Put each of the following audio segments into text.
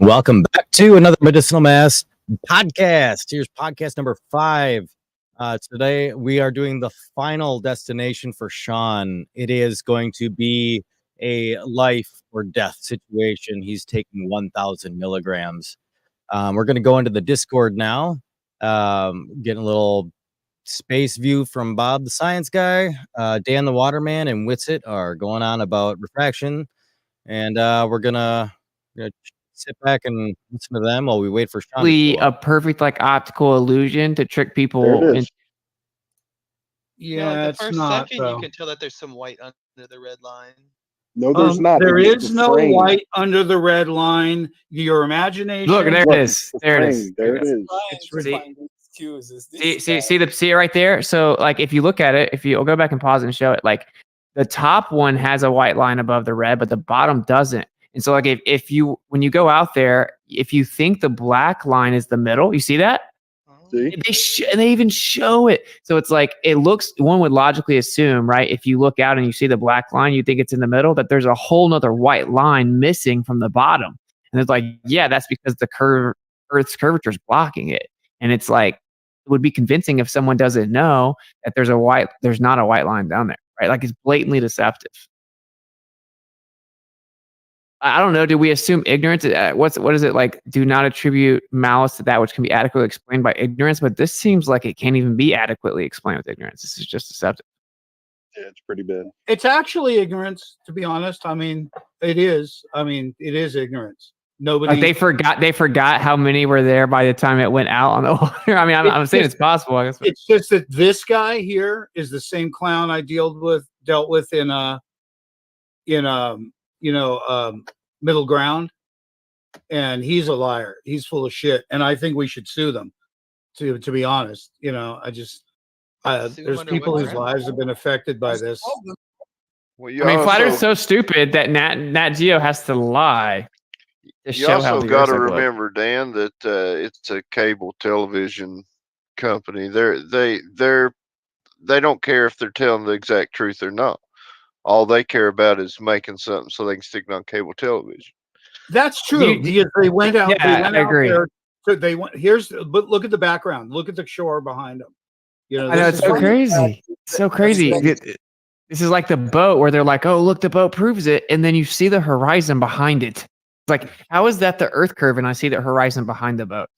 Welcome back to another Medicinal Mass podcast. Here's podcast number 5. Today we are doing the final destination for Sean. It is going to be a life or death situation. He's taking 1,000 milligrams. We're going to go into the Discord now, getting a little space view from Bob the science guy. Dan the waterman and Witsit are going on about refraction, and we're gonna sit back and listen to them while we wait for Sean to show A up. perfect optical illusion to trick people. There it is. Yeah, No, the it's first not, second though. you can tell that there's some white under the red line. No, there's not. There It's is the no frame. white under the red line. Your imagination. Look, there Look, it it's is. the There it frame. is. There it is. It's excuses. See it right there. So if you look at it, if you'll go back and pause and show it, the top one has a white line above the red, but the bottom doesn't. And so if you when you go out there, if you think the black line is the middle, you see that? See? They even show it. So it's it looks, one would logically assume, right? If you look out and you see the black line, you think it's in the middle, that there's a whole nother white line missing from the bottom. And it's yeah, that's because the Earth's curvature is blocking it. And it's it would be convincing if someone doesn't know that there's not a white line down there, right? It's blatantly deceptive. I don't know. Do we assume ignorance? What is it? Do not attribute malice to that which can be adequately explained by ignorance. But this seems like it can't even be adequately explained with ignorance. This is just deceptive. Yeah, it's pretty bad. It's actually ignorance, to be honest. I mean, it is. It is ignorance. Nobody. They forgot how many were there by the time it went out on the water. I mean, I'm saying it's possible. I guess. It's just that this guy here is the same clown I dealt with in Middle Ground, and he's a liar. He's full of shit, and I think we should sue them. To be honest, there's people whose lives have been affected by this. Well, Flat Earth's so stupid that Nat Geo has to lie. You also got to remember, Dan, that it's a cable television company. They don't care if they're telling the exact truth or not. All they care about is making something so they can stick it on cable television. That's true. They went out. Yeah, I agree. But look at the background. Look at the shore behind them. I know, it's so crazy. It's so crazy. This is like the boat where they're oh, look, the boat proves it, and then you see the horizon behind it. It's how is that the Earth curve, and I see the horizon behind the boat?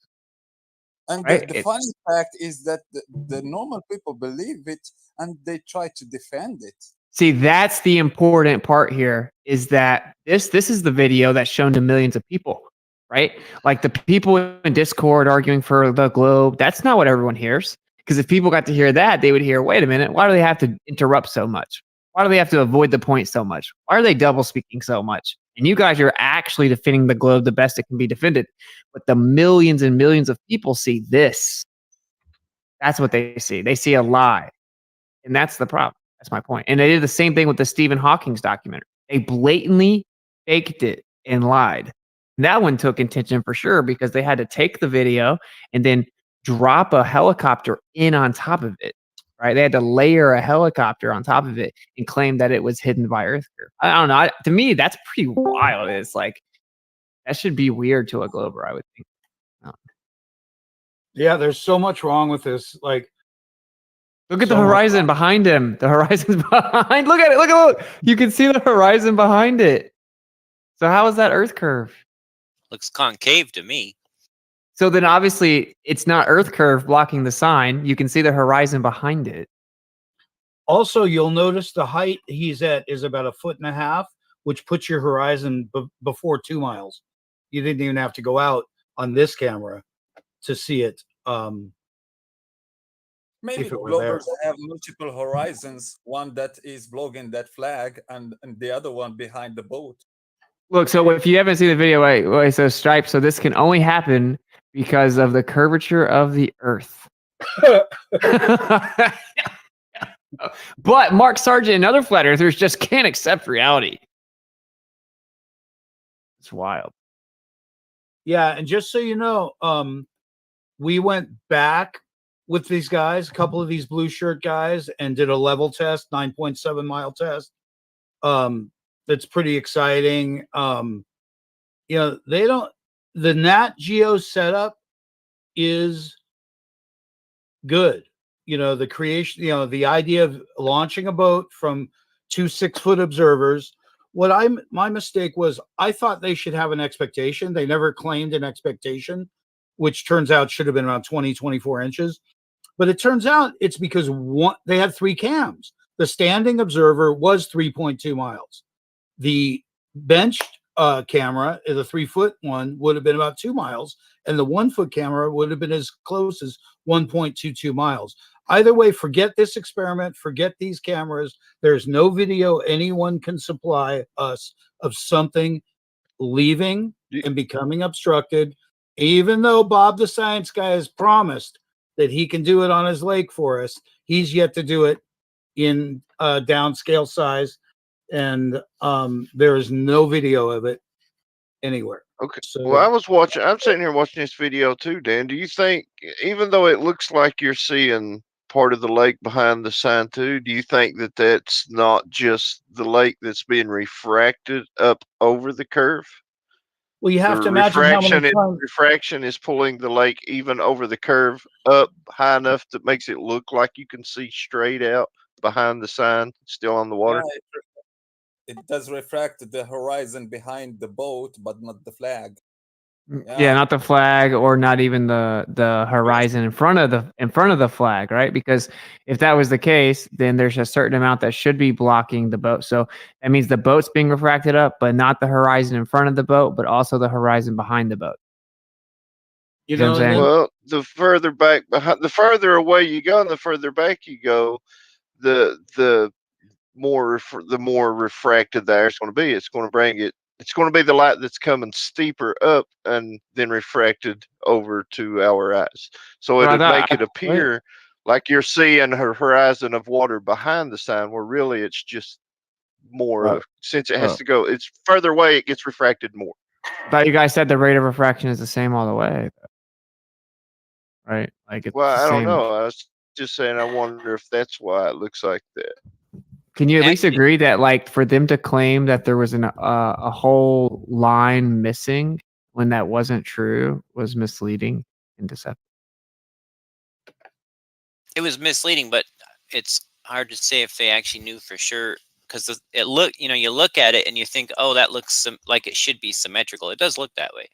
And right? the funny fact is that the normal people believe it, and they try to defend it. See, that's the important part here, is that this is the video that's shown to millions of people, right? The people in Discord arguing for the globe, that's not what everyone hears. Because if people got to hear that, they would hear, wait a minute, why do they have to interrupt so much? Why do they have to avoid the point so much? Why are they double speaking so much? And you guys are actually defending the globe the best it can be defended. But the millions and millions of people see this. That's what they see. They see a lie. And that's the problem. That's my point. And they did the same thing with the Stephen Hawking's documentary. They blatantly faked it and lied. And that one took intention for sure, because they had to take the video and then drop a helicopter in on top of it, right? They had to layer a helicopter on top of it and claim that it was hidden by Earth curve. I don't know. To me, that's pretty wild. It's that should be weird to a glober, I would think. Yeah, there's so much wrong with this. Look at the horizon behind him. The horizon's behind. Look at it. Look. You can see the horizon behind it. So how is that Earth curve? Looks concave to me. So then obviously it's not Earth curve blocking the sign. You can see the horizon behind it. Also, you'll notice the height he's at is about 1.5 feet, which puts your horizon before 2 miles. You didn't even have to go out on this camera to see it. Maybe bloggers have multiple horizons, one that is blogging that flag and the other one behind the boat. Look, so if you haven't seen the video, wait, so Stripe, so this can only happen because of the curvature of the Earth. But Mark Sargent and other flat earthers just can't accept reality. It's wild. Yeah, and just so you know, we went back with these guys, a couple of these blue shirt guys, and did a level test, 9.7 mile test. That's pretty exciting. They don't the Nat Geo setup is good. You know, the creation, you know, the idea of launching a boat from 2 6-foot observers. My mistake was I thought they should have an expectation. They never claimed an expectation, which turns out should have been around 20, 24 inches. But it turns out it's because they had 3 cams. The standing observer was 3.2 miles. The benched camera, the 3-foot one, would have been about 2 miles, and the 1-foot camera would have been as close as 1.22 miles. Either way, forget this experiment, forget these cameras. There's no video anyone can supply us of something leaving and becoming obstructed, even though Bob the Science Guy has promised that he can do it on his lake for us. He's yet to do it in downscale size, and there is no video of it anywhere. Okay. So, Well, I'm sitting here watching this video too, Dan. Do you think, even though it looks like you're seeing part of the lake behind the sign too, do you think that that's not just the lake that's being refracted up over the curve? well, you have to imagine how many times. Refraction is pulling the lake even over the curve up high enough that makes it look like you can see straight out behind the sign, still on the water. Yeah, it does refract the horizon behind the boat, but not the flag. Yeah, not the flag, or not even the horizon in front of the flag, right? Because if that was the case, then there's a certain amount that should be blocking the boat. So that means the boat's being refracted up, but not the horizon in front of the boat, but also the horizon behind the boat. You know, what I'm saying? Well, the further back behind, the further away you go, and the further back you go, the more refracted the air is going to be. It's going to bring it. It's going to be the light that's coming steeper up and then refracted over to our eyes. So it'd make it appear like you're seeing a horizon of water behind the sign, where really it's just more. Since it has to go, it's further away, it gets refracted more. But you guys said the rate of refraction is the same all the way, right? Like it's Well, the I don't same. know. I was just saying, I wonder if that's why it looks like that. Can you at least agree that, like, for them to claim that there was a whole line missing when that wasn't true was misleading and deceptive? It was misleading, but it's hard to say if they actually knew for sure, because you look at it and you think, oh, that looks like it should be symmetrical. It does look that way.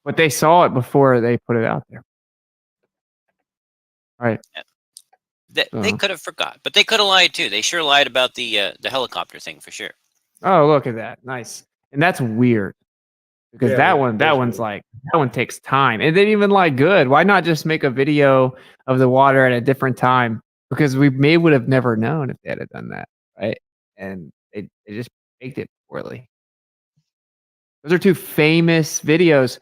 But they saw it before they put it out there. Right. Yeah. They could have forgot, but they could have lied too. They sure lied about the helicopter thing for sure. Oh, look at that. Nice. And that's weird. Because that one takes time. And they didn't even lie good. Why not just make a video of the water at a different time? Because we would have never known if they had done that, right? And they just faked it poorly. Those are 2 famous videos.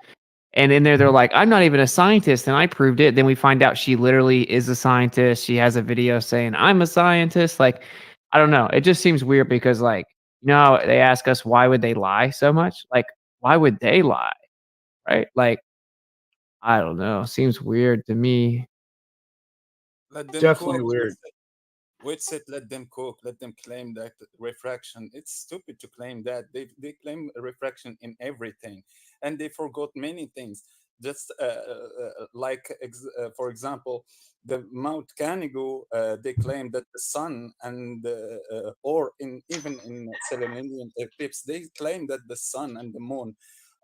And in there, they're like, I'm not even a scientist, and I proved it. Then we find out she literally is a scientist. She has a video saying, I'm a scientist. Like, I don't know. It just seems weird because, like, they ask us, why would they lie so much? Like, why would they lie? Right? Like, I don't know. Seems weird to me. Definitely weird. Let them cook. Let them claim that refraction. It's stupid to claim that. They claim refraction in everything, and they forgot many things. Just for example, the Mount Canigou, they claim that the sun and or even in Selenium eclipse, they claim that the sun and the moon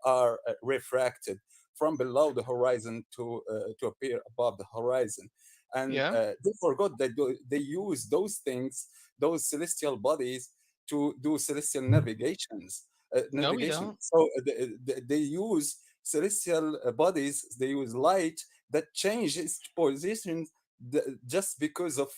are refracted from below the horizon to appear above the horizon. And they forgot that they use those things, those celestial bodies, to do celestial navigations. No, we don't. So they use celestial bodies. They use light that changes position just because of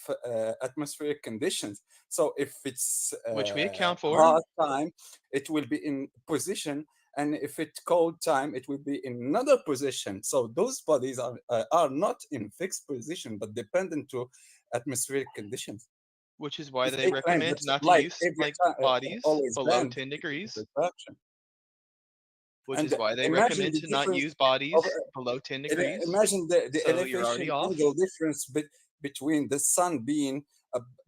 atmospheric conditions. So if it's which we account for, hot time, it will be in position. And if it's cold time, it will be in another position. So those bodies are not in fixed position, but dependent to atmospheric conditions. Which is why they recommend not to use bodies below 10 degrees. Which is why they recommend to not use bodies below 10 degrees. Imagine the elevation angle difference between the sun being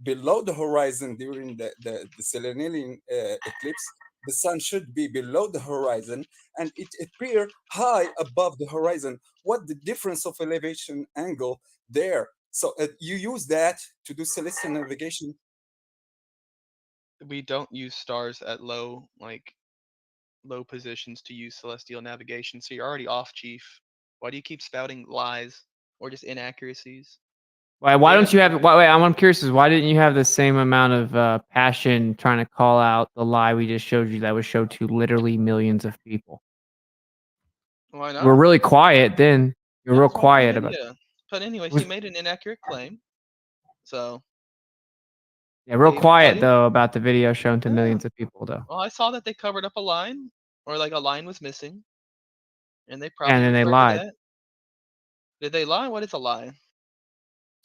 below the horizon during the Selenium eclipse the sun should be below the horizon, and it appear high above the horizon. What the difference of elevation angle there? So you use that to do celestial navigation. We don't use stars at low positions to use celestial navigation, so you're already off, Chief. Why do you keep spouting lies or just inaccuracies? Why don't you have? Wait, I'm curious. Why didn't you have the same amount of passion trying to call out the lie we just showed you that was showed to literally millions of people? Why not? We're really quiet then. You're real That's my quiet opinion, about. yeah. But anyways, he made an inaccurate claim. So Yeah, real They quiet studied- though about the video shown to Yeah. millions of people though. well, I saw that they covered up a line, or like a line was missing, and they probably And then they referred to lied. that. Did they lie? What is a lie?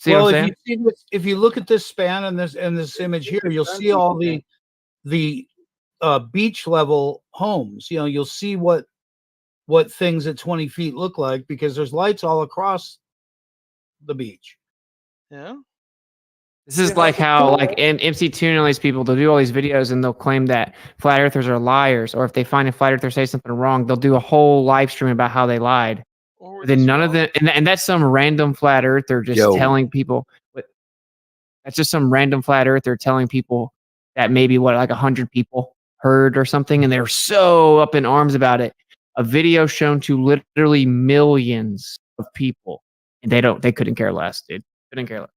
See what Well, I'm if saying? you see this, if you look at this span and this image here, you'll see all the beach level homes. You know, you'll see what things at 20 feet look like because there's lights all across the beach. Yeah. This is like how like MC2 and all these people, they'll do all these videos and they'll claim that flat earthers are liars, or if they find a flat earther say something wrong, they'll do a whole live stream about how they lied. Or Then none of them, and that's some random flat earther just telling people. That's just some random flat earther telling people that maybe like 100 people heard or something, and they're so up in arms about it. A video shown to literally millions of people, and they couldn't care less, dude. Couldn't care less.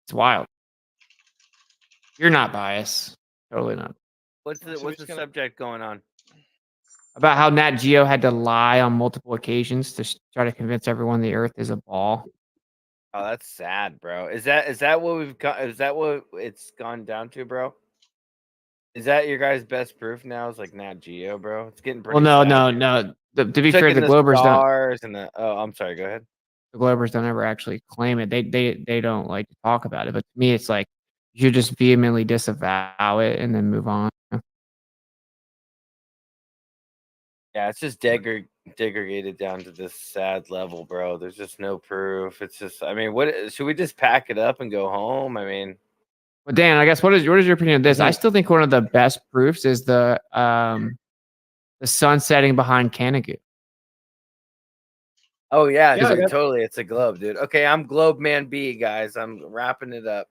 It's wild. You're not biased. Totally not. What's the subject going on? About how Nat Geo had to lie on multiple occasions to try to convince everyone the Earth is a ball. Oh, that's sad, bro. Is that what we've got? Is that what it's gone down to, bro? Is that your guys' best proof now? Is like Nat Geo, bro? It's getting pretty. Well, sad. no. To be fair, the Globers don't. Oh, I'm sorry. Go ahead. The Globers don't ever actually claim it. They don't like to talk about it. But to me, it's like you should just vehemently disavow it and then move on. Yeah, it's just degraded down to this sad level, bro. There's just no proof. It's just, I mean, what should we just pack it up and go home? I mean, But Dan, I guess what is your opinion of this? I still think one of the best proofs is the sun setting behind Canigoo. oh yeah, Yeah, dude, totally. It's a globe, dude. Okay, I'm Globe Man B, guys. I'm wrapping it up.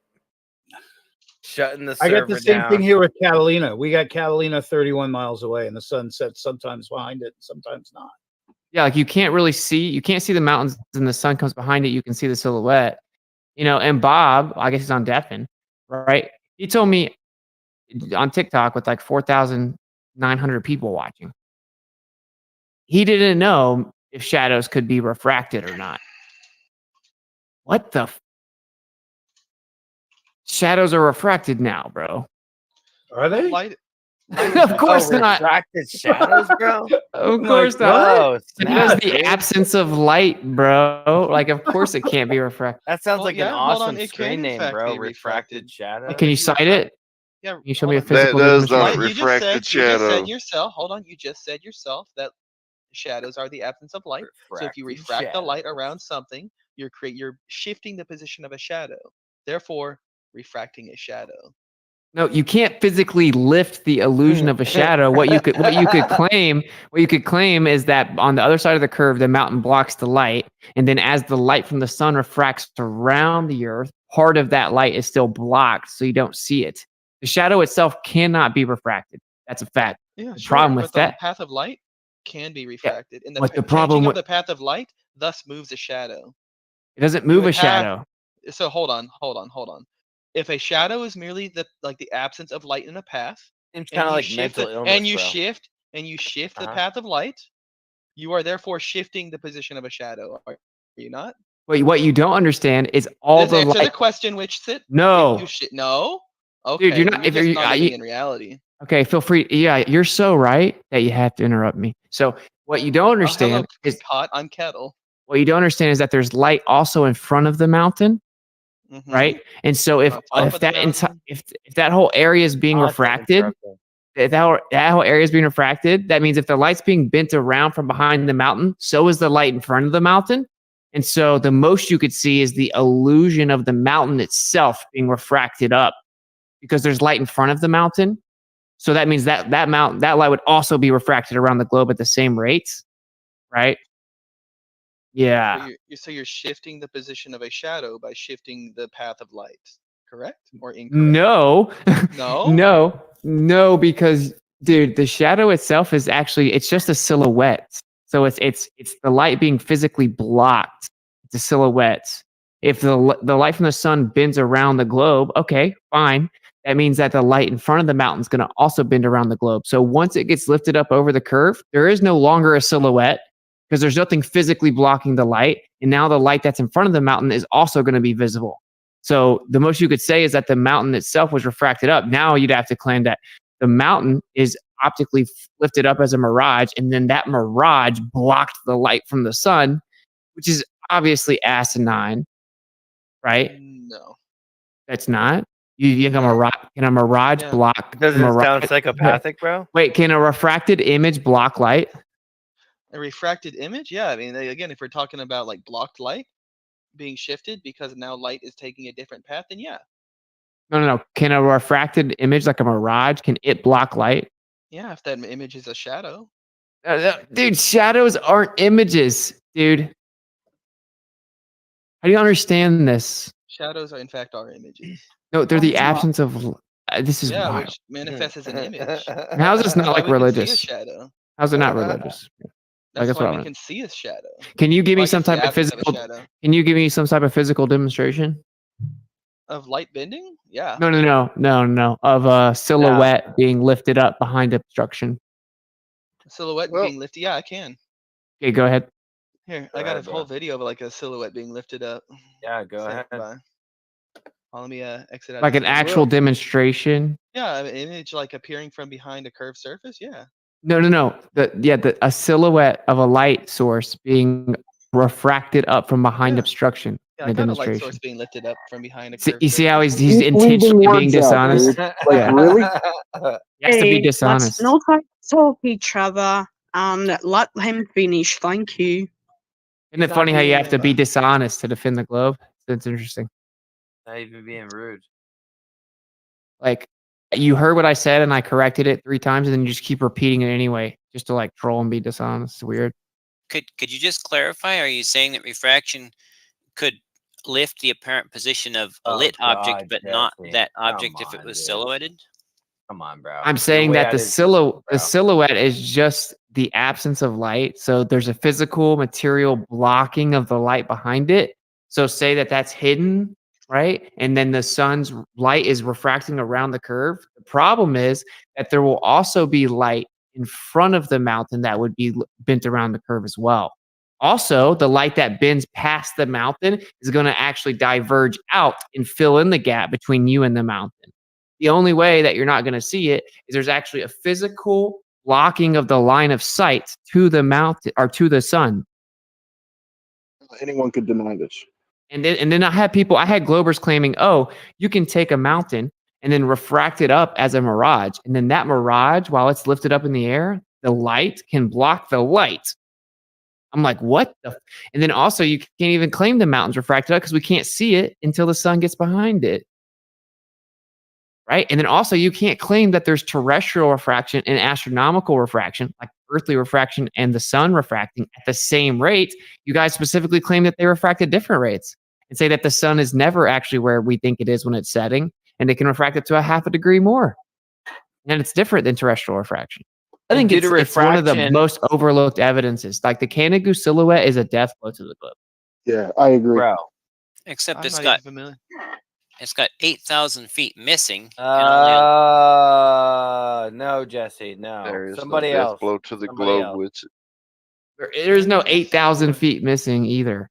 Shutting the server I got the same down. thing here with Catalina. We got Catalina 31 miles away, and the sun sets sometimes behind it, sometimes not. Yeah, like you can't see the mountains and the sun comes behind it. You can see the silhouette, and Bob, I guess he's on Deafin, right? He told me on TikTok with like 4,900 people watching. He didn't know if shadows could be refracted or not. What the? Shadows are refracted now, bro. Are they? Light. Of course not. Refracted shadows, bro. Of course not. Oh, It snap, is the dude. absence of light, bro. Like, of course it can't be refracted. That sounds Well, like yeah, an hold awesome on, it screen can, in name, fact, bro. be Refracted refracted. shadow. Can you cite it? Yeah. Can you show me a hold on. physical That does demonstration? not refract the You just shadow. said yourself. Hold on. You just said yourself that shadows are the absence of light. So if you Refracted refract the light shadows. around something, you're shifting the position of a shadow. Therefore, refracting a shadow. No, you can't physically lift the illusion of a shadow. What you could claim is that on the other side of the curve, the mountain blocks the light, and then as the light from the sun refracts around the earth, part of that light is still blocked, so you don't see it. The shadow itself cannot be refracted. That's a fact. Yeah, The sure. problem but with that, the path of light can be refracted, and the but the problem changing with of the path of light thus moves a shadow. it doesn't You move a would have- shadow. So hold on. If a shadow is merely the absence of light in a path, Seems and kind of you like shift mental it- illness, and you bro. shift the Uh-huh. path of light, you are therefore shifting the position of a shadow. Are you not? But what you don't understand is all Let's the answer the light. question, which sit. No, No. Okay. dude, you're not. If just you're, not living in reality. okay, feel free. Yeah, you're so right that you have to interrupt me. So what you don't understand is Pot. I'm kettle. what you don't understand is that there's light also in front of the mountain, Mhm. right? And so if On top if of the that mountain? if that whole area is being Oh, that's refracted, interesting. if that whole area is being refracted, that means if the light's being bent around from behind the mountain, so is the light in front of the mountain. And so the most you could see is the illusion of the mountain itself being refracted up because there's light in front of the mountain. So that means that that light would also be refracted around the globe at the same rates, right? Yeah. So you're shifting the position of a shadow by shifting the path of light, correct or incorrect? No. No? No, because dude, the shadow itself is actually it's just a silhouette. So it's the light being physically blocked. It's a silhouette. If the light from the sun bends around the globe, okay, fine. That means that the light in front of the mountain is going to also bend around the globe. So once it gets lifted up over the curve, there is no longer a silhouette because there's nothing physically blocking the light. And now the light that's in front of the mountain is also going to be visible. So the most you could say is that the mountain itself was refracted up. Now you'd have to claim that the mountain is optically lifted up as a mirage, and then that mirage blocked the light from the sun, which is obviously asinine, right? No. That's not. You can a mirage block? Doesn't it sound psychopathic, bro? Wait, can a refracted image block light? A refracted image? Yeah, I mean, again, if we're talking about like blocked light being shifted because now light is taking a different path, then yeah. No. Can a refracted image, like a mirage, can it block light? Yeah, if that image is a shadow. Dude, shadows aren't images, dude. How do you understand this? Shadows are in fact are images. No, they're the absence of. This is yeah, wild. which manifests as an image. How is this not like religious? Shadow. How's it not religious? That's why we can see a shadow. Can you give me some type of physical? Can you give me some type of physical demonstration of light bending? Yeah. No. Of a silhouette being lifted up behind obstruction. A silhouette being lifted. Yeah, I can. Okay, go ahead. Here, I got a whole video of like a silhouette being lifted up. Yeah, go ahead. Let me exit out. Like an actual demonstration. Yeah, an image like appearing from behind a curved surface. Yeah. No. A silhouette of a light source being refracted up from behind obstruction. Yeah, I got a light source being lifted up from behind a curved You see how he's He's intentionally being dishonest? Really? He has to be dishonest. Let's not talk each other. Let him finish. Thank you. Isn't it funny how you have to be dishonest to defend the globe? That's interesting. Not even being rude. Like, you heard what I said and I corrected it 3 times, and then you just keep repeating it anyway, just to like troll and be dishonest. It's weird. Could you just clarify? Are you saying that refraction could lift the apparent position of a lit object, but not that object if it was silhouetted? Come on, bro. I'm saying that the silhouette is just the absence of light. So there's a physical material blocking of the light behind it. So say that that's hidden, right? And then the sun's light is refracting around the curve. The problem is that there will also be light in front of the mountain that would be bent around the curve as well. Also, the light that bends past the mountain is going to actually diverge out and fill in the gap between you and the mountain. The only way that you're not going to see it is there's actually a physical blocking of the line of sight to the mountain or to the sun. Anyone could deny this. And then I had globers claiming, oh, you can take a mountain and then refract it up as a mirage. And then that mirage, while it's lifted up in the air, the light can block the light. I'm like, what the? And then also you can't even claim the mountain's refracted up because we can't see it until the sun gets behind it. Right? And then also you can't claim that there's terrestrial refraction and astronomical refraction, like earthly refraction and the sun refracting at the same rate. You guys specifically claim that they refract at different rates and say that the sun is never actually where we think it is when it's setting, and it can refract it to a half a degree more. And it's different than terrestrial refraction. I think it's one of the most overlooked evidences. Like the Canigou silhouette is a death blow to the globe. Yeah, I agree. Bro. Except I'm it's not got even familiar. 8,000 feet missing. No, Jesse, no. There is Somebody no death else. blow to the Somebody globe else. with There's no 8,000 feet missing either.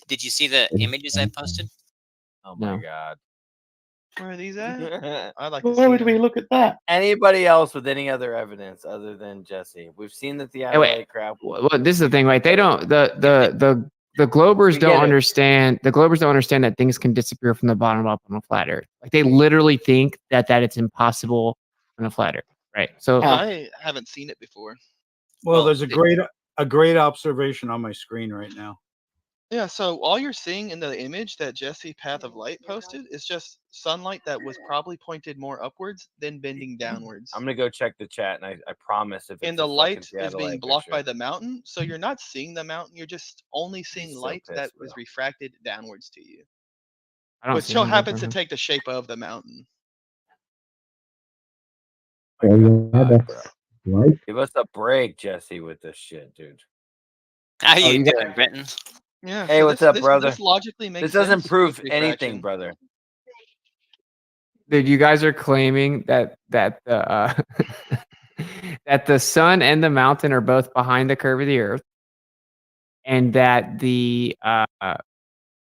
Did you see the images I posted? Oh my No. god. Where are these at? I'd like to Why see would we them. look at that? Anybody else with any other evidence other than Jesse? We've seen that the Hey, wait. LA crap. Well, this is the thing, right? They don't the Globers We don't get it. understand. The Globers don't understand that things can disappear from the bottom up on a flat Earth. Like they literally think that it's impossible on a flat Earth, right? So I haven't seen it before. Well, Well, there's a great observation on my screen right now. Yeah, so all you're seeing in the image that Jesse Path of Light posted is just sunlight that was probably pointed more upwards than bending downwards. I'm gonna go check the chat, and I promise if it's And the a fucking light is satellite being blocked by picture. the mountain, so you're not seeing the mountain. You're just only seeing so light that pissed, was bro. refracted downwards to you, I don't which see so any happens to difference. take the shape of the mountain. God, bro. Give us a break, Jesse, with this shit, dude. How Oh, you you doing, Brenton? Yeah. Hey, so what's this, up, this brother? this logically makes This doesn't sense prove with anything, refraction. brother. Dude, you guys are claiming that that the sun and the mountain are both behind the curve of the earth, and that the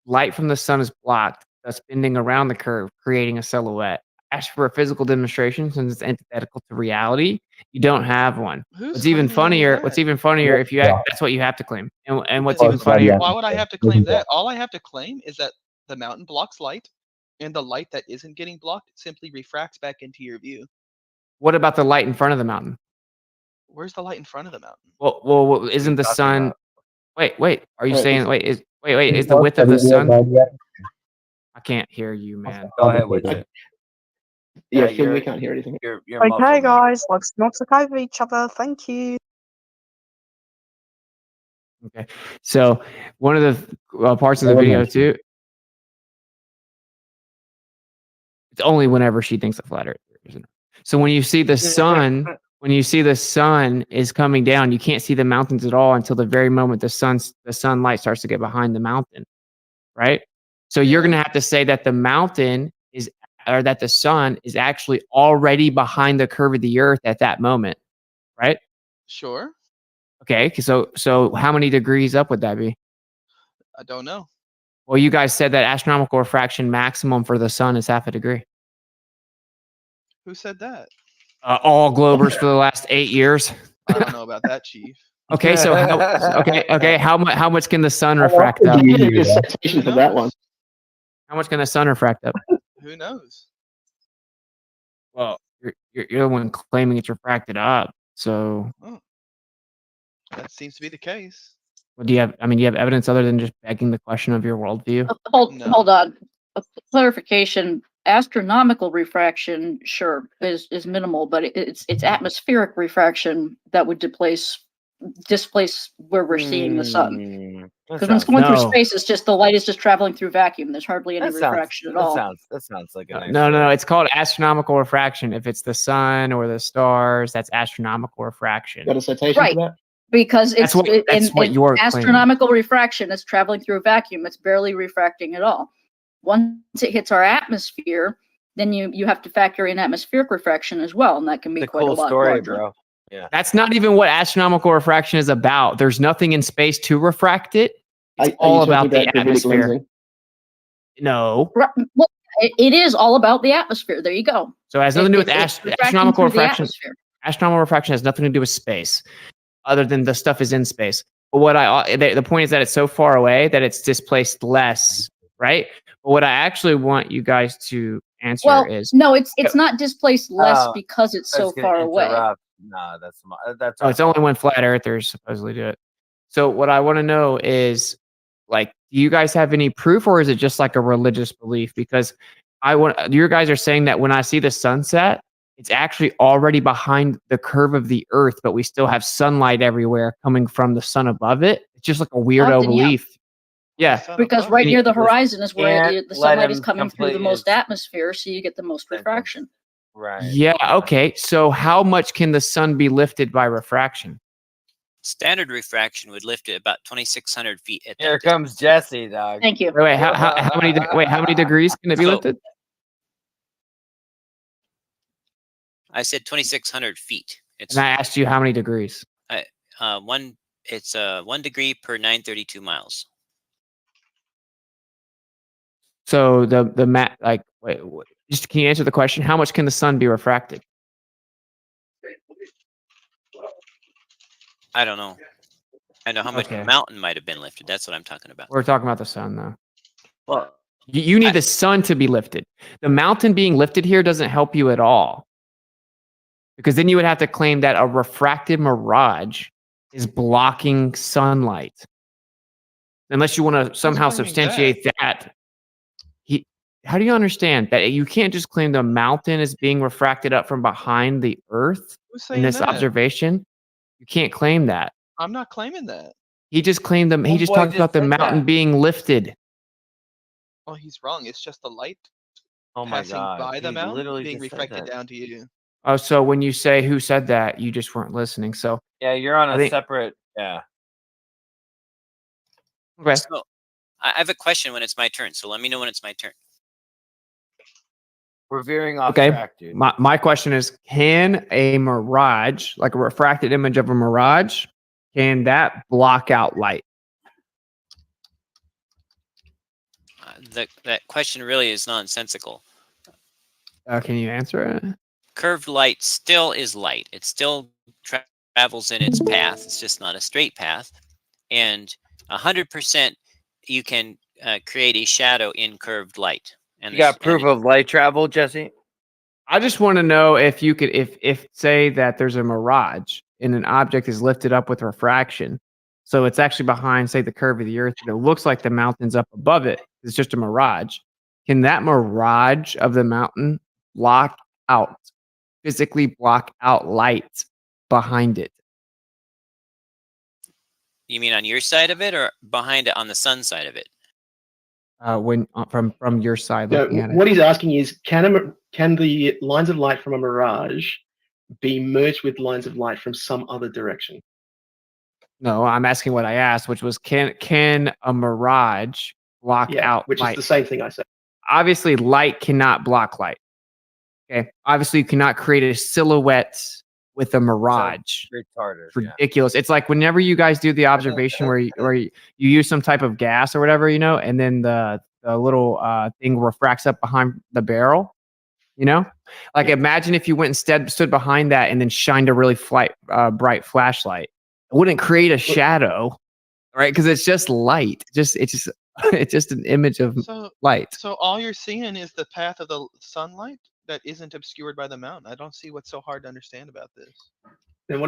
light from the sun is blocked, thus bending around the curve, creating a silhouette. Ask for a physical demonstration since it's antithetical to reality. You don't have one. Who's What's even claiming any of funnier? that? What's even funnier? If you that's what you have to claim. And what's even Why funnier? would I have to claim that? All I have to claim is that the mountain blocks light, and the light that isn't getting blocked simply refracts back into your view. What about the light in front of the mountain? Where's the light in front of the mountain? Well, isn't the talking sun? about? Wait. Are you Wait, saying? is- Wait. Is the width of the sun? I can't hear you, man. Go ahead with it. Yeah, you're, we can't hear anything. You're muffled, Okay, man. guys, let's not talk over each other. Thank you. Okay. So one of the parts of the video too. It's only whenever she thinks a flat earth isn't. So when you see the sun, is coming down, you can't see the mountains at all until the very moment the sunlight starts to get behind the mountain, right? So you're going to have to say that the mountain is, or that the sun is actually already behind the curve of the earth at that moment, right? Sure. Okay. So how many degrees up would that be? I don't know. Well, you guys said that astronomical refraction maximum for the sun is half a degree. Who said that? All globers for the last 8 years. I don't know about that, Chief. Okay, so how much can the sun refract up? Citation for that one. How much can the sun refract up? Who knows? Well, you're the one claiming it's refracted up. So, Oh, that seems to be the case. well, do you have evidence other than just begging the question of your worldview? Hold on. A clarification. Astronomical refraction, sure, is minimal, but it's atmospheric refraction that would displace where we're seeing the sun. Because when it's going through space, it's just the light is just traveling through vacuum. There's hardly any refraction at all. That sounds like a nice No. It's called astronomical refraction. If it's the sun or the stars, that's astronomical refraction. Got a citation for that? Because That's what you're astronomical refraction is traveling through a vacuum. It's barely refracting at all. Once it hits our atmosphere, then you have to factor in atmospheric refraction as well, and that can be quite a lot larger. Bro. Yeah. That's not even what astronomical refraction is about. There's nothing in space to refract it. It's all about the atmosphere. No. Well, it is all about the atmosphere. There you go. So it has nothing to do with astronomical refraction. Astronomical refraction has nothing to do with space, other than the stuff is in space. But the point is that it's so far away that it's displaced less, right? But what I actually want you guys to answer is no, it's not displaced less because it's so far away. No, that's it's only when flat earthers supposedly do it. So what I want to know is, like, do you guys have any proof, or is it just like a religious belief? Because you guys are saying that when I see the sunset, it's actually already behind the curve of the earth, but we still have sunlight everywhere coming from the sun above it. It's just like a weirdo belief. Yeah, because right near the horizon is where the sunlight is coming through the most atmosphere, so you get the most refraction. Right. Yeah. Okay. So how much can the sun be lifted by refraction? Standard refraction would lift it about 2,600 feet. Here comes Jesse, dog. Thank you. Wait, how many degrees can it be lifted? I said 2,600 feet. And I asked you how many degrees. It's 1 degree per 932 miles. So just can you answer the question? How much can the sun be refracted? I don't know. I know how much the mountain might have been lifted. That's what I'm talking about. We're talking about the sun, though. Well, you need the sun to be lifted. The mountain being lifted here doesn't help you at all, because then you would have to claim that a refracted mirage is blocking sunlight. unless you want to somehow claiming substantiate that. How do you understand that you can't just claim the mountain is being refracted up from behind the Earth Who's in saying this that? observation? You can't claim that. I'm not claiming that. He just claimed them. He just Homeboy talked just about the said mountain that. being lifted. Oh, he's wrong. It's just the light Oh my passing god. by the He mountain literally being just said reflected that. down to you. Oh, so when you say who said that, you just weren't listening. So Yeah, you're on I a think- separate. Yeah. okay. So I have a question when it's my turn. So let me know when it's my turn. We're veering off Okay. track, dude. My question is, can a mirage, like a refracted image of a mirage, can that block out light? That question really is nonsensical. Can you answer it? Curved light still is light. It still travels in its path. It's just not a straight path. And 100% you can create a shadow in curved light. And You got proof of light travel, Jesse? I just want to know if you could, if say that there's a mirage and an object is lifted up with refraction, so it's actually behind, say, the curve of the Earth, but it looks like the mountain's up above it. It's just a mirage. Can that mirage of the mountain physically block out light behind it? You mean on your side of it or behind it on the sun side of it? When from your side No, looking at it. what he's asking is, can the lines of light from a mirage be merged with lines of light from some other direction? No, I'm asking what I asked, which was, can a mirage block out which light? is the same thing I said. Obviously, light cannot block light. Okay. Obviously, you cannot create a silhouette with a mirage. Retarded. It's ridiculous. It's like whenever you guys do the observation where you use some type of gas or whatever, and then the little thing refracts up behind the barrel. Like imagine if you went instead stood behind that and then shined a really bright flashlight. It wouldn't create a shadow, right? Because it's just light. It's just an image of light. So all you're seeing is the path of the sunlight that isn't obscured by the mountain. I don't see what's so hard to understand about this. And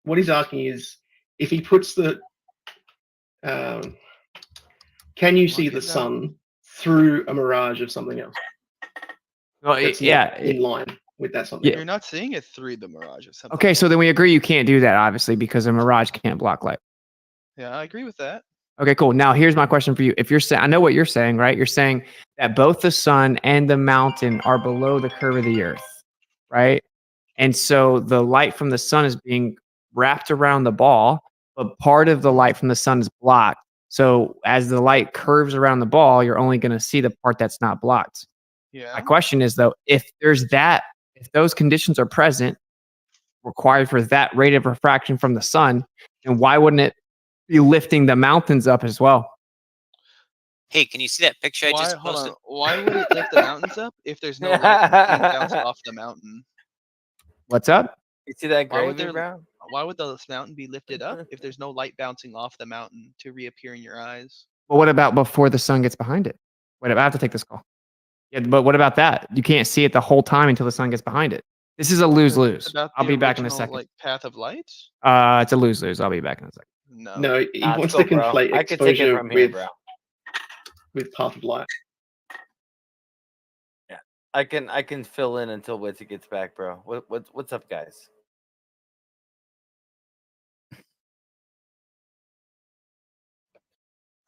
what he's asking is, if he puts the can you see the sun through a mirage of something else? Well, That's yeah, not in line with that something. You're not seeing it through the mirage of something. Okay, so then we agree you can't do that, obviously, because a mirage can't block light. Yeah, I agree with that. Okay, cool. Now here's my question for you. If you're saying, I know what you're saying, right? You're saying that both the sun and the mountain are below the curve of the Earth, right? And so the light from the sun is being wrapped around the ball, but part of the light from the sun is blocked. So as the light curves around the ball, you're only going to see the part that's not blocked. Yeah. My question is though, if those conditions are present, required for that rate of refraction from the sun, then why wouldn't it be lifting the mountains up as well? Hey, can you see that picture I just Hold posted? on. Why would it lift the mountains up if there's no light being bounced off the mountain? What's up? You see that Why would gravy, bro? Why would the mountain be lifted up if there's no light bouncing off the mountain to reappear in your eyes? Well, what about before the sun gets behind it? Wait, I have to take this call. Yeah, but what about that? You can't see it the whole time until the sun gets behind it. This is a lose-lose. About I'll the be back in a original, second. Like path of light? It's a lose-lose. I'll be back in a second. No, he Nah, wants it's to cool, bro. conflate I can take it exposure from here, with bro. path of light. Yeah, I can fill in until Witzy gets back, bro. What's up, guys?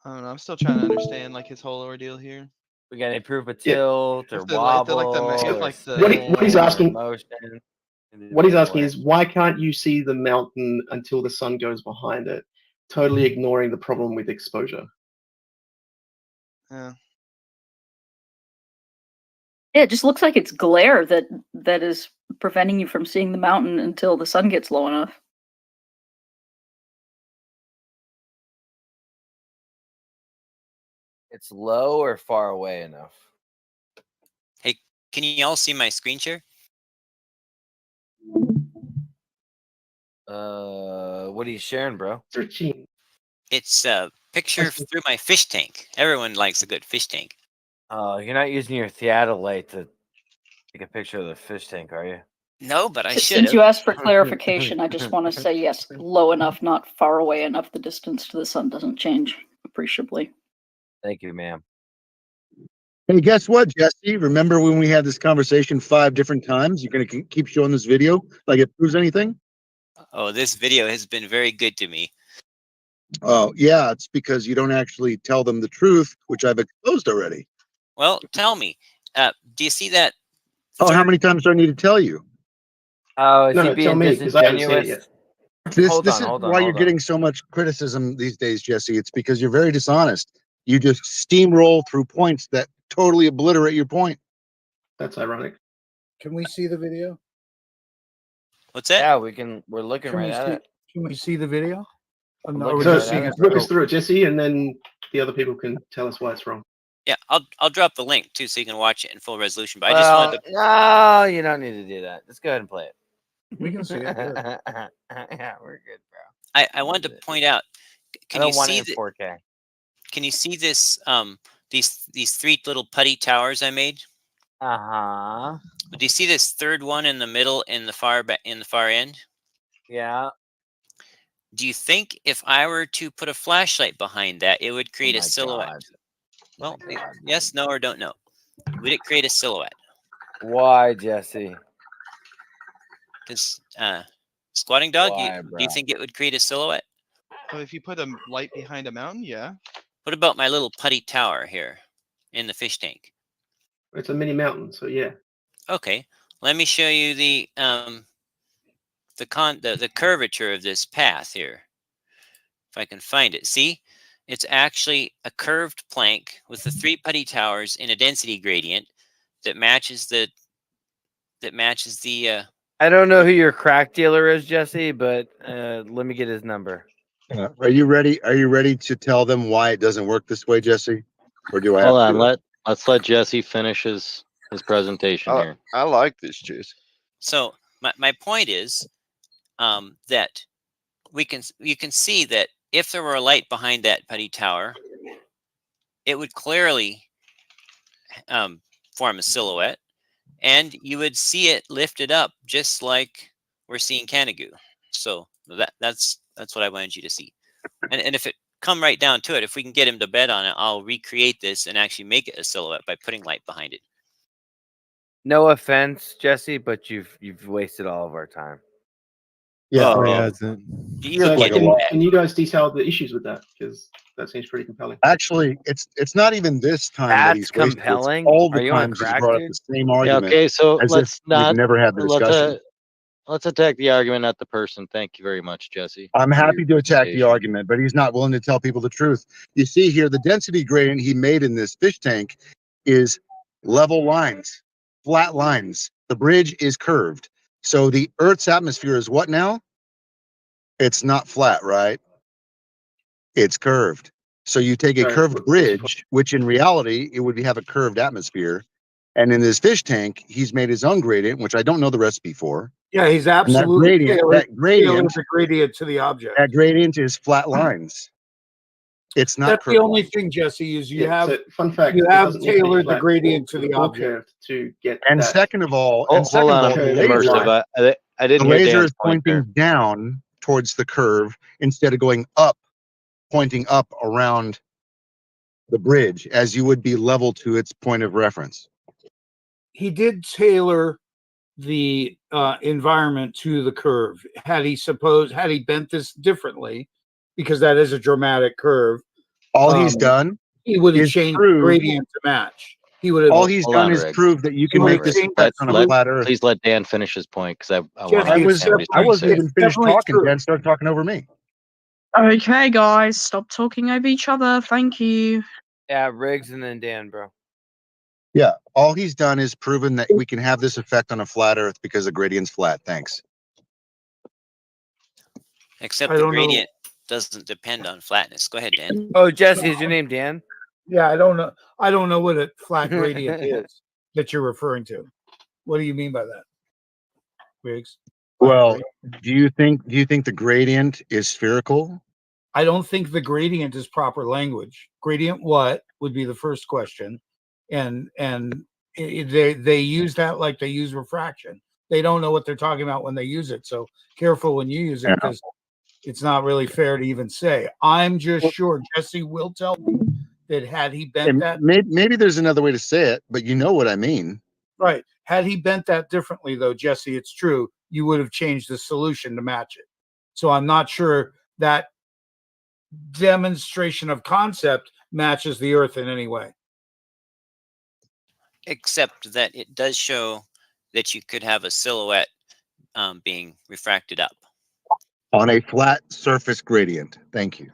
I don't know. I'm still trying to understand like his whole ordeal here. We got to improve a tilt or If they're like- they're like the- wobble. if like the- What he's or asking- motion. What he's asking is, why can't you see the mountain until the sun goes behind it? Totally ignoring the problem with exposure. Yeah. Yeah, it just looks like it's glare that is preventing you from seeing the mountain until the sun gets low enough. It's low or far away enough. Hey, can you all see my screen share? What are you sharing, bro? It's a picture through my fish tank. Everyone likes a good fish tank. You're not using your theodolite to take a picture of the fish tank, are you? No, but I should. Since you asked for clarification, I just want to say yes, low enough, not far away enough. The distance to the sun doesn't change. appreciably. Thank you, ma'am. Hey, guess what, Jesse? Remember when we had this conversation 5 different times? You're going to keep showing this video like it proves anything? Oh, this video has been very good to me. Oh, yeah, it's because you don't actually tell them the truth, which I've exposed already. Well, tell me, do you see that? Oh, how many times do I need to tell you? Oh, is No, he no, tell being me, 'cause I haven't seen it disingenuous? This Hold is on, why you're hold on. getting so much criticism these days, Jesse. It's because you're very dishonest. You just steamroll through points that totally obliterate your point. That's ironic. Can we see the video? What's that? Yeah, we can. We're looking Can right we at see? it. Can we see the video? I'm Or we're looking just right seeing at it. it. Look us through it, Jesse, and then the other people can tell us why it's wrong. Yeah, I'll drop the link too, so you can watch it in full resolution. But I just wanted to. No, you don't need to do that. Just go ahead and play it. We can see it. Yeah, we're good, bro. I wanted to point out. I Can don't you want see it in 4K. Can you see this? These 3 little putty towers I made. Uh-huh. Do you see this third one in the middle in the far end? Yeah. Do you think if I were to put a flashlight behind that, it would create a my silhouette? God. Well, yes, no, or don't know. Would it create a silhouette? Why, Jesse? Because squatting dog, Why, do you think it would create a silhouette? So if you put a light behind a mountain, yeah. What about my little putty tower here in the fish tank? It's a mini mountain, so yeah. Okay, let me show you the curvature of this path here. If I can find it. See, it's actually a curved plank with the 3 putty towers in a density gradient that matches the I don't know who your crack dealer is, Jesse, but let me get his number. Are you ready? Are you ready to tell them why it doesn't work this way, Jesse? Or do I have Hold to on, do it? let's let Jesse finish his presentation here. I like this, Jesse. So my point is that you can see that if there were a light behind that putty tower, it would clearly form a silhouette, and you would see it lifted up just like we're seeing Canigou. So that's what I wanted you to see. And if it come right down to it, if we can get him to bet on it, I'll recreate this and actually make it a silhouette by putting light behind it. No offense, Jesse, but you've wasted all of our time. Yeah, Oh, he yeah. hasn't. So Like a can, lot. can you guys detail the issues with that? Because that seems pretty compelling. Actually, it's not even this time that That's he's wasted. compelling. It's all Are the you on times he's crack, brought up dude? the same Yeah, argument. okay, so as let's if we've not never had the discussion. let's attack the argument, not the person. Thank you very much, Jesse. I'm for happy your to attack the presentation. argument, but he's not willing to tell people the truth. You see here, the density gradient he made in this fish tank is level lines, flat lines. The bridge is curved. So the Earth's atmosphere is what now? It's not flat, right? It's curved. So you take a Right, curved what's- bridge, which in reality, it would have a curved atmosphere. And in this fish tank, he's made his own gradient, which I don't know the recipe for. Yeah, he's And that absolutely gradient, tailored that the gradient to the object. is flat lines. It's not That's the curved only lines. thing, Jesse, is you Yeah, have so fun fact, you it have doesn't need to be tailored the flat gradient to or- the or object. curved to get And that. second of all, Hold on, the immersive. line. I didn't the hear laser Dan's is point pointing there. down towards the curve instead of going up, pointing up around the bridge as you would be level to its point of reference. He did tailor the environment to the curve. Had he bent this differently, because that is a dramatic curve, All he's done he would have is changed the prove gradient to match. He would have. all he's Hold done on, is Rick. prove that you can Hold make on, this Rick. effect on a Let, flat Earth. please let Dan finish his point, because I Jesse, want it's Sam to I wasn't it's even finished definitely talking. true. Dan started talking over me. Okay, guys, stop talking over each other. Thank you. Yeah, Riggs and then Dan, bro. Yeah, all he's done is proven that we can have this effect on a flat Earth because the gradient's flat. Thanks. Except I the don't know. gradient doesn't depend on flatness. Go ahead, Dan. Oh, Jesse, is your name Dan? Yeah, I don't know. I don't know what a flat gradient is that you're referring to. What do you mean by that, Riggs? Well, do you think the gradient is spherical? I don't think the gradient is proper language. Gradient what would be the first question, and they use that like they use refraction. They don't know what they're talking about when they use it. So careful when you use it, Yeah. because it's not really fair to even say. I'm just sure Jesse will tell me that had he bent that, maybe there's another way to say it, but you know what I mean. right? Had he bent that differently, though, Jesse, it's true, you would have changed the solution to match it. So I'm not sure that demonstration of concept matches the Earth in any way. Except that it does show that you could have a silhouette being refracted up On a flat surface gradient. Thank you.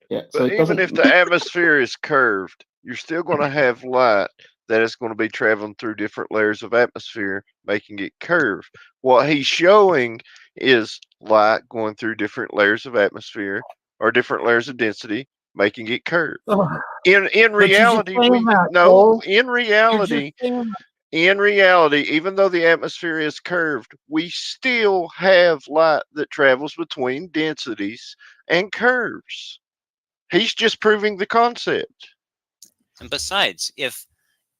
Yeah. So But even if the atmosphere is curved, you're still going to have light that is going to be traveling through different layers of atmosphere, making it curved. What he's showing is light going through different layers of atmosphere or different layers of density, making it curved. In reality, in reality, even though the atmosphere is curved, we still have light that travels between densities and curves. He's just proving the concept. And besides, if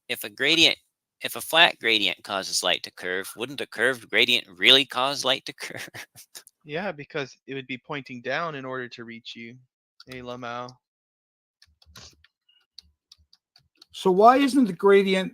a flat gradient causes light to curve, wouldn't a curved gradient really cause light to curve? Yeah, because it would be pointing down in order to reach you. Hey, Lamau. So why isn't the gradient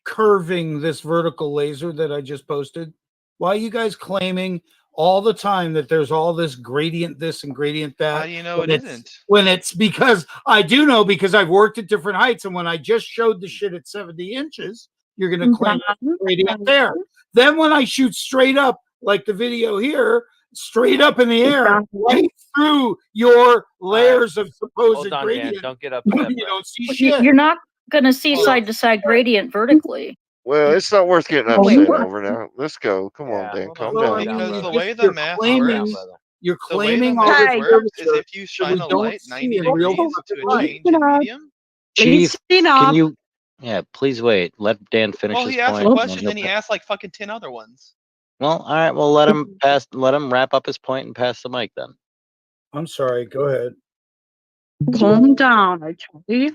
curving this vertical laser that I just posted? Why are you guys claiming all the time that there's all this gradient this and gradient that? How do you know it isn't? When it's because I do know, because I've worked at different heights, and when I just showed the shit at 70 inches, you're going to claim gradient there. Then when I shoot straight up, like the video here, straight up in the air, right through your layers of supposed gradient, Dan, don't get upset. you don't see shit. You're not going to see side-to-side gradient vertically. Well, it's not worth getting upset over now. Let's go. Come on, Dan. Calm down. Because the way the math works, you're claiming the way all the this math works is curvature if you shine a that we don't light see 90 in real degrees to a life. change in medium. Chief, can you? Yeah, please wait. Let Dan finish Well, his he asked point. a and question, then he he'll- asked like fucking 10 other ones. Well, all right. Well, let him pass. Let him wrap up his point and pass the mic then. I'm sorry. Go ahead. Calm down, okay?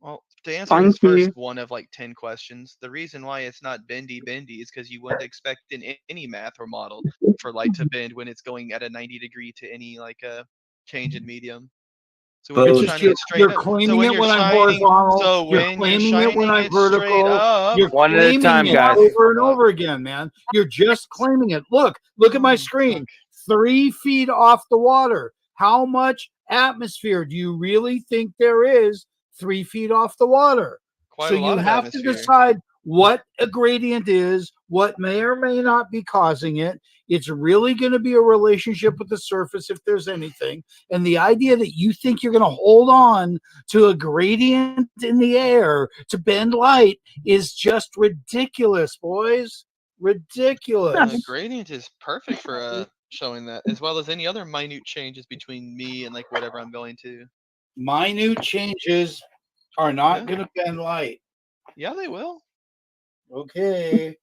Well, to answer his first one of like 10 questions, the reason why it's not bendy is because you wouldn't expect in any math or model for light to bend when it's going at a 90 degree to any like a change in medium. So when you're shining it straight up, so when you're shining, so when you're shining it straight up, you're one at a time, guys. Over and over again, man. You're just claiming it. Look at my screen. 3 feet off the water. How much atmosphere do you really think there is 3 feet off the water? Quite So a lot you of have atmosphere. to decide what a gradient is, what may or may not be causing it. It's really going to be a relationship with the surface if there's anything. And the idea that you think you're going to hold on to a gradient in the air to bend light is just ridiculous, boys. Ridiculous. The gradient is perfect for showing that, as well as any other minute changes between me and like whatever I'm going to. Minute changes are not going to bend light. Yeah, they will. Okay.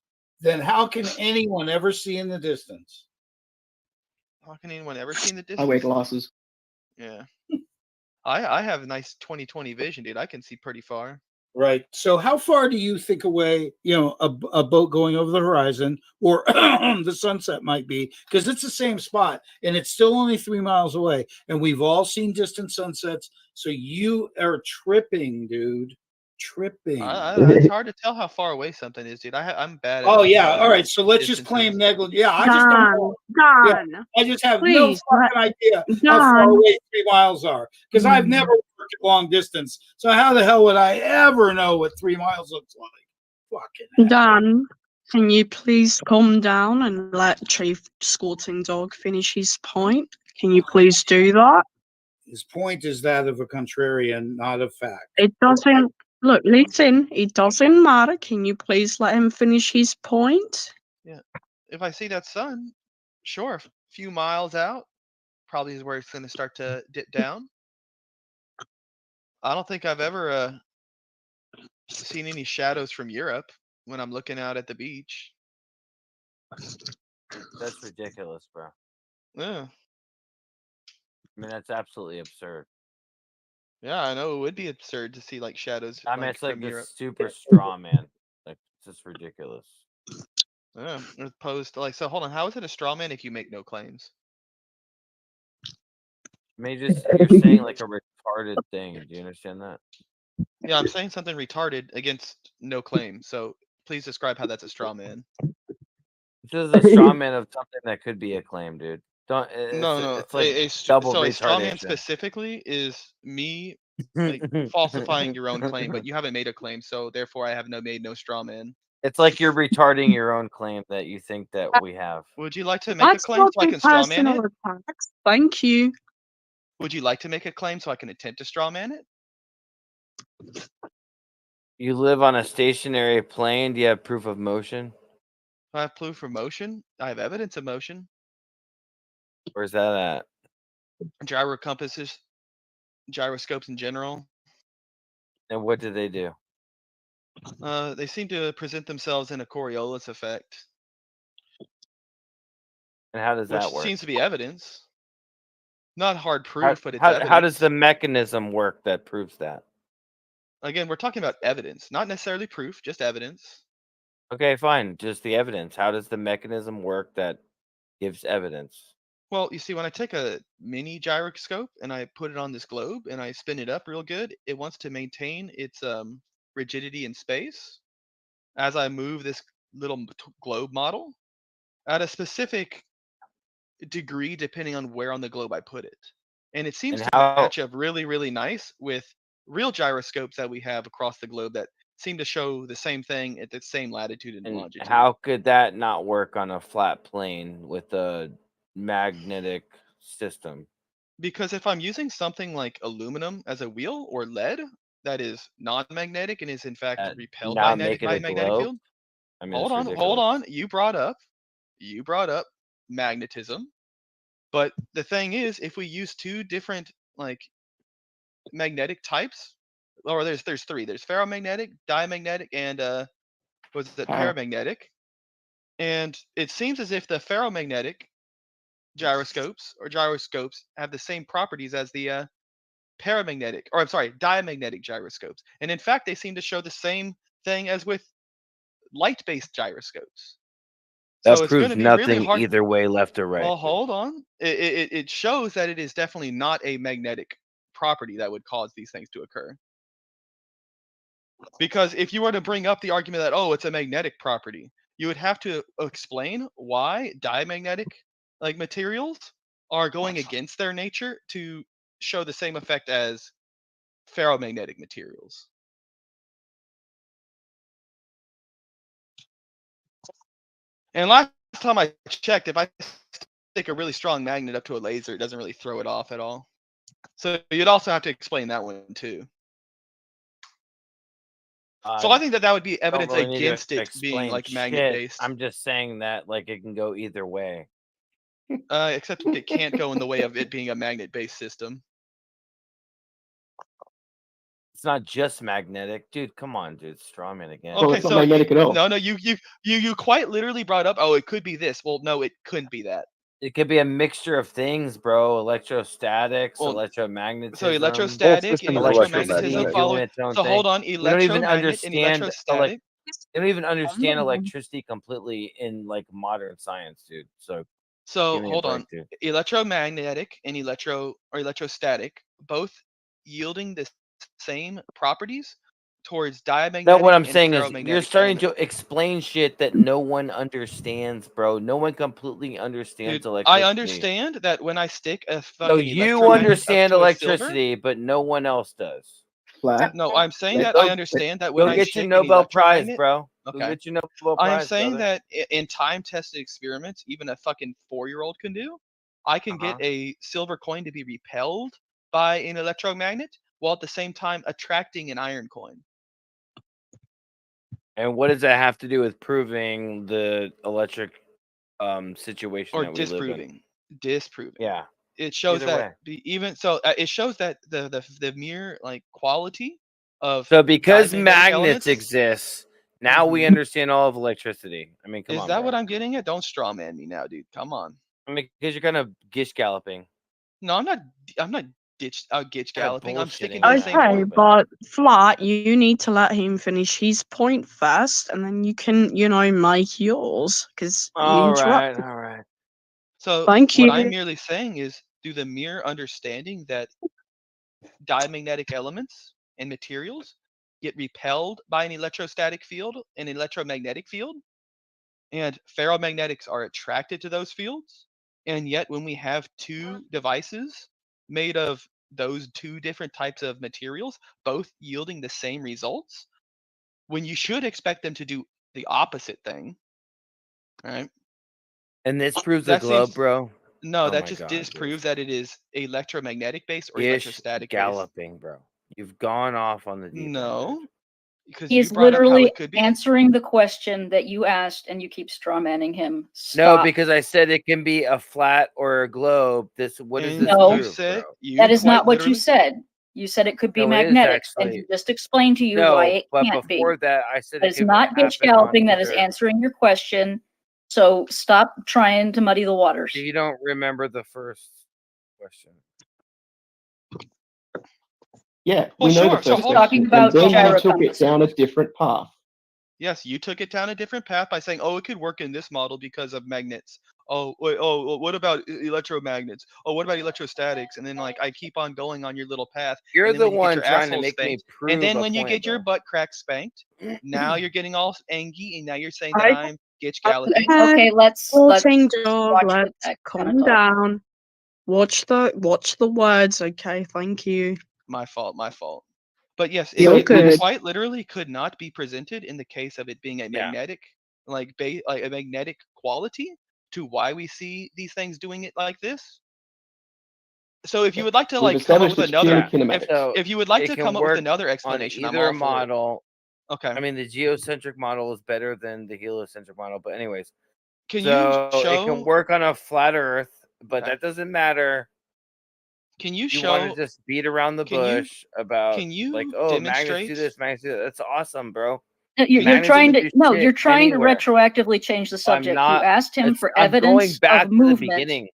Then how can anyone ever see in the distance? How can anyone ever see in the distance? I wear glasses. Yeah. I have nice 20/20 vision, dude. I can see pretty far. Right. So how far do you think away, a boat going over the horizon or the sunset might be? Because it's the same spot and it's still only 3 miles away. And we've all seen distant sunsets. So you are tripping, dude. Tripping. It's hard to tell how far away something is, dude. I'm bad at Oh, yeah. All right. So let's just claim negligence. Yeah, I just don't know. Yeah, I just have no fucking idea how far away 3 miles are because I've never worked at long distance. So how the hell would I ever know what 3 miles looks like? Fucking Dan, can you please calm down and let Chief Sporting Dog finish his point? Can you please do that? His point is that of a contrarian, not a fact. It doesn't. Look, listen, it doesn't matter. Can you please let him finish his point? Yeah. If I see that sun, sure, a few miles out, probably is where it's going to start to dip down. I don't think I've ever seen any shadows from Europe when I'm looking out at the beach. That's ridiculous, bro. Yeah. I mean, that's absolutely absurd. Yeah, I know it would be absurd to see like shadows. I mean, it's like from this Europe. super straw man. Like, it's just ridiculous. Yeah, as opposed to like, so hold on, how is it a straw man if you make no claims? I mean, you're saying like a retarded thing. Do you understand that? Yeah, I'm saying something retarded against no claim. So please describe how that's a straw man. This is a straw man of something that could be a claim, dude. Don't. No. It's like double So a straw man retardation. specifically is me like falsifying your own claim, but you haven't made a claim, so therefore I have made no straw man. It's like you're retarding your own claim that you think that we have. Would you like to make a Let's claim not so I do can straw man personal it? attacks. Thank you. Would you like to make a claim so I can attempt to straw man it? You live on a stationary plane. Do you have proof of motion? I have proof of motion. I have evidence of motion. Where's that at? Gyro compasses, gyroscopes in general. And what do they do? They seem to present themselves in a Coriolis effect. And how does that Which work? seems to be evidence. Not hard proof, but it's evidence. How does the mechanism work that proves that? Again, we're talking about evidence, not necessarily proof, just evidence. Okay, fine. Just the evidence. How does the mechanism work that gives evidence? Well, you see, when I take a mini gyroscope and I put it on this globe and I spin it up real good, it wants to maintain its rigidity in space as I move this little globe model at a specific degree depending on where on the globe I put it. And it seems to match up really, really nice with real gyroscopes that we have across the globe that seem to show the same thing at the same latitude and longitude. How could that not work on a flat plane with a magnetic system? Because if I'm using something like aluminum as a wheel or lead that is non-magnetic and is in fact repelled by magnetic field. I mean, hold on. You brought up magnetism. But the thing is, if we use two different like magnetic types, or there's three. There's ferromagnetic, diamagnetic, and paramagnetic. And it seems as if the ferromagnetic gyroscopes have the same properties as the diamagnetic gyroscopes. And in fact, they seem to show the same thing as with light-based gyroscopes. That So it's proves going to be nothing really hard. either way, left or right. Well, hold on. It shows that it is definitely not a magnetic property that would cause these things to occur. Because if you were to bring up the argument that, oh, it's a magnetic property, you would have to explain why diamagnetic like materials are going against their nature to show the same effect as ferromagnetic materials. And last time I checked, if I stick a really strong magnet up to a laser, it doesn't really throw it off at all. So you'd also have to explain that one too. So I think that would be evidence against it being like magnet based. I'm just saying that like it can go either way. Except it can't go in the way of it being a magnet based system. It's not just magnetic, dude. Come on, dude. Strawman again. Okay, it's not magnetic at all. No, you quite literally brought up. Oh, it could be this. Well, no, it couldn't be that. It could be a mixture of things, bro. Electrostatics, electromagnetism. So electrostatic and electromagnetism follow. So hold on, electromagnet and electrostatic. They don't even understand electricity completely in like modern science, dude. So hold on, electromagnetic and electrostatic, both yielding the same properties towards diamagnetic. No, what I'm saying is you're starting to explain shit that no one understands, bro. No one completely understands electricity. I understand that when I stick a fucking so you understand electricity, but no one else does. No, I'm saying that I understand that when I get your Nobel Prize, bro. Okay. Get your Nobel Prize. I'm saying that in time-tested experiments, even a fucking 4-year-old can do. I can get a silver coin to be repelled by an electromagnet, while at the same time attracting an iron coin. And what does that have to do with proving the electric situation or that we disproving? live in? Disproving. Yeah. It shows Either that it shows that the mere like quality of because magnets elements exist, now we understand all of electricity. I mean, come on. Is that bro. what I'm getting at? Don't straw man me now, dude. Come on. I mean, because you're kind of gish galloping. No, I'm not gitch galloping. I'm sticking to the the same point. but Flat, you need to let him finish his point first, and then you can, make yours because you interrupted. All right. So Thank what you. I'm merely saying is through the mere understanding that diamagnetic elements and materials get repelled by an electrostatic field, an electromagnetic field, and ferromagnetics are attracted to those fields. And yet, when we have two devices made of those two different types of materials, both yielding the same results, when you should expect them to do the opposite thing, right? And this proves the That globe, seems bro. no, Oh that my just God, dude. disproves that it is electromagnetic based or Ish electrostatic based. galloping, bro. You've gone off on the deep end. No, because He's you brought up how literally it could be. answering the question that you asked, and you keep strawmanning him. No, Stop. because I said it can be a flat or a globe. What does And this No. you prove, said bro? you That is quite not what you literally said. You said it could be No, it is magnetics, and actually. he just explained to you why No, it but can't be. before that, I said That it is could not bitch happen on galloping. That is either. answering your question. So stop trying to muddy the waters. You don't remember the first question. Yeah, Well, we know sure. the So first hold question. Talking about and then gyro you took it compasses. down a different path. Yes, you took it down a different path by saying, "Oh, it could work in this model because of magnets." Oh, wait, oh, what about electromagnets? Oh, what about electrostatics? And then like I keep on going on your little path. You're and then the when you get one your trying to asshole make me spanked, prove and then a when you point, get your bro. butt crack spanked, now you're getting all angry, and now you're saying that I'm gitch galloping. Okay, let's Sporting dog, watch the let's text kinda calm talk. down. Watch the words, okay? Thank you. My fault. My fault. But yes, You're it good. quite literally could not be presented in the case of it being a magnetic, like a magnetic quality to why we see these things doing it like this. So if you would like to We've like come up with established it's purely another, kinematics. So if you would like it to can come up with work another on explanation, I'm either all for it. model. Okay. I mean, the geocentric model is better than the heliocentric model, but anyways. Can so you it can show? work on a flat Earth, but Okay. that doesn't matter. Can you You want show? to just beat around the Can you bush about can you like, oh, magnets demonstrate? do this, magnets do that. That's awesome, bro. No, You're Magnets trying can to do shit you're trying anywhere. to retroactively change the subject. You not. asked him for I'm going evidence back of to the movement. beginning.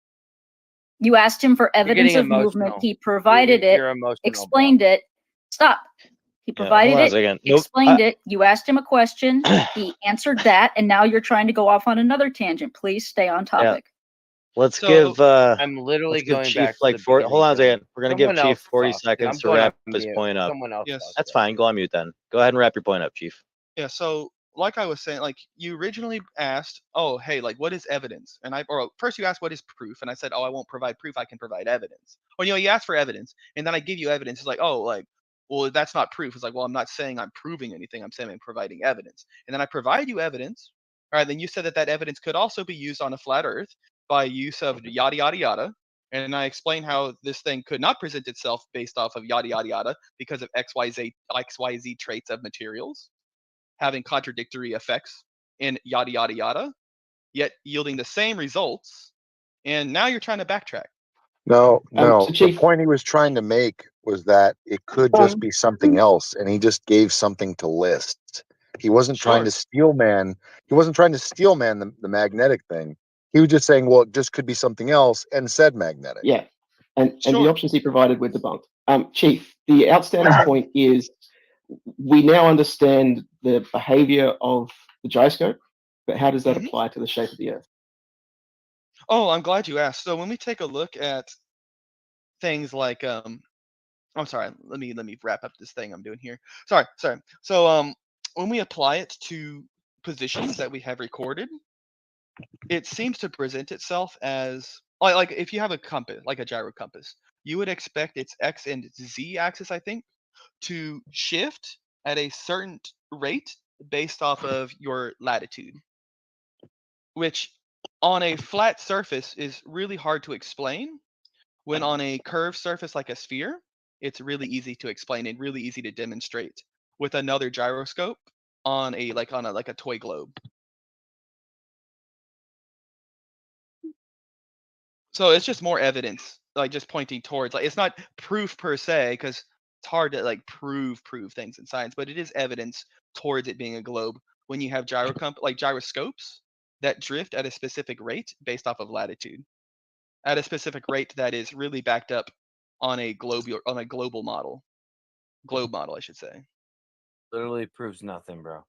You asked him for You're evidence getting of movement. emotional. He provided it, You're emotional, explained it. Stop. He Yeah, provided hold on a it, second. Nope. explained it. You asked him a question. He answered that, and now you're trying to go off on another tangent. Please stay on topic. Let's So give I'm literally let's give going Chief back to like the 40. Hold on a beginning, second. We're gonna Someone give Chief else 40 talk, dude. I'm seconds to going wrap off his mute. point up. Someone else Yes. talk, That's bro. fine. Go on mute then. Go ahead and wrap your point up, Chief. Yeah, so like I was saying, like you originally asked, oh, hey, like what is evidence? And first you asked what is proof, and I said, oh, I won't provide proof, I can provide evidence. Or you asked for evidence, and then I give you evidence. It's like, oh, like, well, that's not proof. It's like, well, I'm not saying I'm proving anything. I'm saying I'm providing evidence. And then I provide you evidence. All right, then you said that evidence could also be used on a flat Earth by use of yada yada yada. And I explain how this thing could not present itself based off of yada yada yada because of XYZ traits of materials having contradictory effects in yada yada yada, yet yielding the same results. And now you're trying to backtrack. No, So the Chief, point he was trying to make was that it could just be something else, and he just gave something to list. He wasn't trying to steel man. He wasn't trying to steel man the magnetic thing. He was just saying, well, it just could be something else, and said magnetic. yeah, and the options he provided were debunked. Chief, the outstanding point is we now understand the behavior of the gyroscope, but how does that apply to the shape of the Earth? Oh, I'm glad you asked. So when we take a look at things like I'm sorry, let me wrap up this thing I'm doing here. Sorry. So when we apply it to positions that we have recorded, it seems to present itself as like if you have a compass, like a gyro compass, you would expect its X and Z axis, I think, to shift at a certain rate based off of your latitude, which on a flat surface is really hard to explain. When on a curved surface like a sphere, it's really easy to explain and really easy to demonstrate with another gyroscope on a toy globe. So it's just more evidence, like just pointing towards, like it's not proof per se, because it's hard to like prove things in science, but it is evidence towards it being a globe when you have gyroscopes that drift at a specific rate based off of latitude, at a specific rate that is really backed up on a global model, globe model, I should say. Literally proves nothing, bro.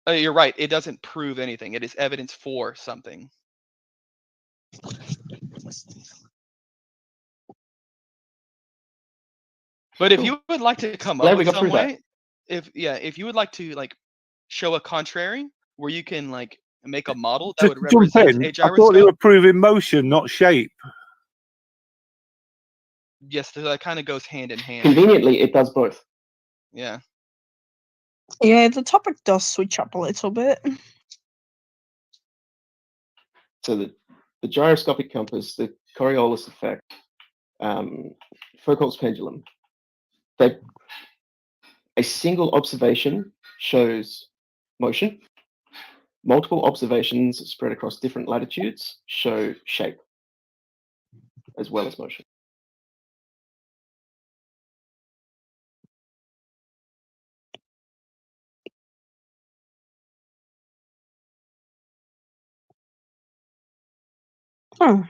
You're right. It doesn't prove anything. It is evidence for something. But if you would like to come Glad up we with got some through that. way, if you would like to like show a contrary where you can like make a model that Just would to jump represent in, a I thought they gyroscope. were proving motion, not shape. Yes, so that kind of goes hand in hand. Conveniently, it does both. Yeah. Yeah, the topic does switch up a little bit. So the gyroscopic compass, the Coriolis effect, Foucault's pendulum, a single observation shows motion. Multiple observations spread across different latitudes show shape as well as motion. Huh.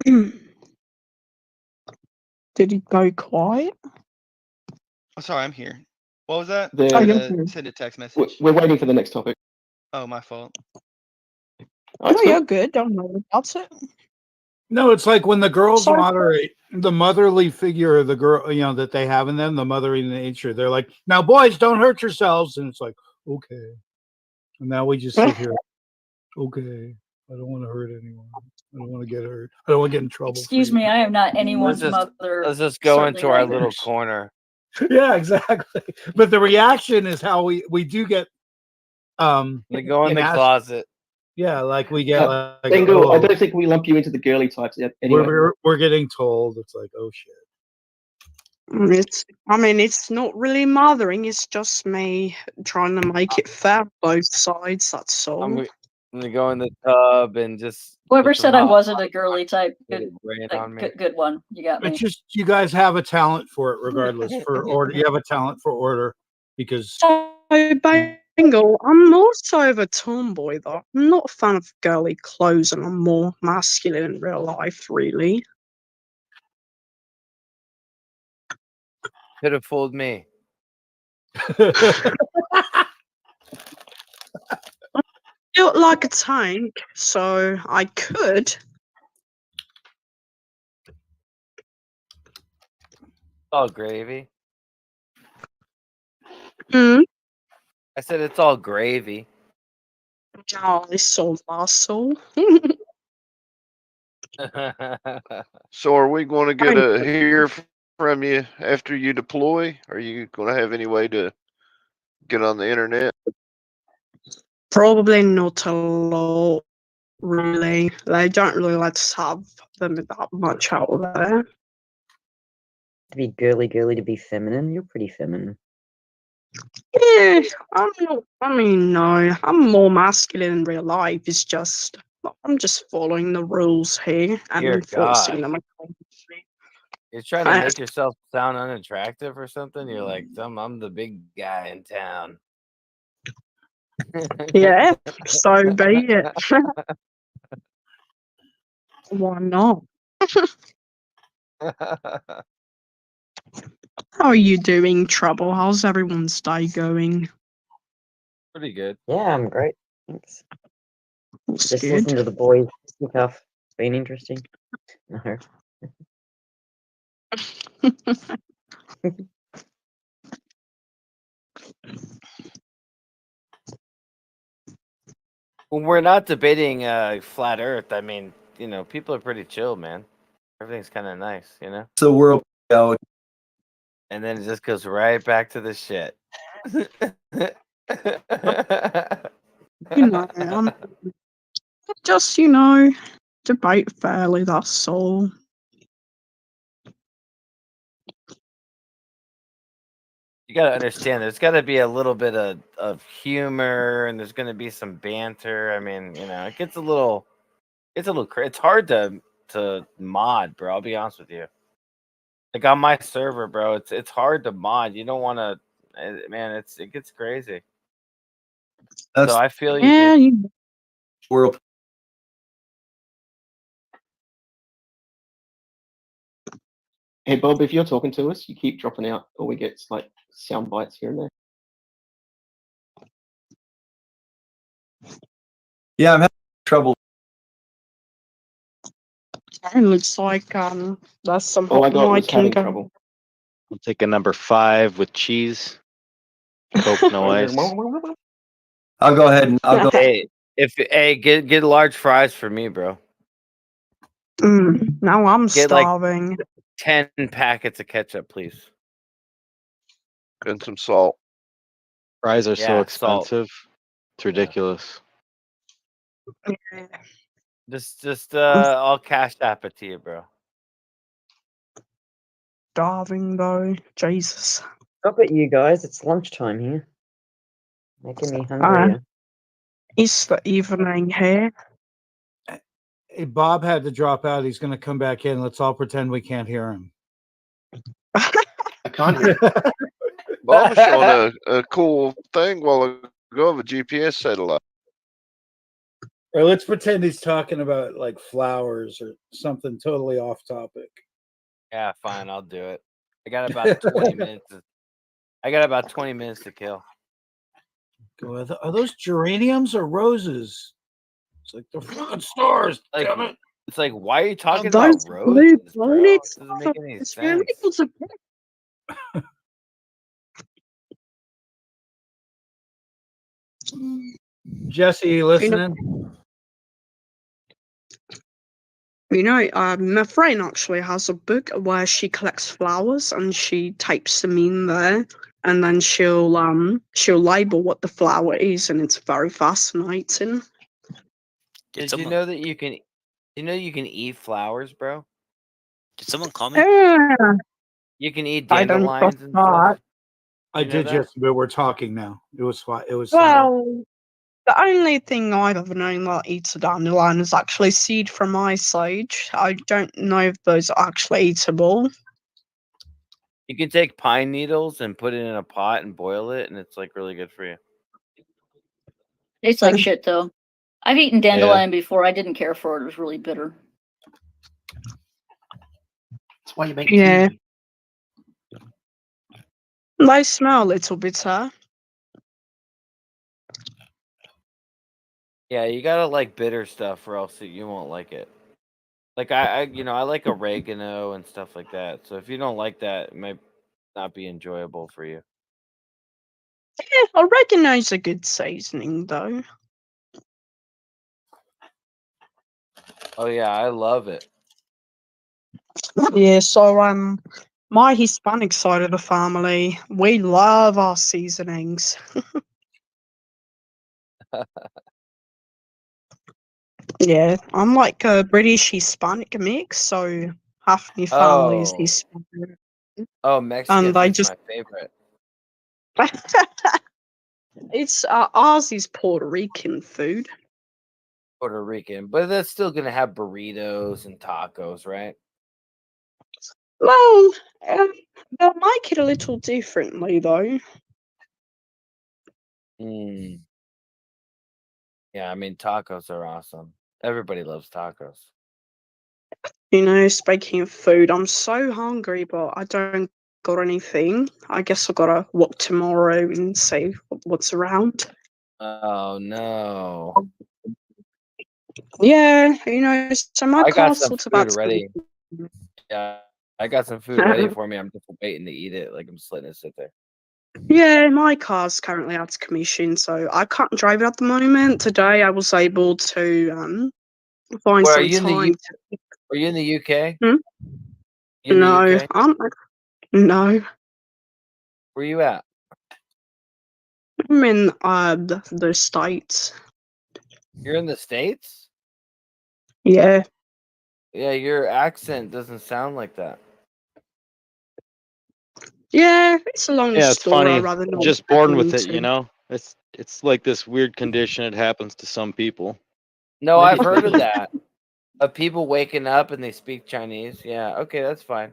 Did he go quiet? Oh, sorry, I'm here. What was that? The- I had you're to here. send a text message. We're waiting for the next topic. Oh, my fault. Oh, it's No, cool. you're good. Don't worry about it. No, it's like when the girls Sorry. moderate the motherly figure of the girl, you know, that they have in them, the motherly nature. They're like, now, boys, don't hurt yourselves. And it's like, okay. And now we just sit here. Okay. I don't want to hurt anyone. I don't want to get hurt. I don't want to get in trouble. Excuse me, I am not anyone's mother. Let's just go certainly into our not little yours. corner. Yeah, exactly. But the reaction is how we do get We go in the ask- closet. Yeah, like we get like Bengal, oh, I don't think we lump you into the girly types yet. Anyway, we're getting told. It's like, oh shit. It's not really mothering. It's just me trying to make it fair on both sides. That's all. I'm gonna go in the tub and just. Whoever put some said I hot wasn't a girly type, water good, rain like, on me. good one. You got me. It's just you guys have a talent for it, regardless. For order, you have a talent for order because So, Bengal, I'm also a tomboy, though. I'm not a fan of girly clothes, and I'm more masculine in real life, really. Could have fooled me. Built like a tank, so I could. All gravy. Hmm. I said it's all gravy. Oh, this soul muscle. So are we going to get a hear from you after you deploy? Are you going to have any way to get on the internet? Probably not a lot, really. They don't really let us have them that much out there. To be girly, to be feminine. You're pretty feminine. Yeah, I'm not. No, I'm more masculine in real life. It's just I'm just following the rules here and Dear enforcing God. them. You're trying to make yourself sound unattractive or something? You're like, I'm the big guy in town. Yeah, so be it. Why not? How are you doing, Trouble? How's everyone's day going? Pretty good. Yeah, I'm great. Thanks. That's Just good. listen to the boys stuff. Been interesting. No. Well, we're not debating flat Earth. I mean, people are pretty chill, man. Everything's kind of nice, So we're And then it just goes right back to the shit. Just debate fairly. That's all. You got to understand, there's got to be a little bit of humor, and there's going to be some banter. I mean, it gets a little crazy. It's hard to mod, bro. I'll be honest with you. Like on my server, bro, it's hard to mod. You don't want to, man. It gets crazy. So I feel you. Yeah, Dude. World. Hey Bob, if you're talking to us, you keep dropping out, or we get like sound bites here and there. Yeah, I'm having trouble. It looks like there's some All I got I was can having go. trouble. I'll take a number 5 with cheese. Coke, no ice. I'll go ahead and I'll go. Hey, get large fries for me, bro. Now I'm Get like starving. 10 packets of ketchup, please. And some salt. Fries are so Yeah, salt. expensive. It's ridiculous. Just I'll cash app it to you, bro. Starving though. Jesus. Stop it, you guys. It's lunchtime here. Making me hungrier. It's the evening here. Hey, Bob had to drop out. He's going to come back in. Let's all pretend we can't hear him. I can't hear. Bob was showing a cool thing while ago of a GPS satellite. Or let's pretend he's talking about like flowers or something totally off topic. Yeah, fine, I'll do it. I got about 20 minutes. I got about 20 minutes to kill. Are those geraniums or roses? It's like they're fucking stars. Like, damn it. It's like, why are you talking Those about roses, bro? It planets doesn't make any it's sense. Jesse, you listening? My friend actually has a book where she collects flowers and she types them in there, and then she'll label what the flower is, and it's very fascinating. Did you know that you can? You can eat flowers, bro? Did someone call me? Yeah. You can eat I don't dandelions and trust stuff. that. I You know did, that? Jesse, but we're talking now. It was fine. It was Well, the only thing I've ever known that eats a dandelion is actually seed from ice age. I don't know if those are actually eatable. You can take pine needles and put it in a pot and boil it, and it's like really good for you. Tastes like shit though. I've eaten dandelion before. I didn't care for it. It was really bitter. That's why you make Yeah. tea. They smell a little bitter. Yeah, you gotta like bitter stuff, or else you won't like it. Like I like oregano and stuff like that. So if you don't like that, it might not be enjoyable for you. Yeah, oregano's a good seasoning though. Oh yeah, I love it. Yeah, so my Hispanic side of the family, we love our seasonings. Yeah, I'm like a British Hispanic mix, so half my family is Oh, Hispanic. oh, And Mexican I food's just my favorite. it's ours is Puerto Rican food. Puerto Rican, but that's still gonna have burritos and tacos, right? Well, they'll make it a little differently though. Mm. Yeah, I mean tacos are awesome. Everybody loves tacos. Speaking of food, I'm so hungry, but I don't got anything. I guess I gotta walk tomorrow and see what's around. Oh no! Yeah, so my I got some castle's food about to ready. Yeah, I got some food ready for me. I'm just waiting to eat it. Like I'm just letting it sit there. Yeah, my car's currently out of commission, so I can't drive it at the moment. Today I was able to find Where are some you in the time Are you in the UK? Hmm? You in No, the UK? no. Where you at? I'm in the States. You're in the States? Yeah. Yeah, your accent doesn't sound like that. Yeah, it's a long Yeah, it's story. I'd funny. rather not Just get born with it, into. It's like this weird condition. It happens to some people. No, I've heard of that. Of people waking up and they speak Chinese. Yeah, okay, that's fine.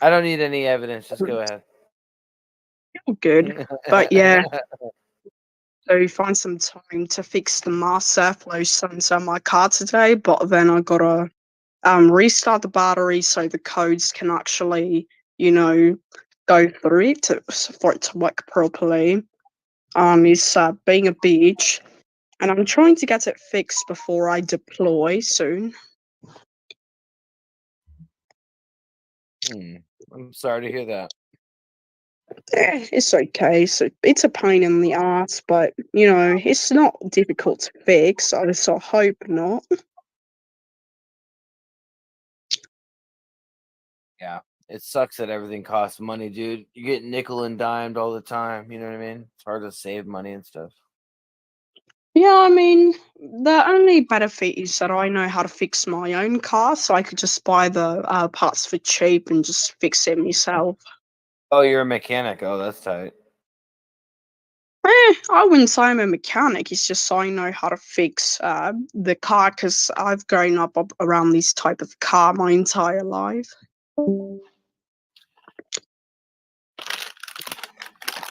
I don't need any evidence. Just go ahead. Good. But yeah, so find some time to fix the mass airflow sensor on my car today, but then I gotta restart the battery so the codes can actually, go through it for it to work properly. It's being a bitch, and I'm trying to get it fixed before I deploy soon. I'm sorry to hear that. It's okay. So it's a pain in the ass, but you know, it's not difficult to fix. I hope not. Yeah, it sucks that everything costs money, dude. You get nickel and dimed all the time. You know what I mean? It's hard to save money and stuff. Yeah, I mean, the only benefit is that I know how to fix my own car, so I could just buy the parts for cheap and just fix it myself. Oh, you're a mechanic. Oh, that's tight. I wouldn't say I'm a mechanic. It's just I know how to fix the car because I've grown up around this type of car my entire life.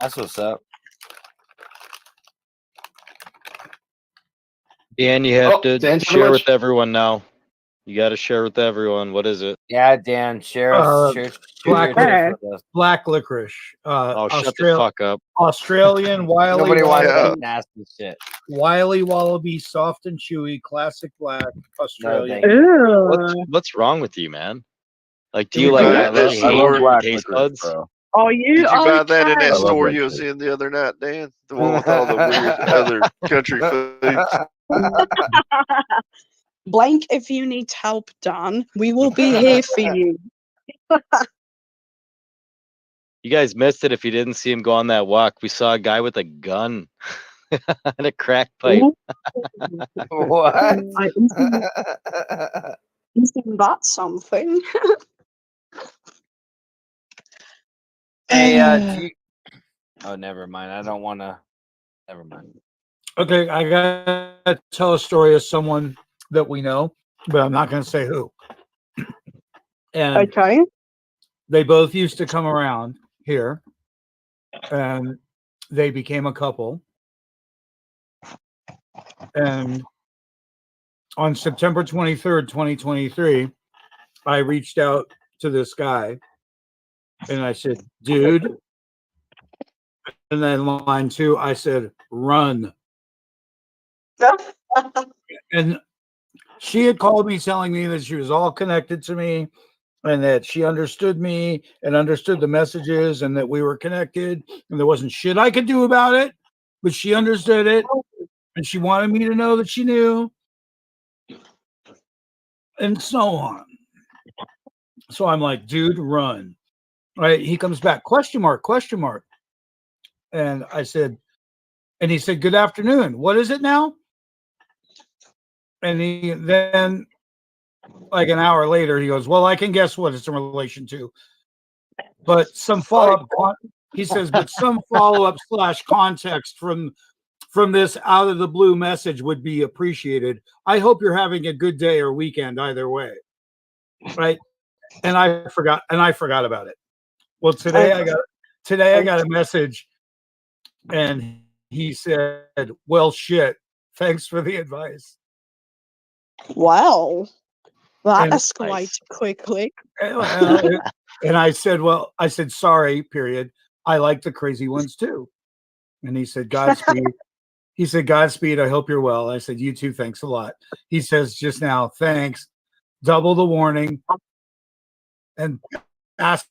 That's what's up. Dan, you have to Dan, share with everyone now. You got to share with everyone. What is it? Yeah, Dan, share us. Share Black, your tips with us. black licorice. Oh, shut the fuck up. Australian Wiley Nobody wants Wallaby. that nasty shit. Wiley Wallaby, soft and chewy, classic black, Australian. What's wrong with you, man? Like, do Did you you like buy it actually at that store? hate your taste buds? Are you? Did you buy that in that okay. store you was in the other night, Dan? The one with all the weird other country foods. Blank, if you need help done, we will be here for you. You guys missed it if you didn't see him go on that walk. We saw a guy with a gun and a crack pipe. What? Isn't that something? Hey, do you... Oh, never mind. I don't want to. Never mind. Okay, I gotta tell a story of someone that we know, but I'm not gonna say who. And okay. they both used to come around here, and they became a couple. And on September 23rd, 2023, I reached out to this guy and I said, dude. And then line 2, I said, run. And she had called me telling me that she was all connected to me and that she understood me and understood the messages and that we were connected and there wasn't shit I could do about it, but she understood it and she wanted me to know that she knew and so on. So I'm like, dude, run. Right? He comes back, question mark. And I said, and he said, good afternoon. What is it now? And he then, like an hour later, he goes, well, I can guess what it's in relation to. But some follow-up, he says, but some follow-up / context from this out of the blue message would be appreciated. I hope you're having a good day or weekend either way. Right? And I forgot about it. Well, today I got a message and he said, well, shit, thanks for the advice. Wow. That escalated quickly. And I said, sorry, period. I like the crazy ones too. And he said, Godspeed. He said, Godspeed. I hope you're well. I said, you too. Thanks a lot. He says just now, thanks. Double the warning and pass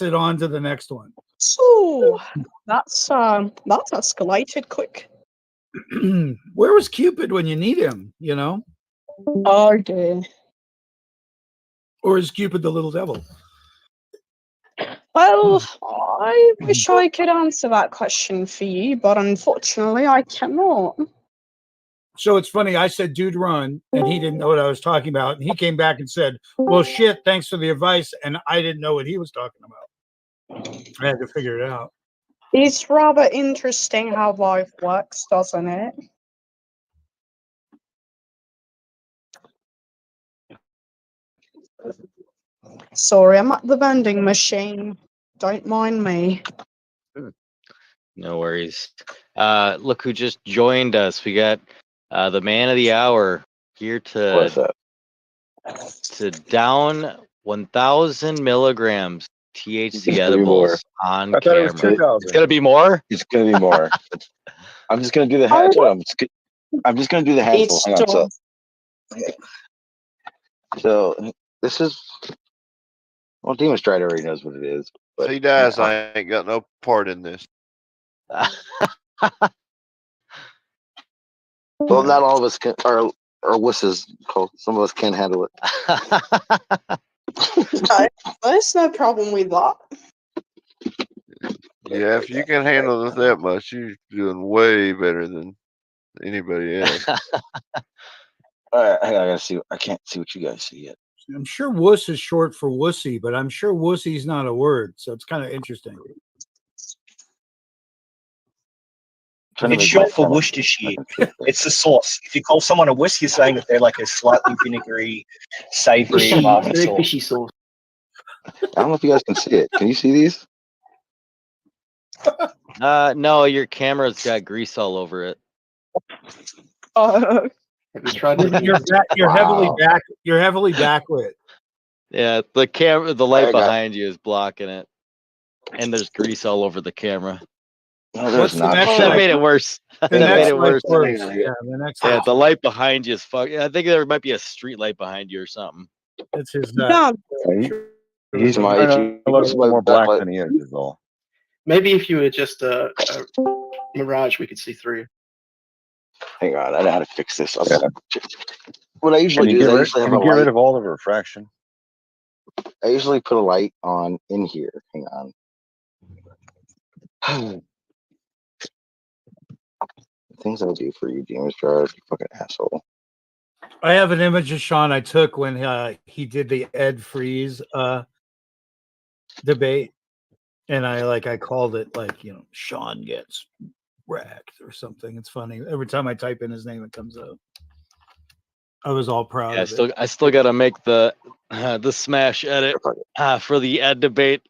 it on to the next one. So that's escalated quick. Where was Cupid when you need him, you know? Oh dear. Or is Cupid the little devil? Well, I wish I could answer that question for you, but unfortunately I cannot. So it's funny, I said, dude, run, and he didn't know what I was talking about. And he came back and said, well, shit, thanks for the advice. And I didn't know what he was talking about. I had to figure it out. It's rather interesting how life works, doesn't it? Sorry, I'm at the vending machine. Don't mind me. No worries. Look who just joined us. We got the man of the hour here to down 1,000 milligrams THC edibles on camera. It's gonna be more. It's gonna be more. I'm just gonna do the handful. I'm just gonna do the handful. Hang on. So this is Well, Demon Strider already knows what it is. But If he dies, I ain't got no part in this. Well, not all of us can, or wusses. Some of us can't handle it. There's no problem with that. Yeah, if you can handle it that much, you're doing way better than anybody else. All right, I gotta see. I can't see what you guys see yet. I'm sure wuss is short for wussy, but I'm sure wussy's not a word, so it's kind of interesting. It's short for Worcestershire. It's the sauce. If you call someone a wuss, you're saying that they're like a slightly vinegary, savoury, umami Very sauce. fishy sauce. I don't know if you guys can see it. Can you see these? No, your camera's got grease all over it. Have you tried to? You're heavily back. You're heavily backlit. Yeah, the light I got- behind you is blocking it, and there's grease all over the camera. No, there's not. That made it worse. That made it worse. Yeah, the next. Yeah, the light behind you is fuck. I think there might be a street light behind you or something. It's his. He's my a little more black than he is all. Maybe if you were just a Mirage, we could see through. Hang on, I know how to fix this. What I usually Can do you is I usually have a get rid light. of all the refraction? I usually put a light on in here. Hang on. Things I do for you, Demon Strider, you fucking asshole. I have an image of Sean I took when he did the Ed Freeze debate, and I called it Sean gets wrecked or something. It's funny. Every time I type in his name, it comes up. I was all proud Yeah, of it. I still got to make the smash edit for the Ed debate.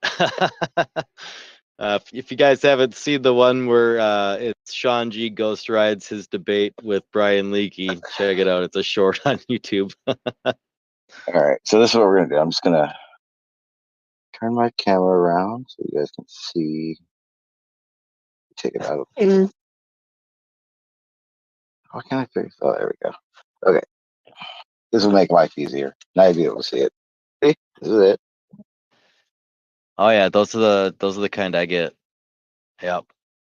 If you guys haven't seen the one where it's SeanG ghost rides his debate with Brian Leakey, check it out. It's a short on YouTube. All right, so this is what we're gonna do. I'm just gonna turn my camera around so you guys can see. Take it out. How can I fix? Oh, there we go. Okay, this will make life easier. Now you'll be able to see it. See, this is it. Oh yeah, those are the kind I get. Yep,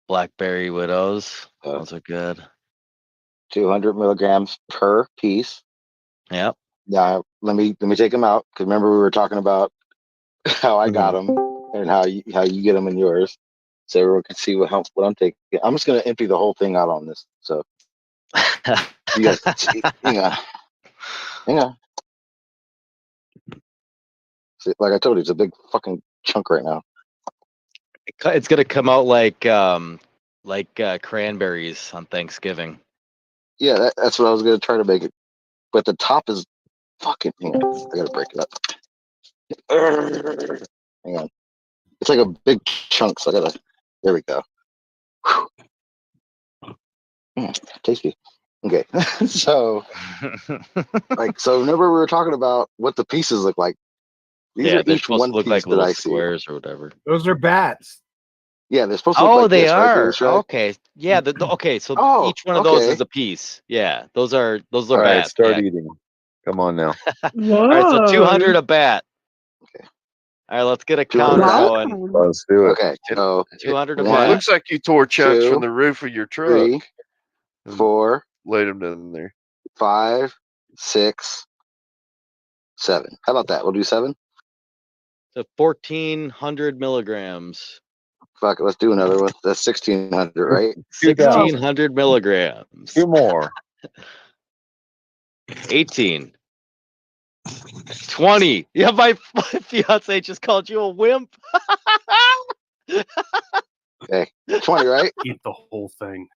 Blackberry Widows. Those are good. 200 milligrams per piece. Yep. Now let me take them out because remember we were talking about how I got them and how you get them in yours, so everyone can see what I'm taking. I'm just gonna empty the whole thing out on this, so you guys can see. Hang on. See, like I told you, it's a big fucking chunk right now. It's gonna come out like cranberries on Thanksgiving. Yeah, that's what I was gonna try to make it, but the top is fucking. Hang on, I gotta break it up. Hang on, it's like a big chunk, so I gotta. There we go. Tasty. Okay, so remember we were talking about what the pieces look like. These are they're each supposed one to look piece like that little I see. squares or whatever. Those are bats. Yeah, they're supposed to look like they this, right, are. Demon Strider? Okay. Yeah. Okay. So each one of those is a piece. Yeah. Those are All right, bats. start yeah. eating. Come on now. All right. So 200 a bat. Okay. All right. Let's get a counter going. Let's do it. Okay. So 200 a It bat. looks like you tore chunks 2, from the roof of your truck. 3, 4, laid them down there. 5, 6, 7. How about that? We'll do 7. So 1,400 milligrams. Fuck it, let's do another one. That's 1,600, right? 1,600 milligrams. 2 more. 18. 20. Yeah, my fiance just called you a wimp. Okay, 20, right? Eat the whole thing.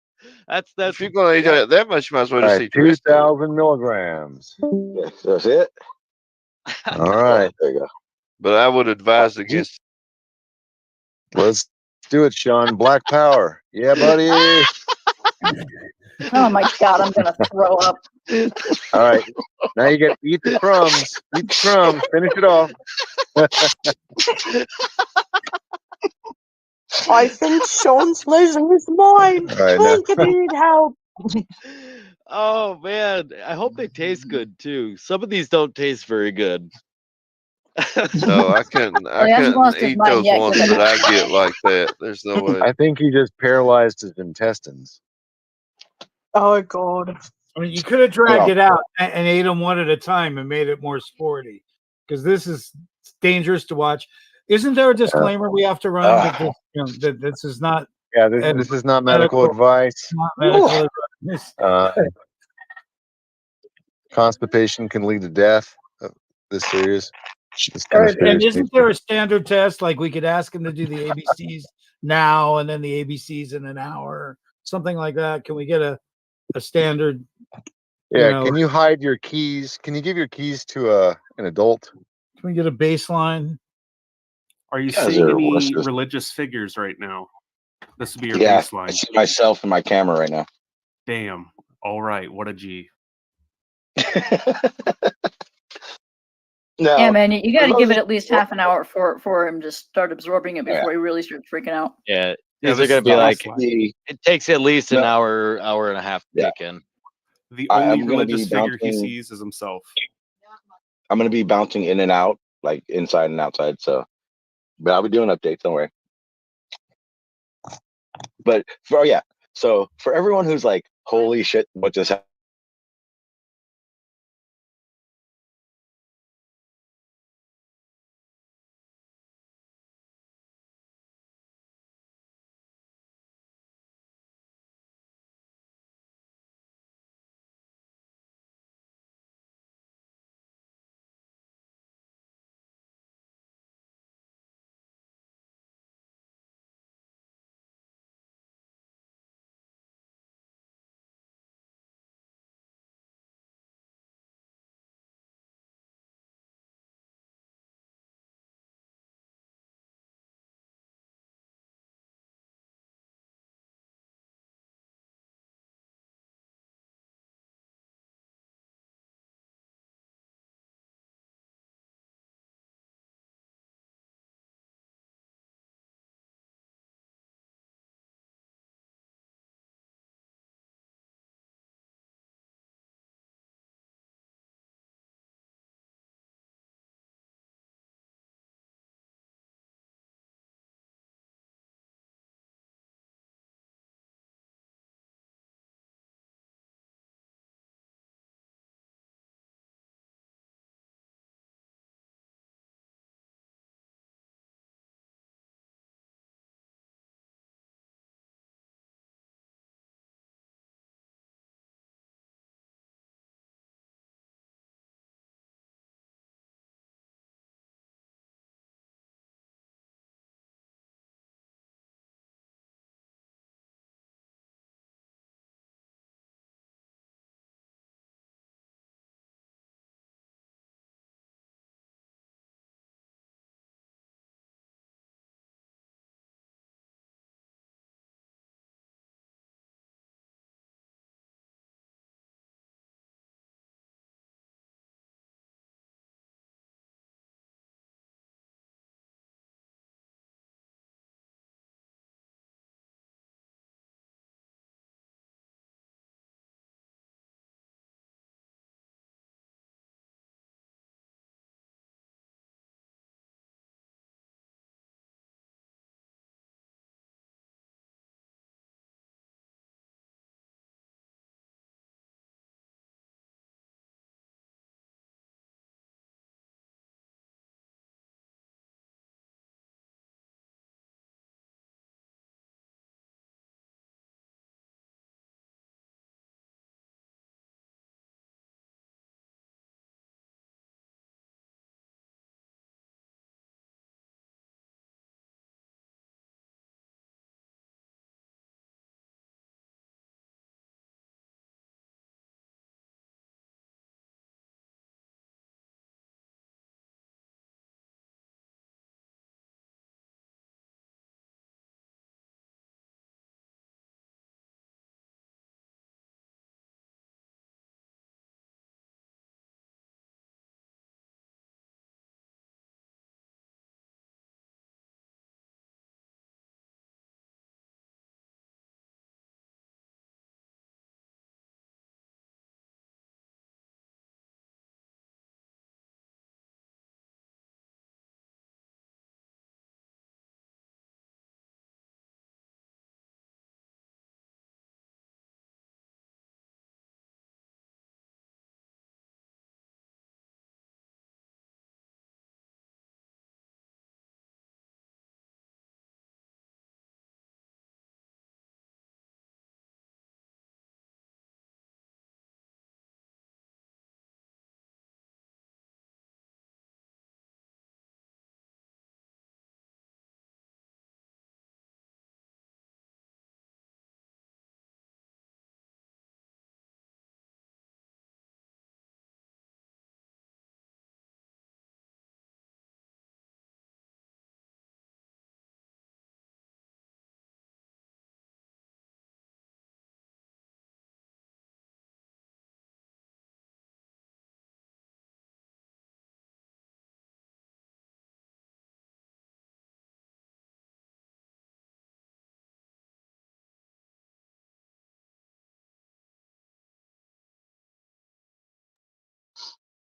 That's If you're gonna eat that much, you might as well All just right, eat the rest of it. 2,000 milligrams. Yeah, so that's it. All right, There you go. But I would advise against. let's do it, Sean. Black power. Yeah, buddy. Oh my god, I'm gonna throw up. All right, now you get to eat the crumbs. Eat the crumbs. Finish it off. I think Sean's losing his mind. All right, now- Please need help. Oh man, I hope they taste good too. Some of these don't taste very good. So I couldn't Well, he hasn't lost his eat mind those yet, ones 'cause that I get like that. There's no way. I think he just paralyzed his intestines. Oh god. I mean, you could have dragged it out and ate them one at a time and made it more sporty, because this is dangerous to watch. Isn't there a disclaimer we have to run that this, that this is not? Yeah, this is not medical advice. Not medical advice. Constipation can lead to death. This serious. This All kind of right, and serious isn't there a standard test? Like we could ask him to do the ABCs now and then the ABCs in an hour, something like that. Can we get a standard? Yeah, can you hide your keys? Can you give your keys to an adult? Can we get a baseline? Are you guys seeing are any horses. religious figures right now? This would be your Yeah, I baseline. see myself in my camera right now. Damn. All right. What a G. No, Yeah, man, you got as to long give as it at least half an hour for him to start absorbing it Oh, yeah. before he really starts freaking out. Yeah, Yeah, these this are going is to be the like, baseline. it takes at least an No. hour and a half to Yeah. kick in. The I'm only gonna be religious figure he bouncing- sees is himself. I'm going to be bouncing in and out, like inside and outside. So, but I'll be doing updates. Don't worry. But so for everyone who's like, "Holy shit, what just happened?"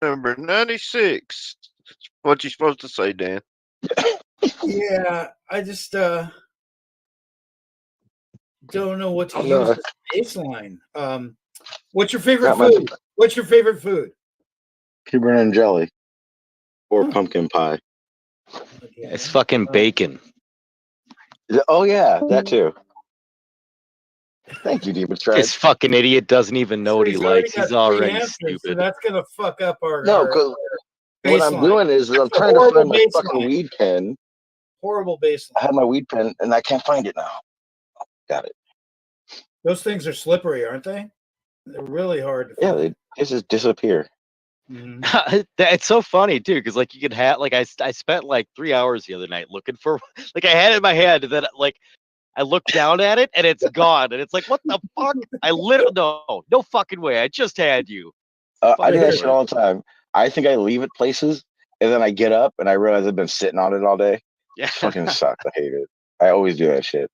Number 96. What you supposed to say, Dan? Yeah, I just don't know what to use as baseline. What's your favorite food? What's your favorite food? Peanut butter and jelly, or pumpkin pie. It's fucking bacon. Oh yeah, that too. Thank you, Demon Strike. This fucking idiot doesn't even know what he likes. He's already So stupid. that's gonna fuck up our. No, our because what I'm doing is I'm trying to find my fucking weed pen. Horrible baseline. I had my weed pen and I can't find it now. Got it. Those things are slippery, aren't they? They're really hard to Yeah, find. they just disappear. It's so funny too, because like you could have like I spent like 3 hours the other night looking for like I had it in my head that like I looked down at it and it's gone and it's like what the fuck? I literally no fucking way. I just had you. I do that shit all the time. I think I leave it places and then I get up and I realize I've been sitting on it all day. Yeah, it fucking sucks. I hate it. I always do that shit.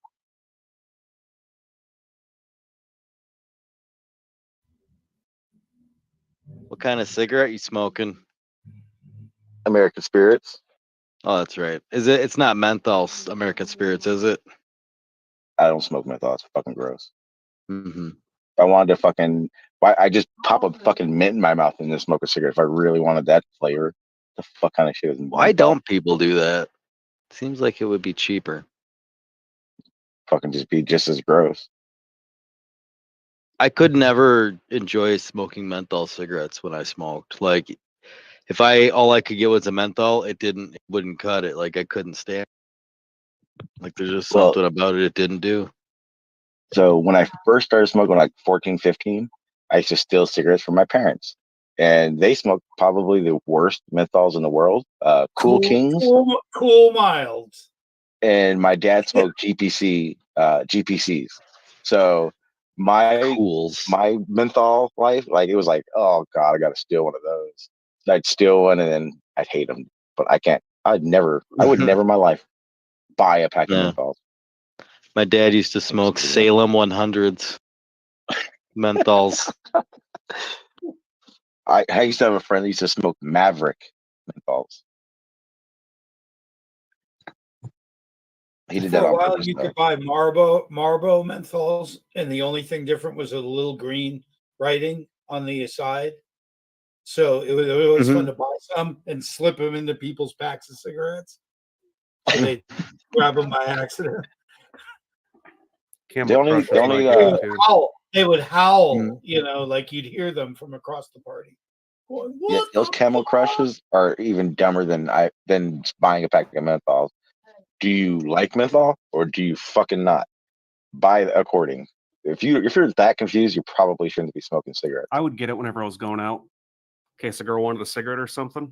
What kind of cigarette you smoking? American Spirits. Oh, that's right. Is it? It's not menthol American Spirits, is it? I don't smoke menthol. It's fucking gross. Mm-hmm. If I wanted to fucking, I just pop a fucking mint in my mouth and then smoke a cigarette. If I really wanted that flavor, the fuck kind of shit is Why don't people do that? Seems like it would be cheaper. Fucking just be just as gross. I could never enjoy smoking menthol cigarettes when I smoked. Like, if all I could get was a menthol, it wouldn't cut it. Like I couldn't stand. Like there's just something about it didn't do. So when I first started smoking, like 14, 15, I used to steal cigarettes from my parents, and they smoked probably the worst menthols in the world. Cool Kings, cool Milds, and my dad smoked GPCs. So my menthol life, like it was like, oh god, I got to steal one of those. So I'd steal one, and then I'd hate them, but I can't. I would never in my life buy a pack of menthols. My dad used to smoke Salem 100s menthols. I used to have a friend that used to smoke Maverick menthols. He did that For a on while, purpose. you could buy Marlboro menthols, and the only thing different was a little green writing on the side. So it was always fun to buy some and slip them into people's packs of cigarettes. So they grab them by accident. They would howl, you know, like you'd hear them from across the party. Yeah, those Camel Crushes are even dumber than buying a pack of menthols. Do you like menthol or do you fucking not? Buy according. If you're that confused, you probably shouldn't be smoking cigarettes. I would get it whenever I was going out. In case a girl wanted a cigarette or something.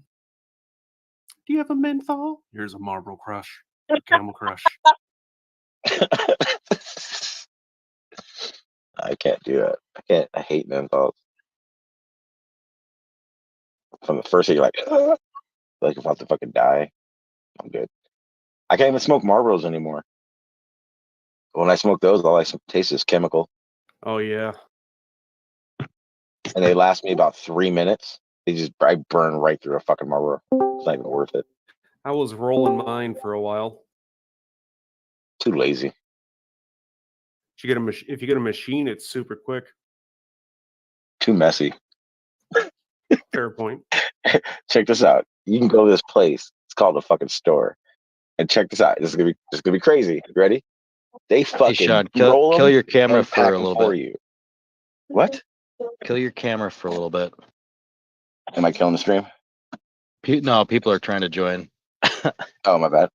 Do you have a menthol? Here's a Marlboro Crush, a Camel Crush. I can't do it. I hate menthols. From the first thing, you're like about to fucking die. I'm good. I can't even smoke Marlboros anymore. When I smoke those, all I taste is chemical. Oh yeah. And they last me about 3 minutes. I burn right through a fucking Marlboro. It's not even worth it. I was rolling mine for a while. Too lazy. If you get a machine, it's super quick. Too messy. Fair point. Check this out. You can go to this place. It's called a fucking store. And check this out. This is gonna be crazy. Ready? They fucking Sean, roll kill them your camera and for pack a them little for bit. you. What? Kill your camera for a little bit. Am I killing the stream? No, people are trying to join. Oh, my bad.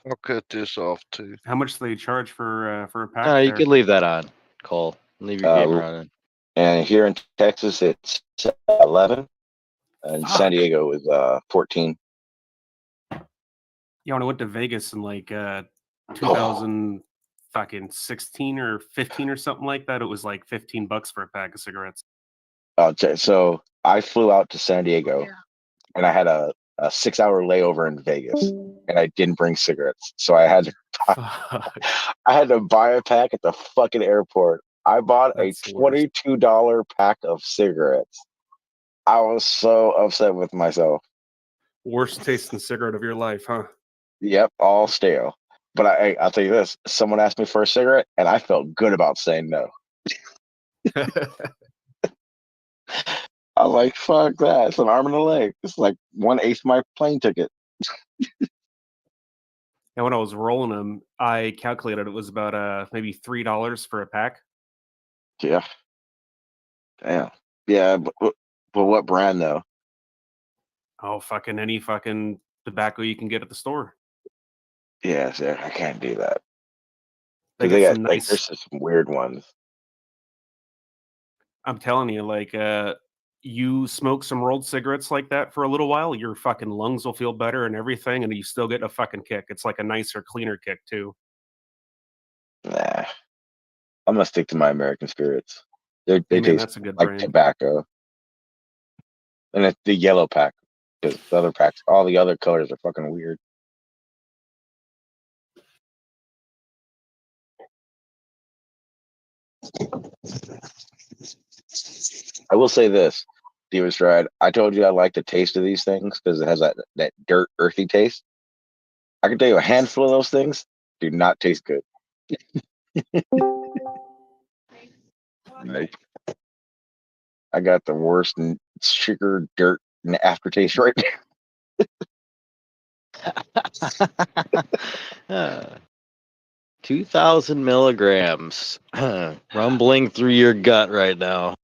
I'll cut this off too. How much do they charge for a pack? You could leave that on, Cole. Leave your camera on. And here in Texas, it's 11, and San Diego is 14. Yeah, when I went to Vegas in like 2016 or 15 or something like that, it was like $15 for a pack of cigarettes. So I flew out to San Diego, and I had a 6-hour layover in Vegas, and I didn't bring cigarettes, so I had to buy a pack at the fucking airport I bought a That's the worst. $22 pack of cigarettes. I was so upset with myself. Worst tasting cigarette of your life, huh? Yep, all stale. But I'll tell you this: someone asked me for a cigarette, and I felt good about saying no. I was like, "Fuck that! It's an arm and a leg. It's like 1/8 my plane ticket." And when I was rolling them, I calculated it was about maybe $3 for a pack. Yeah. Damn. Yeah, but what brand though? Oh, fucking any fucking tobacco you can get at the store. Yeah, sir, I can't do that. They Because got got some like nice. there's some weird ones. I'm telling you, like, you smoke some rolled cigarettes like that for a little while, your fucking lungs will feel better and everything, and you still get a fucking kick. It's like a nicer, cleaner kick too. Nah, I'm gonna stick to my American spirits. They Hey man, taste that's a good like brand. tobacco, and it's the yellow pack. Because the other packs, all the other colors are fucking weird. I will say this, Demon's Stride. I told you I like the taste of these things because it has that dirt, earthy taste. I can tell you a handful of those things do not taste good. Like, I got the worst sugar, dirt, and aftertaste right now. 2,000 milligrams rumbling through your gut right now.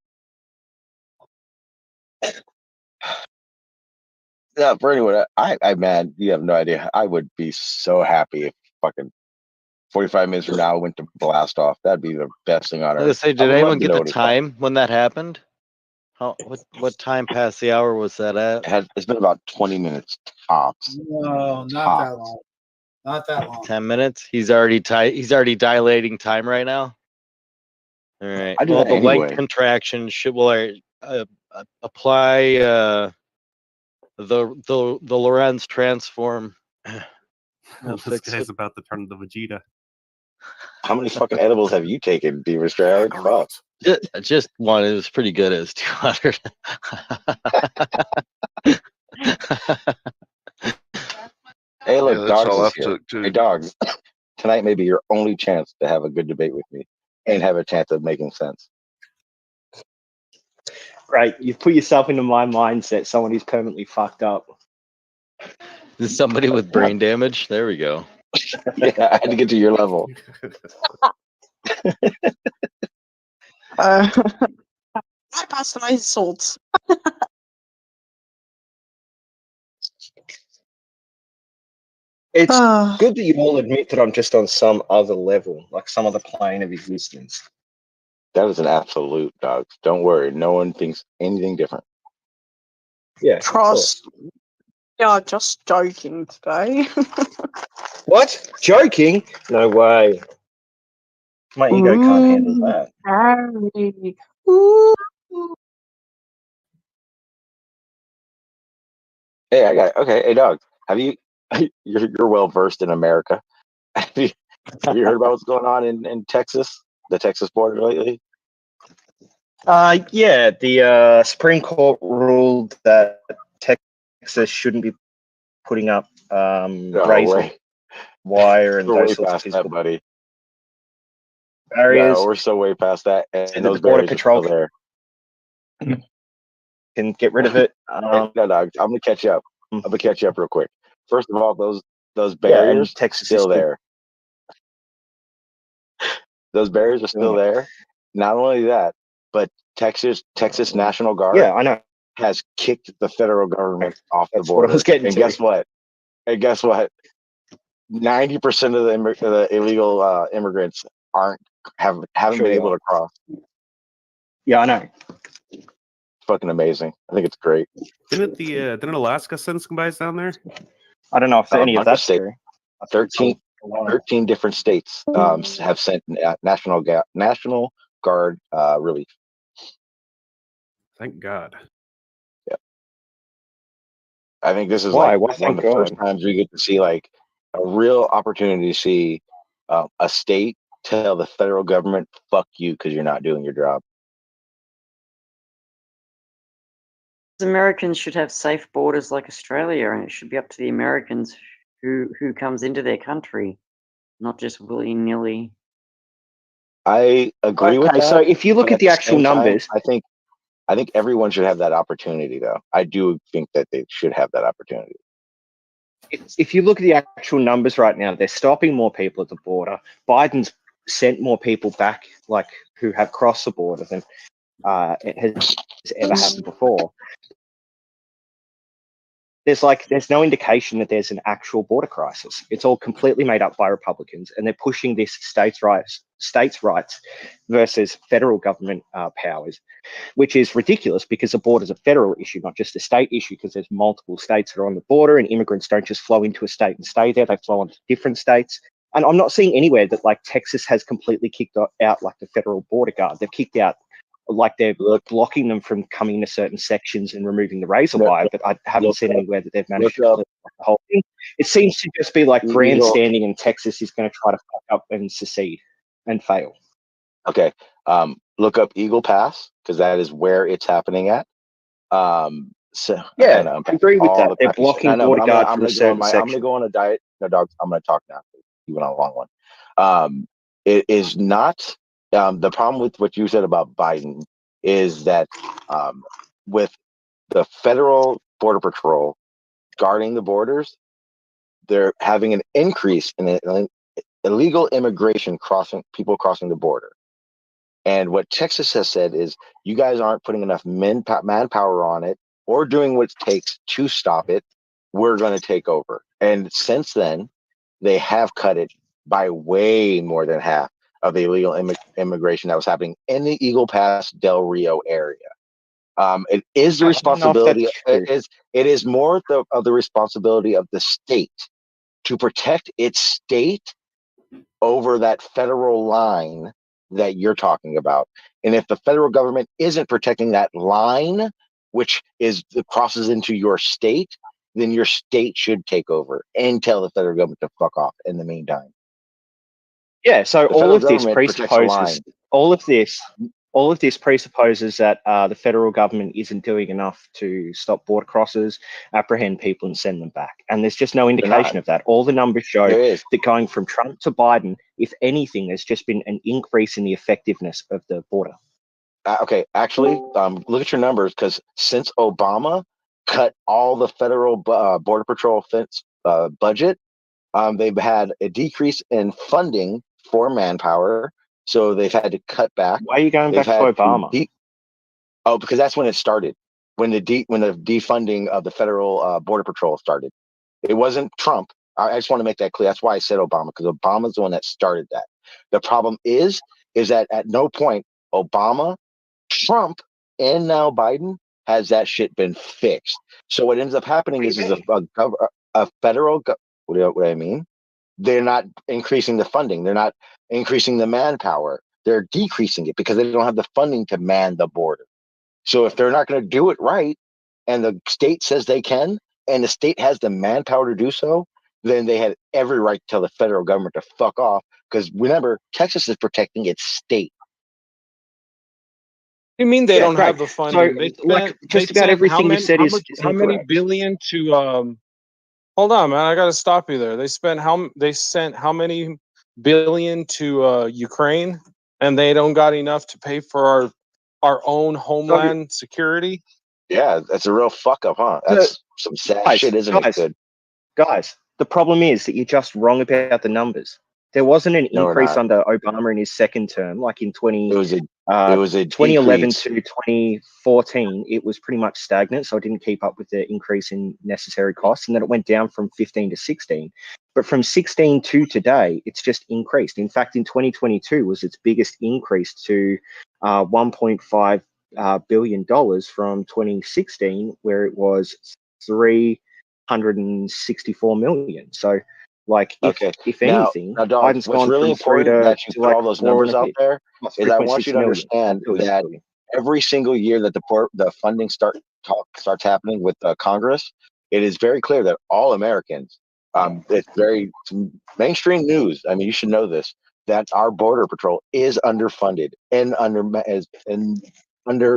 Yeah, for anyone, I man, you have no idea. I would be so happy if fucking 45 minutes from now went to blast off. That'd be the best thing on I was gonna earth. say, I did would love anyone to get know the what it's like. time when that happened? What time past the hour was that at? It's been about 20 minutes tops. No, not Tops. that long. Not that long. 10 minutes. He's already dilating time right now. All right. I do Well, that the leg anyway. contraction should apply the Lorenz transform. We'll This fix guy's it. about to turn into Vegeta. How many fucking edibles have you taken, Demon's Stride? Fuck. Just one. It was pretty good. It was 200. Hey, look, Yeah, that's Dogs all is I've here. took, too. Hey, Dogs. Tonight may be your only chance to have a good debate with me and have a chance of making sense. Right, you've put yourself into my mindset. Someone who's permanently fucked up. Is somebody with brain damage? There we go. Yeah, I had to get to your level. Bypass my insults. It's good that you all admit that I'm just on some other level, like some other plane of existence. That is an absolute, Dogs. Don't worry. No one thinks anything different. Yeah. Trust. Yeah, just joking today. What? Joking? No way. My ego can't handle that. Harry. Ooh. Hey, okay. Hey, Dogs. Have you? You're well versed in America. Have you heard about what's going on in Texas, the Texas border lately? Yeah, the Supreme Court ruled that Texas shouldn't be putting up razor wire and We're way those sorts of past physical that, buddy. barriers. No, we're so way past that, and So that those the Border barriers are Patrol still there. can get rid of it. No, Dogs. I'm gonna catch you up. I'm gonna catch you up real quick. First of all, those Yeah, barriers and Texas still is still there. Those barriers are still there. Not only that, but Texas National Guard Yeah, I know. has kicked the federal government off the That's what I border. was getting and to. guess what? 90% of the illegal immigrants haven't Sure been you able are. to cross. Yeah, I know. Fucking amazing. I think it's great. Didn't Alaska send some guys down there? I don't know if any of that's State- true. 13 different states have sent National Guard relief. Thank God. Yeah. I think this is Why? like Why, one thank of the first God? times we get to see like a real opportunity to see a state tell the federal government, fuck you, because you're not doing your job. Americans should have safe borders like Australia, and it should be up to the Americans who comes into their country, not just willy-nilly. I agree with that. So if you look at the actual numbers, I think everyone should have that opportunity, though. I do think that they should have that opportunity. if you look at the actual numbers right now, they're stopping more people at the border. Biden's sent more people back, like who have crossed the border than it has ever happened before. There's no indication that there's an actual border crisis. It's all completely made up by Republicans, and they're pushing this states' rights versus federal government powers, which is ridiculous because the border is a federal issue, not just a state issue, because there's multiple states that are on the border, and immigrants don't just flow into a state and stay there. They flow into different states. And I'm not seeing anywhere that like Texas has completely kicked out like the federal border guard. They've kicked out, like they're blocking them from coming to certain sections and removing the razor wire, but I haven't seen anywhere that they've managed to clear the whole thing. It seems to just be like grandstanding, and Texas is going to try to fuck up and secede and fail. Okay, look up Eagle Pass, because that is where it's happening at. So yeah, I agree with that. They're blocking border guard from a certain section. I'm going to go on a diet. No, dogs. I'm going to talk now. You went on a long one. It is not. The problem with what you said about Biden is that with the federal border patrol guarding the borders, they're having an increase in illegal immigration, people crossing the border. And what Texas has said is, you guys aren't putting enough manpower on it or doing what it takes to stop it. We're going to take over. And since then, they have cut it by way more than half of the illegal immigration that was happening in the Eagle Pass Del Rio area. It is the responsibility. It is more of the responsibility of the state to protect its state over that federal line that you're talking about. And if the federal government isn't protecting that line, which crosses into your state, then your state should take over and tell the federal government to fuck off in the meantime. Yeah, so all of this presupposes that the federal government isn't doing enough to stop border crossers, apprehend people, and send them back. And there's just no indication of that. All the numbers show that going from Trump to Biden, if anything, there's just been an increase in the effectiveness of the border. Okay, actually, look at your numbers, because since Obama cut all the federal border patrol budget, they've had a decrease in funding for manpower, so they've had to cut back. Why are you going back to Obama? Because that's when it started. When the defunding of the federal border patrol started. It wasn't Trump. I just want to make that clear. That's why I said Obama, because Obama's the one that started that. The problem is that at no point Obama, Trump, and now Biden has that shit been fixed. So what ends up happening is a federal. What do I mean? They're not increasing the funding. They're not increasing the manpower. They're decreasing it because they don't have the funding to man the border. So if they're not going to do it right, and the state says they can, and the state has the manpower to do so, then they had every right to tell the federal government to fuck off. Because remember, Texas is protecting its state. You mean they don't have the funding? So, just about everything you said is how many billion to Hold on, man. I got to stop you there. They sent how many billion to Ukraine, and they don't got enough to pay for our own homeland security. Yeah, that's a real fuck up, huh? That's some sad shit, isn't it? Good. Guys, the problem is that you're just wrong about the numbers. There wasn't an increase under Obama in his second term, like in 2011 to 2014. It was pretty much stagnant, so it didn't keep up with the increase in necessary costs, and then it went down from 15 to 16. But from 16 to today, it's just increased. In fact, in 2022 was its biggest increase to $1.5 billion from 2016, where it was 364 million. So, like, if anything, Biden's what's gone really from important that you put all those numbers out there is I want you to understand that every single year that the funding starts happening with Congress, it is very clear that all Americans, it's mainstream news. I mean, you should know this, that our border patrol is underfunded and under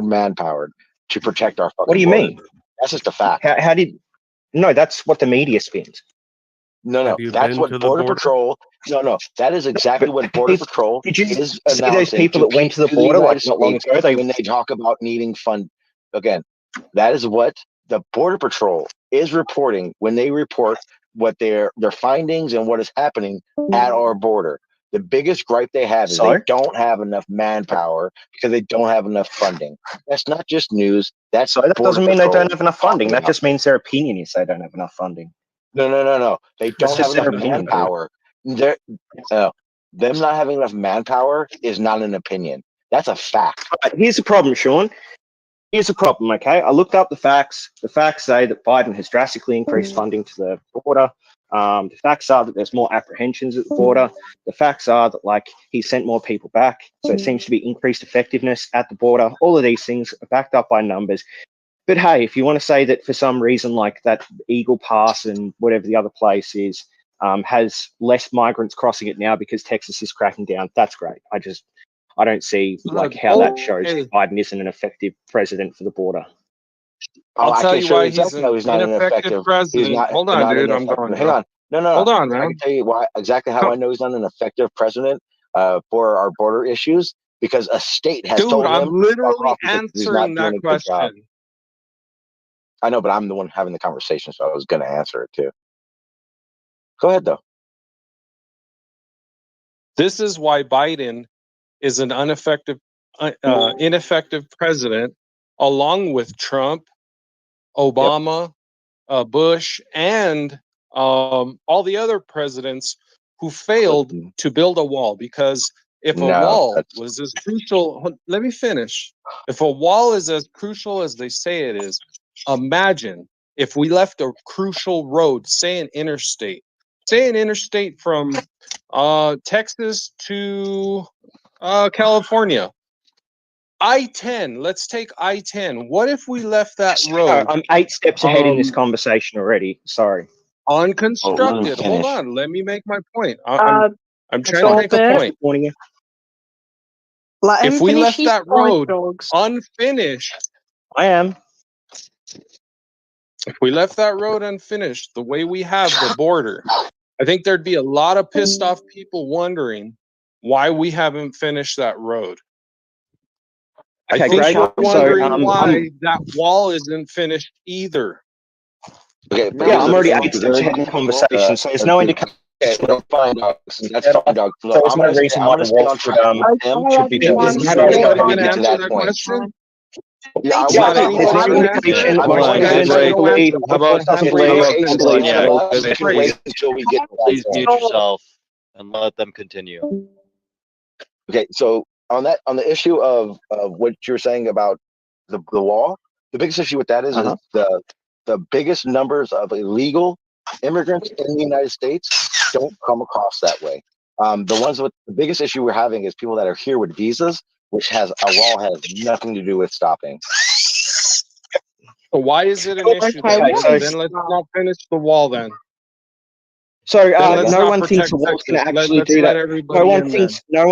manpowered to protect our fucking What do you border. mean? That's just a fact. How did? No, that's what the media spins. No, that's what Border Patrol. No, that is exactly what Border Patrol Did you is see those announcing people that went to the border like United not long States ago? when they talk about needing fund. Again, that is what the Border Patrol is reporting when they report what their findings and what is happening at our border. The biggest gripe they have is they don't have enough manpower because they don't have enough funding. That's not just news. That's that Border doesn't mean they Patrol don't have enough funding. talking That about just means their opinion is they don't have enough funding. No. They That's don't have just their enough opinion, dude. manpower. Them not having enough manpower is not an opinion. That's a fact. Right, here's the problem, Sean. Here's the problem, okay? I looked up the facts. The facts say that Biden has drastically increased funding to the border. The facts are that there's more apprehensions at the border. The facts are that, like, he sent more people back. So it seems to be increased effectiveness at the border. All of these things are backed up by numbers. But hey, if you want to say that for some reason, like that Eagle Pass and whatever the other place is, has less migrants crossing it now because Texas is cracking down, that's great. I don't see like how that shows Biden isn't an effective president for the border. I'll tell you why he's an ineffective president. Hold on, dude. I'm going. Hang on. No. Hold on, man. I can tell you why exactly how I know he's not an effective president for our border issues because a state has told him. Dude, I'm literally answering that question. I know, but I'm the one having the conversation, so I was going to answer it too. Go ahead, though. This is why Biden is an ineffective president, along with Trump, Obama, Bush, and all the other presidents who failed to build a wall. Because if a wall was as crucial, let me finish. If a wall is as crucial as they say it is, imagine if we left a crucial road, say an interstate from Texas to California. I-10, let's take I-10. What if we left that road? I'm 8 steps ahead in this conversation already. Sorry. Unconstructed. Hold on. Let me make my point. I'm trying to make a point. If we left that road unfinished, if we left that road unfinished, the way we have the border, I think there'd be a lot of pissed off people wondering why we haven't finished that road. Okay, I think great. we're wondering why that wall isn't finished either. Okay, but yeah, I'm already 8 steps ahead in the conversation, so there's no indication. That's fine, dog. That's fine, dog. So there's no reason why the wall should be built. Is anybody going to answer that question? Yeah, there's no indication. How about please mute yourself and let them continue. Okay, so on the issue of what you're saying about the wall, the biggest issue with that is the biggest numbers of illegal immigrants in the United States don't come across that way. The ones with the biggest issue we're having is people that are here with visas, which has a wall has nothing to do with stopping. So why is it an issue? Then let's not finish the wall then. So no one thinks the wall's going to actually do that. No one thinks the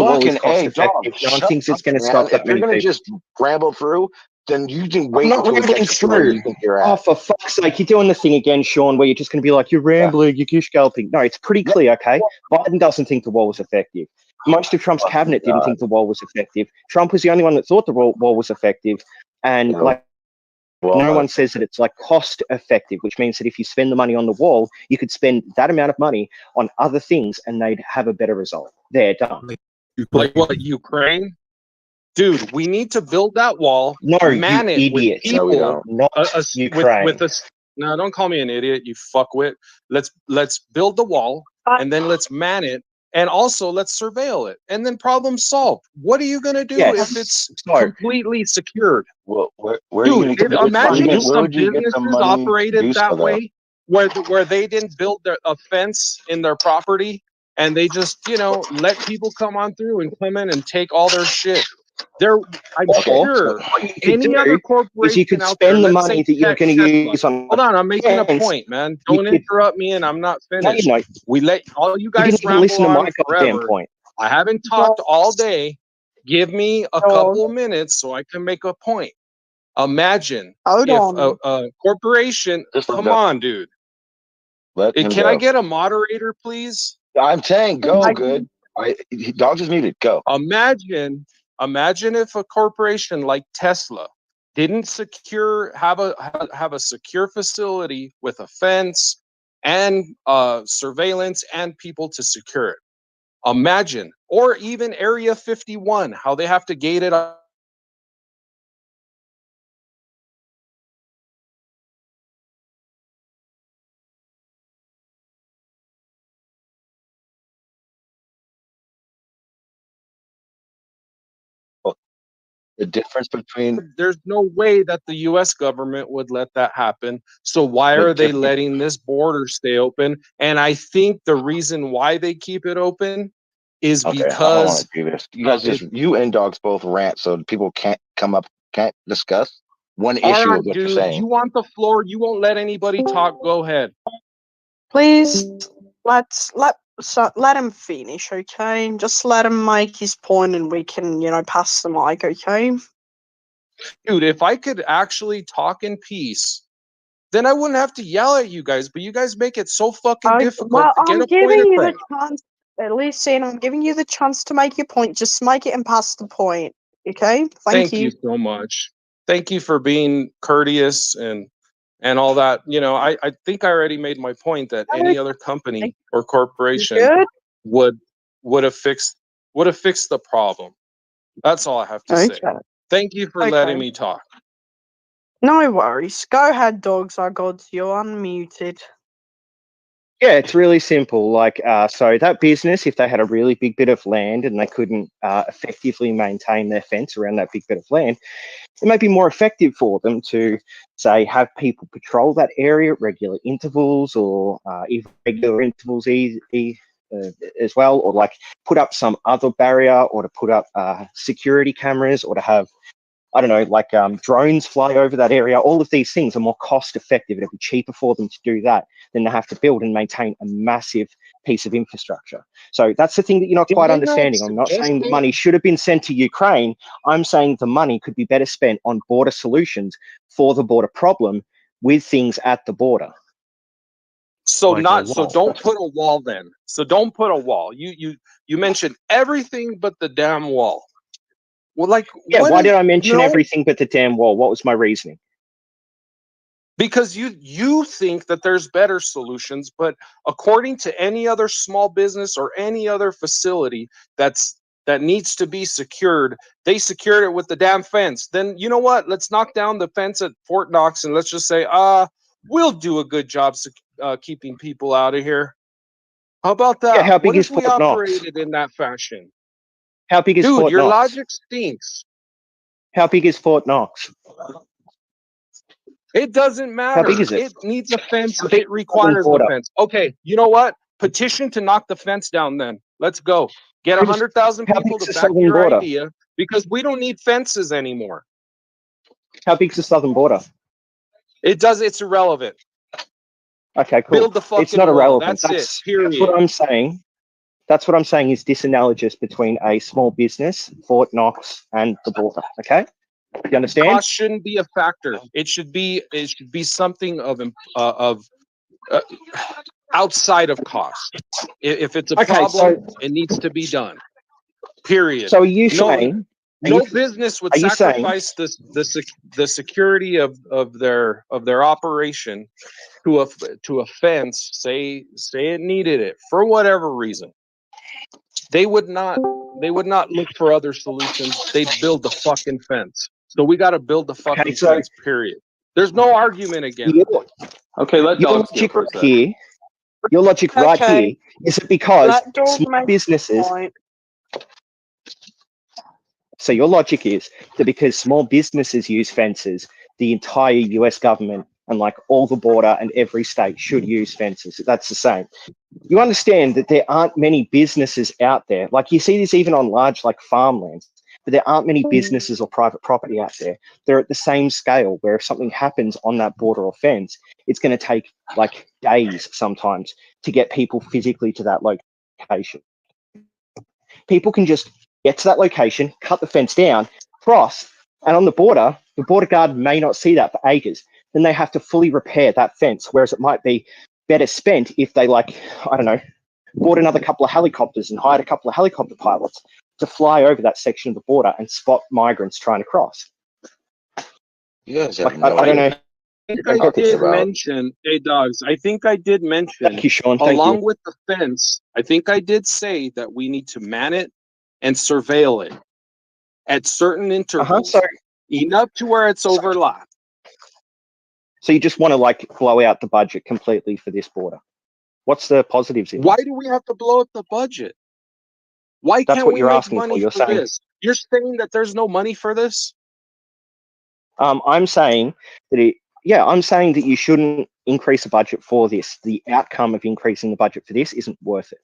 wall is cost effective. No one thinks it's going to stop that many people. If you're going to just ramble through, then you can wait I'm not until rambling through. You're at. Oh, for fuck's sake, you're doing the thing again, Sean, where you're just going to be like, you're rambling, you're gish gulping. No, it's pretty clear, okay? Biden doesn't think the wall was effective. Most of Trump's cabinet didn't think the wall was effective. Trump was the only one that thought the wall was effective. And no one says that it's like cost effective, which means that if you spend the money on the wall, you could spend that amount of money on other things and they'd have a better result. They're done. Like what, Ukraine? Dude, we need to build that wall. No, man, you idiot. People, not Ukraine. No, don't call me an idiot, you fuckwit. Let's build the wall and then let's man it. And also, let's surveil it, and then problem solved. What are you going to do if it's completely secured? Well, dude, imagine if some businesses operated that way, where they didn't build a fence in their property, and they just let people come on through and come in and take all their shit. I'm Or sure what you could any other do is corporation you could out there, spend the let's say money that you're going to Tesla. use on. Hold on, I'm making a fence, point, man. you Don't could- interrupt me, and I'm not No, finished. you're not. We let all you You guys didn't even ramble listen to on my goddamn forever. point. I haven't talked all day. Give me a couple of minutes so I can make a point. Imagine Hold if on. a corporation. Just let Come go. on, dude. Let him Can I go. get a moderator, please? I'm saying go, good. Dogs is muted. Go. Imagine if a corporation like Tesla didn't have a secure facility with a fence and surveillance and people to secure it. Imagine, or even Area 51, how they have to gate it up. The difference between There's no way that the US government would let that happen. So why the are they difference. letting this border stay open? And I think the reason why they keep it open is Okay, I don't because want to do this. You guys you and dogs both rant, so people can't come up, can't discuss one all issue right, of what you're dude, saying. you want the floor. You won't let anybody talk. Go ahead. Please, let him finish, okay? Just let him make his point, and we can, pass the mic, okay? Dude, if I could actually talk in peace, then I wouldn't have to yell at you guys. But you guys make it so fucking difficult Well, to get I'm a point giving you the across. chance. At least, I'm giving you the chance to make your point. Just make it and pass the point, okay? Thank You you. so much. Thank you for being courteous and all that. I think I already made my point that any other company or corporation Good. would have fixed the problem. That's all I have to say. Okay. Thank you for letting me talk. No worries. Go ahead, dogs are gods. You're unmuted. Yeah, it's really simple. Like, so that business, if they had a really big bit of land and they couldn't effectively maintain their fence around that big bit of land, it might be more effective for them to, say, have people patrol that area at regular intervals, or irregular intervals as well, or like put up some other barrier, or to put up security cameras, or to have, I don't know, like drones fly over that area. All of these things are more cost effective. It'll be cheaper for them to do that than to have to build and maintain a massive piece of infrastructure. So that's the thing that you're not quite understanding. I'm not saying the money should have been sent to Ukraine. I'm saying the money could be better spent on border solutions for the border problem with things at the border. So don't put a wall then. So don't put a wall. You mentioned everything but the damn wall. Well, like, yeah, why did I mention everything but the damn wall? What was my reasoning? Because you think that there's better solutions, but according to any other small business or any other facility that needs to be secured, they secured it with the damn fence. Then you know what? Let's knock down the fence at Fort Knox and let's just say, we'll do a good job keeping people out of here. How about that? Yeah, how big what is if we Fort Knox? operated in that fashion? How big is Dude, Fort your Knox? logic stinks. How big is Fort Knox? It doesn't matter. How big is it? It needs a fence. How big It requires border? a fence. Okay, you know what? Petition to knock the fence down then. Let's go. Get 100,000 people to back your border? idea because we don't need fences anymore. How big's the southern border? It's irrelevant. Okay, cool. Build the fucking it's not wall. irrelevant. That's it. Period. That's what I'm saying. That's what I'm saying is disanalogous between a small business, Fort Knox, and the border. Okay, you understand? Cost shouldn't be a factor. It should be something of outside of cost. If it's a problem, it needs to be done. Period. So are you saying? No business would sacrifice the security of their operation to a fence. Say it needed it for whatever reason. They would not look for other solutions. They'd build the fucking fence. So we got to build the fucking fence. Period. There's no argument against it. Okay, let your dogs logic go right first. here. Your logic right here is it because small businesses. So your logic is that because small businesses use fences, the entire US government and like all the border and every state should use fences. That's the same. You understand that there aren't many businesses out there. Like you see this even on large like farmlands. but there aren't many businesses or private property out there. They're at the same scale where if something happens on that border or fence, it's going to take like days sometimes to get people physically to that location. People can just get to that location, cut the fence down, cross, and on the border guard may not see that for ages. Then they have to fully repair that fence, whereas it might be better spent if they, like, I don't know, bought another couple of helicopters and hired a couple of helicopter pilots to fly over that section of the border and spot migrants trying to cross. You guys have I don't know. I did mention, hey dogs, I think I did mention, Thank you, Sean. Thank along you. with the fence, I think I did say that we need to man it and surveil it at certain intervals, enough to where it's overlapped. So you just want to like blow out the budget completely for this border? What's the positives in Why that? do we have to blow up the budget? Why That's can't what we you're make asking money for. You're for saying, this? You're saying that there's no money for this? I'm saying that I'm saying that you shouldn't increase the budget for this. The outcome of increasing the budget for this isn't worth it.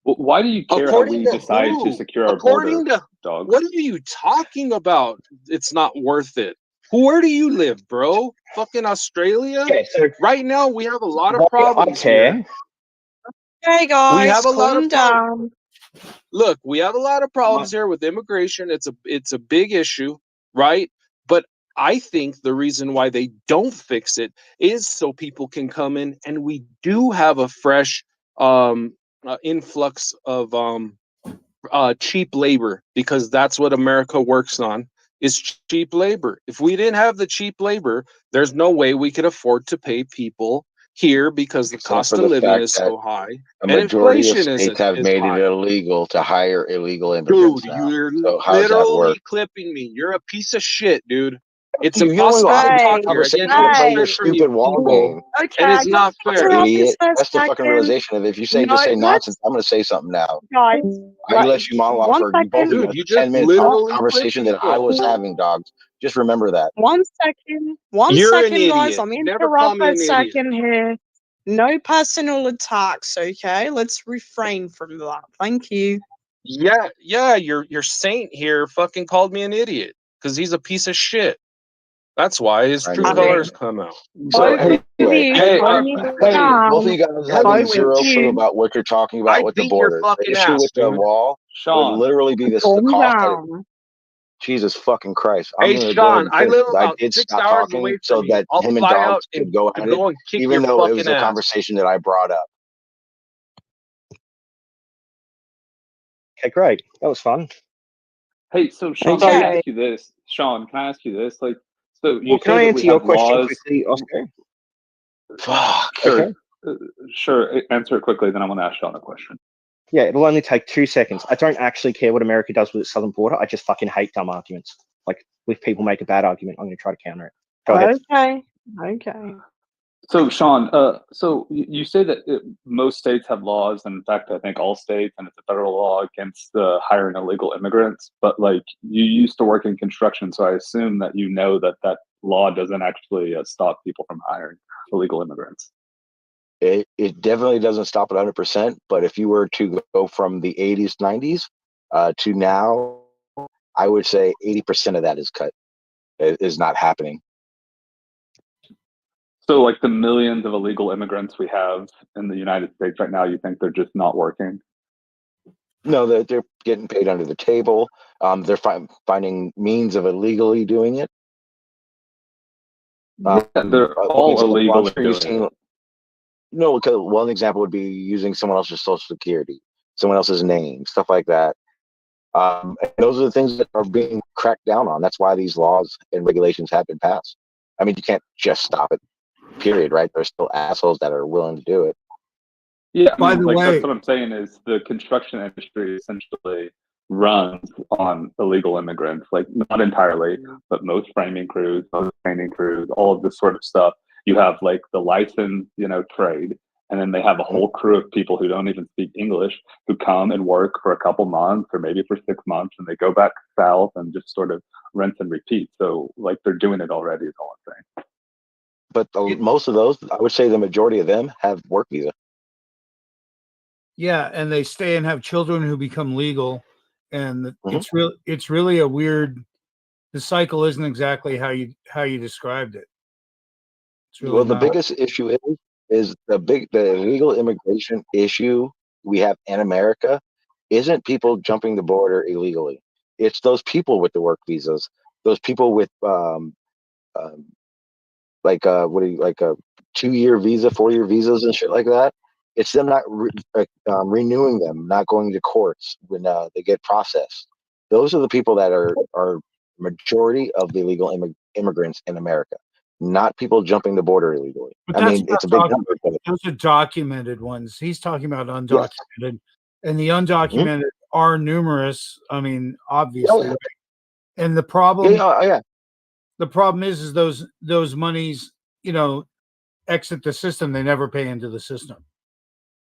Well, why do you care how we decide to secure our border, dog? What are you talking about? It's not worth it. Where do you live, bro? Fucking Australia? Okay, so right now we have a lot of why I problems care. here. Hey guys, We have a lot calm of down. Look, we have a lot of problems here with immigration. It's a big issue, right? But I think the reason why they don't fix it is so people can come in and we do have a fresh influx of cheap labor, because that's what America works on, is cheap labor. If we didn't have the cheap labor, there's no way we could afford to pay people here, because the Except cost for of the living fact is that so high a and majority of inflation states have is made high. it illegal to hire illegal immigrants Dude, now. you're So how does that literally work? clipping me. You're a piece of shit, dude. It's You don't impossible want to to have talk a here. I conversation get no and play your respect from you stupid wall people, game. Okay, and I it's gotta not cut fair. you off Idiot. just for a That's the fucking second. realization of if you say No, just say let's nonsense, I'm going to say something now. guys. I let you monologue One for both of second. you Dude, you for just 10 minutes on a literally clip conversation that I people. was having, dogs. Just remember that. One second. One You're an second, guys. idiot. Let me Never call interrupt me for a an idiot. second here. No personal attacks, okay? Let's refrain from that. Thank you. Yeah, your saint here fucking called me an idiot because he's a piece of shit. That's why his I true know. colors come out. So Both of anyway, you, calm you both down. of you guys Both having of zero clue you, about what you're talking about I with the beat your border. The fucking issue ass, with the dude. wall would Sean, literally be the calm cost that it, down. Jesus fucking Christ. I'm Hey, going to go ahead Sean, and I finish live because I about did 6 stop hours talking away so from you. that I'll him and fly out dogs could go to at it, go and kick even your though it fucking was a ass. conversation that I brought up. Okay, great. That was fun. hey, so Sean, can I Okay. ask you this? Sean, can I ask you this? Like, so you Well, can say I that we answer your have question laws. quickly, Oscar? Fuck. Sure, Okay. sure. Answer it quickly, then I want to ask Sean a question. Yeah, it'll only take 2 seconds. I don't actually care what America does with its southern border. I just fucking hate dumb arguments. Like, if people make a bad argument, I'm going to try to counter it. Go ahead. Okay. Okay. So, Sean, so you say that most states have laws, and in fact, I think all states, and it's a federal law against hiring illegal immigrants. But like, you used to work in construction, so I assume that you know that that law doesn't actually stop people from hiring illegal immigrants. It definitely doesn't stop at 100%, but if you were to go from the 80s, 90s to now, I would say 80% of that is not happening. So, like the millions of illegal immigrants we have in the United States right now, you think they're just not working? No, they're getting paid under the table. They're finding means of illegally doing it. Yeah, they're all illegally doing it. No, because one example would be using someone else's social security, someone else's name, stuff like that. And those are the things that are being cracked down on. That's why these laws and regulations have been passed. I mean, you can't just stop it, period, right? There's still assholes that are willing to do it. Yeah, I By mean, the like way- that's what I'm saying is the construction industry essentially runs on illegal immigrants. Like not entirely, but most framing crews, most painting crews, all of this sort of stuff. You have like the licensed, trade, and then they have a whole crew of people who don't even speak English who come and work for a couple months or maybe for 6 months, and they go back south and just sort of rinse and repeat. So like they're doing it already is all I'm saying. But most of those, I would say the majority of them have work visa. Yeah, and they stay and have children who become legal, and it's really a weird. The cycle isn't exactly how you described it. It's really Well, the not. biggest issue is the illegal immigration issue we have in America isn't people jumping the border illegally. It's those people with the work visas, those people with like a 2-year visa, 4-year visas and shit like that. It's them not renewing them, not going to courts when they get processed. Those are the people that are majority of the illegal immigrants in America, not people jumping the border illegally. But I mean, it's a big number. But those are documented ones. He's talking about undocumented, and the undocumented are numerous. I mean, obviously, right? And the problem, the problem is those monies, exit the system. They never pay into the system.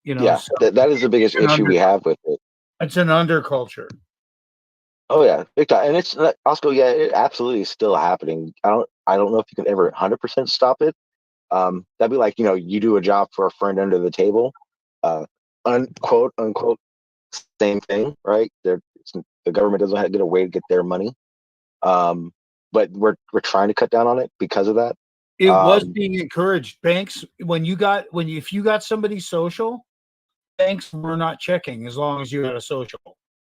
So that is the biggest issue we have with it. It's an underculture. Oh yeah, big time. And it's also, it absolutely is still happening. I don't know if you can ever 100% stop it. That'd be like, you do a job for a friend under the table, unquote unquote, same thing, right? The government doesn't get a way to get their money. But we're trying to cut down on it because of that. It was being encouraged. Banks, if you got somebody social, banks were not checking as long as you had a social.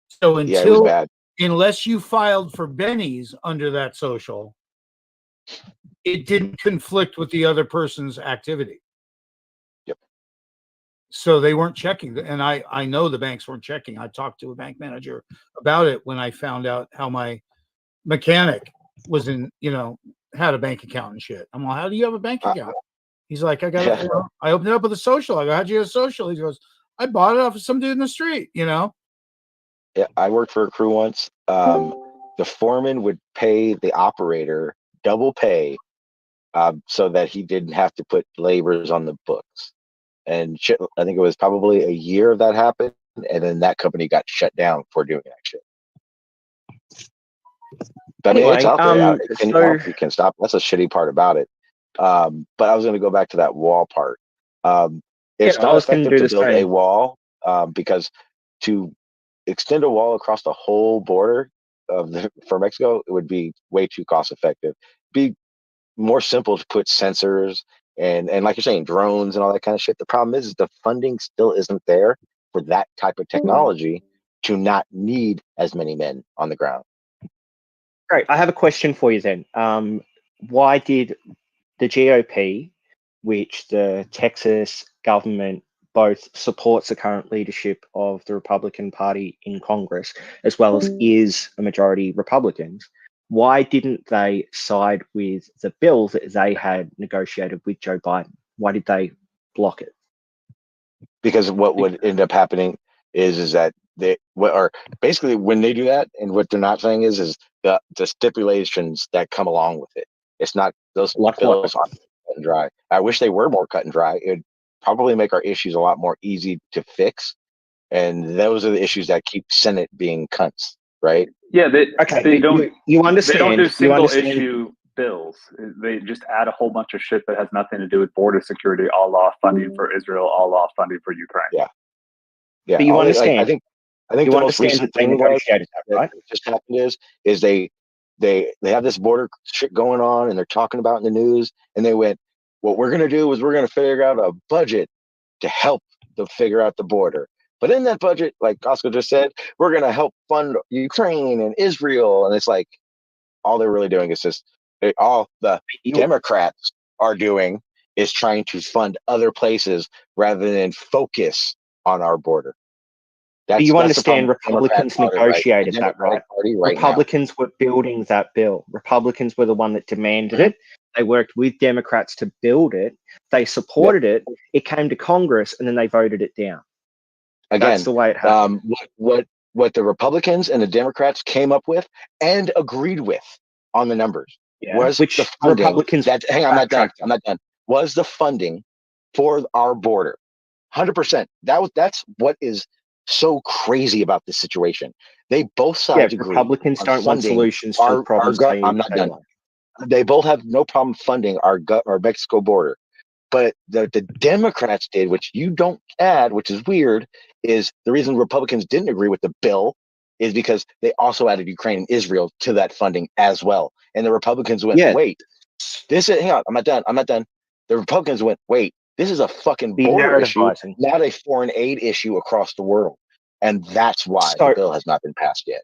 So it was bad. Unless you filed for bennies under that social, it didn't conflict with the other person's activity. Yep. So they weren't checking, and I know the banks weren't checking. I talked to a bank manager about it when I found out how my mechanic was had a bank account and shit. I'm like, how do you have a bank account? He's like, I got it. I opened it up with a social. I go, how'd you get a social? He goes, I bought it off of some dude in the street. Yeah, I worked for a crew once. The foreman would pay the operator double pay, so that he didn't have to put laborers on the books. And shit, I think it was probably a year of that happened, and then that company got shut down for doing that shit. But Anyway, it's out there. You can stop. That's a shitty part about it. But I was going to go back to that wall part. It's not effective to build a wall, because to extend a wall across the whole border for Mexico, it would be way too cost effective. Be more simple to put sensors and like you're saying, drones and all that kind of shit. The problem is the funding still isn't there for that type of technology to not need as many men on the ground. Great. I have a question for you then. Why did the GOP, which the Texas government both supports the current leadership of the Republican Party in Congress, as well as is a majority Republicans, why didn't they side with the bill that they had negotiated with Joe Biden? Why did they block it? Because what would end up happening is that basically when they do that, and what they're not saying is the stipulations that come along with it. It's not those bills aren't cut and dry. I wish they were more cut and dry. It'd probably make our issues a lot more easy to fix. And those are the issues that keep Senate being cunts, right? Yeah, they don't. You understand? They don't do single issue bills. They just add a whole bunch of shit that has nothing to do with border security, a la funding for Israel, a la funding for Ukraine. Yeah. But you understand? I think the most recent thing that just happened is they have this border shit going on, and they're talking about in the news, and they went, what we're going to do is we're going to figure out a budget to help them figure out the border. But in that budget, like Oscar just said, we're going to help fund Ukraine and Israel. And it's like, all they're really doing is all the Democrats are doing is trying to fund other places rather than focus on our border. But you understand Republicans negotiated that, right? Republicans were building that bill. Republicans were the one that demanded it. They worked with Democrats to build it. They supported it. It came to Congress, and then they voted it down. Again, that's the way it happened. What the Republicans and the Democrats came up with and agreed with on the numbers was which the funding. Republicans. Hang on, I'm not done. Was the funding for our border? 100%. That's what is so crazy about this situation. They both sides agree. Republicans don't want solutions to the problems. I'm not done. They both have no problem funding our Mexico border. But the Democrats did, which you don't add, which is weird, is the reason Republicans didn't agree with the bill is because they also added Ukraine and Israel to that funding as well. And the Republicans went, wait, hang on, I'm not done. The Republicans went, wait, this is a fucking border issue, narrativizing. not a foreign aid issue across the world. And that's why the bill has not been passed yet.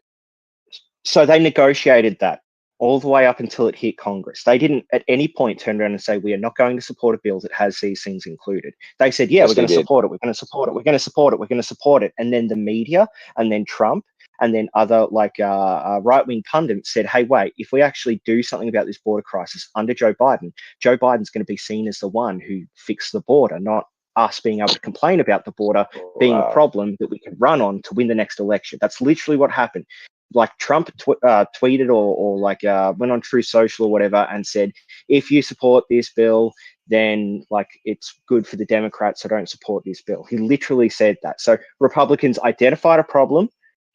So they negotiated that all the way up until it hit Congress. They didn't at any point turn around and say, we are not going to support a bill that has these things included. They said, yeah, Yes, we're going to they did. support it. We're going to support it. We're going to support it. We're going to support it. And then the media and then Trump and then other right-wing pundits said, hey, wait, if we actually do something about this border crisis under Joe Biden's going to be seen as the one who fixed the border, not us being able to complain about the border being a problem that we can run on to win the next election. That's literally what happened. Like Trump tweeted or went on True Social or whatever and said, if you support this bill, then like it's good for the Democrats, so don't support this bill. He literally said that. So Republicans identified a problem,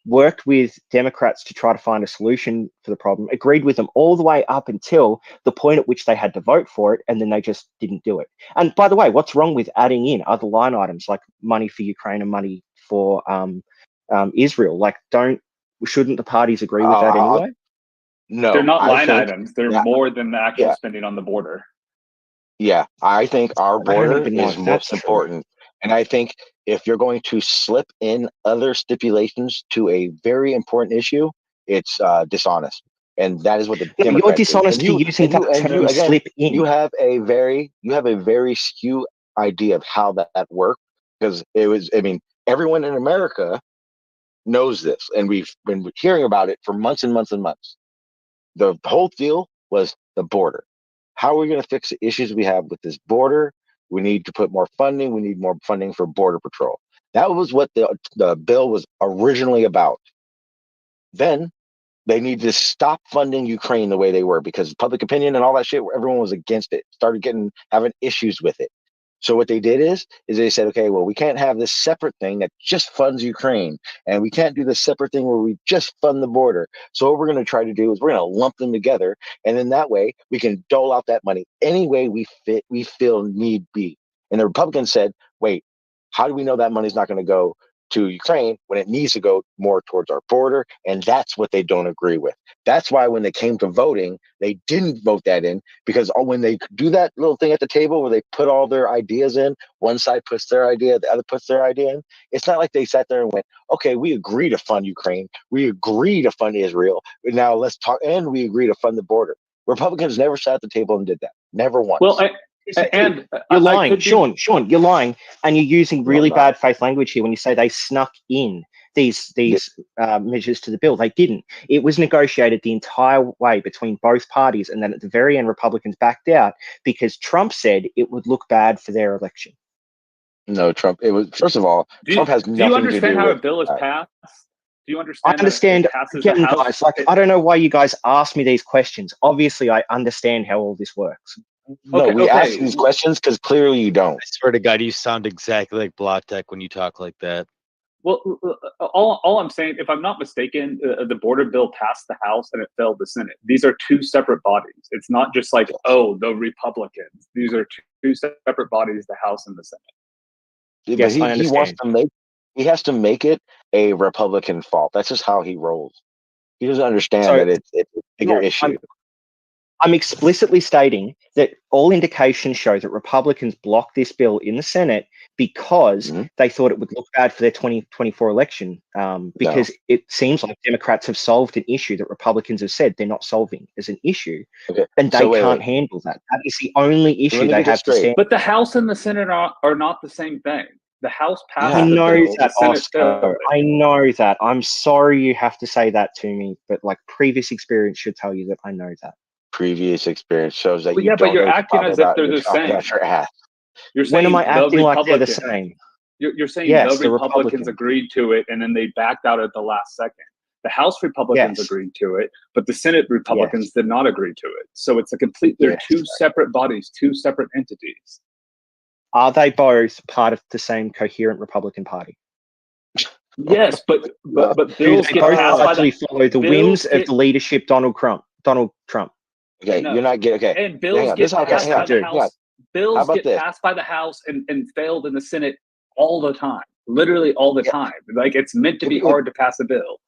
worked with Democrats to try to find a solution for the problem, agreed with them all the way up until the point at which they had to vote for it, and then they just didn't do it. And by the way, what's wrong with adding in other line items like money for Ukraine and money for Israel? Like, shouldn't the parties agree with that anyway? No, they're not I line think items. They're more than the actual spending on the border. Yeah, I think our I don't border even know is if most that's true. important. And I think if you're going to slip in other stipulations to a very important issue, it's dishonest. And that is what the Yeah, but you're Democrats did. dishonest to using that term, slip in. You have a very skewed idea of how that worked, because everyone in America knows this, and we've been hearing about it for months and months and months. The whole deal was the border. How are we going to fix the issues we have with this border? We need to put more funding. We need more funding for Border Patrol. That was what the bill was originally about. Then they need to stop funding Ukraine the way they were, because public opinion and all that shit, everyone was against it, started having issues with it. So what they did is they said, okay, well, we can't have this separate thing that just funds Ukraine, and we can't do this separate thing where we just fund the border. So what we're going to try to do is we're going to lump them together, and then that way we can dole out that money any way we feel need be. And the Republicans said, wait, how do we know that money's not going to go to Ukraine when it needs to go more towards our border? And that's what they don't agree with. That's why when they came to voting, they didn't vote that in, because when they do that little thing at the table where they put all their ideas in, one side puts their idea, the other puts their idea in, it's not like they sat there and went, okay, we agree to fund Ukraine, we agree to fund Israel, now let's talk, and we agree to fund the border. Republicans never sat at the table and did that. Never once. Well, you're lying, Sean, you're lying, and you're using really bad faith language here when you say they snuck in these measures to the bill. They didn't. It was negotiated the entire way between both parties, and then at the very end, Republicans backed out because Trump said it would look bad for their election. No, Trump. It was, first of all, Trump has nothing to do with. Do you understand how a bill is passed? Do you understand? I understand. Again, guys, I don't know why you guys ask me these questions. Obviously, I understand how all this works. No, we ask these questions because clearly you don't. I swear to God, you sound exactly like Blatek when you talk like that. Well, all I'm saying, if I'm not mistaken, the border bill passed the House and it failed the Senate. These are two separate bodies. It's not just like, oh, the Republicans. These are two separate bodies, the House and the Senate. Yes, he wants to make. He has to make it a Republican fault. That's just how he rolls. He doesn't understand that it's a bigger issue. I'm explicitly stating that all indications show that Republicans blocked this bill in the Senate because they thought it would look bad for their 2024 election, because it seems like Democrats have solved an issue that Republicans have said they're not solving as an issue, and they can't handle that. That is the only issue they have to stand. But the House and the Senate are not the same thing. The House passed I the know bill, that, the Senate failed Oscar. it. I know that. I'm sorry you have to say that to me, but like previous experience should tell you that I know that. Previous experience shows that Well, you yeah, don't but you're know acting as if they're the same. Your ass. You're saying When am I acting like they're the Republicans- same? You're saying Yes, the the Republicans Republicans. agreed to it and then they backed out at the last second. The House Republicans Yes. agreed to it, but the Senate Republicans did not agree to it. So it's they're two separate bodies, two separate entities. Are they both part of the same coherent Republican Party? Yes, but Do bills they get both passed by largely follow the whims of get- the leadership Donald Trump? Okay, No. you're not getting okay. And bills hang on, get passed by the hang on. House. Bills How about get this? passed by the House and failed in the Senate all the time, literally all the time. Like it's meant to be hard to pass a bill.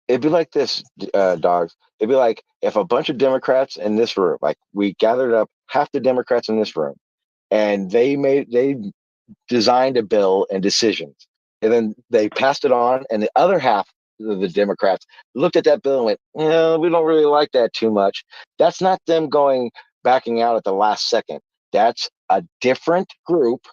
it'd be like this, dogs. It'd be like if a bunch of Democrats in this room, like we gathered up half the Democrats in this room, and they designed a bill and decisions, and then they passed it on, and the other half of the Democrats looked at that bill and went, we don't really like that too much. That's not them backing out at the last second. That's a different group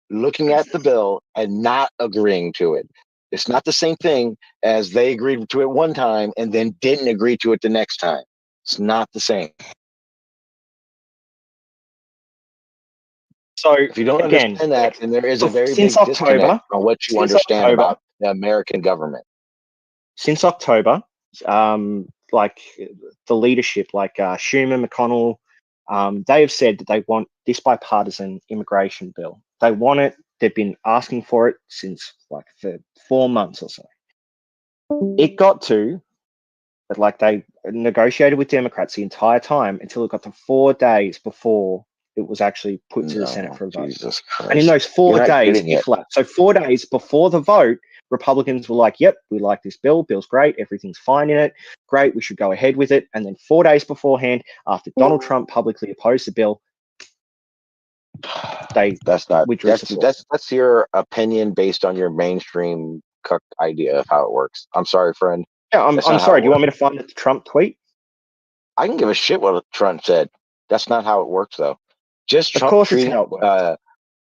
looking at the bill and not agreeing to it. It's not the same thing as they agreed to it one time and then didn't agree to it the next time. It's not the same. So if you don't understand that, then there is a very big since disconnect October, on what you understand about the American government. Since October, like the leadership, like Schumer, McConnell, they have said that they want this bipartisan immigration bill. They want it. They've been asking for it since like for 4 months or so. It got to, but like they negotiated with Democrats the entire time until it got to 4 days before it was actually put to the Senate for a vote. Jesus Christ. And in those 4 You're not days, getting it. so 4 days before the vote, Republicans were like, yep, we like this bill. Bill's great. Everything's fine in it. Great. We should go ahead with it. And then 4 days beforehand, after Donald Trump publicly opposed the bill, that's withdrew your opinion based on your mainstream cuck idea of how it works. I'm sorry, friend. Yeah, I'm sorry. Do you want me to find the Trump tweet? I can give a shit what Trump said. That's not how it works, though. Just Trump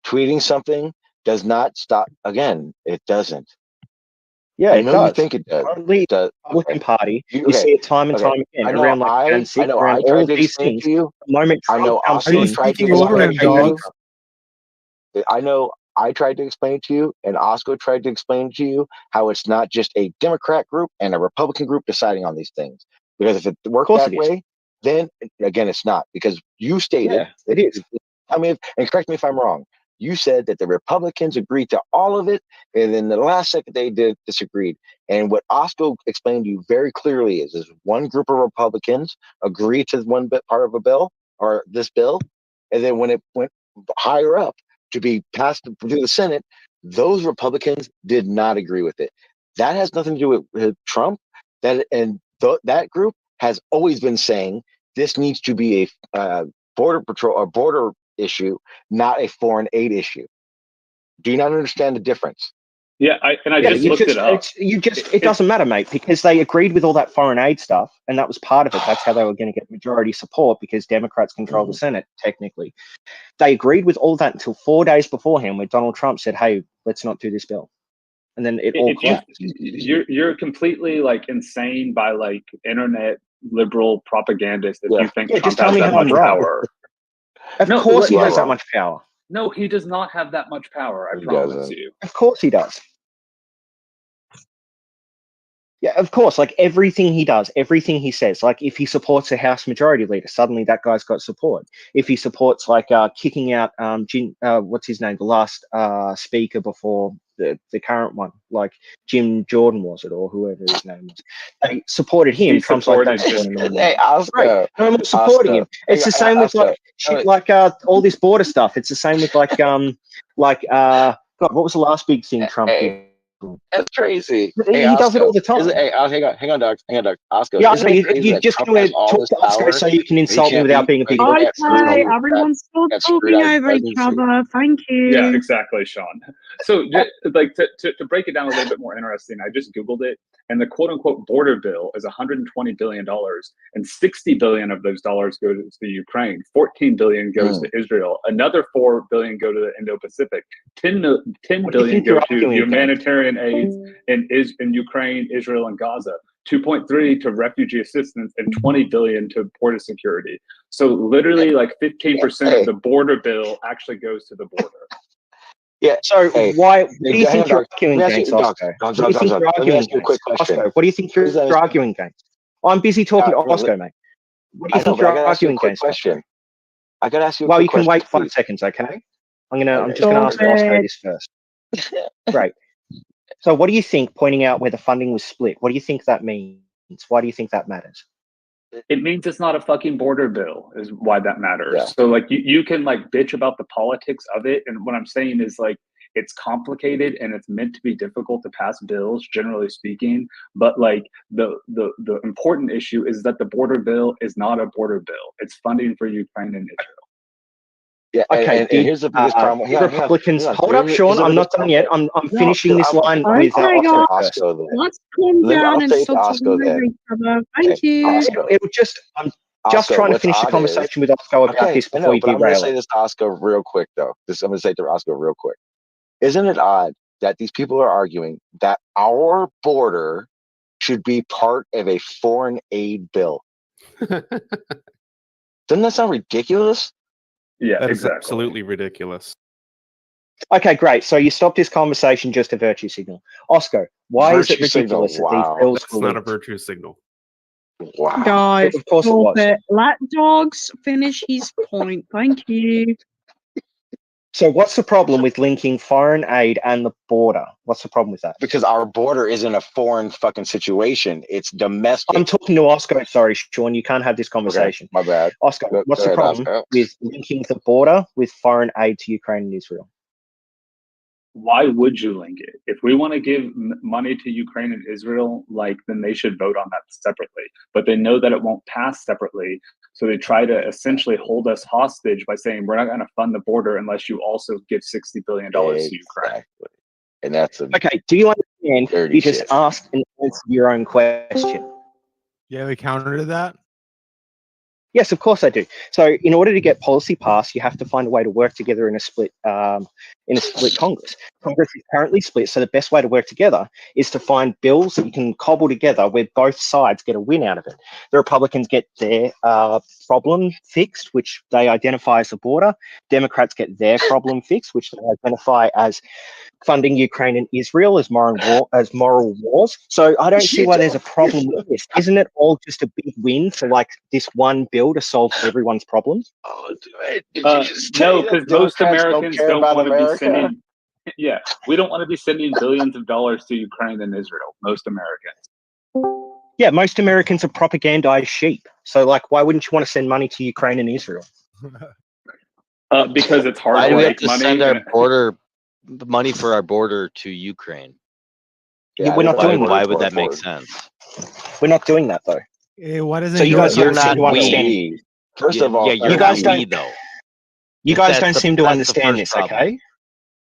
tweeting something does not stop. Again, it doesn't. Yeah, I it know does. you think it does. Currently, It does. Republican Party, you Okay. see it time and time again. I know Around like I around tried all to of these explain things. to you. The moment I know Trump comes Oscar in, tried to explain to you. I know I tried to explain to you, and Oscar tried to explain to you how it's not just a Democrat group and a Republican group deciding on these things. Because if it worked that way, then again, it's not. Because you stated it is. I mean, and correct me if I'm wrong. You said that the Republicans agreed to all of it, and then the last second they disagreed. And what Oscar explained to you very clearly is one group of Republicans agreed to one part of a bill or this bill, and then when it went higher up to be passed through the Senate, those Republicans did not agree with it. That has nothing to do with Trump. That group has always been saying this needs to be a border patrol or border issue, not a foreign aid issue. Do you not understand the difference? Yeah, I just looked it up. It doesn't matter, mate, because they agreed with all that foreign aid stuff, and that was part of it. That's how they were going to get majority support because Democrats control the Senate, technically. They agreed with all that until 4 days beforehand, where Donald Trump said, "Hey, let's not do this bill," and then it all collapsed. You're completely like insane by like internet liberal propagandists if you think Trump just tell has me that how I'm much wrong. power. Of course he has that much power. No, he does not have that much power. I promise you. Of course he does. Yeah, of course. Like everything he does, everything he says. Like if he supports a House Majority Leader, suddenly that guy's got support. If he supports like kicking out what's his name, the last speaker before the current one, like Jim Jordan was it, or whoever his name was, they supported him. He Trump's like, don't supported support him Hey, anymore. Right. No, I'm not supporting him. It's the same with like shit, like all this border stuff. It's the same with like God, what was the last big thing Trump did? That's crazy. He does it all the time. Hang on, Doug. Oscar. Yeah, Isn't it crazy you're that just Trump going has to all talk this to Oscar power, so you can but he insult me can't without being a big but he idiot. Okay, everyone's still can't screw talking out his over each presidency. other. Thank you. Yeah, exactly, Sean. So, like to break it down a little bit more interesting, I just Googled it, and the quote unquote border bill is $120 billion, and $60 billion of those dollars go to Ukraine. $14 billion goes to Israel. Another $4 billion go to the Indo-Pacific. $10 billion go to humanitarian aid in Ukraine, Israel, and Gaza. 2.3 to refugee assistance, and 20 billion to border security. So literally like 15% of the border bill actually goes to the border. Yeah. So why? What do you think you're arguing Let me against, ask Oscar? you, What do you think you're arguing a quick against? question. Oscar, what do you think you're arguing against? I'm busy talking to Oscar, mate. What do you think you're arguing against? Question. I gotta ask you. Well, you can wait 5 seconds, okay? I'm just gonna ask Oscar this first. Great. So what do you think, pointing out where the funding was split, what do you think that means? Why do you think that matters? It means it's not a fucking border bill is why that matters. Yeah. So like you can like bitch about the politics of it. And what I'm saying is like, it's complicated and it's meant to be difficult to pass bills, generally speaking. But like the important issue is that the border bill is not a border bill. It's funding for Ukraine and Israel. Yeah, Okay, and here's the biggest problem. Republicans, hold up, Sean. I'm not done yet. I'm finishing this line with Oscar first. Let's calm down and stop talking over each other. Thank you. It was just, I'm just trying to finish the conversation with Oscar about this before you but I'm going to derail say it. this to Oscar real quick, though. I'm going to say to Oscar real quick. Isn't it odd that these people are arguing that our border should be part of a foreign aid bill? Doesn't that sound ridiculous? Yeah, that is absolutely ridiculous. Okay, great. So you stopped this conversation just a virtue signal. Oscar, why is it ridiculous that these bills That's were not a leaked? virtue signal. Wow. Guys, Of course it stop was. it. Let Dogs finish his point. Thank you. So what's the problem with linking foreign aid and the border? What's the problem with that? Because our border isn't a foreign fucking situation. It's domestic. I'm talking to Oscar. Sorry, Sean, you can't have this conversation. Okay, my bad. Oscar, what's the ahead, problem Oscar. with linking the border with foreign aid to Ukraine and Israel? Why would you link it? If we want to give money to Ukraine and Israel, like, then they should vote on that separately. But they know that it won't pass separately, so they try to essentially hold us hostage by saying we're not going to fund the border unless you also give $60 billion to Ukraine. And that's Okay. Do you understand? dirty You just shit. asked and answered your own question. Yeah, we counter to that. Yes, of course I do. So, in order to get policy passed, you have to find a way to work together in a split Congress. Congress is currently split, so the best way to work together is to find bills that you can cobble together where both sides get a win out of it. The Republicans get their problem fixed, which they identify as the border. Democrats get their problem fixed, which they identify as funding Ukraine and Israel as moral wars. So I don't see why there's a problem with this. Isn't it all just a big win for like this one bill to solve everyone's problems? Oh, No, because most Americans don't about want to America? be sending. Yeah, we don't want to be sending billions of dollars to Ukraine and Israel. Most Americans. Yeah, most Americans are propagandized sheep. So like, why wouldn't you want to send money to Ukraine and Israel? Because it's hard Why to do we have make to money. send our border money for our border to Ukraine? Yeah, we're not doing that. Why would that make sense? We're not doing that though. What is it? So you guys You're don't seem not to understand. First of all, you're you not guys don't. we, though. You guys That's don't the- seem to that's the understand first this, problem. okay?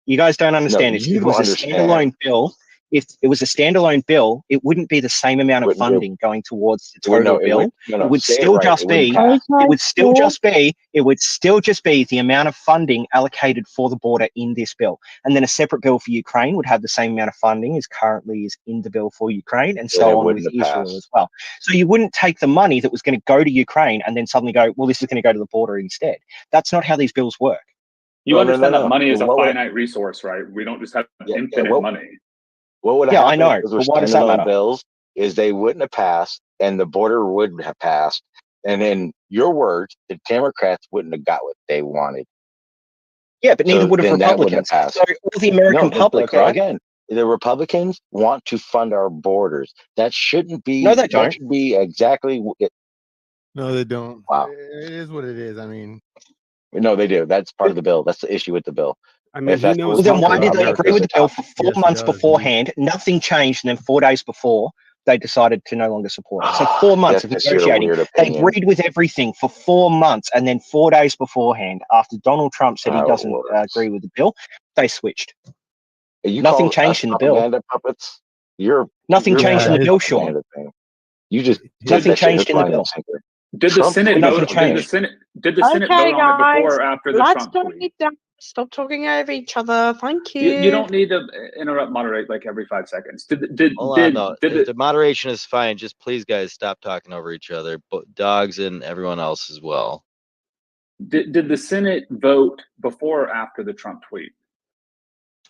You guys don't understand this. you If it was don't a understand. standalone bill, if it was a standalone bill, it wouldn't be the same amount of Wouldn't be. funding going towards the It would- total no, it bill. would- no, no, It would say it still right. just It wouldn't be. pass. It would still just be the amount of funding allocated for the border in this bill, and then a separate bill for Ukraine would have the same amount of funding as currently is in the bill for Ukraine, and And so it on with wouldn't have Israel passed. as well. So you wouldn't take the money that was going to go to Ukraine and then suddenly go, well, this is going to go to the border instead. That's not how these bills work. You No, understand no. that money is a What would it- finite resource, right? We don't just have Yeah, infinite what- money. What would have Yeah, I happened know, if those were but why does that standalone matter? bills is they wouldn't have passed and the border wouldn't have passed. And in your words, the Democrats wouldn't have got what they wanted. Yeah, but neither So would have then that wouldn't Republicans. have passed. So all the American No, public, okay, right? again, the Republicans want to fund our borders. That shouldn't be. No, they That don't. should be exactly. No, they don't. Wow. It is what it is. I mean, No, they do. That's part of the bill. That's the issue with the bill. I mean, If he that's knows. Well, then what why did they America agree is with the bill about. for 4 months beforehand? Nothing changed, and then 4 days before, they decided to no longer support it. So 4 months of That's just your negotiating. weird They opinion. agreed with everything for 4 months, and then 4 days beforehand, after Donald Trump said he doesn't agree with the bill, they switched. You Nothing call changed us in the bill. propaganda puppets. Nothing you're changed in the bad at bill, Sean. propaganda thing. You just Nothing that shit changed hook, in the line, and bill. sinker. Did the Trump Senate tweeted vote? that Did the shit. Senate? Did the Senate Okay, vote on it before guys, or after the let's Trump tone tweet? it down. Stop talking over each other. Thank you. You don't need to interrupt, moderate like every 5 seconds. Hold on, though. The moderation is fine. Just please, guys, stop talking over each other. But dogs and everyone else as well. Did the Senate vote before or after the Trump tweet?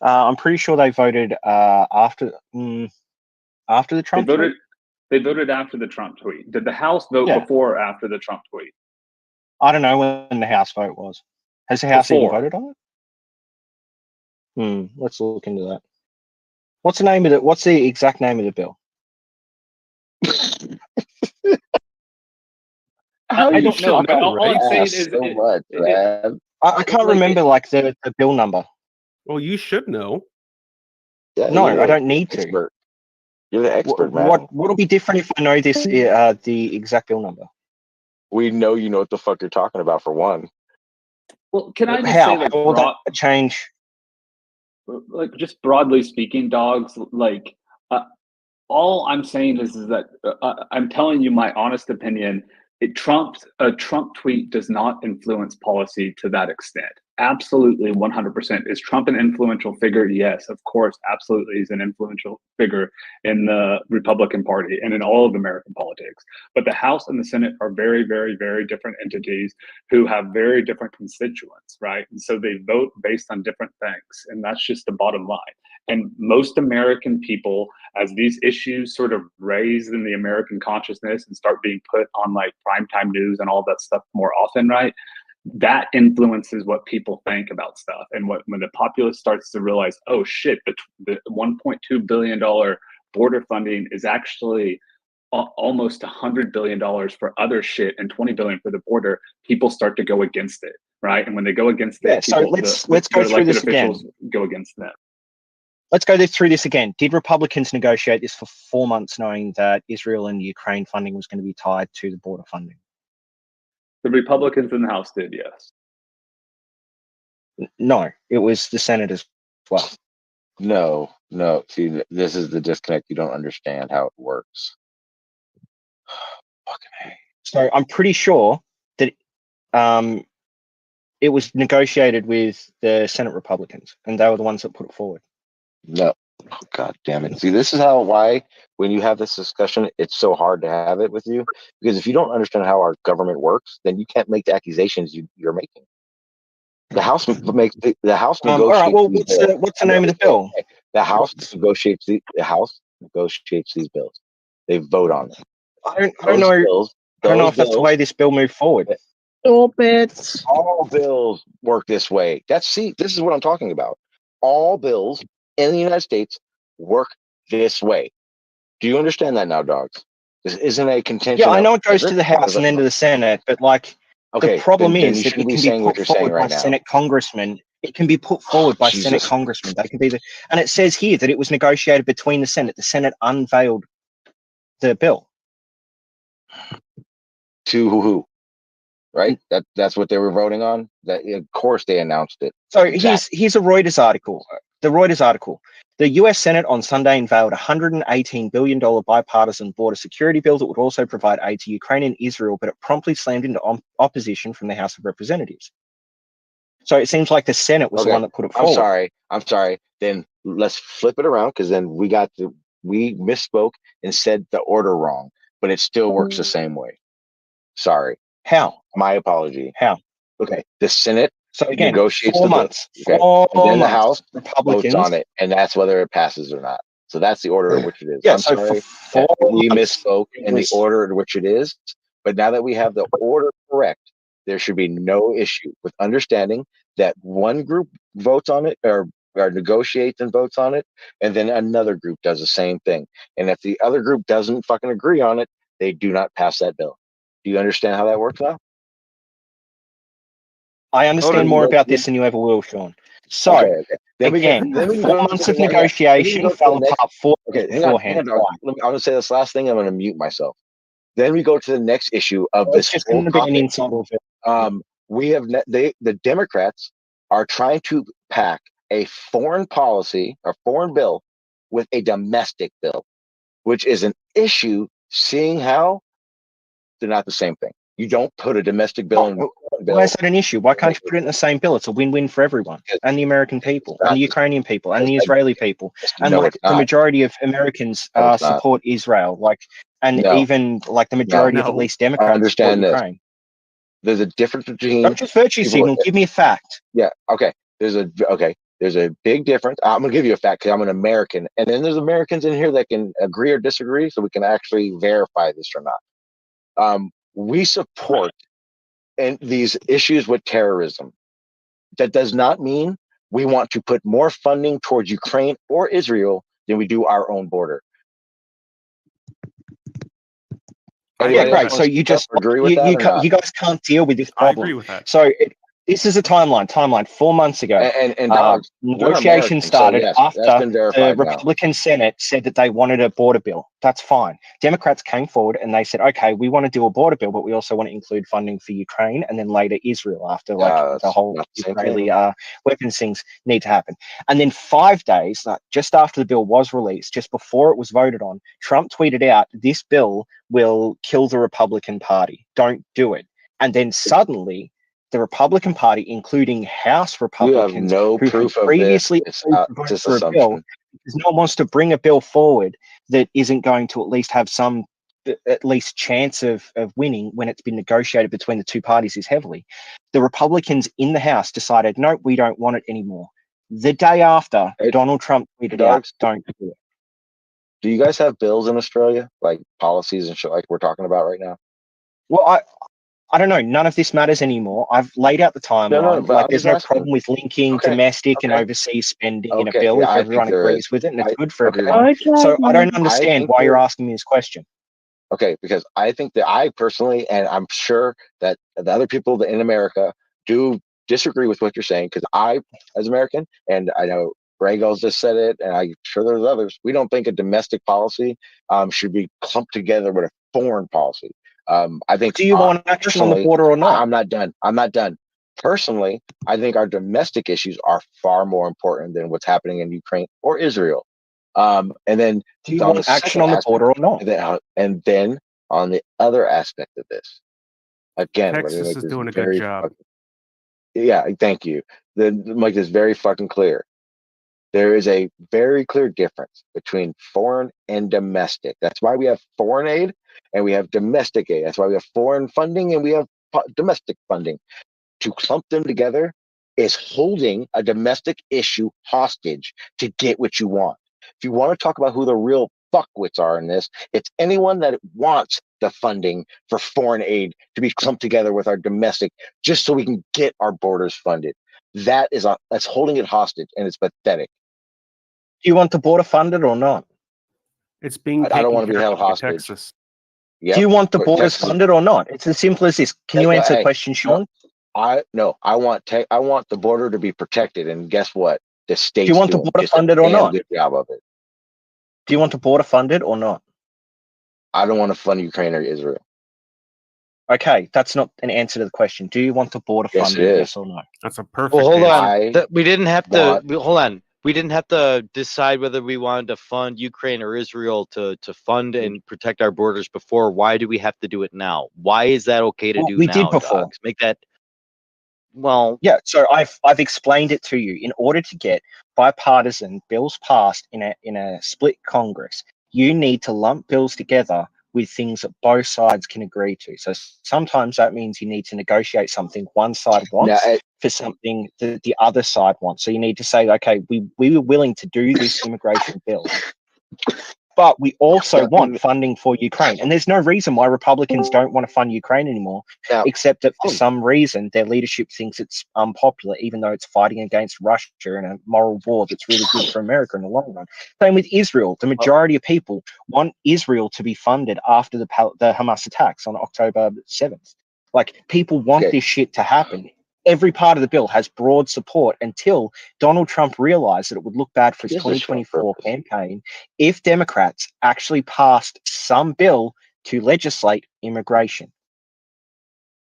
I'm pretty sure they voted after the Trump tweet. They voted after the Trump tweet. Did the House vote Yeah. before or after the Trump tweet? I don't know when the House vote was. Has the House even Before. voted on it? Let's look into that. What's the name of it? What's the exact name of the bill? I don't know. Man. All I'm saying is so much, man. I can't remember like the bill number. Well, you should know. Yeah, No, you're I the don't need to. expert. You're the expert, man. What'll be different if I know this? The exact bill number. We know you know what the fuck you're talking about, for one. Well, can I just How? say, like, How will that change? Like, just broadly speaking, dogs, like, all I'm saying is that I'm telling you my honest opinion. A Trump tweet does not influence policy to that extent. Absolutely, 100%. Is Trump an influential figure? Yes, of course, absolutely. He's an influential figure in the Republican Party and in all of American politics. But the House and the Senate are very, very, very different entities who have very different constituents, right? And so they vote based on different things, and that's just the bottom line. And most American people, as these issues sort of raise in the American consciousness and start being put on like primetime news and all that stuff more often, right? That influences what people think about stuff. And when the populace starts to realize, oh shit, the $1.2 billion border funding is actually almost $100 billion for other shit and $20 billion for the border, people start to go against it, right? And when they go against it, So let's go through this again. Go against them. Let's go through this again. Did Republicans negotiate this for 4 months, knowing that Israel and Ukraine funding was going to be tied to the border funding? The Republicans in the House did, yes. No, it was the Senate as well. No. See, this is the disconnect. You don't understand how it works. Fucking A. So I'm pretty sure that it was negotiated with the Senate Republicans, and they were the ones that put it forward. No. Oh, God damn it. See, this is why when you have this discussion, it's so hard to have it with you. Because if you don't understand how our government works, then you can't make the accusations you're making. The House makes the House negotiates. All right. Well, what's the name of the bill? The House negotiates these bills. They vote on them. I don't know if that's the way this bill moved forward. Stop it. All bills work this way. This is what I'm talking about. All bills in the United States work this way. Do you understand that now, dogs? This isn't a contention. Yeah, I know it goes to the House and then to the Senate, but like the problem is that it can be put forward by Senate congressmen. It can be put forward by Senate congressmen. They can be and it says here that it was negotiated between the Senate. The Senate unveiled the bill. To who? Right? That's what they were voting on. That of course they announced it. So here's a Reuters article. The Reuters article. The U.S. Senate on Sunday unveiled a $118 billion bipartisan border security bill that would also provide aid to Ukraine and Israel, but it promptly slammed into opposition from the House of Representatives. So it seems like the Senate was the one that put it forward. I'm sorry. Then let's flip it around, because then we misspoke and said the order wrong, but it still works the same way. Sorry. How? My apology. How? Okay. The Senate negotiates 4 the months. bill. Okay. And then the House Republicans votes on it, and that's whether it passes or not. So that's the order in which it is. Yeah, I'm so sorry for 4 we months, misspoke in the order in which it is, but now that we have the order correct, there should be no issue with understanding that one group votes on it or negotiates and votes on it, and then another group does the same thing. And if the other group doesn't fucking agree on it, they do not pass that bill. Do you understand how that works now? I understand more about this than you ever will, Sean. So, again, 4 months of negotiation fell apart beforehand. I'm going to say this last thing. I'm going to mute myself. Then we go to the next issue of this. Just going to be an insult. We have the Democrats are trying to pack a foreign policy or foreign bill with a domestic bill, which is an issue, seeing how they're not the same thing. You don't put a domestic bill in. Why is that an issue? Why can't you put it in the same bill? It's a win-win for everyone, and the American people, and the Ukrainian people, and the Israeli people, and like the majority of Americans support Israel, even like the majority of at least Democrats. I understand support this. Ukraine. There's a difference between. Don't just virtue signal. Give me a fact. Yeah. Okay. There's a big difference. I'm gonna give you a fact because I'm an American, and then there's Americans in here that can agree or disagree, so we can actually verify this or not. We support and these issues with terrorism. That does not mean we want to put more funding towards Ukraine or Israel than we do our own border. Yeah, great. So you just agree with that? You guys can't deal with this problem. I agree with that. So This is a timeline 4 months ago. And dogs, we're Negotiations American, so started yes, that's after been the verified now. Republican Senate said that they wanted a border bill. That's fine. Democrats came forward and they said, okay, we want to do a border bill, but we also want to include funding for Ukraine and then later Israel after the whole Israeli weapons things need to happen. And then 5 days, just after the bill was released, just before it was voted on, Trump tweeted out, this bill will kill the Republican Party. Don't do it. And then suddenly, the Republican Party, including House Republicans, you have no who proof had of previously this. voted for a bill, because no one wants to bring a bill forward that isn't going to at least have some chance of winning when it's been negotiated between the two parties is heavily. The Republicans in the House decided, no, we don't want it anymore. The day after, Donald Trump tweeted out, don't do it. Do you guys have bills in Australia, like policies and shit like we're talking about right now? Well, I don't know. None of this matters anymore. I've laid out the timeline. but I'm There's just no asking. problem with linking domestic and overseas spending in a Okay, bill yeah, if I everyone think there agrees is. with it and it's good for Okay. everyone. So I don't I understand think why you're there- asking me this question. Okay, because I think that I personally, and I'm sure that the other people in America do disagree with what you're saying, because I, as American, and I know Regal's just said it, and I'm sure there's others, we don't think a domestic policy should be clumped together with a foreign policy. I think. Do you want action on the border or not? I'm not done. Personally, I think our domestic issues are far more important than what's happening in Ukraine or Israel. And then do you want action on the border or not? And then on the other aspect of this, again, let me Texas make is this doing a very good job. yeah, thank you. Make this very fucking clear. There is a very clear difference between foreign and domestic. That's why we have foreign aid and we have domestic aid. That's why we have foreign funding and we have domestic funding. To clump them together is holding a domestic issue hostage to get what you want. If you want to talk about who the real fuckwits are in this, it's anyone that wants the funding for foreign aid to be clumped together with our domestic just so we can get our borders funded. That's holding it hostage, and it's pathetic. Do you want the border funded or not? It's being I don't taken want to be care held of by hostage. Texas. Yep. Do you want the But borders Texas- funded or not? It's as simple as this. Can you answer the question, Sean? I want the border to be protected, and guess what? The states Do you want the border funded or not? Good job of it. Do you want the border funded or not? I don't want to fund Ukraine or Israel. Okay, that's not an answer to the question. Do you want the border Yes, funded? it is. Yes or no? That's a perfect. Well, hold on. answer. We didn't have to. want- Hold on. We didn't have to decide whether we wanted to fund Ukraine or Israel to fund and protect our borders before. Why do we have to do it now? Why is that okay to Well, do we now? did before. Dogs? Make that. Well, Yeah, so I've explained it to you. In order to get bipartisan bills passed in a split Congress, you need to lump bills together with things that both sides can agree to. So sometimes that means you need to negotiate something one side wants for something that the other side wants. So you need to say, okay, we were willing to do this immigration bill, but we also want funding for Ukraine. And there's no reason why Republicans don't want to fund Ukraine anymore, except that for some reason their leadership thinks it's unpopular, even though it's fighting against Russia in a moral war that's really good for America in the long run. Same with Israel. The majority of people want Israel to be funded after the Hamas attacks on October 7th. Like, people want this shit to happen. Every part of the bill has broad support until Donald Trump realized that it would look bad for his 2024 campaign if Democrats actually passed some bill to legislate immigration.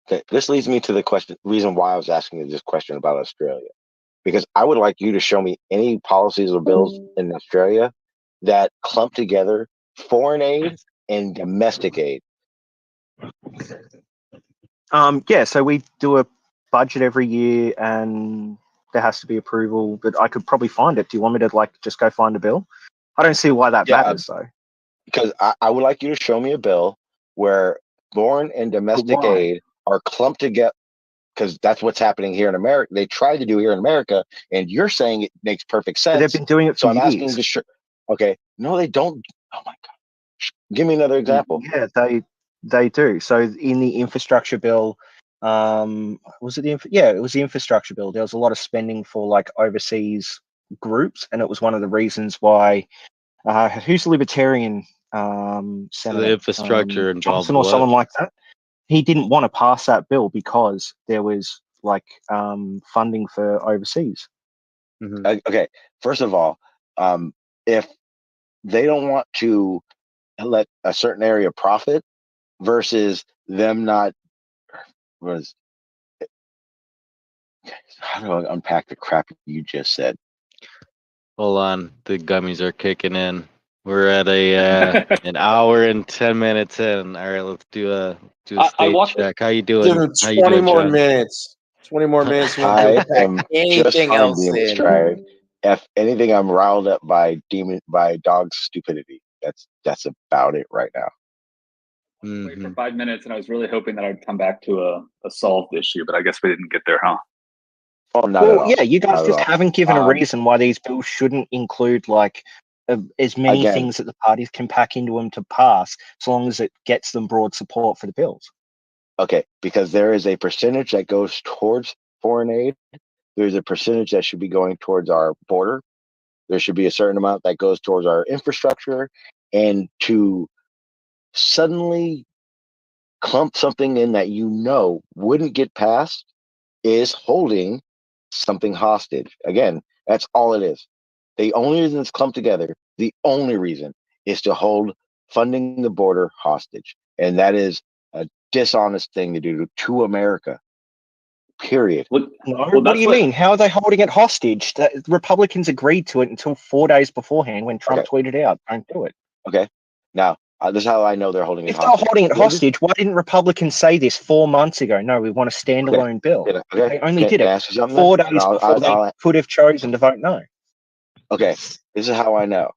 Okay, this leads me to the reason why I was asking you this question about Australia, because I would like you to show me any policies or bills in Australia that clump together foreign aid and domestic aid. Yeah, so we do a budget every year and there has to be approval, but I could probably find it. Do you want me to just go find a bill? I don't see why that matters though. Because I would like you to show me a bill where foreign and domestic aid are clumped together, because that's what's happening here in America. They tried to do here in America, and you're saying it makes perfect sense. But they've been doing it for I'm years. asking to show. Okay, no, they don't. Oh my god! Give me another example. Yeah, they do. So in the infrastructure bill, was it it was the infrastructure bill. There was a lot of spending for overseas groups, and it was one of the reasons why who's the libertarian senator? the infrastructure involved. Johnson or someone like that. He didn't want to pass that bill because there was like funding for overseas. Okay, first of all, if they don't want to let a certain area profit versus them not was how do I unpack the crap you just said? Hold on, the gummies are kicking in. We're at a an hour and 10 minutes in. All right, let's do a I stage walked check. How you doing? Dude, How you 20 doing, more Sean? minutes. 20 more minutes. We'll I pack am just anything fine else being with in. Stride. If anything, I'm riled up by dog's stupidity. That's about it right now. Wait for 5 minutes, and I was really hoping that I'd come back to a solved issue, but I guess we didn't get there, huh? Oh, not at all. Yeah, you guys Not at just all. haven't given a reason why these bills shouldn't include like as many Again. things that the parties can pack into them to pass, as long as it gets them broad support for the bills. Okay, because there is a percentage that goes towards foreign aid. There's a percentage that should be going towards our border. There should be a certain amount that goes towards our infrastructure. And to suddenly clump something in that you know wouldn't get passed is holding something hostage. Again, that's all it is. The only reason it's clumped together, the only reason is to hold funding the border hostage. And that is a dishonest thing to do to America. Period. No, what do you mean? How are they holding it hostage? The Republicans agreed to it until 4 days beforehand when Trump tweeted out, "Don't do it." Okay. Now, this is how I know they're holding it If they're hostage. holding it hostage, why didn't Republicans say this 4 months ago? No, we want a standalone bill. Okay. They only did Can I it ask you something 4 then? days before they could have chosen to vote no. Okay, this is how I know.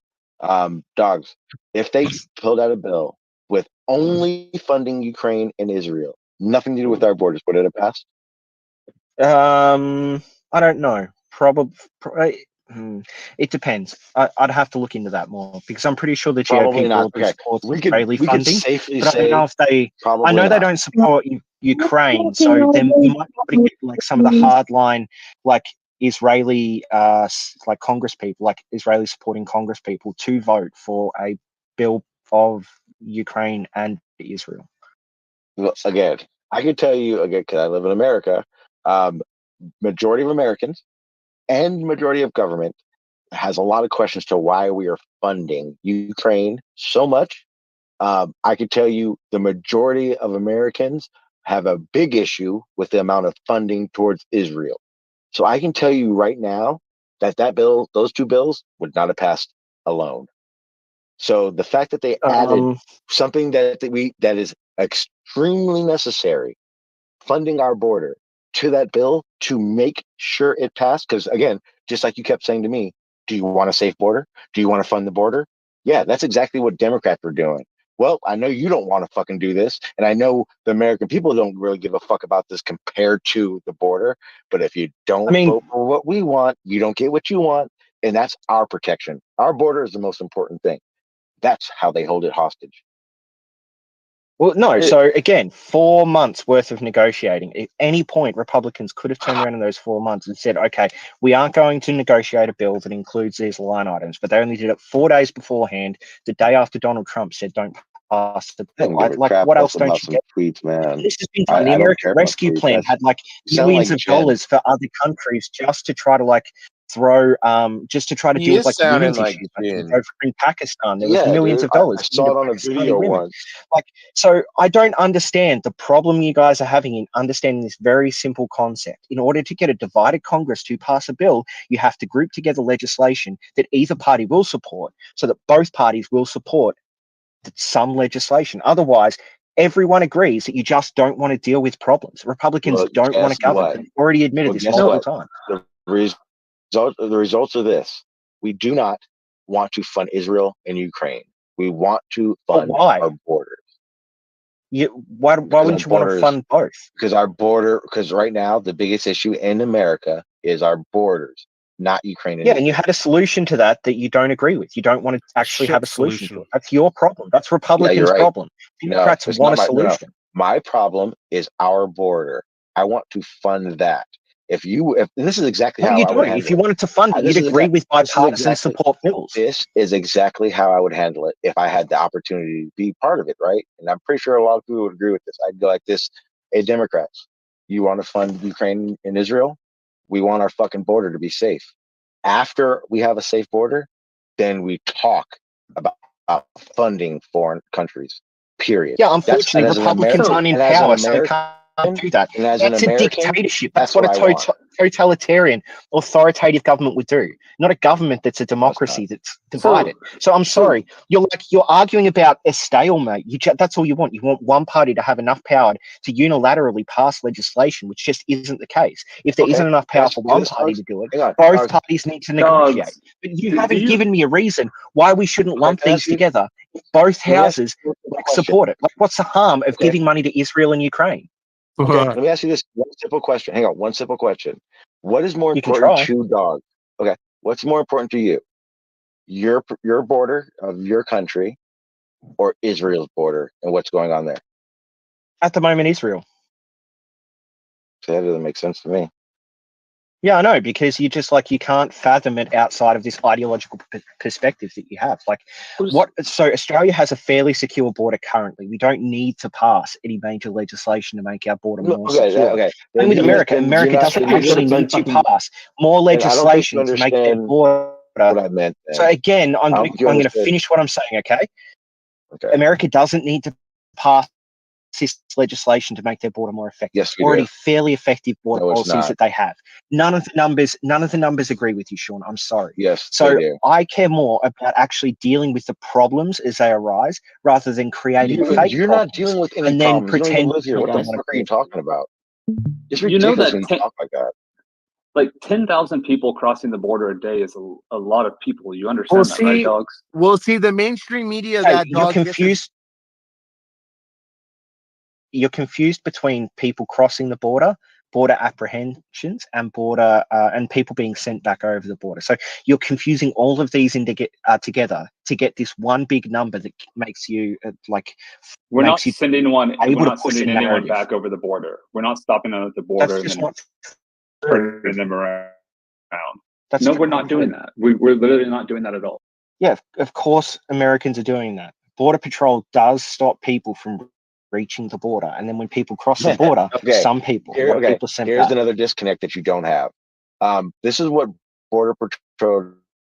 Dogs, if they pulled out a bill with only funding Ukraine and Israel, nothing to do with our borders, would it have passed? I don't know. Probably. It depends. I'd have to look into that more because I'm pretty sure the Probably GOP not. broadly Okay, supports we Israeli could funding, safely but I don't know say if they. probably I know they not. don't support Ukraine, so then you might be able to get like some of the hardline, like Israeli, like Congress people, like Israeli supporting Congress people, to vote for a bill of Ukraine and Israel. Well, again, I can tell you again because I live in America. Majority of Americans and majority of government has a lot of questions to why we are funding Ukraine so much. I can tell you the majority of Americans have a big issue with the amount of funding towards Israel. So I can tell you right now that bill, those two bills, would not have passed alone. So the fact that they added something that is extremely necessary, funding our border, to that bill to make sure it passed, because again, just like you kept saying to me, do you want a safe border? Do you want to fund the border? Yeah, that's exactly what Democrats were doing. Well, I know you don't want to fucking do this, and I know the American people don't really give a fuck about this compared to the border. But if you don't vote for what we want, you don't get what you want, and that's our protection. Our border is the most important thing. That's how they hold it hostage. Well, no. So again, 4 months worth of negotiating. At any point, Republicans could have turned around in those 4 months and said, "Okay, we aren't going to negotiate a bill that includes these line items." But they only did it 4 days beforehand, the day after Donald Trump said, "Don't pass the bill." What else don't you get? Tweets, man. This has been done. The I don't American care about Rescue tweets. Plan had like Sound millions like of Jen. dollars for other countries just to try to like throw, just to try to He deal with is like sounding women's like issues. I think Jin. over in Pakistan, there was Yeah, millions dude. of dollars I given saw to it on a Pakistani video women. once. Like, so I don't understand the problem you guys are having in understanding this very simple concept. In order to get a divided Congress to pass a bill, you have to group together legislation that either party will support, so that both parties will support some legislation. Otherwise, everyone agrees that you just don't want to deal with problems. Republicans Well, don't want to guess govern. what? They've already admitted Well, this guess multiple what? times. The results are this. We do not want to fund Israel and Ukraine. We want to fund our borders. Why wouldn't you want to fund both? Because right now, the biggest issue in America is our borders, not Ukraine and Yeah, Israel. and you had a solution to that you don't agree with. You don't want to actually have a solution to it. That's your problem. That's Republicans' you're right. problem. No, Democrats it's want not a solution. My problem is our border. I want to fund that. If this is exactly What how are you I would doing? handle If you it. wanted to fund it, you'd agree with bipartisan support bills. This is exactly how I would handle it if I had the opportunity to be part of it, right? And I'm pretty sure a lot of people would agree with this. I'd go like this: hey, Democrats, You want to fund Ukraine and Israel? We want our fucking border to be safe. After we have a safe border, then we talk about funding foreign countries. Period. Yeah, unfortunately, Republicans aren't in power, so they can't do that. That's a dictatorship. That's what a totalitarian, authoritative government would do. Not a government that's a democracy that's divided. So I'm sorry, you're arguing about a stalemate. That's all you want. You want one party to have enough power to unilaterally pass legislation, which just isn't the case. If there isn't enough power for one party to do it, both parties need to negotiate. But you haven't given me a reason why we shouldn't lump these together. Both houses support it. Like, what's the harm of giving money to Israel and Ukraine? Okay, let me ask you this one simple question. Hang on, one simple question. What is more important to dog? Okay, what's more important to you? Your border of your country or Israel's border and what's going on there? At the moment, Israel. So that doesn't make sense to me. Yeah, I know, because you can't fathom it outside of this ideological perspective that you have. So Australia has a fairly secure border currently. We don't need to pass any major legislation to make our border more secure. Okay. And with America doesn't actually need to pass more legislation to make their border. What I meant. So again, I'm going to finish what I'm saying, okay? America doesn't need to pass this legislation to make their border more effective. Yes, we already do. Fairly effective border policies not. that they have. None of the numbers agree with you, Sean. I'm sorry. Yes. So I care more about actually dealing with the problems as they arise rather than creating fake You're not dealing with any and then problems. pretend You don't even live here. What the fuck are you talking about? It's You know ridiculous that when you talk like that. Like 10,000 people crossing the border a day is a lot of people. You understand that, right, dogs? We'll see the mainstream media that you're confused. You're confused between people crossing the border apprehensions, and border and people being sent back over the border. So you're confusing all of these together to get this one big number that makes you We're not sending anyone narrative. back over the border. We're not stopping them at the border and then turning them around. No, we're not doing that. We're literally not doing that at all. Yeah, of course Americans are doing that. Border Patrol does stop people from reaching the border, and then when people cross the border, some people, people send Here's back. another disconnect that you don't have. This is what Border Patrol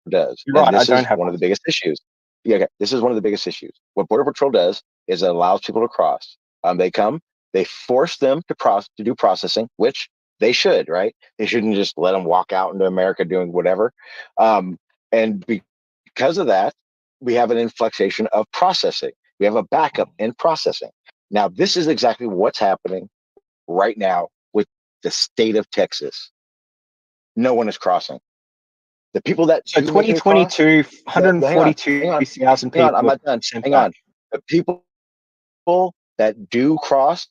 does. You're right, this I don't is have one of the biggest issues. Yeah, okay. This is one of the biggest issues. What Border Patrol does is it allows people to cross. They come, they force them to do processing, which they should, right? They shouldn't just let them walk out into America doing whatever. And because of that, we have an inflection of processing. We have a backup in processing. Now, this is exactly what's happening right now with the state of Texas. No one is crossing. The people that so 2022, 142,000 people. I'm not done. Hang on. The people that do cross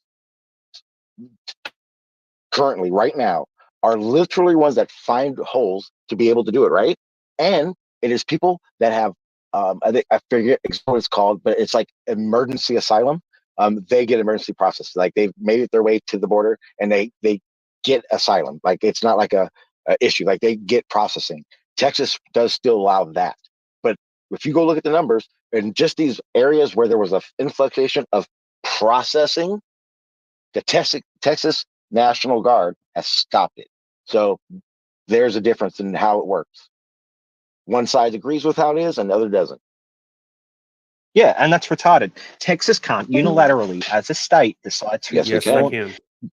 currently, right now, are literally ones that find holes to be able to do it, right? And it is people that have, I forget what it's called, but it's like emergency asylum. They get emergency process. Like they've made it their way to the border and they get asylum. Like it's not like a issue. Like they get processing. Texas does still allow that. But if you go look at the numbers and just these areas where there was an inflection of processing, the Texas National Guard has stopped it. So there's a difference in how it works. One side agrees with how it is and the other doesn't. Yeah, and that's retarded. Texas can't unilaterally, as a state, decide to explore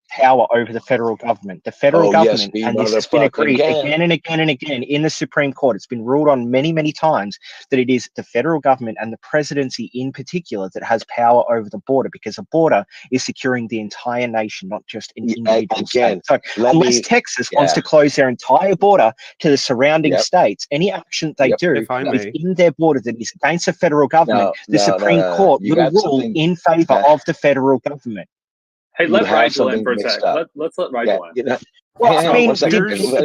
power over the federal government. The federal government, and this has been agreed again and again and again in the Supreme Court. It's been ruled on many, many times that it is the federal government and the presidency in particular that has power over the border, because a border is securing the entire nation, not just an individual state. So unless Texas wants to close their entire border to the surrounding states, any action they do within their border that is against the federal government, the Supreme Court will rule in favor of the federal government. Hey, let Rigel in for a sec. Let's let Rigel in. Well, I mean, Rigel, let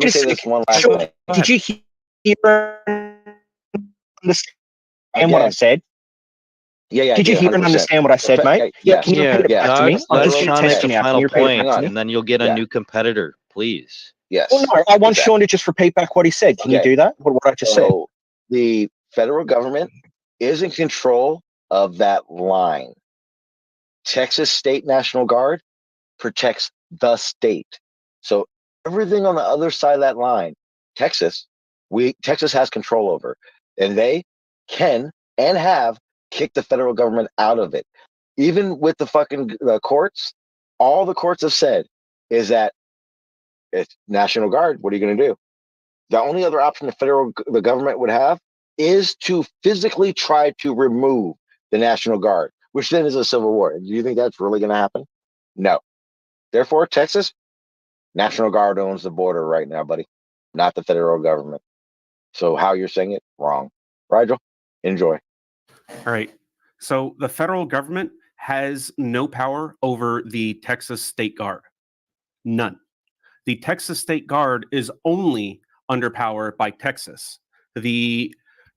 me say this one last thing. Did you hear understand what I said? Yeah. Did you hear and understand what I said, mate? Yeah. Can you repeat it back to me? Let Sean make a final point, and then you'll get a new competitor, please. Yes. Well, no, I want Sean to just repeat back what he said. Can you do that? What I just said? The federal government is in control of that line. Texas State National Guard protects the state. So everything on the other side of that line, Texas has control over, and they can and have kicked the federal government out of it. Even with the fucking courts, all the courts have said is that it's National Guard. What are you going to do? The only other option the government would have is to physically try to remove the National Guard, which then is a civil war. Do you think that's really going to happen? No. Therefore, Texas, National Guard owns the border right now, buddy, not the federal government. So how you're saying it, wrong. Rigel, enjoy. All right. So the federal government has no power over the Texas State Guard. None. The Texas State Guard is only under power by Texas. The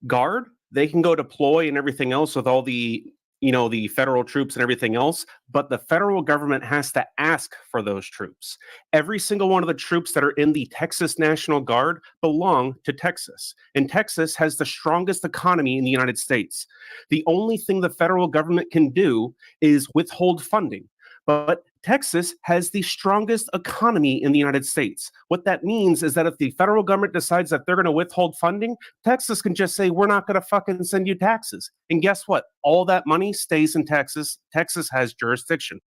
Guard, they can go deploy and everything else with all the, the federal troops and everything else, but the federal government has to ask for those troops. Every single one of the troops that are in the Texas National Guard belong to Texas, and Texas has the strongest economy in the United States. The only thing the federal government can do is withhold funding. But Texas has the strongest economy in the United States. What that means is that if the federal government decides that they're going to withhold funding, Texas can just say, we're not going to fucking send you taxes. And guess what? All that money stays in Texas. Texas has jurisdiction.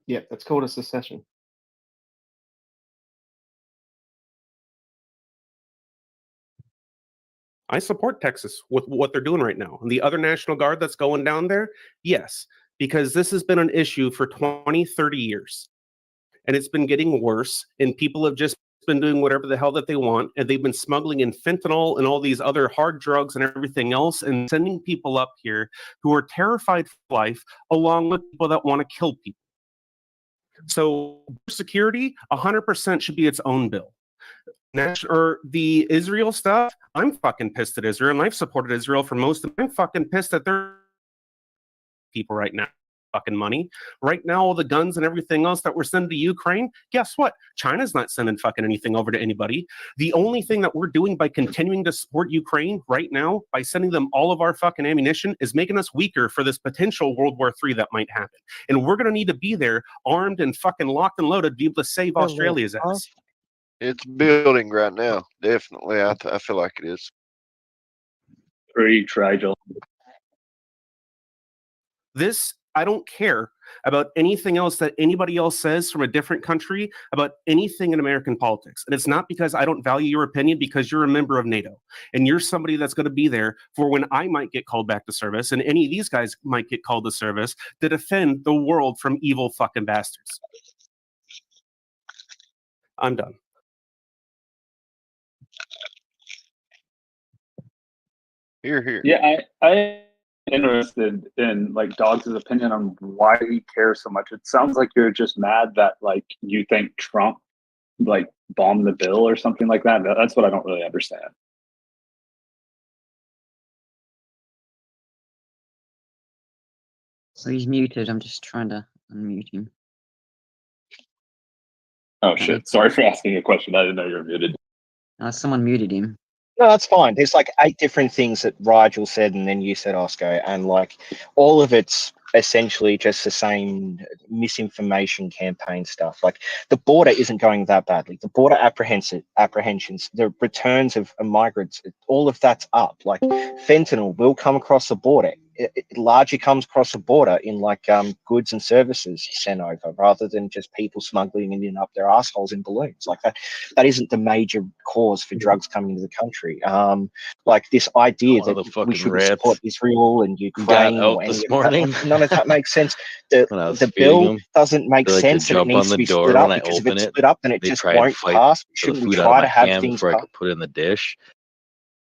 Yeah, that's called a secession. I support Texas with what they're doing right now. And the other National Guard that's going down there, yes, because this has been an issue for 20, 30 years. And it's been getting worse, and people have just been doing whatever the hell that they want, and they've been smuggling in fentanyl and all these other hard drugs and everything else, and sending people up here who are terrified for life, along with people that want to kill people. So security, 100% should be its own bill. Or the Israel stuff, I'm fucking pissed at Israel, and I've supported Israel for most of them. I'm fucking pissed at their people right now. Fucking money. Right now, all the guns and everything else that we're sending to Ukraine, guess what? China's not sending fucking anything over to anybody. The only thing that we're doing by continuing to support Ukraine right now, by sending them all of our fucking ammunition, is making us weaker for this potential World War III that might happen. And we're going to need to be there armed and fucking locked and loaded to be able to save Australia's ass. It's building right now. Definitely. I feel like it is. Preach, Rigel. This, I don't care about anything else that anybody else says from a different country about anything in American politics. And it's not because I don't value your opinion, because you're a member of NATO and you're somebody that's going to be there for when I might get called back to service and any of these guys might get called to service to defend the world from evil fucking bastards. I'm done. Here. Yeah, I'm interested in like Dogs' opinion on why he cares so much. It sounds like you're just mad that like you think Trump like bombed the bill or something like that. That's what I don't really understand. So he's muted. I'm just trying to unmute him. Oh shit! Sorry for asking a question. I didn't know you were muted. Someone muted him. No, that's fine. There's like 8 different things that Rigel said, and then you said, Oscar, and like all of it's essentially just the same misinformation campaign stuff. Like the border isn't going that badly. The border apprehensions, the returns of migrants, all of that's up. Like fentanyl will come across the border. It largely comes across the border in like goods and services sent over, rather than just people smuggling it in up their assholes in balloons. Like that isn't the major cause for drugs coming into the country. Like this idea that we should support Israel and Ukraine or any of that, none of that makes sense. The bill doesn't make sense, and it needs to be split up, because if it's split up, then it just won't pass. Shouldn't we try to have things before I could put it in the dish?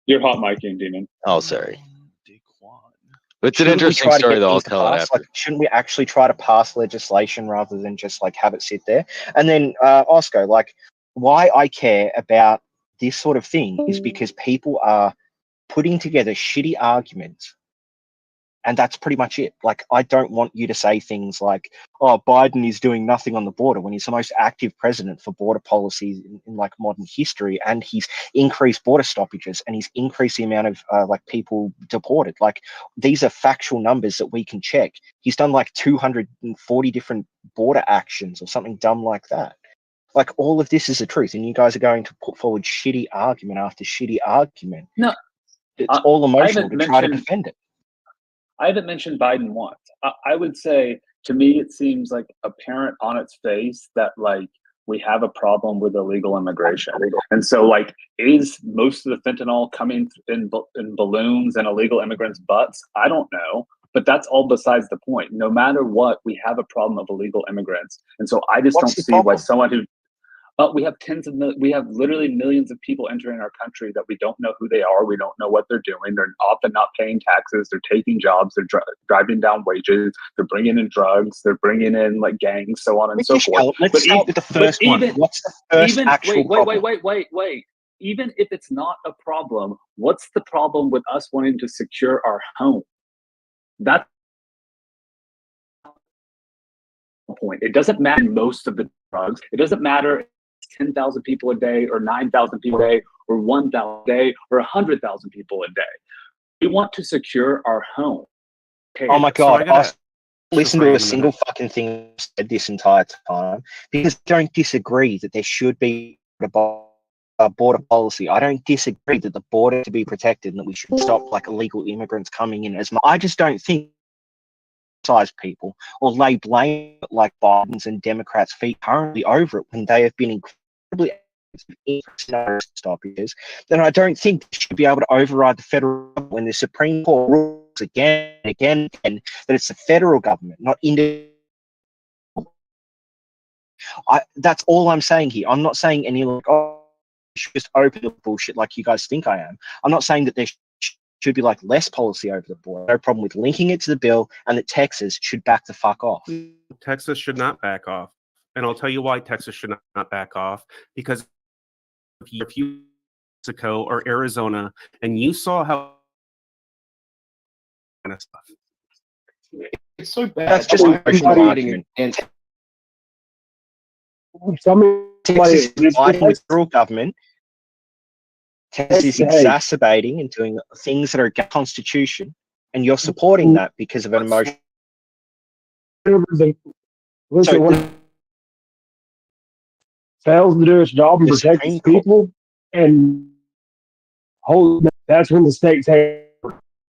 You're hot micing, Demon. Oh, sorry. It's an interesting story, though. I'll tell it after. Like, shouldn't we actually try to pass legislation rather than just like have it sit there? And then, Oscar, like, why I care about this sort of thing is because people are putting together shitty arguments And that's pretty much it. Like, I don't want you to say things like, oh, Biden is doing nothing on the border, when he's the most active president for border policy in like modern history. And he's increased border stoppages, and he's increased the amount of like people deported. Like, these are factual numbers that we can check. He's done like 240 different border actions or something dumb like that. Like, all of this is the truth. And you guys are going to put forward shitty argument after shitty argument. No, It's all emotional to try to mentioned- defend it. I haven't mentioned Biden once. I would say, to me, it seems like apparent on its face that like we have a problem with illegal immigration. And so like, is most of the fentanyl coming in balloons and illegal immigrants' butts? I don't know. But that's all besides the point. No matter what, we have a problem of illegal immigrants. And so I just don't see why someone who we have we have literally millions of people entering our country that we don't know who they are. We don't know what they're doing. They're often not paying taxes. They're taking jobs. They're driving down wages. They're bringing in drugs. They're bringing in like gangs, so on and so forth. Let's start with the first one. What's the first actual problem? Wait. Even if it's not a problem, what's the problem with us wanting to secure our home? That's the point. It doesn't matter most of the drugs. It doesn't matter 10,000 people a day or 9,000 people a day or 1,000 a day or 100,000 people a day. We want to secure our home. Okay. Oh my God. I listen to a single fucking thing said this entire time, because I don't disagree that there should be a border policy. I don't disagree that the border to be protected and that we should stop like illegal immigrants coming in as much. I just don't think size people or lay blame like Biden's and Democrats' feet currently over it when they have been incredibly stoppages. Then I don't think they should be able to override the federal government when the Supreme Court rules again and again that it's the federal government, not individual. That's all I'm saying here. I'm not saying any like, oh, you should just open the bullshit like you guys think I am. I'm not saying that there should be like less policy over the border. No problem with linking it to the bill, and that Texas should back the fuck off. Texas should not back off. And I'll tell you why Texas should not back off. Because if you Mexico or Arizona and you saw how kind of stuff. It's so bad. That's just an emotional argument. And Texas is fighting the federal government. Texas is exacerbating and doing things that are against the Constitution, and you're supporting that because of an emotion. Fails to do its job and protect its people, and that's when the state takes.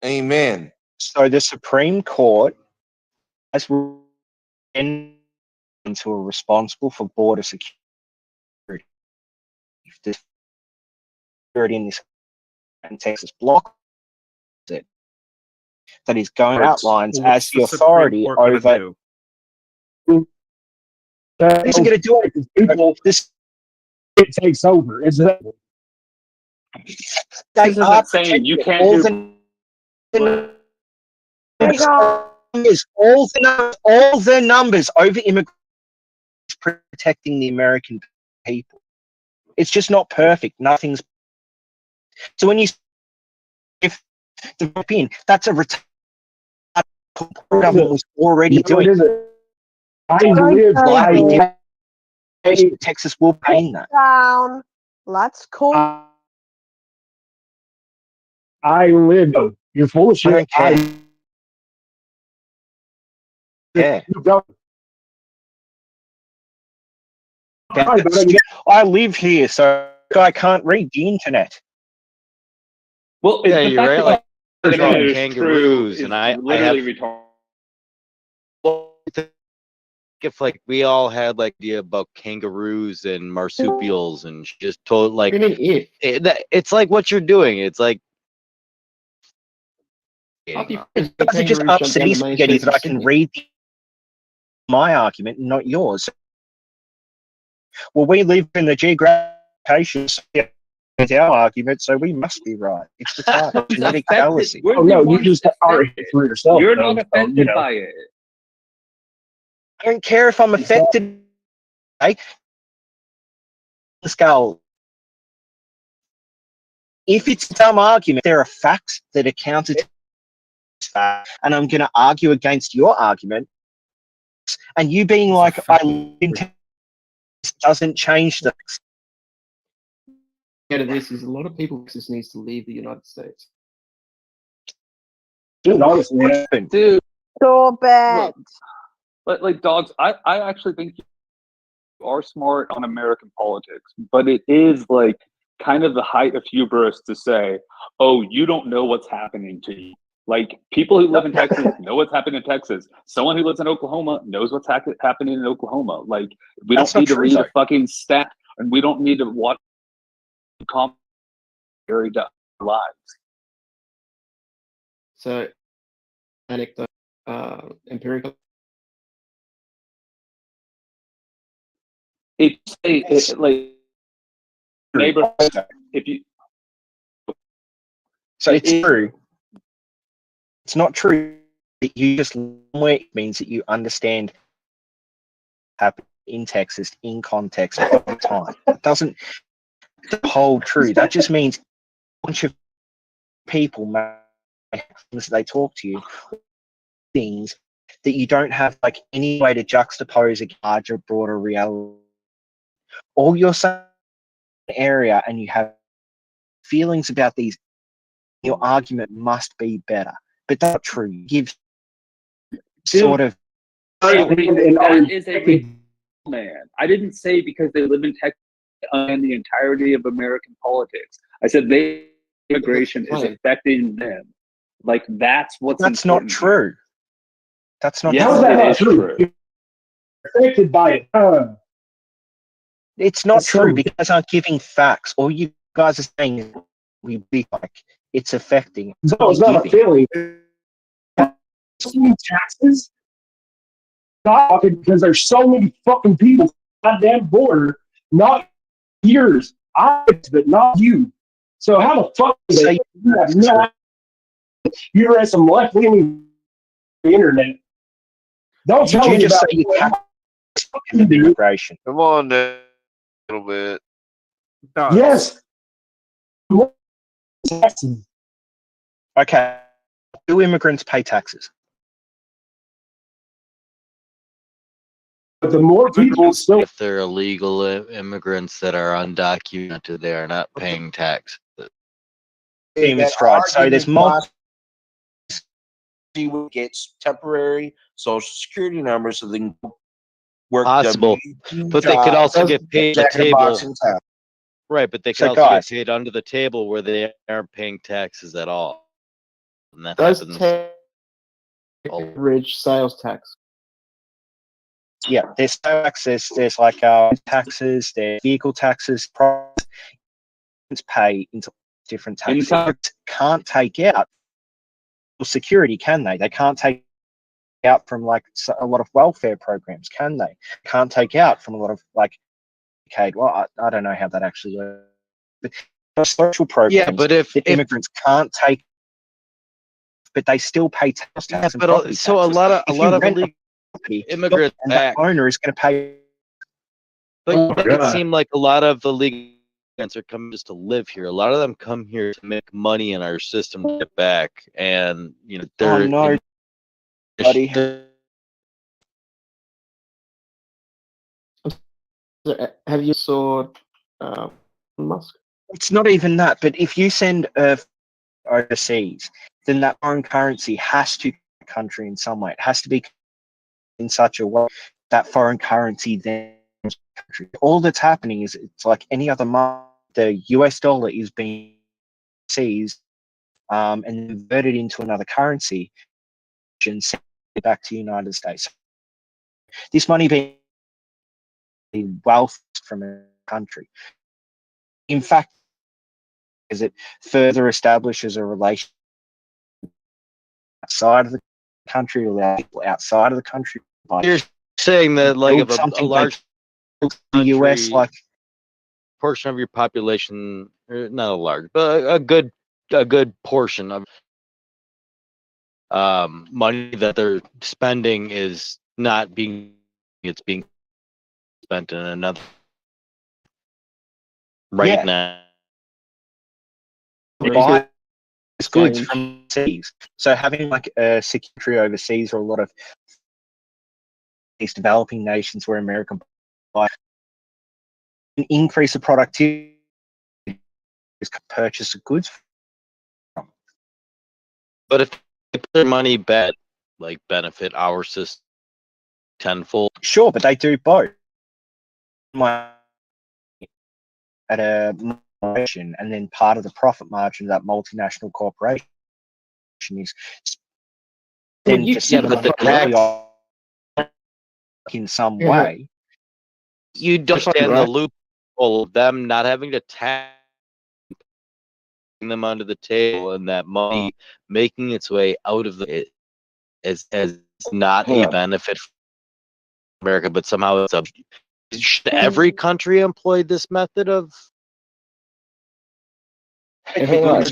Amen. So the Supreme Court has into are responsible for border security. If the security in this and Texas block it, that is going outlines as the authority over. Isn't going to do it. People, this it takes over. It's that. They are saying you can't all the numbers over immigrants protecting the American people. It's just not perfect. Nothing's. So when you if the European, that's a retired government was already doing. Texas will pay that. Down. Let's call. I live. You're full of shit. Yeah. I live here, so I can't read the internet. Well, yeah, you're right. Like kangaroos, and I have. If like we all had like the idea about kangaroos and marsupials and just told like it's like what you're doing. It's like it's just upsetting spaghetti that I can read my argument, not yours. Well, we live in the geographic location. It's our argument, so we must be right. It's the genetic fallacy. Oh no, you just are for yourself. You're not affected by it. I don't care if I'm affected. Right? Scale. If it's a dumb argument, there are facts that are counted. fact, and I'm going to argue against your argument, and you being like, I live in Texas doesn't change things. Out of this is a lot of people just needs to leave the United States. Dude, honestly, Dude, So bad. like dogs, I actually think you are smart on American politics, but it is like kind of the height of hubris to say, oh, you don't know what's happening to you. Like, people who live in Texas know what's happening in Texas. Someone who lives in Oklahoma knows what's happening in Oklahoma. Like, we That's don't need not to true, read though. a fucking stat, and we don't need to watch very lives. So, anecdote, empirical. It's like neighborhood. If you So it's true. It's not true that you just it means that you understand happen in Texas in context all the time. It doesn't hold true. That just means a bunch of people they talk to you things that you don't have like any way to juxtapose a larger, broader reality. All you're saying area and you have feelings about these, your argument must be better. But that's not true. You give sort of that is a real man. I didn't say because they live in Texas and the entirety of American politics. I said immigration is affecting them. Like, that's what's that's not important true. here. That's not Yes, How is that it not is true? true. Affected by it. It's not That's true true. because I'm giving facts. All you guys are saying is we be like it's affecting. No, it's not a feeling. So many taxes. Not because there's so many fucking people at the goddamn border, not yours. But not you. So how the fuck is it? You have no. You're at some left leaning internet. Don't tell Did you me just about say you can't immigration? Come on, now, a little bit. Yes. Okay. Do immigrants pay taxes? But the more people still, if they're illegal immigrants that are undocumented, they are not paying tax. Famous fraud. So there's multiple. Gets temporary social security numbers so they can work Possible, but they could also get paid the table. Right, but they So could also guys- get paid under the table where they aren't paying taxes at all. And that Does happens. average sales tax? Yeah, there's taxes. There's like taxes. There's vehicle taxes. Pay into different taxes. Can't take out security, can they? They can't take out from like a lot of welfare programs, can they? Can't take out from a lot of like, okay, well, I don't know how that actually works. But social programs, Yeah, but if immigrants can't take, but they still pay tax. Yeah, but so a lot of illegal immigrants and back. the owner is going to pay. But it seemed like a lot of the legal immigrants are coming just to live here. A lot of them come here to make money in our system to get back, and you know they're. Oh no, buddy. Have you saw Musk? It's not even that. But if you send overseas, then that foreign currency has to the country in some way. It has to be in such a way that foreign currency then. All that's happening is it's like any other money. The US dollar is being seized and converted into another currency and sent back to the United States. This money being wealth from a country. In fact, as it further establishes a relation outside of the country, allow people outside of the country. You're saying that like if a large the US, like portion of your population, or not a large, but a good portion of money that they're spending is not being, it's being spent in another now. Why goods from overseas. So having like a security overseas, or a lot of these developing nations where American buy an increase of productivity is purchase of goods from. But if they put their money back, like benefit our system tenfold. Sure, but they do both. At a corporation, and then part of the profit margin of that multinational corporation is then you to set but the tax in some Yeah. way. You don't understand the loophole of them not having to tax them under the table, and that money making its way out of the as not a benefit for America, but somehow it's a. Should every country employ this method of? Hang on.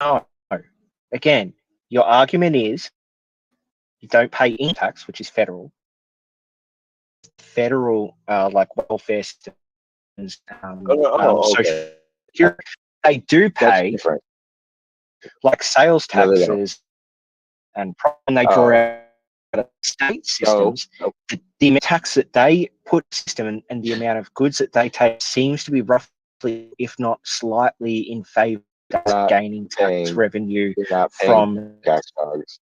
No. Again, your argument is you don't pay income tax, which is federal. Federal, like welfare systems, social security, they do pay like sales taxes, and when they draw out state systems, the tax that they put system and the amount of goods that they take seems to be roughly, if not slightly, in favor of gaining tax revenue from tax dollars.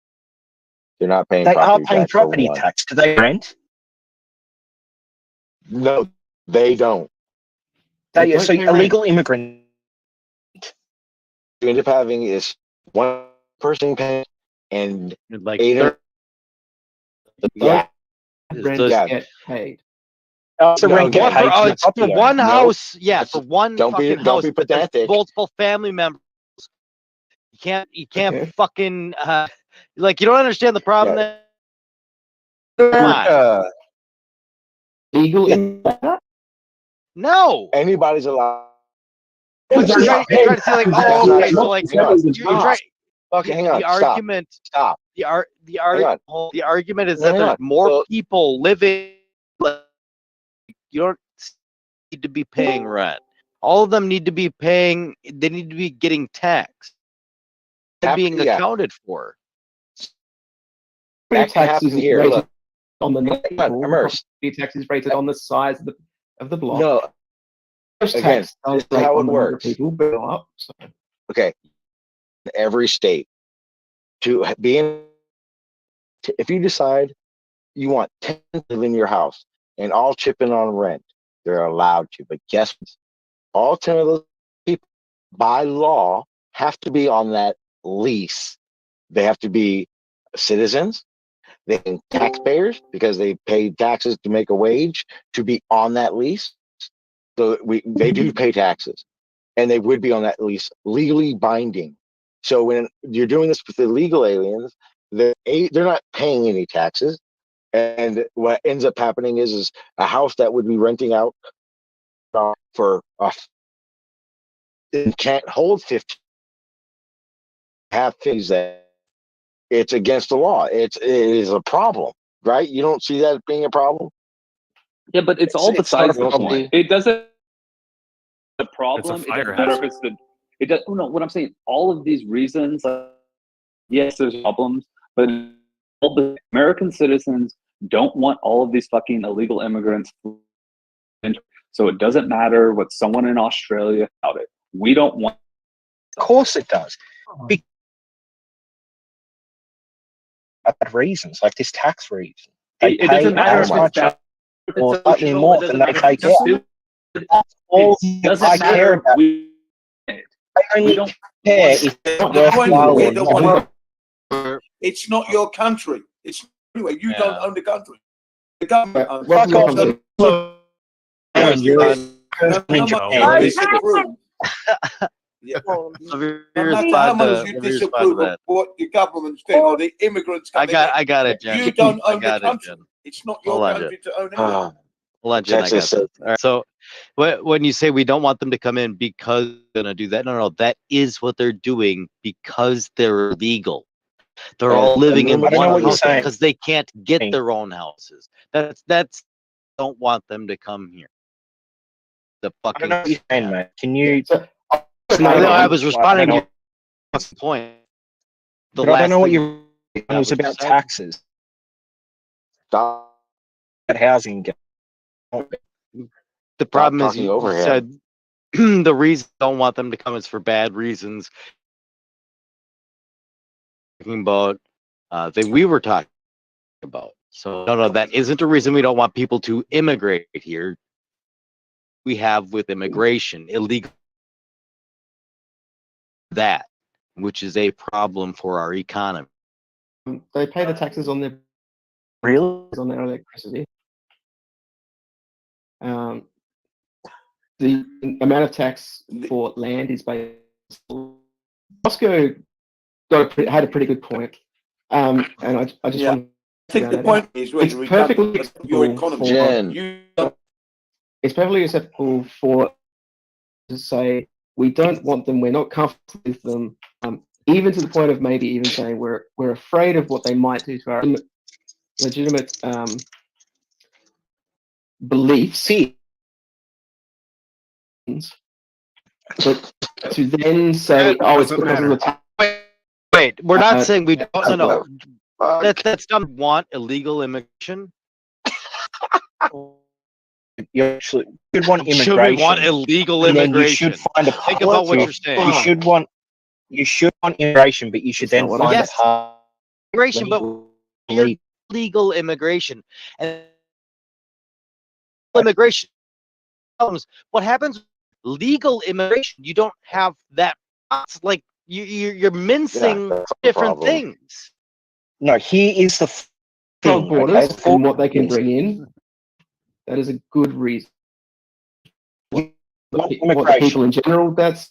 They're not paying. They are property paying tax, for property one. tax. Do they rent? No, they don't. They so illegal immigrant. You end up having is one person paying and like yeah. Get paid. So rent get paid For one house, yeah, for one Don't be- fucking don't house, be but there's pedantic. multiple family members. You can't fucking like you don't understand the problem there. America. Legal No. Anybody's allowed. But you're trying to say like, oh, okay, so like you're trying. Okay, hang on. The argument. Stop. The argument is that Hang there's on. more people living. But you don't need to be paying rent. All of them need to be paying. They need to be getting taxed and being accounted for. Property tax is here. rated Look. on the Immerse. property tax is rated on the size of the block. No. Again, Tax this is rate how on it the number of works. people go up. So. Okay. Every state to be in. If you decide you want 10 to live in your house and all chip in on rent, they're allowed to. But guess what? All 10 of those people, by law, have to be on that lease. They have to be citizens. They can taxpayers because they pay taxes to make a wage to be on that lease. So they do pay taxes, and they would be on that lease, legally binding. So when you're doing this with illegal aliens, they're not paying any taxes, and what ends up happening is a house that would be renting out for it can't hold 50 have things that it's against the law. It is a problem, right? You don't see that being a problem. Yeah, but it's all besides the point. It doesn't. The problem. It doesn't matter if it's the. It does. No, what I'm saying. All of these reasons. Yes, there's problems, but all the American citizens don't want all of these fucking illegal immigrants. So it doesn't matter what someone in Australia about it. We don't want course it does. Bad reasons, like this tax reason. They It pay doesn't matter as if much it's or slightly more than they take out. That's all I care about. I only care if it's worthwhile or not. It's not your country. It's anyway. You don't own the country. The government owns Fuck off. Yeah. Let me No matter respond how to- much let you me respond to disapprove of that. what the government's doing or the immigrants I coming got in, it, Jen. you don't I own the got it, country. Jen. It's not Hold your on, country Jen. to own anyway. Hold on, Jen. I got Texas this. All right. So, when you say we don't want them to come in because they're gonna do that, no, that is what they're doing because they're illegal. They're all living in I don't know one what you're house saying. because they can't get their own houses. That's don't want them to come here. The I fucking. don't know what you're saying, mate. Can you? I was responding to your point. The But I don't know what last you. It that was what you about said? taxes. About housing. The problem is talking you over him. said the reason I don't want them to come is for bad reasons. Talking about that we were talking about. So no, that isn't a reason we don't want people to immigrate here. We have with immigration illegal that, which is a problem for our economy. They pay the taxes on their on their electricity. The amount of tax for land is based. Roscoe had a pretty good point, and I just want I think the point is it's really perfectly your acceptable economy. it's perfectly acceptable for to say we don't want them, we're not comfortable with them, even to the point of maybe even saying we're afraid of what they might do to our legitimate beliefs. But to then say, oh, it's because of the tax. Wait, we're not saying we don't. No. That's not want illegal immigration. You actually should want immigration. Should we want illegal and then immigration? you should find a Think about what you're saying. You should want immigration, but you should then find yes, a path. immigration, but legal immigration and immigration comes. What happens? Legal immigration. You don't have that. It's like you're mincing different things. No, here is the thing. Borders and what they can bring in. That is a good reason. What the people in general, but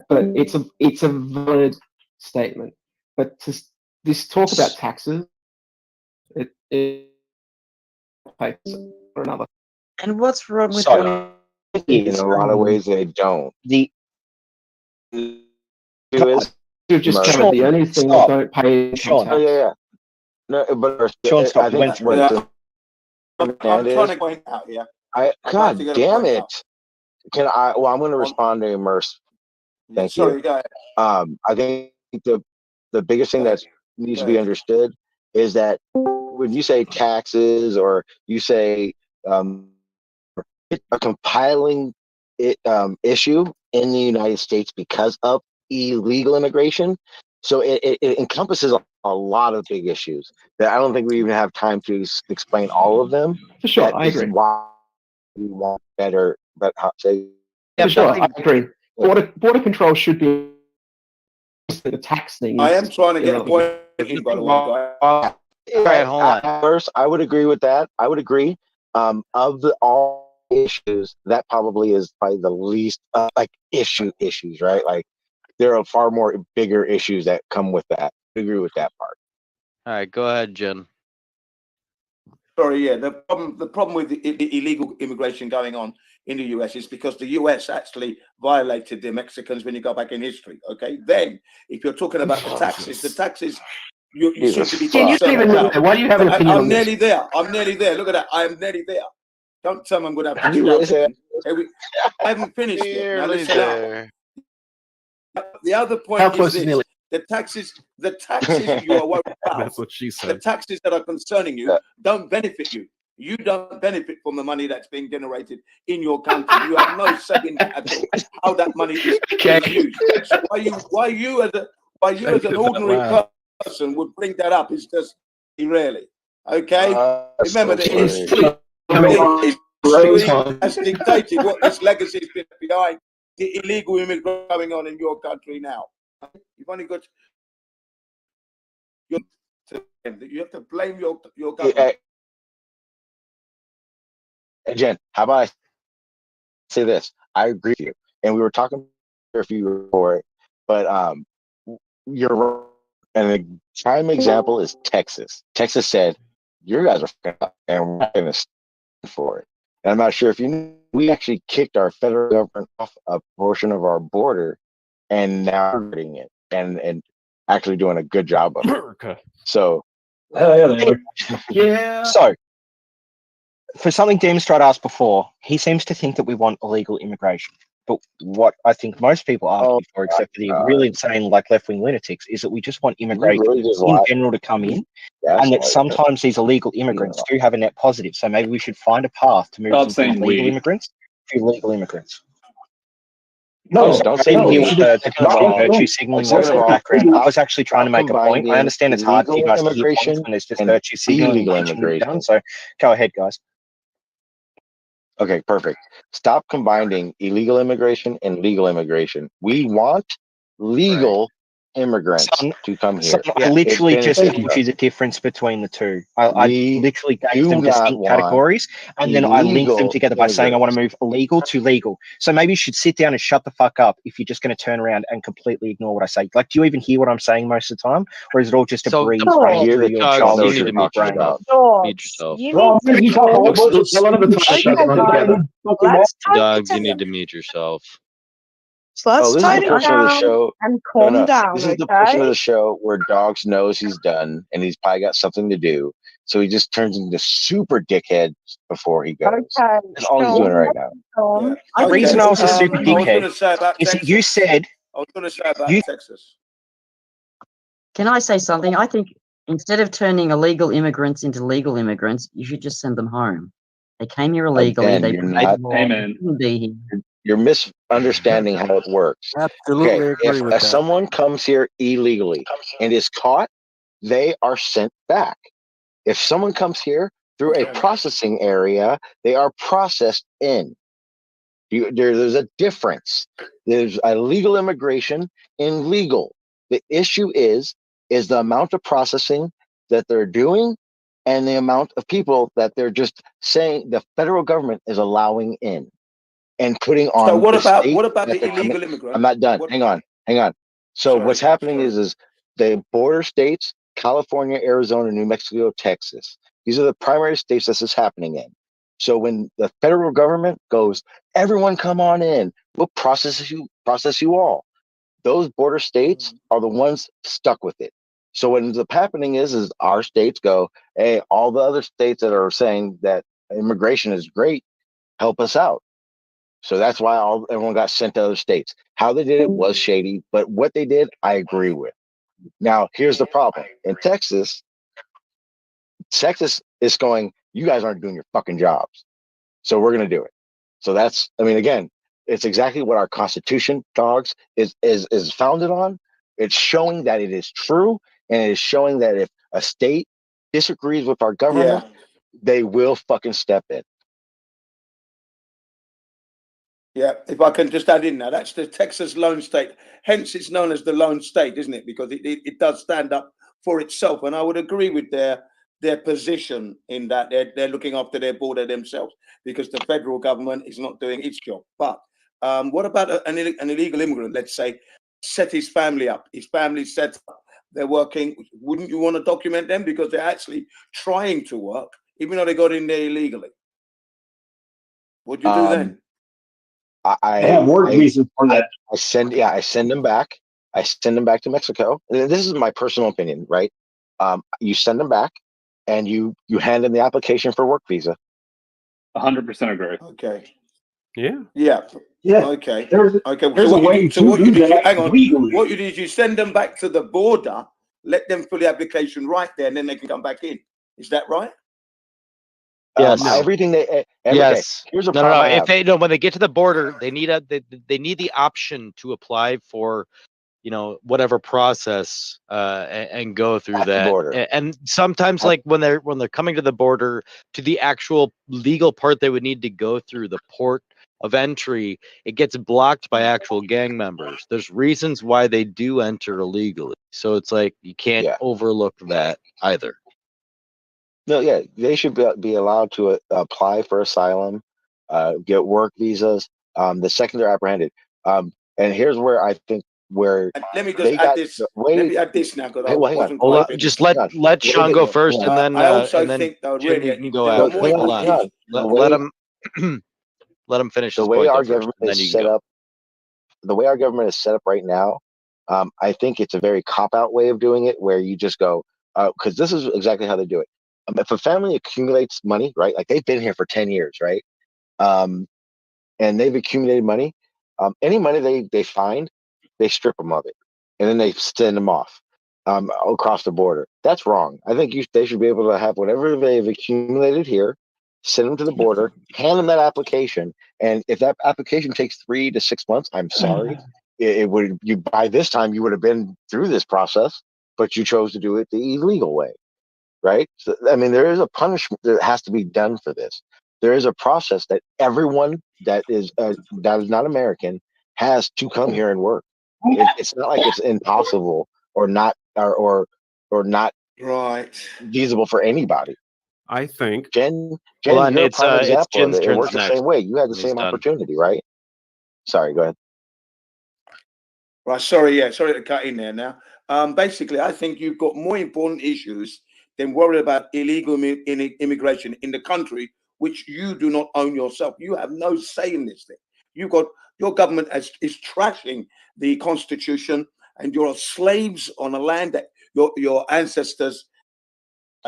it's a valid statement. But to this talk about taxes, it for another. And what's wrong with So, in a lot of ways, they don't. You've just covered the only thing they don't pay income tax. Oh, yeah. No, but Sean, stop. I think Went through what I'm trying to point out here. God damn it! Can I? Well, I'm going to respond to Immerse. Thank Sorry, you. go ahead. I think the biggest thing that needs to be understood is that when you say taxes or you say a compiling issue in the United States because of illegal immigration, so it encompasses a lot of big issues that I don't think we even have time to explain all of them. For sure, That I is agree. why we want better, but how say? For sure, I agree. Border control should be the tax thing. I am trying to get a point in, by the way, guys. Right, hold on. First, I would agree with that. I would agree. Of all issues, that probably is probably the least like issues, right? Like there are far more bigger issues that come with that. I agree with that part. All right, go ahead, Jen. Sorry, yeah. The problem with the illegal immigration going on in the US is because the US actually violated the Mexicans when you go back in history. Okay, then if you're talking about the taxes you seem to be. Can you even know that? Why do you have an opinion I'm on this? nearly there. I'm nearly there. Look at that. I am nearly there. Don't tell me I'm going to have to interrupt. I haven't finished yet. Now listen out. The other point is this: the taxes you are worried about. That's what she said. The taxes that are concerning you don't benefit you. You don't benefit from the money that's being generated in your country. You have no say in that at all. How that money is used. So why you as an ordinary person would bring that up is just really okay. Remember that history has dictated what this legacy has been behind the illegal immigration going on in your country now. You've only got you have to blame your government. Jen, how about I say this? I agree with you, and we were talking if you were for it, but you're right. And a prime example is Texas. Texas said, "You guys are fucking up, and we're not going to stand for it." And I'm not sure if you knew, we actually kicked our federal government off a portion of our border, and now we're getting it and actually doing a good job of it. So, yeah. So, for something Demonstrate asked before, he seems to think that we want illegal immigration. But what I think most people argue for, except for the really insane, like left-wing lunatics, is that we just want immigration in general to come in, and that sometimes these illegal immigrants do have a net positive. So maybe we should find a path to move from illegal immigrants to legal immigrants. No, don't say virtue signaling was in the background. I was actually trying to make a point. I understand it's hard for you guys to hear points when there's just virtue signaling done. So go ahead, guys. Okay, perfect. Stop combining illegal immigration and legal immigration. We want legal immigrants to come here. I literally just told you the difference between the two. I literally gave them distinct categories, and then I linked them together by saying I want to move illegal to legal. So maybe you should sit down and shut the fuck up if you're just going to turn around and completely ignore what I say. Like, do you even hear what I'm saying most of the time, or is it all just a breeze running through your childhood brain? Mute yourself. Dogs, you need to mute yourself. So let's this is the portion of the show. And calm down. This is the portion of the show where Dogs knows he's done and he's probably got something to do. So he just turns into super dickhead before he goes. That's all he's doing right now. The reason I was a super dickhead is that you said. I was going to say about Texas. Can I say something? I think instead of turning illegal immigrants into legal immigrants, you should just send them home. They came here illegally. Again, They you're misunderstanding how it works. Absolutely agree with if that. someone comes here illegally and is caught, they are sent back. If someone comes here through a processing area, they are processed in. There's a difference. There's illegal immigration and legal. The issue is the amount of processing that they're doing and the amount of people that they're just saying the federal government is allowing in and putting on. So what about the illegal immigrant? I'm not done. Hang on. So what's happening is the border states, California, Arizona, New Mexico, Texas. These are the primary states this is happening in. So when the federal government goes, everyone come on in, we'll process you all. Those border states are the ones stuck with it. So what ends up happening is our states go, hey, all the other states that are saying that immigration is great, help us out. So that's why everyone got sent to other states. How they did it was shady, but what they did, I agree with. Now, here's the problem. In Texas is going, you guys aren't doing your fucking jobs. So we're going to do it. So that's, again, it's exactly what our Constitution, Dogs, is founded on. It's showing that it is true, and it is showing that if a state disagrees with our government, they will fucking step in. Yeah, if I can just add in now, that's the Texas lone state. Hence, it's known as the lone state, isn't it? Because it does stand up for itself. And I would agree with their position in that they're looking after their border themselves because the federal government is not doing its job. But what about an illegal immigrant, let's say, set his family up? His family's set up. They're working. Wouldn't you want to document them? Because they're actually trying to work, even though they got in there illegally. What'd you do then? I have work visas for that. I send them back. I send them back to Mexico. This is my personal opinion, right? You send them back, and you hand them the application for work visa. 100% agree. Okay. Yeah. Yeah. Okay. Okay. There's a way to what you do did, that hang on. legally. What you did, you send them back to the border, let them fill the application right there, and then they can come back in. Is that right? Yes. Everything they. Yes. Okay, here's a No, problem. I If have. they when they get to the border, they need they need the option to apply for, whatever process, and go through At the that. border. And sometimes, like when they're coming to the border, to the actual legal part they would need to go through, the port of entry, it gets blocked by actual gang members. There's reasons why they do enter illegally, so it's like you can't overlook that either. No, yeah, they should be allowed to apply for asylum, get work visas. The second they're apprehended. And here's where I think where Let me just they add got this. the way. Let me add this now because I Hang on. wasn't Hold quite on, finished. just let Sean go first, and then I also and then think though, Jim, really, you can go there are after. more Hold on, issues. let him let him finish The his way point our though first, government and then is you can set go. up, the way our government is set up right now, I think it's a very cop-out way of doing it, where you just go, because this is exactly how they do it. If a family accumulates money, right, like they've been here for 10 years, right, and they've accumulated money, any money they find, they strip them of it, and then they send them off across the border. That's wrong. I think they should be able to have whatever they've accumulated here, send them to the border, hand them that application, and if that application takes 3 to 6 months, I'm sorry, it would you by this time you would have been through this process, but you chose to do it the illegal way, right? So, I mean, there is a punishment that has to be done for this. There is a process that everyone that is not American has to come here and work. It's not like it's impossible or not or not right feasible for anybody. I think Jen, Hold on, you're a prime it's example of Jin's it. It turn works the next. same way. You had the He's same done. opportunity, right? Sorry, go ahead. Right, sorry to cut in there now. Basically, I think you've got more important issues than worry about illegal immigration in the country, which you do not own yourself. You have no say in this thing. You've got your government is trashing the Constitution, and you're slaves on a land that your ancestors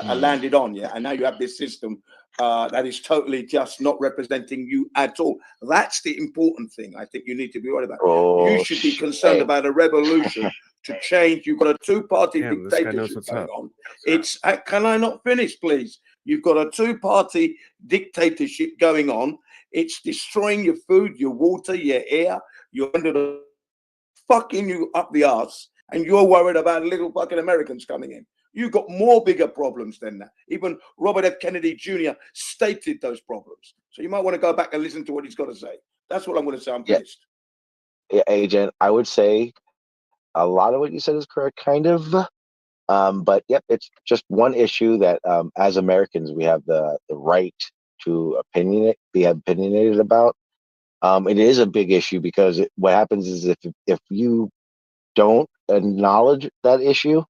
landed on, and now you have this system that is totally just not representing you at all. That's the important thing I think you need to be worried about. You should be concerned about a revolution to change. You've got a two-party this guy knows dictatorship what's going up. on. It's can I not finish, please? You've got a two-party dictatorship going on. It's destroying your food, your water, your air. You're under the fucking you up the arse, and you're worried about little fucking Americans coming in. You've got more bigger problems than that. Even Robert F. Kennedy Jr. stated those problems. So you might want to go back and listen to what he's got to say. That's what I'm going to say. I'm finished. Yeah, Agent, I would say a lot of what you said is correct, kind of. But yep, it's just one issue that as Americans we have the right to be opinionated about. It is a big issue because what happens is if you don't acknowledge that issue,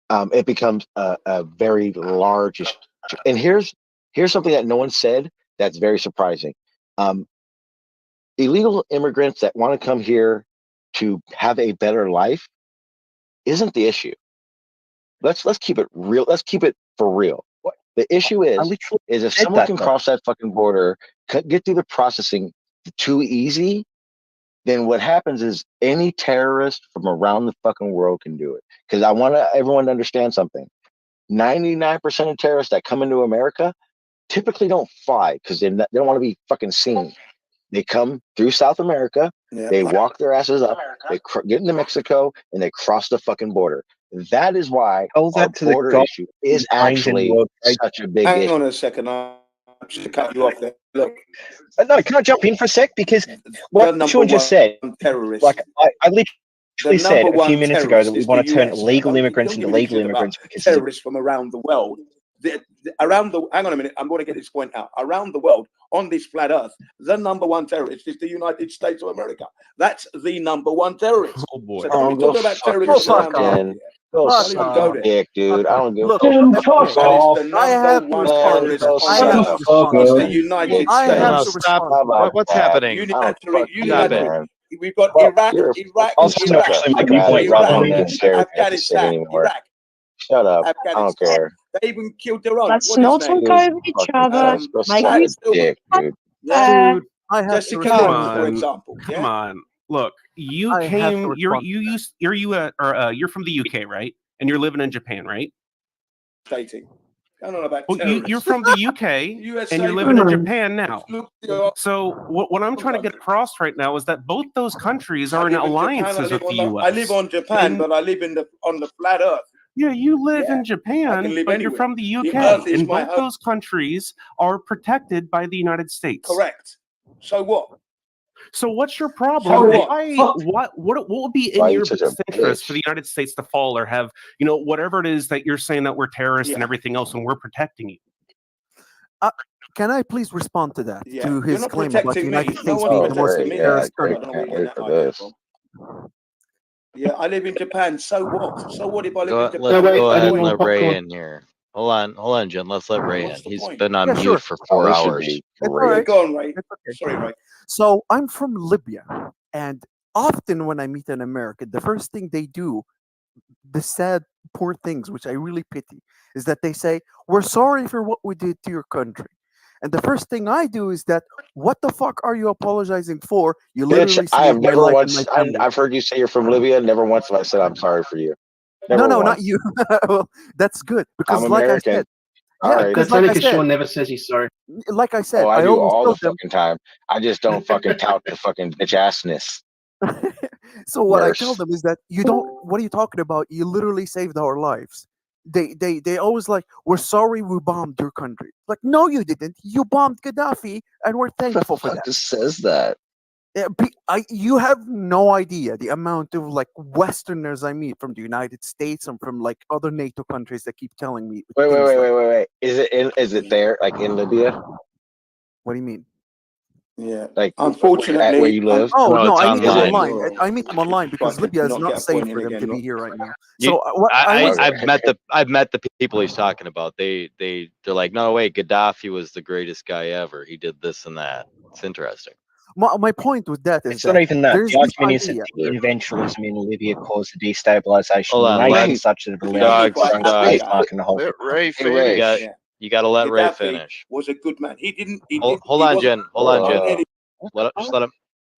it becomes a very large issue. And here's something that no one said that's very surprising. Illegal immigrants that want to come here to have a better life isn't the issue. Let's keep it real. Let's keep it for real. The issue is if someone can cross that fucking border, get through the processing too easy, then what happens is any terrorist from around the fucking world can do it. Because I want everyone to understand something. 99% of terrorists that come into America typically don't fly because they don't want to be fucking seen. They come through South America, they walk their asses up, they get into Mexico, and they cross the fucking border. That is why our border issue is actually such a big issue. Hang on a second. I'm just to cut you off there. Look. No, can I jump in for a sec? Because what Sean just said, like I literally said a few minutes ago that we want to turn illegal immigrants into legal immigrants because terrorists from around the world. Hang on a minute, I'm going to get this point out. Around the world, on this flat earth, the number one terrorist is the United States of America. That's the number one terrorist. Oh boy. So don't be talking about terrorists from around the world. Don't go there. Dick, dude. I don't give a fuck. That is the number one terrorist on earth. It's the United States. Stop. What's happening? Unilaterally. We've got Iraq, Afghanistan, Iraq. Shut up. I don't care. They even killed their own. Let's not talk over each other. Dick, dude. Dude, Jessica come Lynn, on, for example. Come on. Look, you came. You're from the UK, right? And you're living in Japan, right? Stating. I don't know about Well, terrorists. you're from the UK USA, and you're living in man. Japan now. So what I'm trying to get across right now is that both those countries are in alliances with the US. I live on Japan, but I live on the flat Earth. Yeah, you live in I Japan, can live but you're anywhere. from the The UK, Earth is and my both home. those countries are protected by the United States. Correct. So what? So what's your problem? So what? What would be in Why are your you such a best interest bitch? for the United States to fall or have, whatever it is that you're saying that we're terrorists and everything else and we're protecting you? Can I please respond to that? Yeah. To You're his not claim about the protecting United me. No States one's being the most protecting me. terrorist I country? don't know where you're getting that idea from. Yeah, I live in Japan. So what? So what if I live in Japan? Let's go ahead and What's let the Ray point? in here. Hold on, Jen. Let's let Ray in. He's point? been on Yeah, mute sure. for Oh, 4 this should hours. be It's all great. right. Go on, Ray. It's okay. Sorry, Ray. So I'm from Libya, and often when I meet an American, the first thing they do, the sad, poor things, which I really pity, is that they say, "We're sorry for what we did to your country." And the first thing I do is that, "What the fuck are you apologizing for? You Bitch, literally I have saved my never life and once. my family." I've heard you say you're from Libya. Never once have I said I'm sorry for you. No, Never no, once. not you. Well, that's good because, I'm like I American. said, All yeah, right. because That's like only I because said, Sean never says he's sorry. like I said, Oh, I I do always all tell the them. fucking time. I just don't fucking tout the fucking bitch assness. So what I tell Nurse. them is that you don't. What are you talking about? You literally saved our lives. They always like, "We're sorry we bombed your country." Like, no, you didn't. You bombed Gaddafi, and we're thankful for that. Just says that. You have no idea the amount of like Westerners I meet from the United States and from like other NATO countries that keep telling me Wait. things like, Wait. Is it there, like in Libya? "What do you mean?" Yeah. Like Unfortunately, where you live? Oh No, no, it's I meet them online. online. I meet them online because If I could Libya is not not get a safe point in for them again, to be look. here right now. You- So what I was I've met the people he's talking about. They're like, no, wait, Gaddafi was the greatest guy ever. He did this and that. It's interesting. my point with that is It's that not even that. there's The this argument is that idea. the interventionism in Libya caused the destabilization Hold of the on, nation, let such that it allowed dogs, the dogs. Bismarck and the whole. Let Ray Hey, Ray. finish. You got to let Ray Gaddafi finish. was a good man. He didn't. Hold he on, wasn't Jen. Hold on, Jen. unedited. Just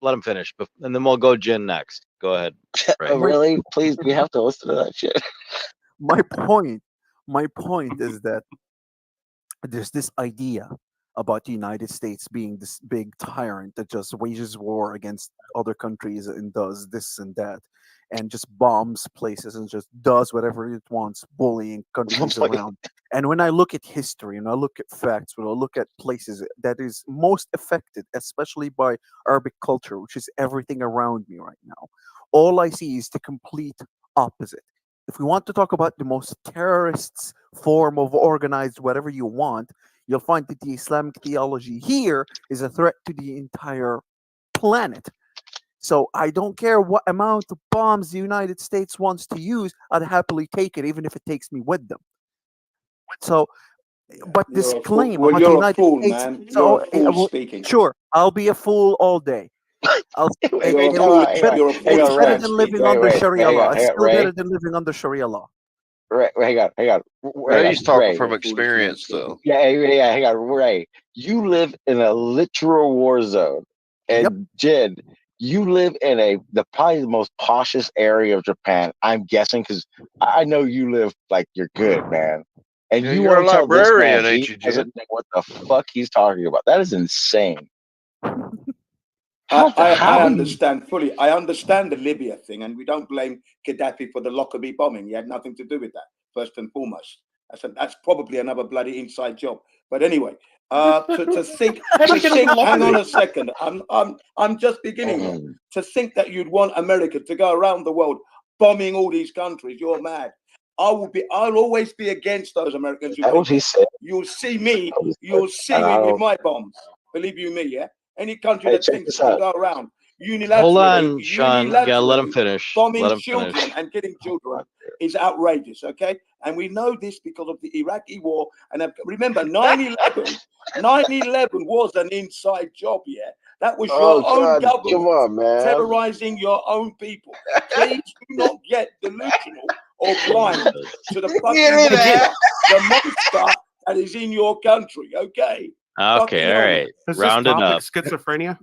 let him finish, and then we'll go Jen next. Go ahead. Ray. Oh, really? Please, we have to listen to that shit. My point is that there's this idea about the United States being this big tyrant that just wages war against other countries and does this and that and just bombs places and just does whatever it wants, bullying countries around. And when I look at history and I look at facts, when I look at places that is most affected, especially by Arabic culture, which is everything around me right now, all I see is the complete opposite. If we want to talk about the most terrorist form of organized whatever you want, you'll find that the Islamic theology here is a threat to the entire planet. So I don't care what amount of bombs the United States wants to use, I'd happily take it, even if it takes me with them. So, but this You're a fool. claim Well, about the you're a United fool, States, man. so You're a fool well, speaking. sure, I'll be a fool all day. You're a fool. It's better, You're a fool. it's in better French than living speaking. under Wait, Sharia hang law. on, It's still Ray. better than living under Sharia law. Hang on. Ray's talking Ray. from experience, though. Yeah, hang on, Ray. You live in a literal war zone, and Jen, you live in probably the most poshest area of Japan. I'm guessing because I know you live like you're good, man. And Yeah, you you're want a to tell this librarian, man ain't he you, Jen? doesn't know what the fuck he's talking about? That is insane. I understand fully. I understand the Libya thing, and we don't blame Gaddafi for the Lockerbie bombing. He had nothing to do with that, first and foremost. That's probably another bloody inside job. But anyway, to think, hang on a second. I'm just beginning here. To think that you'd want America to go around the world bombing all these countries, you're mad. I'll always be against those Americans who think that. You'll see me with my bombs. Believe you me, yeah? Any country that thinks to go around unilaterally, Hold on, Sean. You gotta let him finish. bombing Let him children finish. and killing children is outrageous, okay? And we know this because of the Iraqi war. And remember, 9/11 was an inside job, yeah? That was your own government come on, man. terrorizing your own people. Please do not get delusional or blind to the fucking monster, the monster that is in your country, okay? Okay, all right. Is Round this it topic up. schizophrenia?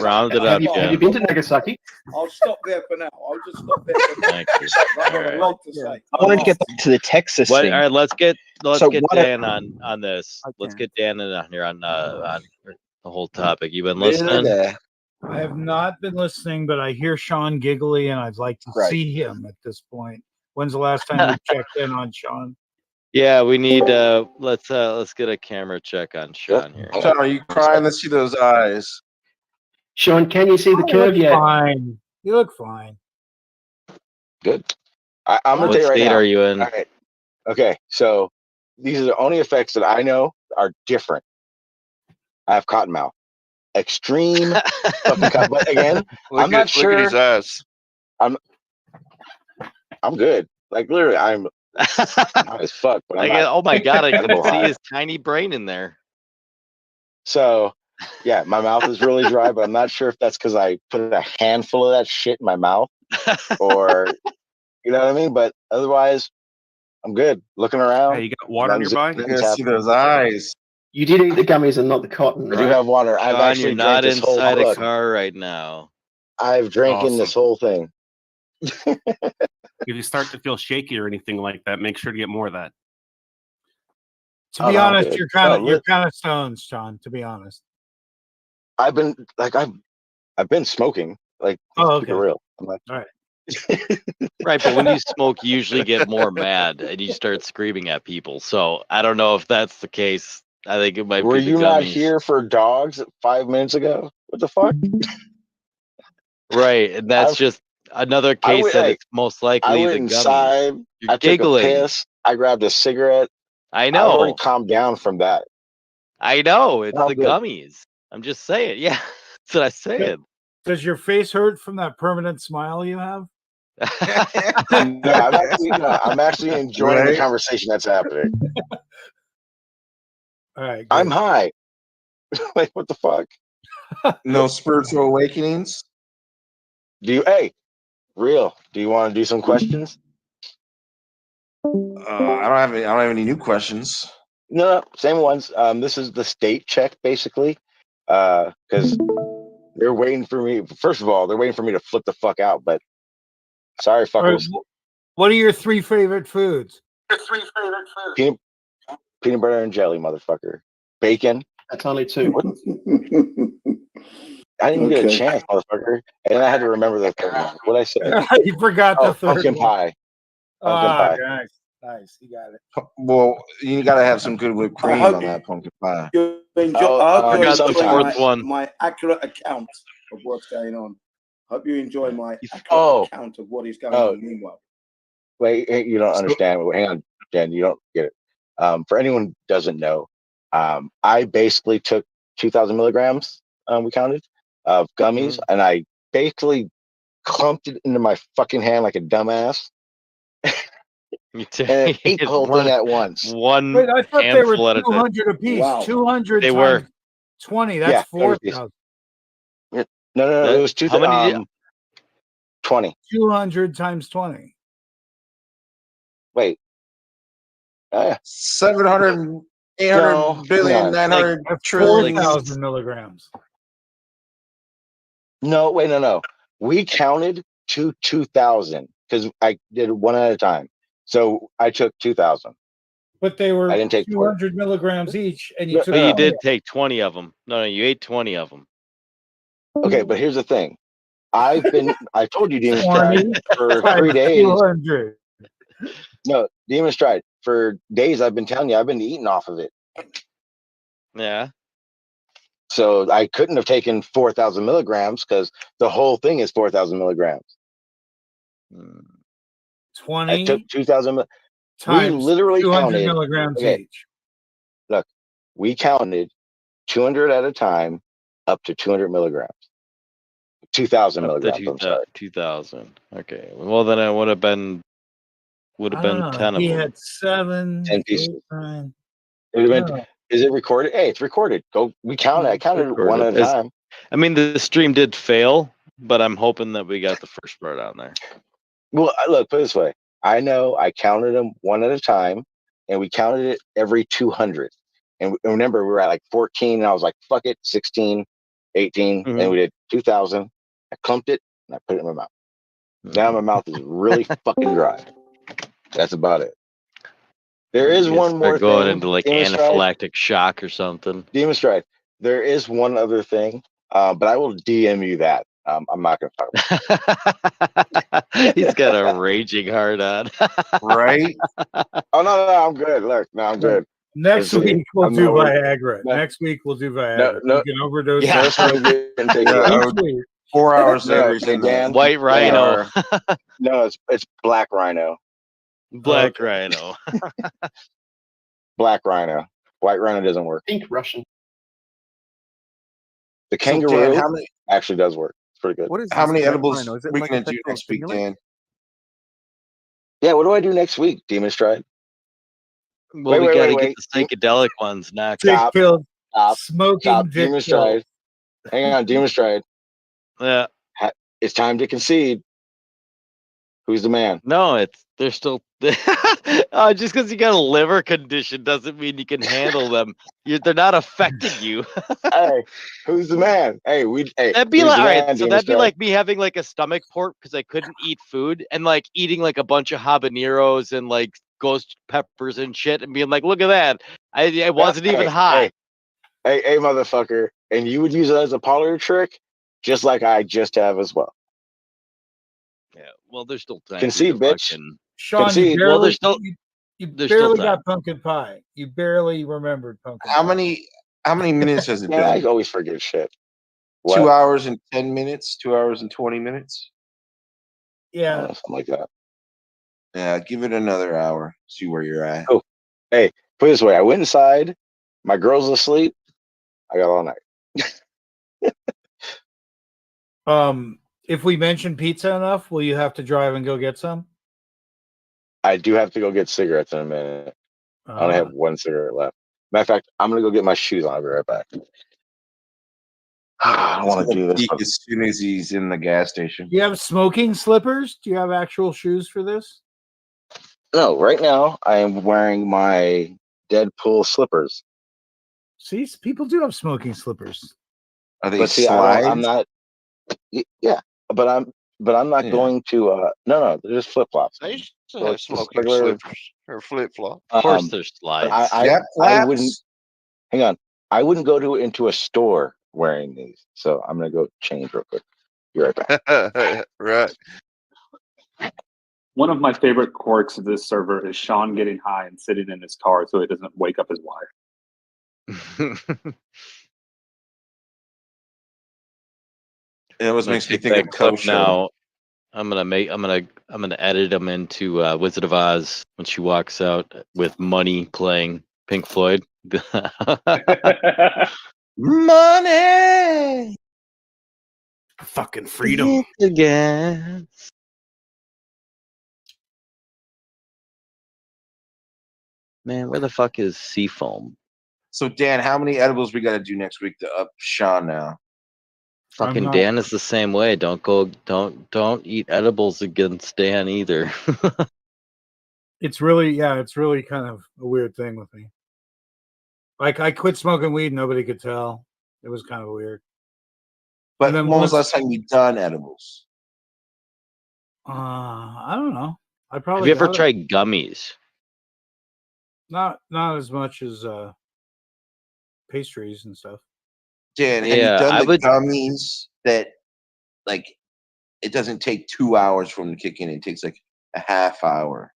Round it up, Have you Jen. been to Nagasaki? I'll stop there for now. I'll just stop there for now. Thank you. I've got All a right. lot to say. I wanted to get back to the Texas What? thing. All right, let's get So Dan what on this. Let's Okay. get Dan in on here on the whole topic. You been Really listening? there. I have not been listening, but I hear Sean giggly, and I'd like to Right. see him at this point. When's the last time you checked in on Sean? Yeah, we need let's get a camera check on Sean here. Sean, are you crying? Let's see those eyes. Sean, can you see the You curve look yet? fine. You look fine. Good. I'm gonna What tell you right state now. are you in? All right. Okay, so these are the only effects that I know are different. I have cotton mouth. Extreme fucking cut. But again, I'm not Look at his sure. eyes. I'm good. Like literally, I'm high as fuck, but I'm not Oh my god, I can edible see high. his tiny brain in there. So yeah, my mouth is really dry, but I'm not sure if that's because I put a handful of that shit in my mouth or you know what I mean. But otherwise, I'm good. Looking around. Hey, you got water nearby? Look at see those eyes. You did eat the gummies and not the cotton, I right? do have water. I've Sean, actually you're drank not this whole inside a book. car right now. I've drank in this whole thing. If you start to feel shaky or anything like that, make sure to get more of that. To be honest, you're kind of stoned, Sean. To be honest, I've been smoking. Like, keep it real. I'm like, all right. Right, but when you smoke, you usually get more mad and you start screaming at people. So I don't know if that's the case. I think it might were be the you not gummies. here for dogs 5 minutes ago? What the fuck? Right, and that's just another case that it's most I likely went the gummies. inside. You're I giggling. took a piss. I grabbed a cigarette. I I've already know. calmed down from that. I know. It's All the good. gummies. I'm just saying. Yeah, that's what I said. Does your face hurt from that permanent smile you have? No, I'm actually enjoying the Right? conversation that's happening. All right. I'm high. Like, what the fuck? No spiritual awakenings. Do you want to do some questions? I don't have any new questions. No, same ones. This is the state check basically, because they're waiting for me. First of all, they're waiting for me to flip the fuck out. But sorry, All right, fuckers. what are your 3 favorite foods? Peanut butter and jelly, motherfucker. Bacon. That's only 2. I didn't get a chance, motherfucker. And then I had to remember the third one. What I say? You forgot the third pumpkin one. pie. Pumpkin pie. Nice. You got it. Well, you got to have some good whipped cream on that pumpkin pie. You enjoy, I I got the hope you fourth enjoy one. my accurate account of what's going on. Hope you enjoy my accurate account of what is going on meanwhile. Wait, you don't understand. Hang on, Jen. You don't get it. For anyone who doesn't know, I basically took 2,000 milligrams. We counted of gummies, and I basically clumped it into my fucking hand like a dumbass. And ate the whole thing at once. One Wait, I thought they were handful at a time. 200 apiece. Wow. 200 They times were. 20. That's 4,000. No. It was 2. How many? 20. 200 times 20. Wait. 700, 800 billion, 900 trillion. 4,000 milligrams. No. We counted to 2,000 because I did one at a time. So I took 2,000. But they were I didn't take 200 milligrams each, and you took. But you 20. did take 20 of them. No, you ate 20 of them. Okay, but here's the thing. I told you Demon 20 Stride for times 3 days. 200. No, Demon Stride. For days I've been telling you I've been eating off of it. Yeah. So I couldn't have taken 4,000 milligrams because the whole thing is 4,000 milligrams. 20 I took 2,000. We times literally 200 counted. milligrams Okay, each. look, we counted 200 at a time up to 200 milligrams. 2,000 milligrams. I'm sorry. 2,000. Okay. Well, then it would have been I don't 10 know. of He them. had 7, 10 8, pieces. 9. It would I have don't been. know. Is it recorded? Hey, it's recorded. We counted. I counted it one at a time. I mean, the stream did fail, but I'm hoping that we got the first part on there. Well, look, put it this way. I know I counted them one at a time, and we counted it every 200. And remember, we were at like 14, and I was like, fuck it, 16, 18, and we did 2,000. I clumped it, and I put it in my mouth. Now my mouth is really fucking dry. That's about it. There is You one more start going thing. into like Demon Stride. anaphylactic shock or something. Demon Stride. There is one other thing, but I will DM you that. I'm not going to talk about it. He's got a raging hard on. Right? Oh, no, I'm good. Look, no, I'm good. Next week we'll I'm do not worried. Viagra. No. Next week we'll do Viagra. No, You can overdose. no smoke it and take it. Each week. 4 hours No, every hey, single Dan. White Rhino. No, it's Black Rhino. Black Rhino. Black Rhino. White Rhino doesn't work. Pink Russian. The So, Dan, kangaroo how many actually does work. It's pretty good. What is how this many Black edibles Rhino? Is it we like gonna a do sexual next week, stimulant? Dan? Yeah, what do I do next week, Demon Stride? Well, we got to get the psychedelic ones next. Dick Stop. pills. Stop. Smoking Stop. dick Demon pills. Stride. Hang on, Demon Stride. Yeah. It's time to concede. Who's the man? No, they're still. Just because you got a liver condition doesn't mean you can handle them. They're not affecting you. Hey, who's the man? Hey, That'd be who's like, the all right, man, so Demon that'd be Stride? like me having like a stomach port because I couldn't eat food and like eating like a bunch of habaneros and like ghost peppers and shit and being like, look at that. I wasn't even hot. Hey, motherfucker. And you would use it as a parlor trick, just like I just have as well. Yeah, well, there's still time. Concede, bitch. Sean, Concede. you barely, Well, there's still you there's still barely time. got pumpkin pie. You barely remembered pumpkin How pie. many minutes has it Yeah, I been? always forget shit. 2 What? hours and 10 minutes? 2 hours and 20 minutes? Yeah. Something like that. Yeah, give it another hour. See where you're at. Oh, hey, put it this way. I went inside. My girl's asleep. I got all night. If we mention pizza enough, will you have to drive and go get some? I do have to go get cigarettes in a minute. I only have one cigarette left. Matter of fact, I'm going to go get my shoes on. I'll be right back. I don't want to do this. As soon as he's in the gas station. Do you have smoking slippers? Do you have actual shoes for this? No, right now I am wearing my Deadpool slippers. See, people do have smoking slippers. Are they But see, I'm not. Yeah, but I'm not going to. No, they're just flip flops. They used to have smoking slippers or flip flop. Of course, there's slides. I wouldn't. Hang on. I wouldn't go into a store wearing these. So I'm gonna go change real quick. Be right back. Right. One of my favorite quirks of this server is Sean getting high and sitting in his car so he doesn't wake up his wife. It always makes me think of Kosher. Now, I'm gonna edit them into Wizard of Oz when she walks out with Money playing Pink Floyd. Money. Fucking freedom. Again. Man, where the fuck is Seafoam? So Dan, how many edibles we got to do next week to up Sean now? Fucking Dan is the same way. Don't eat edibles against Dan either. It's really kind of a weird thing with me. Like I quit smoking weed, nobody could tell. It was kind of weird. But when was the last time you done edibles? I don't know. I Have probably you ever got it. tried gummies? Not as much as pastries and stuff. Dan, have Yeah, you done I the would- gummies that, like, it doesn't take 2 hours for them to kick in? It takes like a half hour.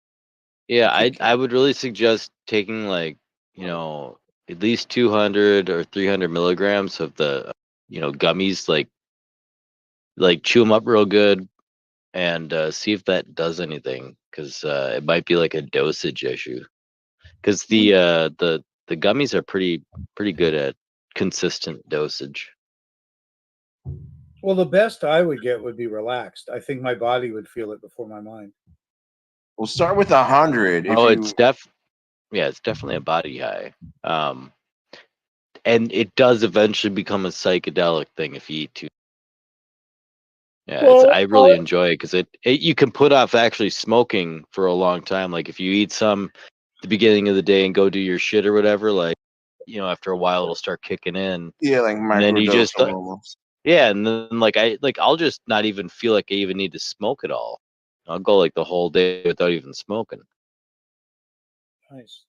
Yeah, I would really suggest taking like, at least 200 or 300 milligrams of the, gummies, like chew them up real good and see if that does anything. Cause it might be like a dosage issue. Cause the gummies are pretty good at consistent dosage. Well, the best I would get would be relaxed. I think my body would feel it before my mind. We'll start with 100. It's definitely a body high. And it does eventually become a psychedelic thing if you eat too. Yeah, I really enjoy it because you can put off actually smoking for a long time. Like if you eat some at the beginning of the day and go do your shit or whatever, like you know, after a while it'll start kicking in. Yeah, like And then you microdose just almost. yeah, and then I'll just not even feel like I even need to smoke at all. I'll go like the whole day without even smoking. Nice.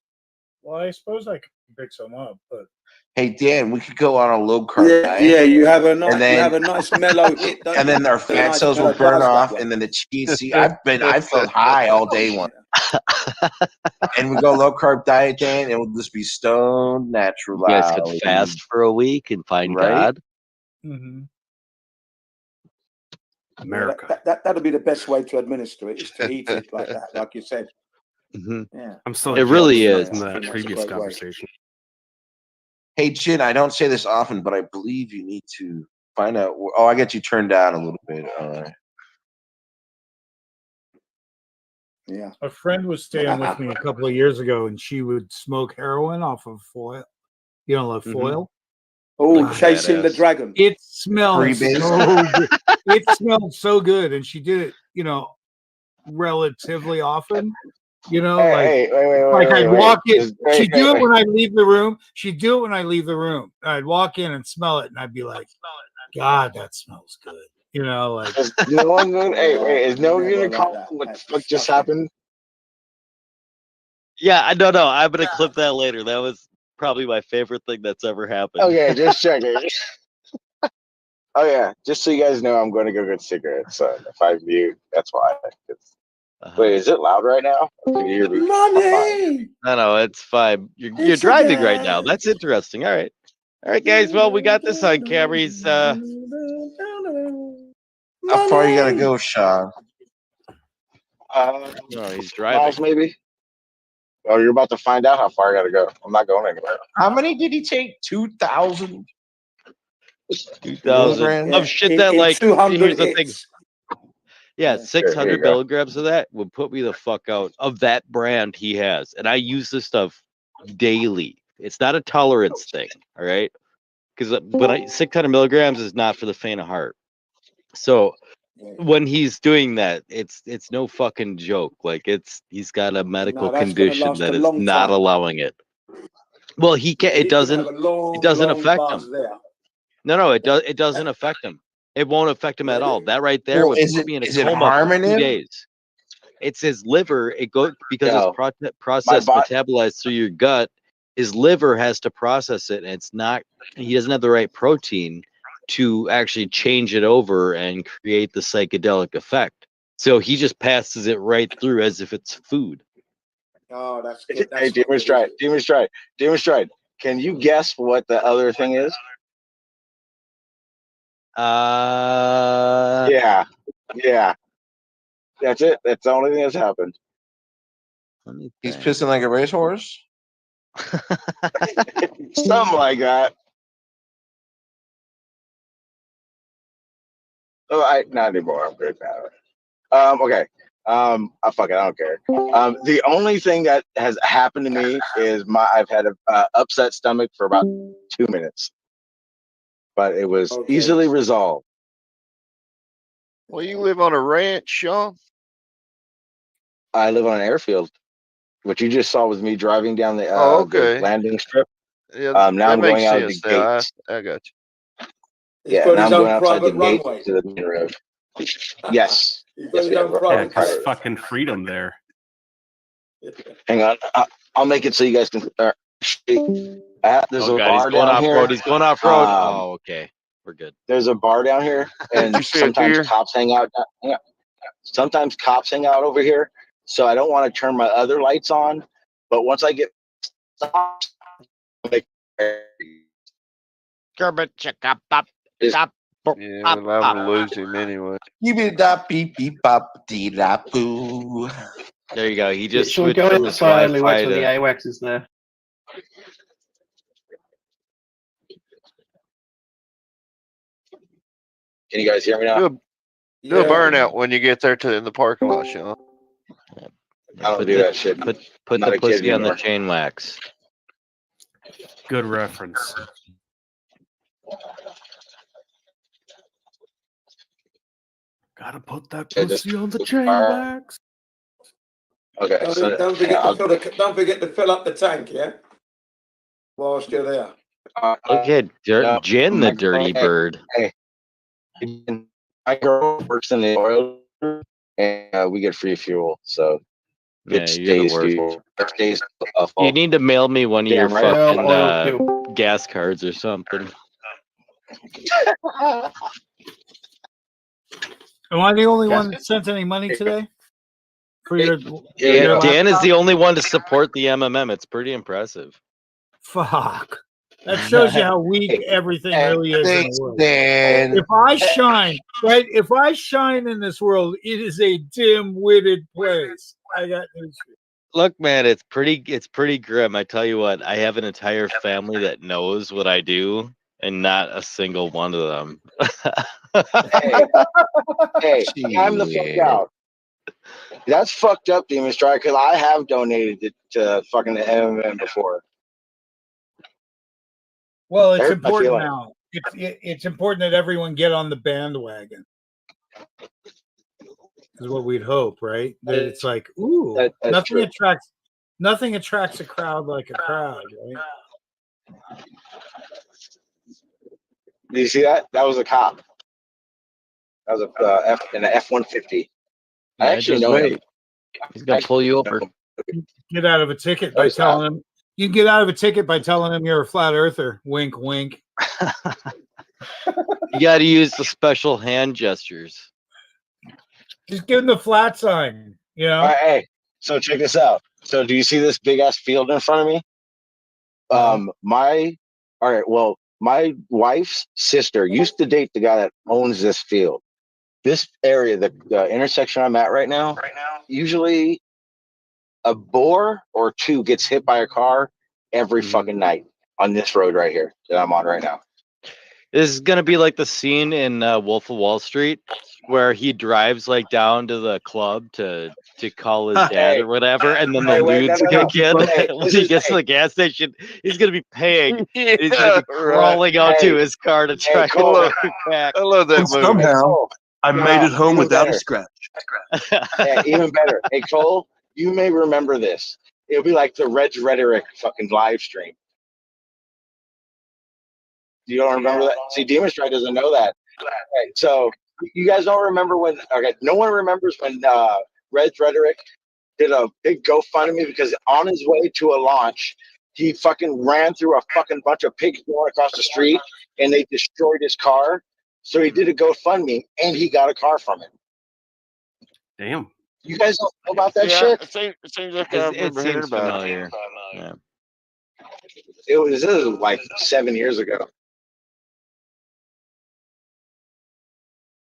Well, I suppose I could pick some up, but Hey Dan, we could go on a low carb Yeah, diet. yeah. You have a nice, and then you have a nice mellow hit, don't and you? then our A fat nice cells will mellow burn buzz that off, way. and then the THC. I felt high all day one. And we go low carb diet, Dan, and we'll just be stoned natural. You guys could fast for a week and find Right? God. mm-hmm. America. That'll be the best way to administer it, is to eat it like that, like you said. Yeah. I'm still It really jealous is. from I that think that's a previous great way. conversation. Hey, Chin, I don't say this often, but I believe you need to find out. Oh, I got you turned down a little bit. All right. Yeah. A friend was staying with me a couple of years ago, and she would smoke heroin off of foil. You know, like foil. Oh, chasing the dragon. It smelled Freebase. so good. It smelled so good, and she did it, you know, relatively often. You know, Hey, wait, like I'd walk in. Wait, She'd do wait. it when I leave the room. She'd do it when I leave the room. I'd walk in and smell it, and I'd be like, "God, that smells good." You know, like Is no one gonna, hey, is no one gonna call what the fuck just happened? Yeah, I don't know. I'm gonna clip that later. That was probably my favorite thing that's ever happened. Okay, just checking. Oh yeah, just so you guys know, I'm going to go get cigarettes. So if I mute, that's why. Wait, is it loud right now? Can you hear me? Money. No, it's fine. You're driving right now. That's interesting. All right, guys. Well, we got this on camera. He's How far you gotta go, Sean? No, he's driving. Miles, maybe. Oh, you're about to find out how far I got to go. I'm not going anywhere. How many did he take? 2,000. 2,000 of shit that like. Here's the thing. Yeah, 600 go. milligrams of that would put me the fuck out of that brand he has, and I use this stuff daily. It's not a tolerance thing, all right? Because when 600 milligrams is not for the faint of heart. So when he's doing that, it's no fucking joke. Like he's got a medical No, that's gonna condition last that a is long not time. allowing it. Well, he can't. He could have a long, It doesn't long affect buzz him. there. No, it does. It doesn't affect him. It won't affect him at all. That right there Well, would is put it- me in a is it coma for harming 2 him? days. It's his liver. It goes because No. it's processed, My metabolized through your gut. His liver has to process it, and it's not. He doesn't have the right protein to actually change it over and create the psychedelic effect. So he just passes it right through as if it's food. Oh, that's good. Hey, Demon Stride. Can you guess what the other thing is? Yeah. That's it. That's the only thing that's happened. He's pissing like a racehorse. Something like that. Oh, not anymore. I'm good now. Okay. Fuck it. I don't care. The only thing that has happened to me is I've had a upset stomach for about 2 minutes, but it was easily resolved. Well, you live on a ranch, Sean. I live on an airfield. What you just saw was me driving down the, okay. the landing strip. Yeah, Now that I'm makes going out of the sense. Now gates. I got you. Yeah, got now his I'm own going outside the private gate runway. to the main road. Yes. He's got Yes, his we own have. private Yeah, car. it's fucking freedom there. Hang on. I'll make it so you guys can. There's a God, he's bar going down off here. road. He's going off road. Oh, okay, we're good. There's a bar down here, and you see a sometimes deer? cops hang out. Sometimes cops hang out over here, so I don't want to turn my other lights on. But once I get stopped, Yeah, well, I will lose him anyway. You be da beep beep bop dee da boo. There you go. He just Sean, switched go from his outside and Wi-Fi wait till the to. AWACS is there. Can you guys hear me now? Do a burnout when you get there in the parking lot, Sean. I don't Put do the that shit. put I'm not the a kid pussy on the anymore. chain wax. Good reference. Gotta put that pussy on the chain wax. Okay. Don't forget to fill up the tank, yeah? whilst you're there. Look at no, Jen, the dirty bird. Hey, my girl works in the oil, and we get free fuel, so Yeah, it you're the stays, worst. dude. It stays You full. need to mail me one of your Damn right. fucking gas cards or something. Am I the only one that sent any money today? For your Yeah, Dan is laptop? the only one to support the MMM. It's pretty impressive. Fuck. That shows you how weak everything really is in the world. If I shine, right? If I shine in this world, it is a dim-witted place. I got news for you. Look, man, it's pretty grim. I tell you what, I have an entire family that knows what I do, and not a single one of them. Hey, I'm the fuck out. That's fucked up, Demon Strike, because I have donated to fucking the MMM before. Well, it's Hurt my important feelings. now. It's important that everyone get on the bandwagon. Is what we'd hope, right? That it's like, ooh, that's true. nothing attracts a crowd like a crowd, right? Did you see that? That was a cop. That was an F-150. I actually know him. He's gonna pull you over. Get out of a ticket by telling him. You can get out of a ticket by telling him you're a flat earther. Wink, wink. You got to use the special hand gestures. Just give him the flat sign, you know. All right, hey, so check this out. So do you see this big ass field in front of me? My wife's sister used to date the guy that owns this field. This area, the intersection I'm at right now, usually a boar or two gets hit by a car every fucking night on this road right here that I'm on right now. This is gonna be like the scene in Wolf of Wall Street where he drives like down to the club to call his dad or whatever, and then the lewds kick in. When he gets to the gas station, he's gonna be paying. And he's gonna be crawling out to his car to try to make it back. I love that And somehow I made it home without a scratch. Yeah, even better. Hey, Cole, you may remember this. It'll be like the Reg Rhetoric fucking live stream. You don't remember that? See, Demon Strike doesn't know that. Okay, so you guys don't remember when? Okay, no one remembers when Reg Rhetoric did a big GoFundMe because on his way to a launch, he fucking ran through a fucking bunch of pigs going across the street, and they destroyed his car. So he did a GoFundMe, and he got a car from it. Damn. You guys don't know about that shit? It seems like I remember hearing seems about familiar. it. Yeah. It was like 7 years ago.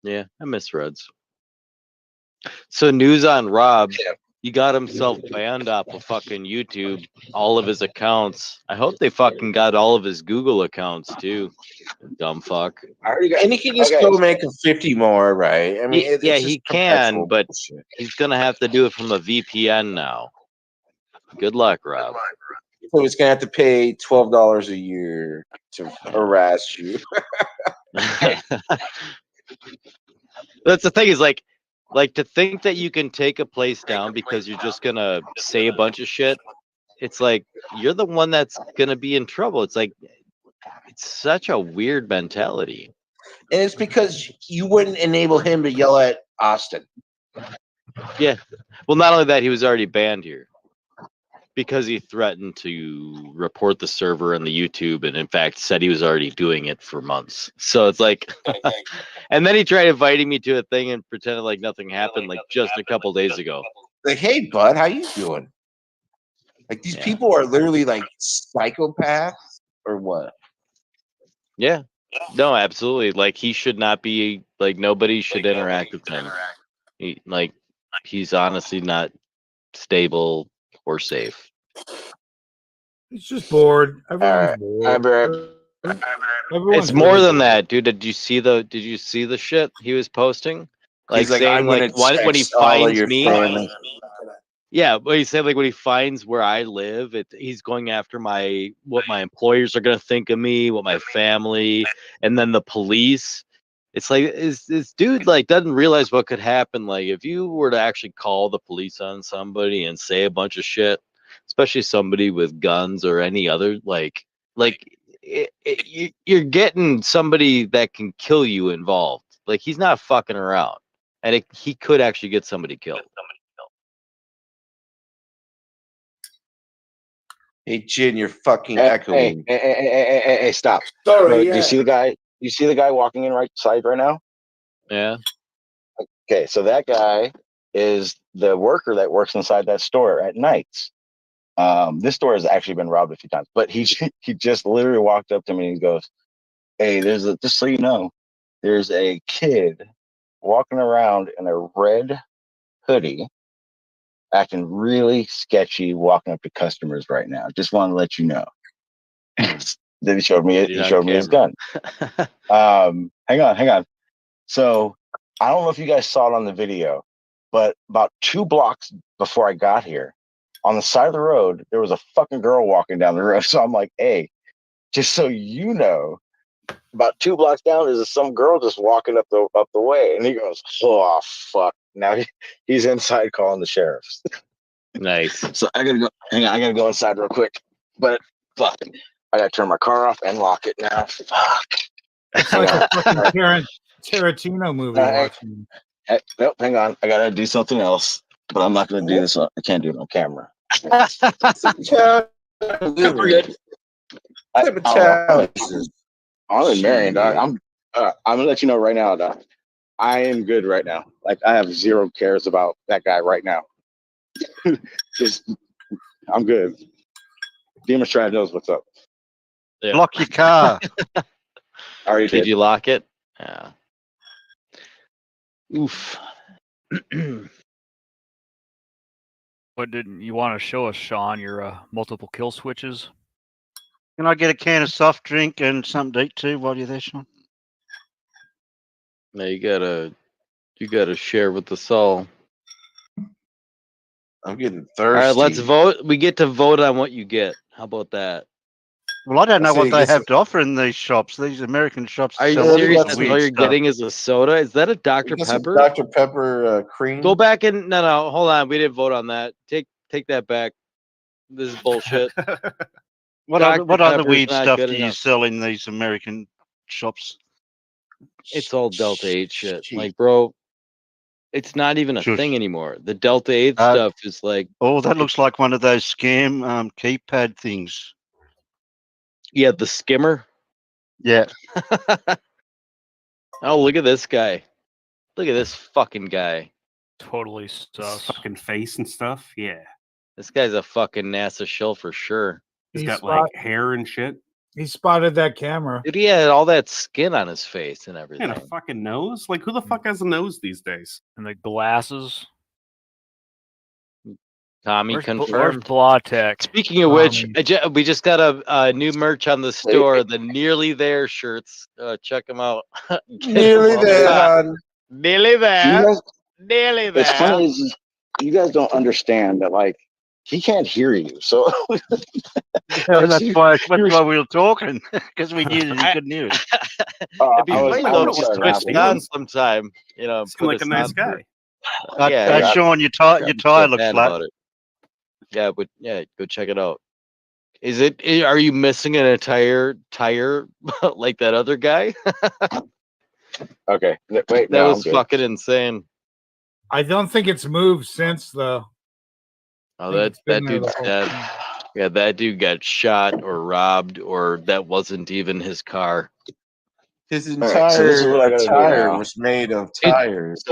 Yeah, I miss Reds. So news on Rob. He got himself banned off of fucking YouTube, all of his accounts. I hope they fucking got all of his Google accounts too. Dumb fuck. And he can just go make a 50 more, right? I mean, Yeah, he can, but he's gonna have to do it from a VPN now. Good luck, Rob. So he's gonna have to pay $12 a year to harass you. That's the thing is like to think that you can take a place down because you're just gonna say a bunch of shit. It's like you're the one that's gonna be in trouble. It's like it's such a weird mentality. And it's because you wouldn't enable him to yell at Austin. Yeah. Well, not only that, he was already banned here because he threatened to report the server and the YouTube, and in fact said he was already doing it for months. So it's like, and then he tried inviting me to a thing and pretended like nothing happened, like just a couple days ago. Like, hey, bud, how you doing? Like these people are literally like psychopaths or what? Yeah. No, absolutely. Like he should not be like nobody should interact with him. He's honestly not stable or safe. He's just bored. Everyone's bored. It's more than that, dude. Did you see the shit he was posting? Like He's like, saying I'm gonna when he text all of finds your me. family. Yeah, but he said like when he finds where I live, he's going after what my employers are gonna think of me, what my family, and then the police. It's like this dude like doesn't realize what could happen. Like if you were to actually call the police on somebody and say a bunch of shit, especially somebody with guns or any other, like Like you're getting somebody that can kill you involved. Like he's not fucking around, and he could actually get somebody killed. Hey, Jin, you're fucking Hey, echoing. hey, stop. Sorry, Bro, yeah. do you see the guy? You see the guy walking in right side right now? Yeah. Okay, so that guy is the worker that works inside that store at nights. This store has actually been robbed a few times, but he just literally walked up to me and he goes, "Hey, just so you know, there's a kid walking around in a red hoodie, acting really sketchy, walking up to customers right now. Just want to let you know." Then he showed me his gun. Hang on. So I don't know if you guys saw it on the video, but about 2 blocks before I got here, on the side of the road, there was a fucking girl walking down the road. So I'm like, hey, just so you know, about 2 blocks down, there's some girl just walking up the way. And he goes, oh, fuck. Now he's inside calling the sheriffs. Nice. So I gotta go. Hang on, I gotta go inside real quick. But fuck, I gotta turn my car off and lock it now. Fuck. It's like a fucking Tarantino movie. Watching. Nope, hang on. I gotta do something else. But I'm not gonna do this. I can't do it on camera. We're good. I'm in Marion, dog. I'm gonna let you know right now, dog. I am good right now. Like I have 0 cares about that guy right now. Just, I'm good. Demon Stride knows what's up. Yeah. Lock your car. Already Did you lock it? Yeah. Oof. What didn't you want to show us, Sean? Your multiple kill switches? Can I get a can of soft drink and something to eat too while you're there, Sean? Now you gotta share with the soul. I'm getting thirsty. All right, let's vote. We get to vote on what you get. How about that? Well, I don't know what they have to offer in these shops. These American shops. Are you sell all serious? sorts of That's all weird you're stuff. getting is a soda? Is that a Dr. Pepper? Dr. Pepper cream. Go back and no, hold on. We didn't vote on that. Take that back. This is bullshit. What Dr. other Pepper's weird not stuff good do you enough. sell in these American shops? It's all Delta 8 shit. Like, bro, it's not even a thing anymore. The Delta 8 stuff is like. Oh, that looks like one of those scam keypad things. Yeah, the skimmer. Yeah. Oh, look at this guy. Look at this fucking guy. Totally sus. Fucking face and stuff. Yeah. This guy's a fucking NASA shill for sure. He's got like hair and shit. He spotted that camera. Dude, he had all that skin on his face and everything. And a fucking nose? Like, who the fuck has a nose these days? And the glasses. Tommy Where's confirmed. Blautek? Speaking of which, we just got a new merch on the store, the Nearly There shirts. Check them out. Nearly there, hon. Nearly there. You guys- Nearly there. It's funny is you guys don't understand that like he can't hear you. So That's why we were talking, because we knew that he couldn't hear it. It'd be funny though if you switched on sometime. You know, Seemed like a nice guy. Sean, your tire looks flat. About it. Yeah, but go check it out. Are you missing an entire tire like that other guy? Okay, wait, that no, was fucking insane. I don't think it's moved since though. Oh, that dude's dead. Yeah, that dude got shot or robbed, or that wasn't even his car. His All right, so this is what I entire gotta do tire now. was made of tires.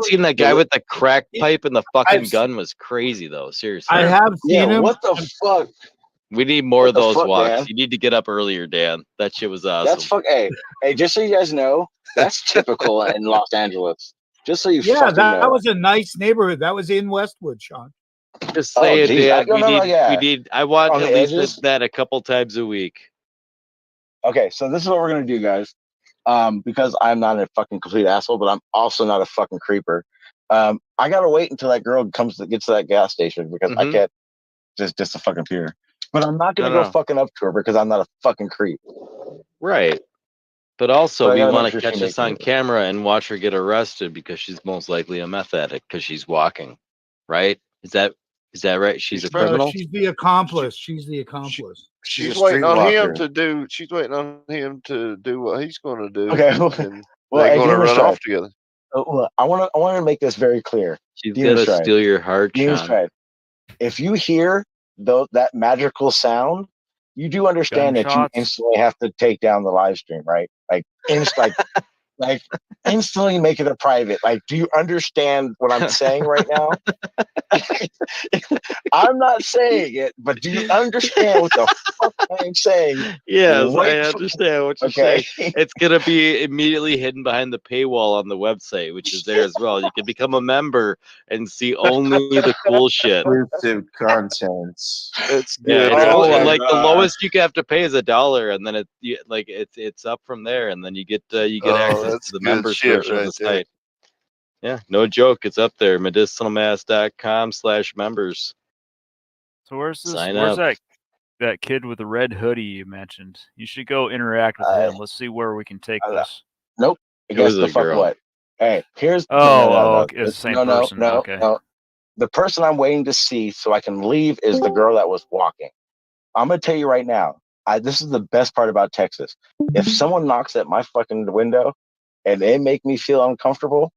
Seeing that guy with the crack pipe and the fucking gun was crazy, though. Seriously, I have seen him. What the fuck? We need more What of the those fuck, walks. Dan? You need to get up earlier, Dan. That shit was awesome. That's fuck. Hey, just so you guys know, that's typical in Los Angeles. Just so you Yeah, fucking that know. was a nice neighborhood. That was in Westwood, Sean. Just Oh, say it, geez. Dan. Yeah. We need. I want On at the least edges? that a couple times a week. Okay, so this is what we're gonna do, guys. Because I'm not a fucking complete asshole, but I'm also not a fucking creeper. I gotta wait until that girl gets to that gas station because I can't just a fucking fear. But I'm not gonna go fucking up to her because I'm not a fucking creep. Right. But also, So I we gotta want make to sure catch she us on makes it. camera and watch her get arrested because she's most likely a meth addict because she's walking. Right? Is that Is that right? She's a No, criminal. she's the accomplice. She's the accomplice. She's waiting on him to do. She's waiting on him to do what he's going to do. Okay. And Well, they're hey, going to Demon run Stride. off together. Well, I want to make this very clear. She's Demon gonna Stride. steal your heart, Demon Sean. Stride. If you hear that magical sound, you do understand that you Gunshots? instantly have to take down the live stream, right? Like like instantly make it a private. Like, do you understand what I'm saying right now? I'm not saying it, but do you understand what the fuck I'm saying? Yes, right I understand what you're okay. saying. It's gonna be immediately hidden behind the paywall on the website, which is there as well. You can become a member and see only the cool shit. Exclusive content. It's Yeah, good. it's Oh my like the God. lowest you have to pay is $1, and then it's up from there, and then you get access that's to the good members shit version of right the there. site. Yeah, no joke, it's up there. medicinalmass.com/members. So where's this? Sign Where's up. that kid with the red hoodie you mentioned? You should go interact with him. Let's see where we can take this. Nope. It Guess was the a fuck girl. what? Hey, here's Oh, okay, it's the same no, person. no, Okay. no. The person I'm waiting to see so I can leave is the girl that was walking. I'm gonna tell you right now. This is the best part about Texas. If someone knocks at my fucking window and they make me feel uncomfortable,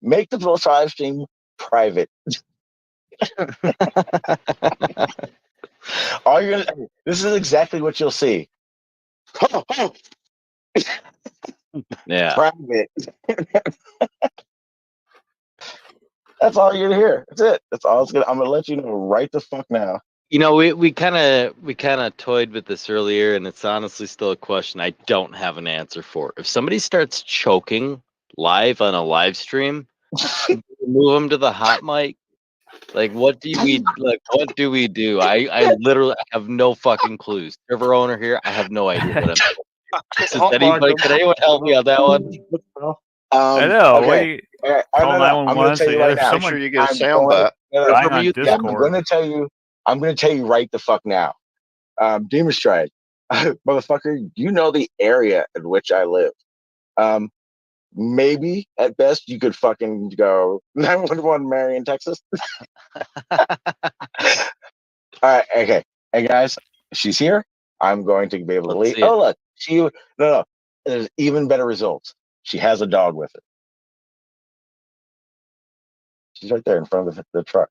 make the live stream private. This is exactly what you'll see. Yeah. Private. That's all you're gonna hear. That's it. That's all it's gonna. I'm gonna let you know right the fuck now. You know, we kind of toyed with this earlier, and it's honestly still a question I don't have an answer for. If somebody starts choking live on a live stream, move them to the hot mic. Like, what do we do? I literally have no fucking clues. Server owner here, I have no idea what I'm doing. Can anyone help me on that one? I know. Okay. What do you call 911? I'm gonna tell you right now. Make sure you get a sound bite. I'm gonna tell you right the fuck now. Demon Stride, motherfucker, you know the area in which I live. Maybe at best you could fucking go 911 Marion, Texas. All right, okay. Hey guys, she's here. I'm going to be able to leave. Oh look, no. There's even better results. She has a dog with her. She's right there in front of the truck.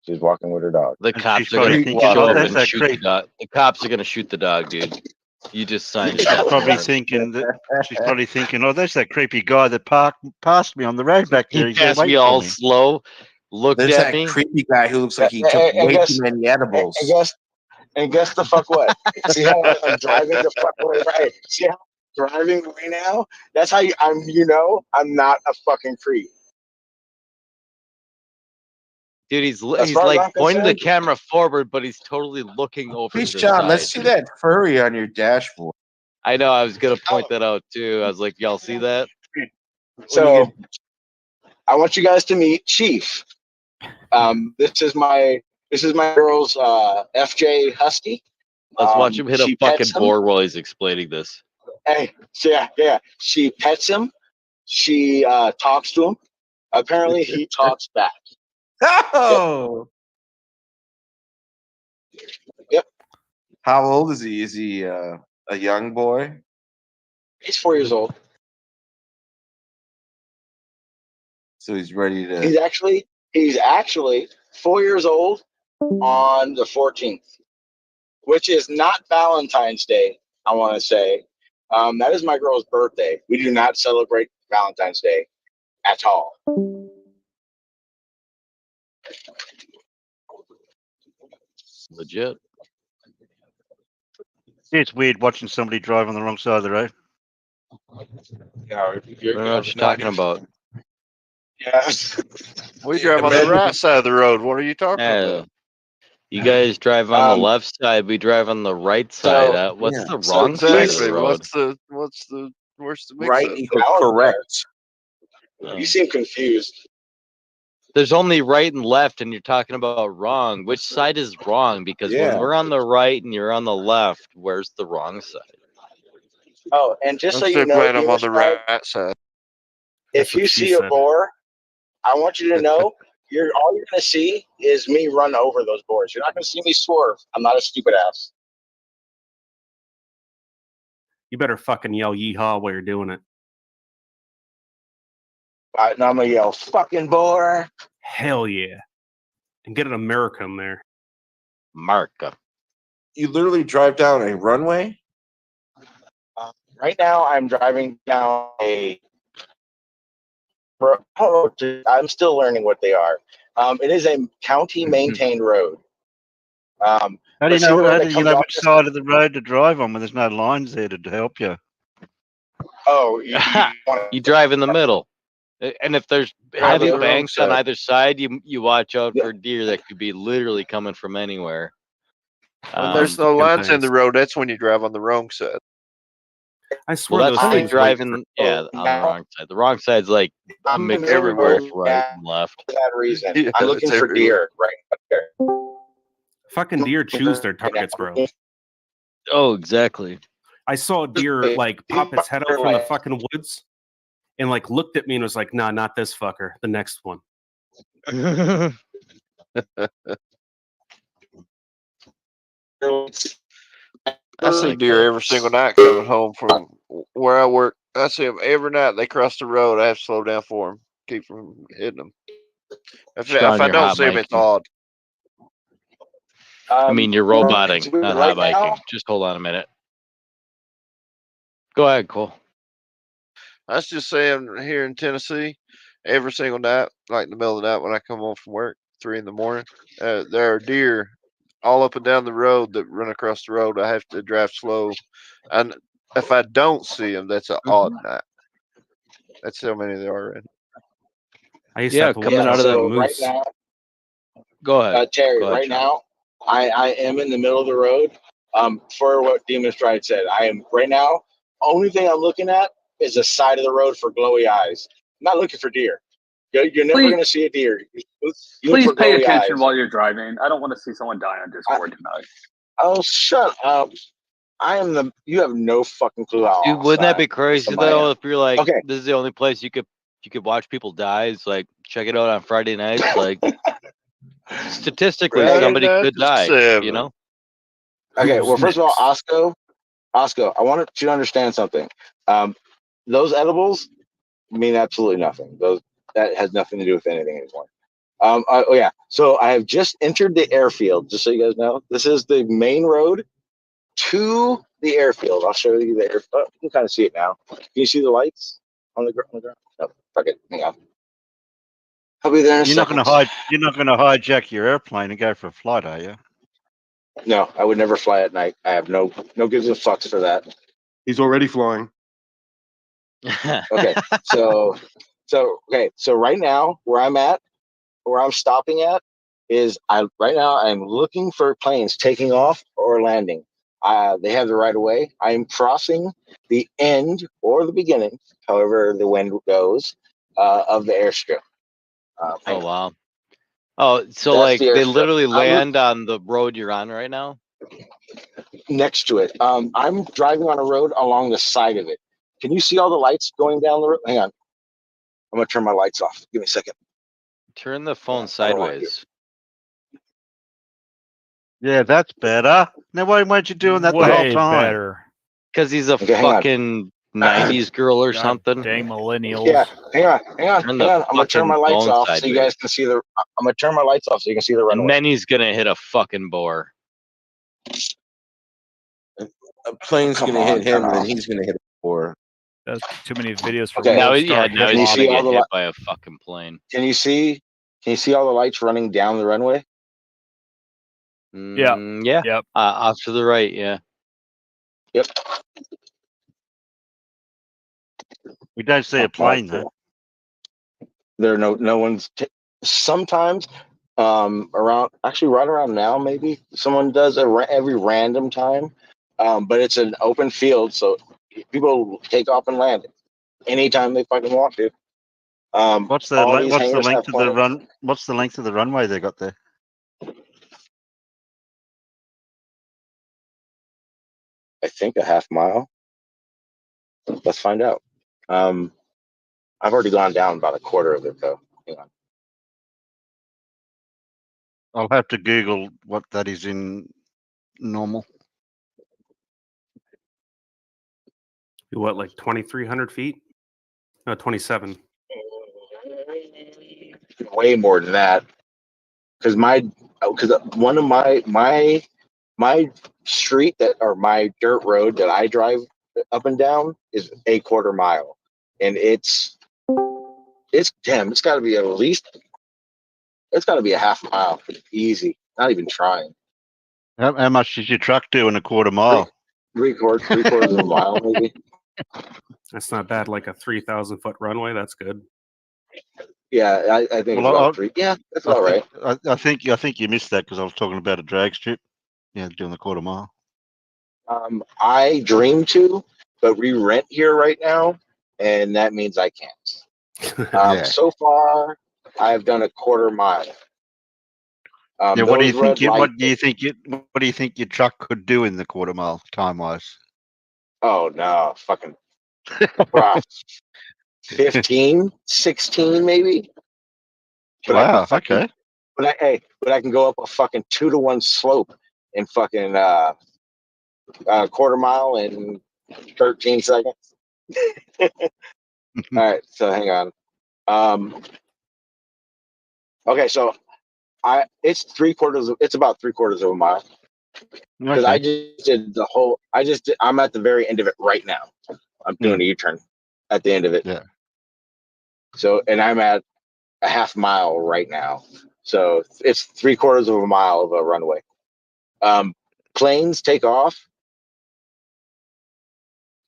She's walking with her dog. The cops are going to show up and shoot the dog. The cops are going to shoot the dog, dude. You just signed a death warrant. She's probably thinking, oh, there's that creepy guy that passed me on the road back there. He passed me all slow, looked There's at that me. creepy guy who looks like he took way too many edibles. And guess the fuck what? See how I'm driving the fuck way right? See how I'm driving right now? That's how I'm not a fucking creep. Dude, he's far as like I'm pointing the concerned- camera forward, but he's totally looking over Hey, to the Sean, side. let's see that furry on your dashboard. I know. I was gonna point that out too. I was like, y'all see that? So I want you guys to meet Chief. This is my girl's FJ Husky. Let's watch him hit a she fucking pets him. board while he's explaining this. Hey, yeah. She pets him. She talks to him. Apparently, he talks back. Oh. Yep. How old is he? Is he a young boy? He's 4 years old. So he's ready to. He's actually 4 years old on the 14th, which is not Valentine's Day. I want to say that is my girl's birthday. We do not celebrate Valentine's Day at all. Legit. It's weird watching somebody drive on the wrong side of the road. Yeah, I don't know what you're talking about. Yeah. We drive on the right side of the road. What are you talking about? You guys drive on the left side. We drive on the right side. What's the wrong side of the road? Where's the mix right up? equals correct. You seem confused. There's only right and left, and you're talking about wrong. Which side is wrong? Because when we're on the right and you're on the left, where's the wrong side? Oh, and just I'm so still you know, glad I'm Demon on the Stride, right side. if you see a boar, I want you to know all you're gonna see is me run over those boards. You're not gonna see me swerve. I'm not a stupid ass. You better fucking yell yeehaw while you're doing it. All right, now I'm gonna yell fucking boy. Hell yeah. And get an American there. Marka. You literally drive down a runway? Right now, I'm driving down I'm still learning what they are. It is a county maintained road. How do you know? How do you know which side of the road to drive on when there's no lines there to help you? Oh, you drive in the middle, and if there's Drive heavy the wrong banks on side. either side, you watch out for deer that could be literally coming from anywhere. When there's no lines in the road, that's when you drive on the wrong side. I swear Well, that's those when you things drive wait in, for- on the wrong side. The wrong side's like a mix of both right and left. For that reason, Yeah, I'm looking it's for everywhere. deer right up there. Fucking deer choose their targets, bro. Oh, exactly. I saw a deer like pop its head out from the fucking woods and like looked at me and was like, nah, not this fucker. The next one. I see deer every single night coming home from where I work. I see them every night. They cross the road. I have to slow down for them, keep from hitting them. If I you're don't hot see them, it's miking. odd. I mean, you're roboting, not hot right biking. now- Just hold on a minute. Go ahead, Cole. I was just saying here in Tennessee, every single night, like in the middle of the night when I come home from work, 3 in the morning, there are deer all up and down the road that run across the road. I have to drive slow, and if I don't see them, that's an odd night. That's how many there are. I used Yeah, to have to coming look out of that So right moose. now, Go ahead. Terry, Go ahead, right Sean. now, I am in the middle of the road. For what Demon Stride said, I am right now. Only thing I'm looking at is the side of the road for glowy eyes. I'm not looking for deer. You're never Please- going to see a deer. You look Please for pay glowy attention eyes. while you're driving. I don't want to see someone die on Discord tonight. Oh, shut up! You have no fucking clue how. Dude, wouldn't that be awesome crazy somebody though? am. If you're like, Okay. this is the only place you could watch people die. It's like, check it out on Friday nights. Like, statistically, Friday somebody night could to die. 7. You know. Okay, well, first of all, Osco, I wanted you to understand something. Those edibles mean absolutely nothing. That has nothing to do with anything anymore. Oh yeah. So I have just entered the airfield. Just so you guys know, this is the main road to the airfield. I'll show you the airfield. Oh, you can kind of see it now. Can you see the lights on the ground? No, fuck it. Hang on. I'll be there in a You're not second. going to hijack your airplane and go for a flight, are you? No, I would never fly at night. I have no gives a fucks for that. He's already flying. Okay, so right now where I'm stopping at is right now I'm looking for planes taking off or landing. They have the right of way. I am crossing the end or the beginning, however the wind goes, of the airstrip. Oh wow. Oh, so That's like the they airstrip. literally land on the road you're on right now. Next to it. I'm driving on a road along the side of it. Can you see all the lights going down the road? Hang on. I'm gonna turn my lights off. Give me a second. Turn the phone I don't want sideways. Yeah, that's better. Now, why weren't you doing that the whole Way time? better. Because he's a Okay, hang on. fucking 90s girl or God something. dang millennials. Yeah, hang on. Turn the I'm gonna turn my fucking lights phone off so you guys sideways. can see the. I'm gonna turn my lights off so you can see the And runway. then he's gonna hit a fucking boar. A plane's Come going to on, hit him, turn and then off. he's going to hit a boar. That's too many videos for Okay. Now, World Star now Hip he's you gonna see all get the hit li- by a fucking plane. Can you see all the lights running down the runway? Yeah. Yeah. Yep. Off to the right. Yeah. Yep. We don't see a plane though. There are no one's. Sometimes, around actually right around now, maybe someone does every random time, but it's an open field, so people take off and land anytime they fucking want to. What's the all these what's the hangars length have of the planes. run? What's the length of the runway they got there? I think a half mile. Let's find out. I've already gone down about a quarter of it though. Hang on. I'll have to Google what that is in normal. What, like 2,300 feet? No, 27. Way more than that. Because one of my street that or my dirt road that I drive up and down is a quarter mile, and it's damn. It's got to be at least. It's got to be a half mile, easy. Not even trying. How much does your truck do in a quarter mile? Three quarters of a mile, maybe. That's not bad. Like a 3,000-foot runway. That's good. Yeah, I think it's about 3. Yeah, that's all right. I think you missed that because I was talking about a drag strip. Yeah, doing the quarter mile. I dream to, but we rent here right now, and that means I can't. Yeah. So far, I've done a quarter mile. Yeah, what do you think? What do you think your truck could do in the quarter mile time wise? Oh no, fucking 15, 16 maybe. But Wow. Okay. But I can go up a fucking 2-to-1 slope in fucking quarter mile in 13 seconds. All right, so hang on. Okay, so it's about 3/4 of a mile. Because I just did the whole. I'm at the very end of it right now. I'm doing a U-turn at the end of it. Yeah. So, and I'm at a half mile right now. So it's 3/4 of a mile of a runway. Planes take off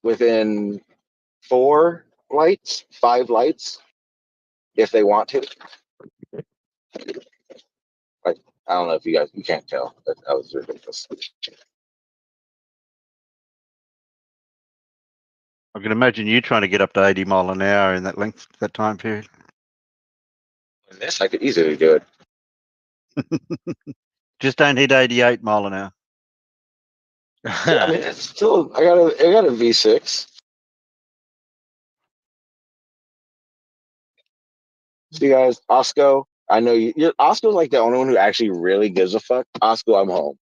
within 5 lights, if they want to. Like, I don't know if you can't tell, but that was ridiculous. I can imagine you trying to get up to 80 mile an hour in that time period. In this, I could easily do it. Just don't hit 88 mile an hour. I mean, it's still. I got a V6. See, guys, Osco. I know you're Osco's like the only one who actually really gives a fuck. Osco, I'm home.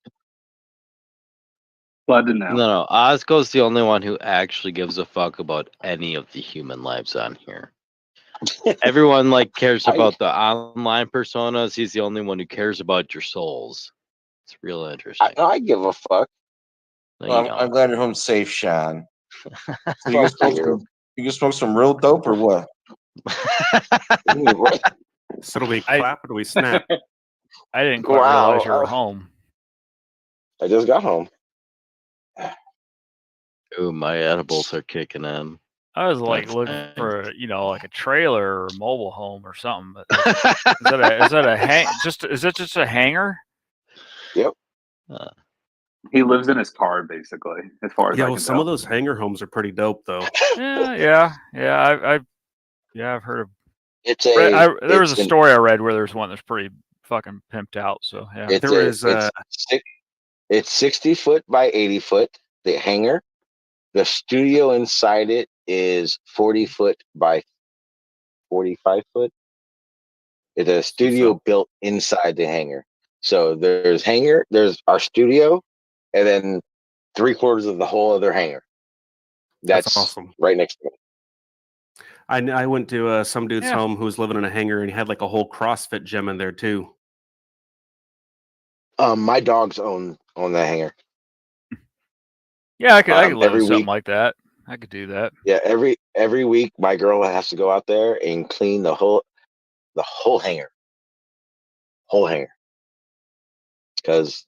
Glad to know. No, Ozgo's the only one who actually gives a fuck about any of the human lives on here. Everyone cares about the online personas. He's the only one who cares about your souls. It's real interesting. I give a fuck. No, Well, I'm glad you're home safe, Sean. So you can smoke some real dope or what? So do we clap or do we snap? I didn't quite realize you were home. I just got home. Ooh, my edibles are kicking in. I was That's looking nice. for like a trailer or a mobile home or something. But is that just a hangar? Yep. He lives in his car, basically, as far as I can some tell. of those hangar homes are pretty dope, though. Yeah. I've heard of. There was a story I read where there's one that's pretty fucking pimped out. So yeah, it's 60 foot by 80 foot. The hangar, the studio inside it is 40 foot by 45 foot. It's a studio built inside the hangar. So there's our studio, and then 3/4 of the whole other hangar. That's awesome. Right next to me. I went to some dude's home who was living in a hangar, and he had like a whole CrossFit gym in there too. My dogs own that hangar. Yeah, I could live in something week, like that. I could do that. Yeah, every week my girl has to go out there and clean the whole hangar. Whole hangar. Because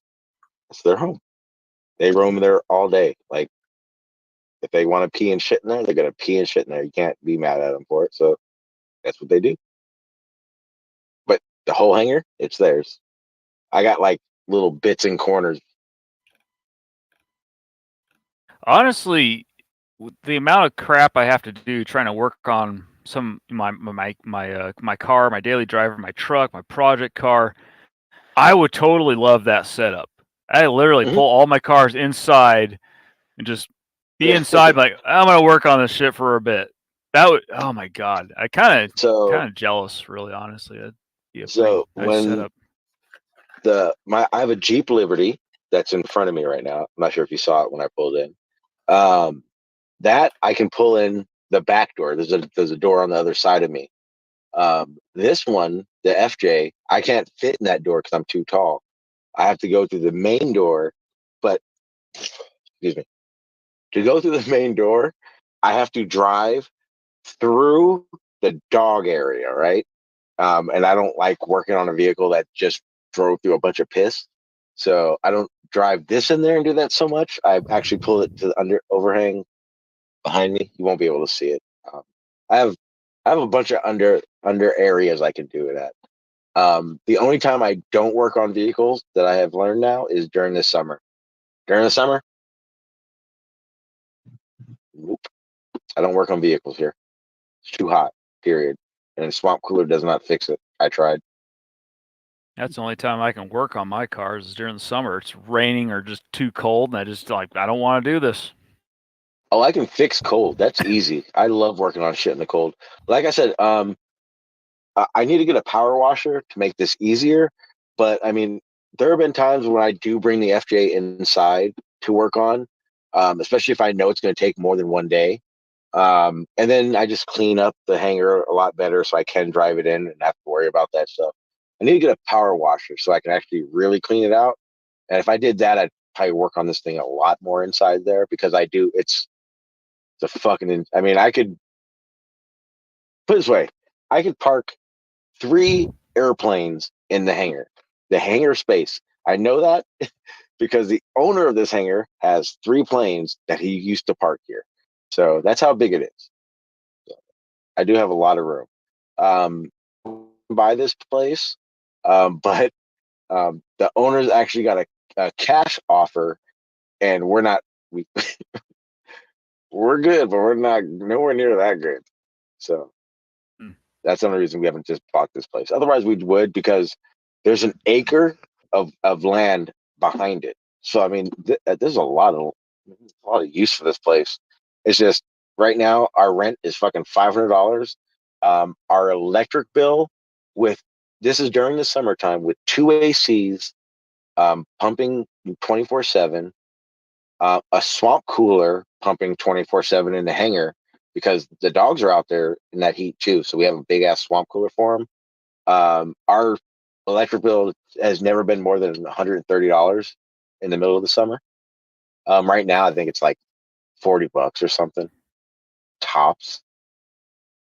it's their home. They roam there all day. Like, if they want to pee and shit in there, they're gonna pee and shit in there. You can't be mad at them for it. So that's what they do. But the whole hangar, it's theirs. I got like little bits and corners. Honestly, with the amount of crap I have to do trying to work on my car, my daily driver, my truck, my project car, I would totally love that setup. I literally pull all my cars inside and just be inside. Like, I'm gonna work on this shit for a bit. That would. Oh my god, I kind of jealous, really, honestly. That'd be a pretty nice setup. I have a Jeep Liberty that's in front of me right now. I'm not sure if you saw it when I pulled in. That I can pull in the back door. There's a door on the other side of me. This one, the FJ, I can't fit in that door because I'm too tall. I have to go through the main door, but excuse me. To go through the main door, I have to drive through the dog area, right? And I don't like working on a vehicle that just drove through a bunch of piss. So I don't drive this in there and do that so much. I actually pull it to the overhang behind me. You won't be able to see it. I have a bunch of under areas I can do it at. The only time I don't work on vehicles that I have learned now is during the summer. During the summer, nope, I don't work on vehicles here. It's too hot, period. And the swamp cooler does not fix it. I tried. That's the only time I can work on my cars is during the summer. It's raining or just too cold, and I don't want to do this. Oh, I can fix cold. That's easy. I love working on shit in the cold. Like I said, I need to get a power washer to make this easier. But I mean, there have been times when I do bring the FJ inside to work on, especially if I know it's going to take more than one day. And then I just clean up the hanger a lot better so I can drive it in and not have to worry about that stuff. I need to get a power washer so I can actually really clean it out. And if I did that, I'd probably work on this thing a lot more inside there because it's a fucking, I mean, I could put it this way. I could park 3 airplanes in the hangar space. I know that because the owner of this hangar has 3 planes that he used to park here. So that's how big it is. So I do have a lot of room. Buy this place, but the owner's actually got a cash offer, and we're good, but we're not nowhere near that good. So that's the only reason we haven't just bought this place. Otherwise, we would because there's an acre of land behind it. So I mean, there's a lot of use for this place. It's just right now our rent is fucking $500. Our electric bill this is during the summertime with 2 ACs, pumping 24/7, a swamp cooler pumping 24/7 in the hangar because the dogs are out there in that heat too. So we have a big ass swamp cooler for them. Our electric bill has never been more than $130 in the middle of the summer. Right now, I think it's like $40 or something tops.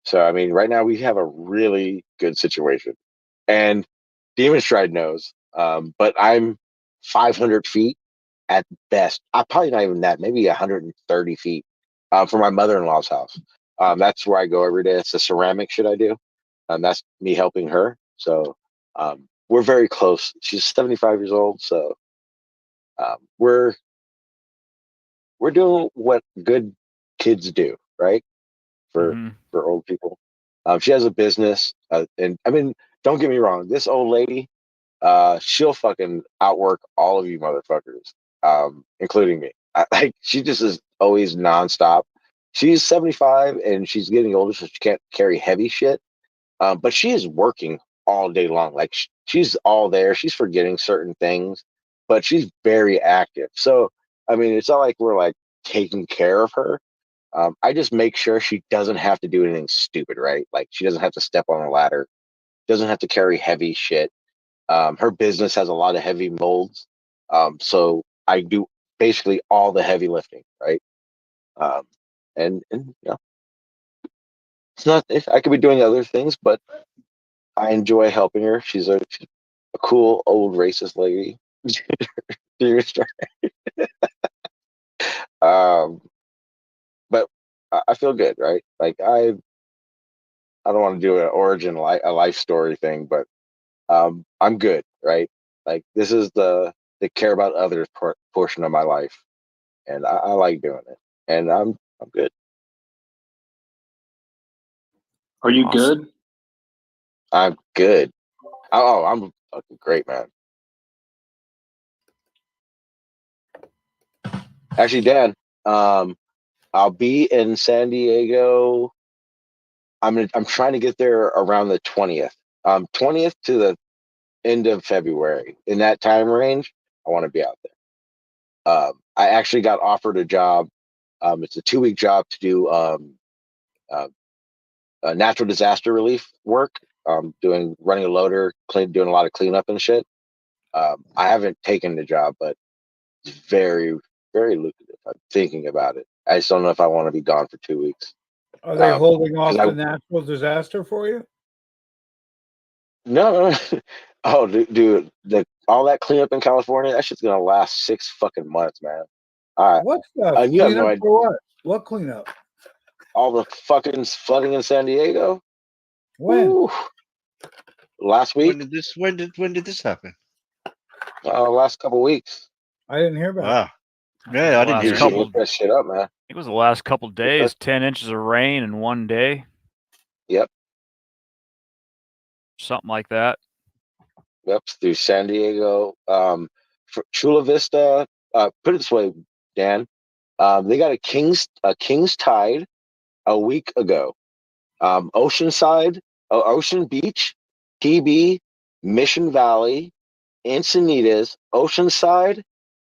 So I mean, right now we have a really good situation, and Demon Stride knows. But I'm 500 feet at best. I'm probably not even that. Maybe 130 feet from my mother-in-law's house. That's where I go every day. It's the ceramic shit I do. That's me helping her. So we're very close. She's 75 years old, so we're doing what good kids do, right? For old people. She has a business, and I mean, don't get me wrong. This old lady, she'll fucking outwork all of you motherfuckers, including me. Like she just is always nonstop. She's 75 and she's getting older, so she can't carry heavy shit. But she is working all day long. Like she's all there. She's forgetting certain things, but she's very active. So I mean, it's not like we're like taking care of her. I just make sure she doesn't have to do anything stupid, right? Like she doesn't have to step on a ladder, doesn't have to carry heavy shit. Her business has a lot of heavy molds, so I do basically all the heavy lifting, right? And you know, it's not. I could be doing other things, but I enjoy helping her. She's a cool old racist lady. But I feel good, right? Like I don't want to do an a life story thing, but I'm good, right? Like this is the care about others portion of my life, and I like doing it, and I'm good. Are you good? I'm good. Oh, I'm fucking great, man. Actually, Dan, I'll be in San Diego. I'm trying to get there around the 20th. 20th to the end of February. In that time range, I want to be out there. I actually got offered a job. It's a 2-week job to do natural disaster relief work. Running a loader, doing a lot of cleanup and shit. I haven't taken the job, but it's very, very lucrative. I'm thinking about it. I just don't know if I want to be gone for 2 weeks. Are they holding off the natural disaster for you? No. Oh, dude, all that cleanup in California, that shit's gonna last 6 fucking months, man. All right. What stuff? You have no Cleanup idea. for what? What cleanup? All the fucking flooding in San Diego. When? Ooh. Last week. When did this happen? Last couple weeks. I didn't hear about it. Wow. Yeah, I didn't hear You should look that shit up, man. It was the last couple days, 10 inches of rain in one day. Yep. Something like that. Yep, through San Diego. For Chula Vista, put it this way, Dan. They got a king's tide a week ago. Oceanside, Ocean Beach, PB, Mission Valley, Encinitas, Oceanside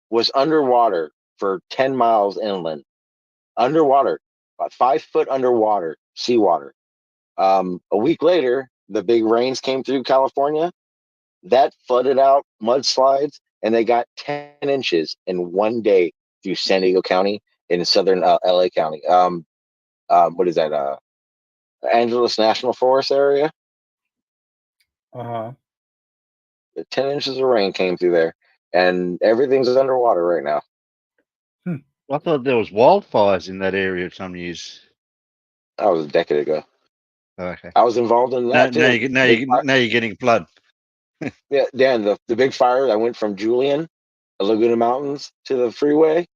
was underwater for 10 miles inland. Underwater, about 5 foot underwater, seawater. A week later, the big rains came through California. That flooded out mudslides, and they got 10 inches in one day through San Diego County in southern LA County. What is that? Angeles National Forest area. Uh-huh. 10 inches of rain came through there, and everything's underwater right now. I thought there was wildfires in that area some years. That was a decade ago. Okay. I was involved in that Now too. you're getting flood. Yeah, Dan, the big fire that went from Julian, the Laguna Mountains, to the freeway.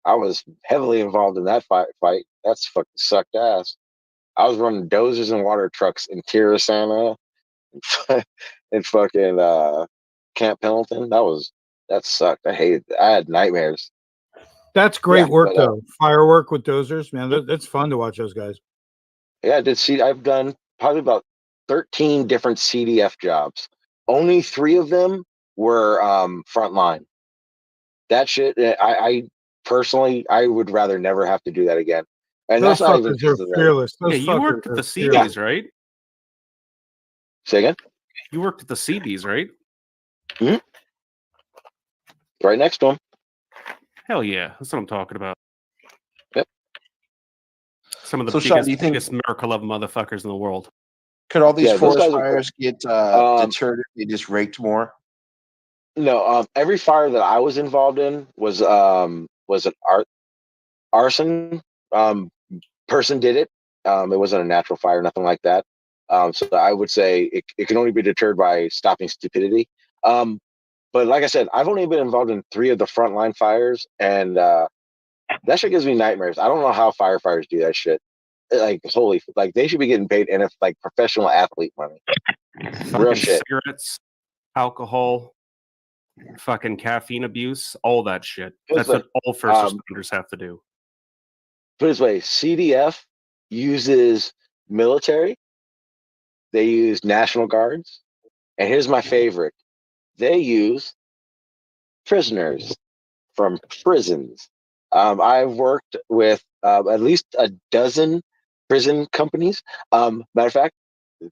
I was heavily involved in that fight. That's fucking sucked ass. I was running dozers and water trucks in Tirasana and fucking Camp Pendleton. That sucked. I hated it. I had nightmares. That's great work, but, though. Firework with dozers, man. That's fun to watch those guys. Yeah, I've done probably about 13 different CDF jobs. Only 3 of them were frontline. That shit, I personally, I would rather never have to do that again. And Those that's not even fuckers are because of that. fearless. Yeah, Those you worked fuckers at the are CDs, fearless. right? Say again? You worked at the CDs, right? Hmm? Right next to them. Hell yeah, that's what I'm talking about. Yep. Some of the So, Sean, biggest America love motherfuckers in the world. Could all these Yeah, those forest guys are fires get deterred if they just raked more? No, every fire that I was involved in was an arson. Person did it. It wasn't a natural fire, nothing like that. So I would say it can only be deterred by stopping stupidity. But like I said, I've only been involved in 3 of the frontline fires, and that shit gives me nightmares. I don't know how firefighters do that shit. Like they should be getting paid like professional athlete money. Real Fucking shit. cigarettes, alcohol, fucking caffeine abuse, all that shit. It's That's like, what all first responders have to do. Put it this way, CDF uses military. They use National Guards. And here's my favorite. They use prisoners from prisons. I've worked with at least a dozen prison companies. Matter of fact,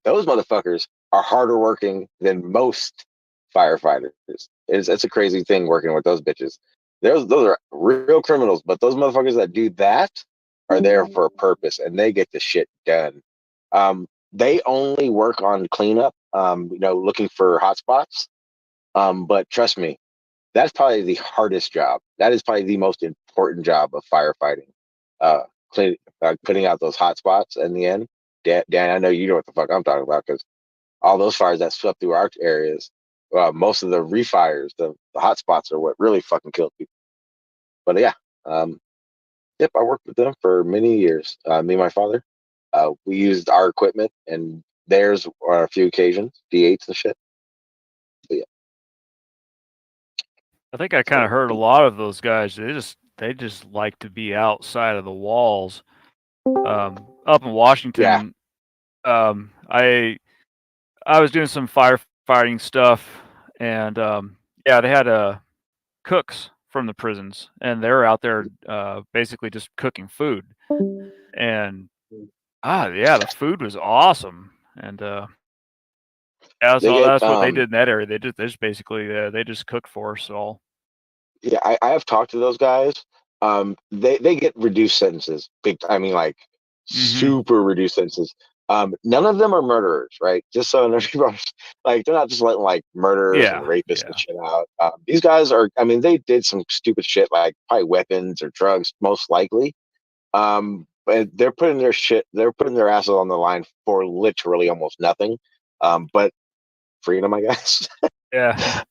those motherfuckers are harder working than most firefighters. It's a crazy thing working with those bitches. Those are real criminals, but those motherfuckers that do that are there for a purpose, and they get the shit done. They only work on cleanup, looking for hotspots. But trust me, that's probably the hardest job. That is probably the most important job of firefighting. Putting out those hot spots in the end. Dan, I know you know what the fuck I'm talking about, because all those fires that swept through our areas, most of the refires, the hot spots are what really fucking killed people. But yeah, yep, I worked with them for many years. Me and my father, we used our equipment and theirs on a few occasions, D8s and shit. But yeah. I think I kind of heard a lot of those guys. They just like to be outside of the walls. Up in Washington, I was doing some firefighting stuff and yeah, they had cooks from the prisons, and they're out there basically just cooking food. And yeah, the food was awesome. And yeah, They so get that's what they did in that area. They just basically they just cooked for us all. yeah, I have talked to those guys. They get reduced sentences. I mean, like super reduced sentences. None of them are murderers, right? Just so everybody's like, they're not just letting like murderers and Yeah, rapists and shit out. These guys are. I mean, they did some stupid shit like probably weapons or drugs, most likely. But they're putting their shit. They're putting their asses on the line for literally almost nothing. But freedom, I guess. Yeah.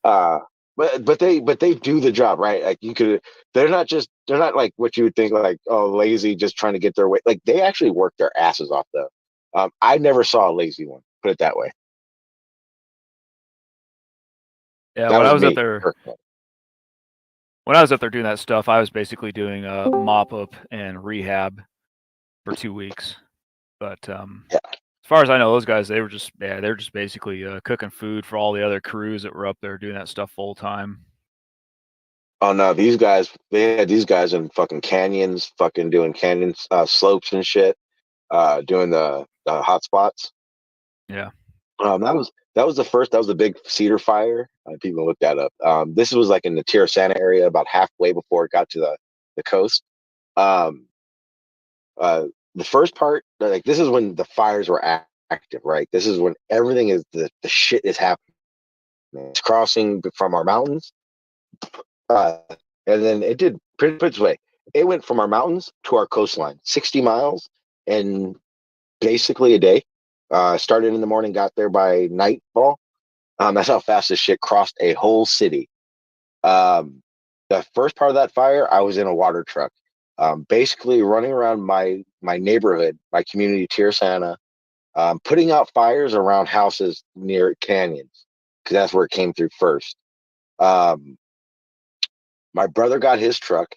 But they do the job, right? Like they're not like what you would think like, oh, lazy, just trying to get their way. Like they actually work their asses off though. I never saw a lazy one, put it that way. Yeah, That when I was me, up there, personally. when I was up there doing that stuff, I was basically doing mop up and rehab for 2 weeks. But as far as I know, those guys they're just basically cooking food for all the other crews that were up there doing that stuff full time. Oh no, these guys, they had these guys in fucking canyons, fucking doing canyons, slopes and shit, doing the hot spots. Yeah. That was the big cedar fire. People look that up. This was like in the Tirasana area, about halfway before it got to the coast. Um, the first part, like this is when the fires were active, right? This is when everything is the shit is happening. It's crossing from our mountains, and then it did pretty much way. It went from our mountains to our coastline, 60 miles, in basically a day. Started in the morning, got there by nightfall. That's how fast this shit crossed a whole city. The first part of that fire, I was in a water truck, basically running around my neighborhood, my community, Tirasana, putting out fires around houses near canyons because that's where it came through first. My brother got his truck,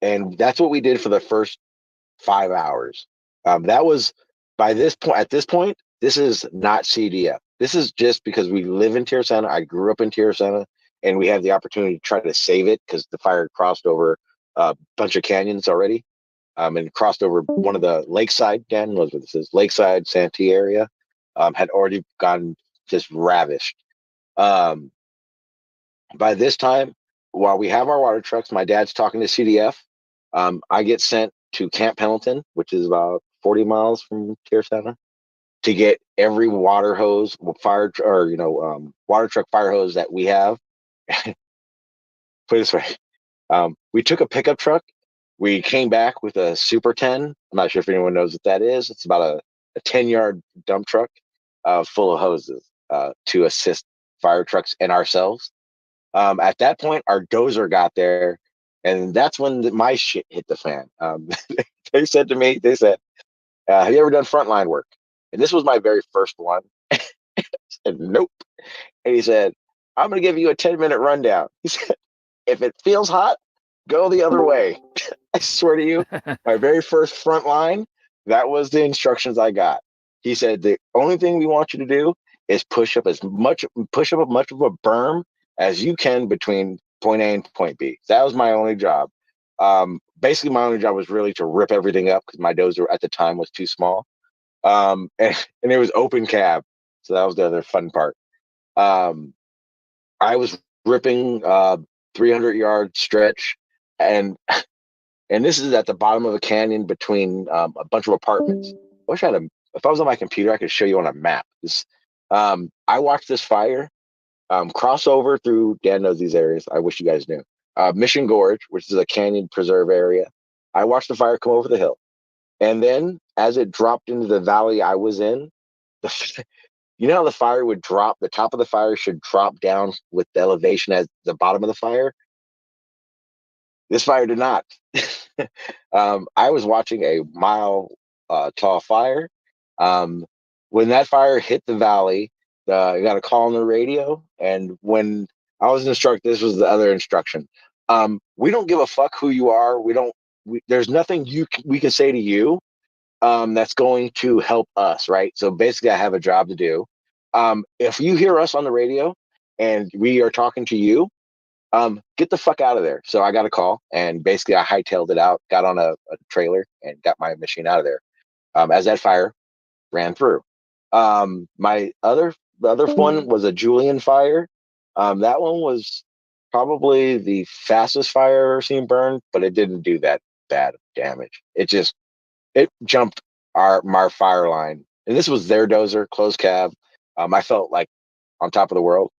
and that's what we did for the first 5 hours. That was by this point. At this point, this is not CDF. This is just because we live in Tirasana. I grew up in Tirasana, and we have the opportunity to try to save it because the fire crossed over a bunch of canyons already, and crossed over one of the lakeside. Dan knows what this is. Lakeside Santee area had already gotten just ravished. By this time, while we have our water trucks, my dad's talking to CDF. I get sent to Camp Pendleton, which is about 40 miles from Tirasana, to get every water hose, water truck fire hose that we have. Put it this way, we took a pickup truck. We came back with a Super 10. I'm not sure if anyone knows what that is. It's about a 10-yard dump truck full of hoses to assist fire trucks and ourselves. At that point, our dozer got there, and that's when my shit hit the fan. They said to me, have you ever done frontline work? And this was my very first one. I said, nope. And he said, I'm going to give you a 10-minute rundown. He said, if it feels hot, go the other way. I swear to you, my very first front line, that was the instructions I got. He said, the only thing we want you to do is push up as much of a berm as you can between point A and point B. That was my only job. Basically, my only job was really to rip everything up because my dozer at the time was too small. And it was open cab. So that was the other fun part. I was ripping 300-yard stretch, and this is at the bottom of a canyon between a bunch of apartments. If I was on my computer, I could show you on a map. I watched this fire cross over through. Dan knows these areas. I wish you guys knew. Mission Gorge, which is a canyon preserve area. I watched the fire come over the hill, and then as it dropped into the valley I was in, you know how the fire would drop. The top of the fire should drop down with the elevation as the bottom of the fire. This fire did not. I was watching a mile tall fire. When that fire hit the valley, I got a call on the radio, and when I was instructed, this was the other instruction. We don't give a fuck who you are. There's nothing we can say to you that's going to help us, right? So basically, I have a job to do. If you hear us on the radio and we are talking to you, get the fuck out of there. So I got a call, and basically I hightailed it out, got on a trailer, and got my machine out of there. As that fire ran through. The other one was a Julian fire. That one was probably the fastest fire I've ever seen burn, but it didn't do that bad damage. It jumped my fire line, and this was their dozer, closed cab. I felt like on top of the world,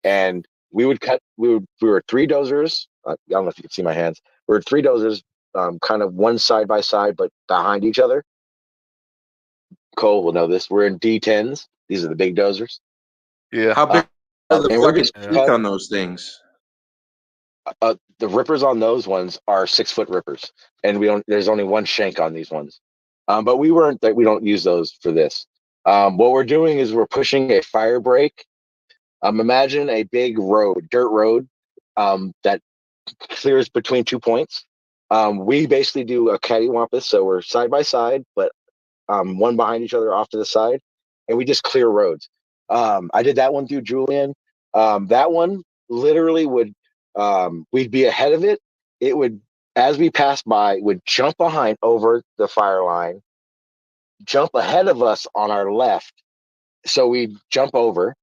and we were 3 dozers. I don't know if you can see my hands. We were 3 dozers, kind of one side by side, but behind each other. Cole will know this. We're in D10s. These are the big dozers. Yeah. How big are the and we're fucking just teeth on those things? The rippers on those ones are 6-foot rippers, and there's only one shank on these ones. But we don't use those for this. What we're doing is we're pushing a fire break. Imagine a big dirt road, that clears between 2 points. We basically do a cattywampus, so we're side by side, but one behind each other off to the side, and we just clear roads. I did that one through Julian. That one literally we'd be ahead of it. It would, as we passed by, would jump behind over the fire line, jump ahead of us on our left. So we'd jump over,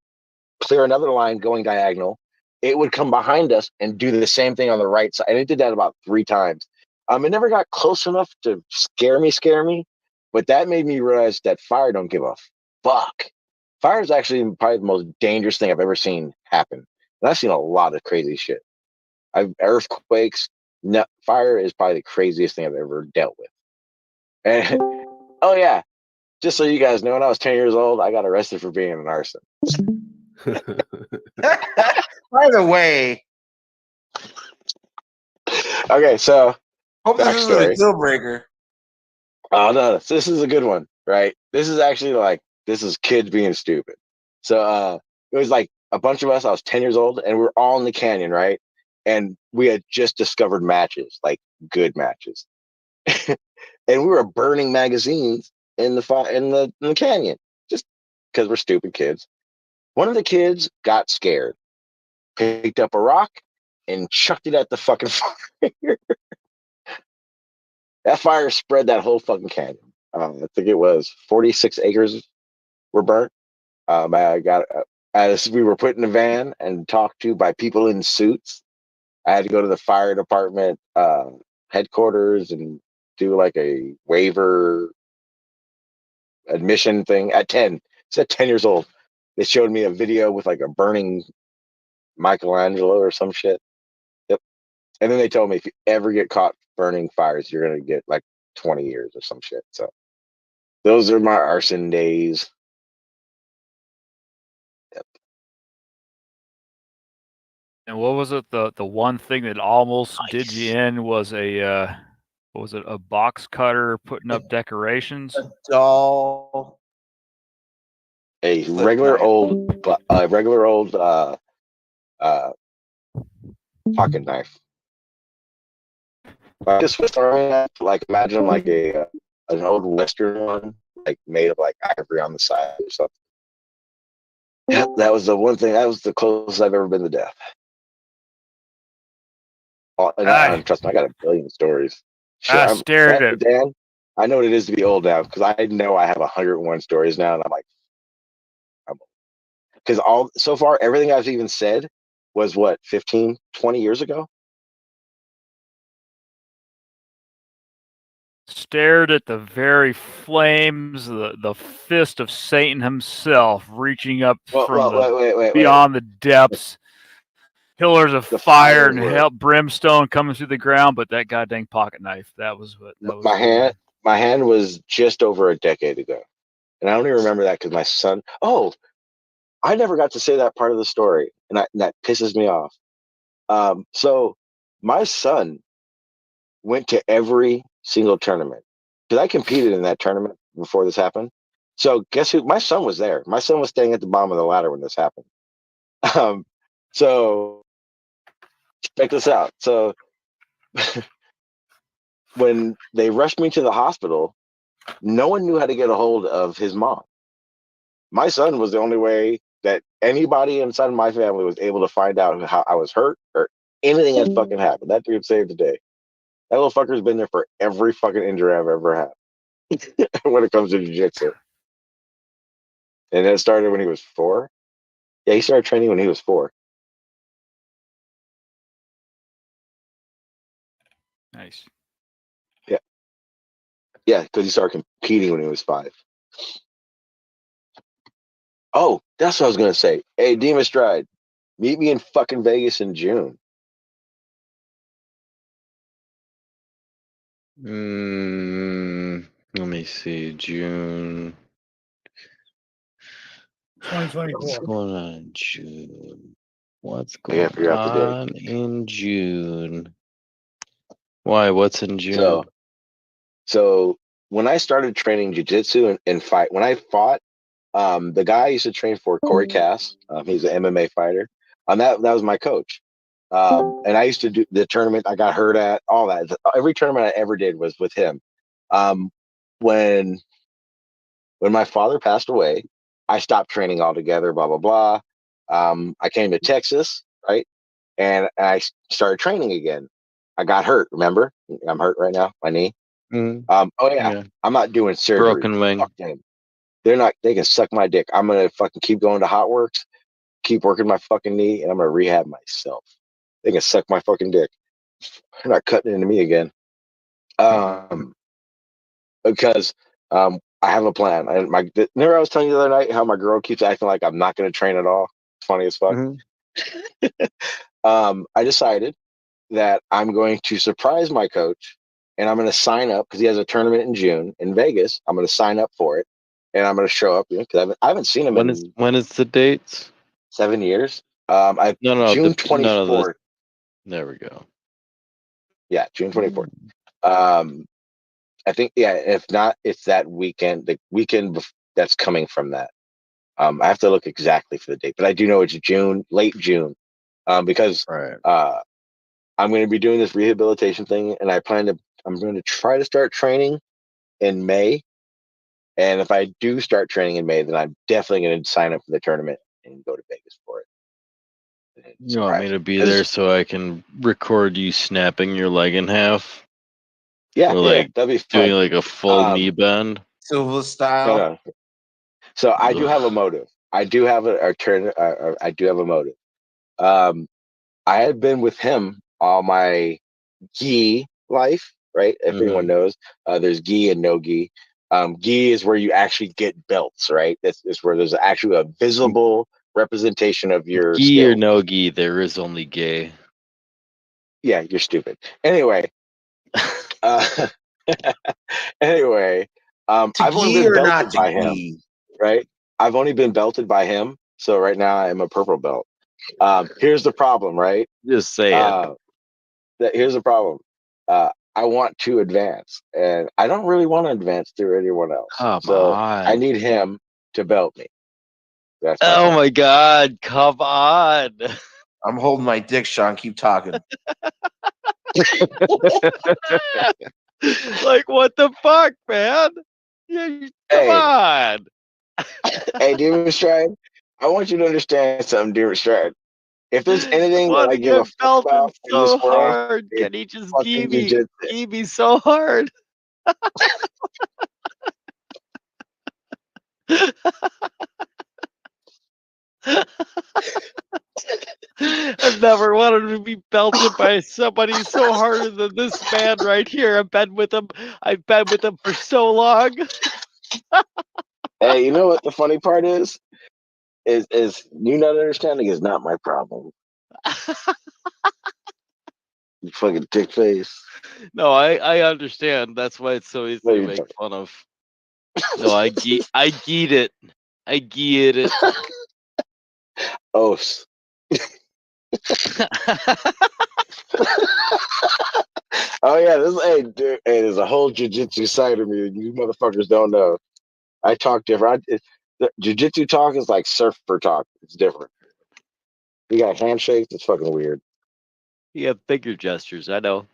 clear another line going diagonal. It would come behind us and do the same thing on the right side. And it did that about 3 times. It never got close enough to scare me, but that made me realize that fire don't give a fuck. Fire is actually probably the most dangerous thing I've ever seen happen. And I've seen a lot of crazy shit. Earthquakes. No, fire is probably the craziest thing I've ever dealt with. And oh yeah, just so you guys know, when I was 10 years old, I got arrested for being an arson. By the way, okay, so hope this isn't a deal breaker. Oh no, this is a good one, right? This is actually this is kids being stupid. So it was like a bunch of us. I was 10 years old, and we were all in the canyon, right? And we had just discovered matches, like good matches, and we were burning magazines in the canyon, just because we're stupid kids. One of the kids got scared, picked up a rock, and chucked it at the fucking fire. That fire spread that whole fucking canyon. I think it was 46 acres were burnt. I got as we were put in a van and talked to by people in suits. I had to go to the fire department headquarters and do like a waiver admission thing at 10. It's at 10 years old. They showed me a video with like a burning Michelangelo or some shit. Yep. And then they told me if you ever get caught burning fires, you're gonna get like 20 years or some shit. So those are my arson days. Yep. And what was it? The one thing that almost did you in was a what was it? A box cutter putting up decorations. Doll. A regular old pocket knife. Like a Swiss Army knife, like imagine like an old Western one, like made of like ivory on the side or something. Yeah, that was the one thing. That was the closest I've ever been to death. Trust me, I got a billion stories. I stared at Dan. I know what it is to be old now because I know I have 101 stories now, and I'm like, because so far everything I've even said was what 15, 20 years ago. Stared at the very flames, the fist of Satan himself reaching up from beyond the depths. Pillars of fire and hell, brimstone coming through the ground, but that goddamn pocket knife. That was what. That was my hand was just over a decade ago, and I only remember that because my son. Oh, I never got to say that part of the story, and that pisses me off. So my son went to every single tournament because I competed in that tournament before this happened. So guess who? My son was there. My son was staying at the bottom of the ladder when this happened. So check this out. So when they rushed me to the hospital, no one knew how to get a hold of his mom. My son was the only way that anybody inside of my family was able to find out how I was hurt or anything had fucking happened. That dude saved the day. That little fucker's been there for every fucking injury I've ever had when it comes to jiu-jitsu. And it started when he was 4. Yeah, he started training when he was 4. Nice. Yeah. Yeah, because he started competing when he was 5. Oh, that's what I was going to say. Hey, Demon Stride, meet me in fucking Vegas in June. Let me see. June. 2024. What's going on in June? What's I gotta going figure out the date. on in June? Why? What's in June? So when I started training jiu-jitsu and fight, when I fought, the guy I used to train for, Corey Cass, he's an MMA fighter. That was my coach. And I used to do the tournament I got hurt at, all that. Every tournament I ever did was with him. When my father passed away, I stopped training altogether, blah, blah, blah. I came to Texas, right? And I started training again. I got hurt, remember? I'm hurt right now, my knee. Oh yeah, I'm not doing surgery. Broken wing. Fuck them. They can suck my dick. I'm gonna fucking keep going to Hot Works, keep working my fucking knee, and I'm gonna rehab myself. They can suck my fucking dick. They're not cutting into me again. Because I have a plan. And remember I was telling you the other night how my girl keeps acting like I'm not gonna train at all. It's funny as fuck. I decided that I'm going to surprise my coach and I'm going to sign up because he has a tournament in June in Vegas. I'm going to sign up for it and I'm going to show up because I haven't seen him when is the dates? 7 years. June June 24th. There we go. Yeah, June 24th. I think, yeah, if not, it's that weekend, the weekend that's coming from that. I have to look exactly for the date, but I do know it's June, late June, because I'm going to be doing this rehabilitation thing, and I'm going to try to start training in May. And if I do start training in May, then I'm definitely going to sign up for the tournament and go to Vegas for it. You want me to be there so I can record you snapping your leg in half? Yeah, or like that'd be fun. doing like a full knee bend? Silver style. No. So I do have a motive. I do have I do have a motive. I had been with him all my gi life, right? If anyone knows, there's gi and no gi. Gi is where you actually get belts, right? That's where there's actually a visible representation of your Gi skill. or no gi, there is only gay. Yeah, you're stupid. Anyway, anyway, I've only been belted by him, right? I've only been belted by him, so right now I'm a purple belt. Here's the problem, right? Just say it. Here's the problem. I want to advance, and I don't really want to advance through anyone else. Come so on. I need him to belt me. That's oh my god! Come on. I'm holding my dick, Sean. Keep talking. Like what the fuck, man? Yeah, come on. Hey, Demon Stride, I want you to understand something, Demon Stride. If there's anything that I give a fuck about in this so world, hard. Can he just fucking give me so hard? I've never wanted to be belted by somebody so harder than this man right here. I've been with him for so long. Hey, you know what the funny part is? Is you not understanding is not my problem. You fucking dick face. No, I understand. That's why it's so easy to make fun of. No, I geed it. I geed it. Oh. Oh yeah, dude, there's a whole jiu-jitsu side of me that you motherfuckers don't know. I talk different. Jiu-jitsu talk is like surfer talk. It's different. We got handshakes. It's fucking weird. You have finger gestures. I know.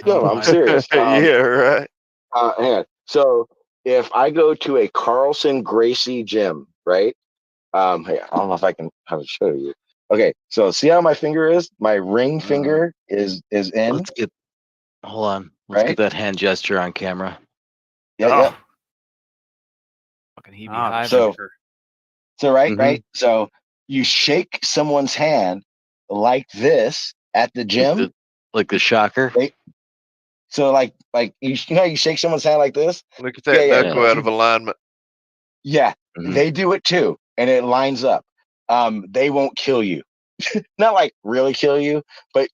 No, I'm serious. Yeah, right. So if I go to a Carlson Gracie gym, right? Hey, I don't know if I can how to show you. Okay, so see how my finger is? My ring finger is in. Let's get. Hold on. Let's get that hand gesture on camera. Yeah. Fucking heebie hive. So right. So you shake someone's hand like this at the gym, like the shocker. Right? So like you know you shake someone's hand like this. Look at that knuckle out of alignment. Yeah, they do it too, and it lines up. They won't kill you, not like really kill you, but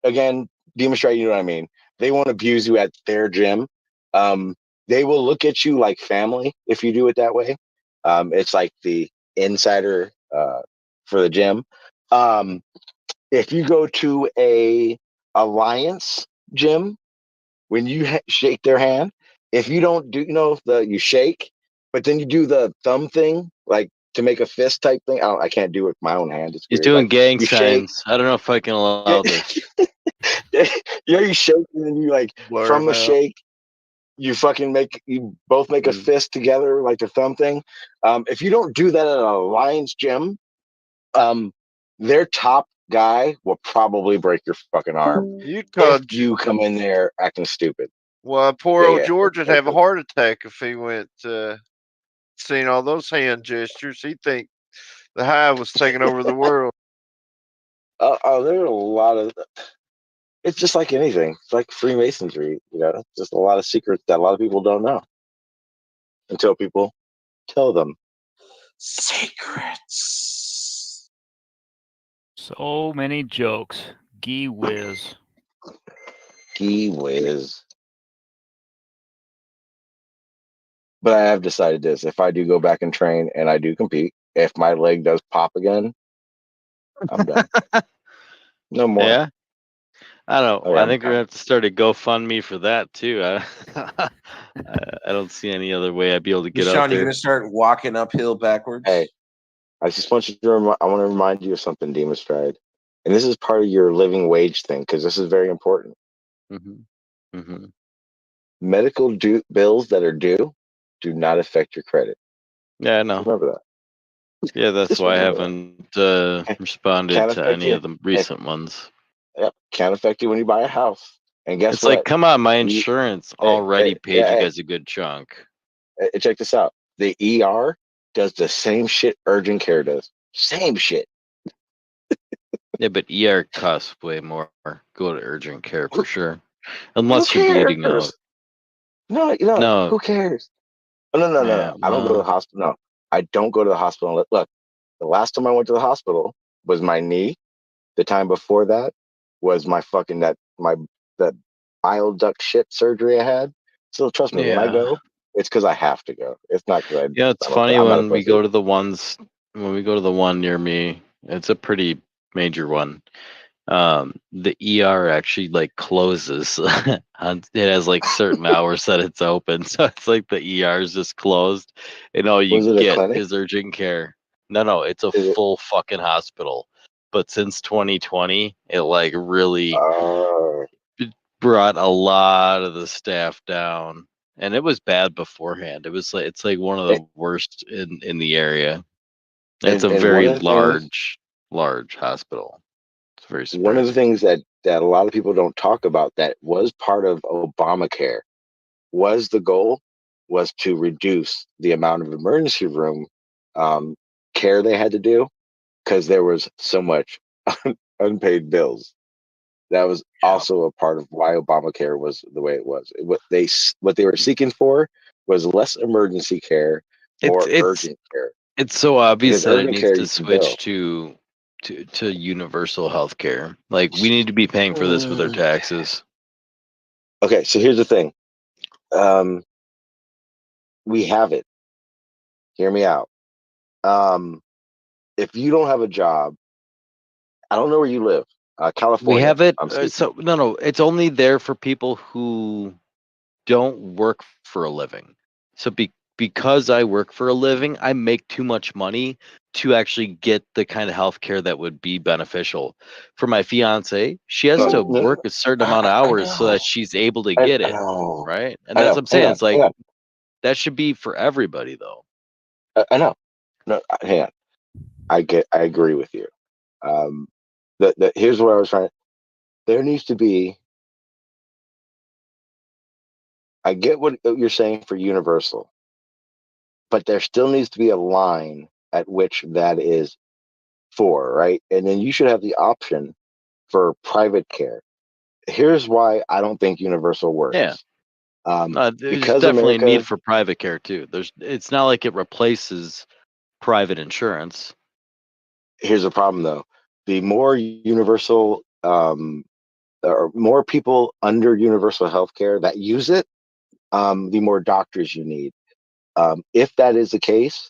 again, demonstrate. You know what I mean? They won't abuse you at their gym. They will look at you like family if you do it that way. It's like the insider for the gym. If you go to a alliance gym, when you shake their hand, if you don't do, you shake, but then you do the thumb thing, like to make a fist type thing. I can't do it with my own hand. It's He's weird. doing Like, gang you shake. signs. I don't know if I can allow this. You shake and then you like Blur from the him out. shake, you both make a fist together, like the thumb thing. If you don't do that at an alliance gym, their top guy will probably break your fucking arm if you come in there acting stupid. Well, poor old George would have a heart attack if he went seeing all those hand gestures. He'd think the hive was taking over the world. There are a lot of. It's just like anything. It's like Freemasonry, just a lot of secrets that a lot of people don't know until people tell them. Secrets. So many jokes. Gee whiz. Gee whiz. But I have decided this: if I do go back and train and I do compete, if my leg does pop again, I'm done. No more. Yeah. I don't know. Okay, I think we're gonna have to start a GoFundMe for that too. I don't see any other way I'd be able to get Sean, out you're there. gonna start walking uphill backwards. Hey, I just want you to. I want to remind you of something, Demon Stride, and this is part of your living wage thing because this is very important. Medical bills that are due do not affect your credit. Yeah, I know. Just remember that. Yeah, that's Just why I remember haven't responded Can't to affect any you. of the recent ones. Yep, can't affect you when you buy a house. And guess It's what? like, come on, my insurance already paid you hey. guys a good chunk. Check this out. The ER does the same shit urgent care does. Same shit. Yeah, but ER costs way more. Go to urgent care for sure. Unless you're bleeding out. No, who cares? Oh, no. Yeah, I don't go to the hospital. No, I don't go to the hospital. Look, the last time I went to the hospital was my knee. The time before that was my fucking that bile duct shit surgery I had. So trust me, when I go, it's because I have to go. It's not because Yeah, it's funny when we go to the ones when we go to the one near me. It's a pretty major one. The ER actually like closes. It has like certain hours that it's open, so it's like the ER is just closed, and all you Was it a get clinic? is urgent care. No, it's a full fucking hospital. But since 2020, it like really brought a lot of the staff down, and it was bad beforehand. It's like one of the worst in the area. It's a and very one of the things- large hospital. It's very One of the surprising. things that a lot of people don't talk about that was part of Obamacare was the goal was to reduce the amount of emergency room care they had to do because there was so much unpaid bills. That was also a part of why Obamacare was the way it was. What they were seeking for was less emergency care, more urgent care. It's so obvious Because that it urgent needs care to you can bill. switch to universal health care. Like we need to be paying for this with our taxes. Okay, so here's the thing. We have it. Hear me out. If you don't have a job, I don't know where you live. California. We have it. I'm speaking. So no, it's only there for people who don't work for a living. So because I work for a living, I make too much money to actually get the kind of health care that would be beneficial. For my fiance, she has to work a certain amount of hours so that she's able to get it. Right? And that's what I'm saying. It's like that should be for everybody though. I know. No, hang on. I agree with you. Here's what I was trying. There needs to be. I get what you're saying for universal, but there still needs to be a line at which that is for, right? And then you should have the option for private care. Here's why I don't think universal works. Yeah. There's because definitely a need America, for private care too. It's not like it replaces private insurance. here's the problem though. The more universal, or more people under universal health care that use it, the more doctors you need. If that is the case,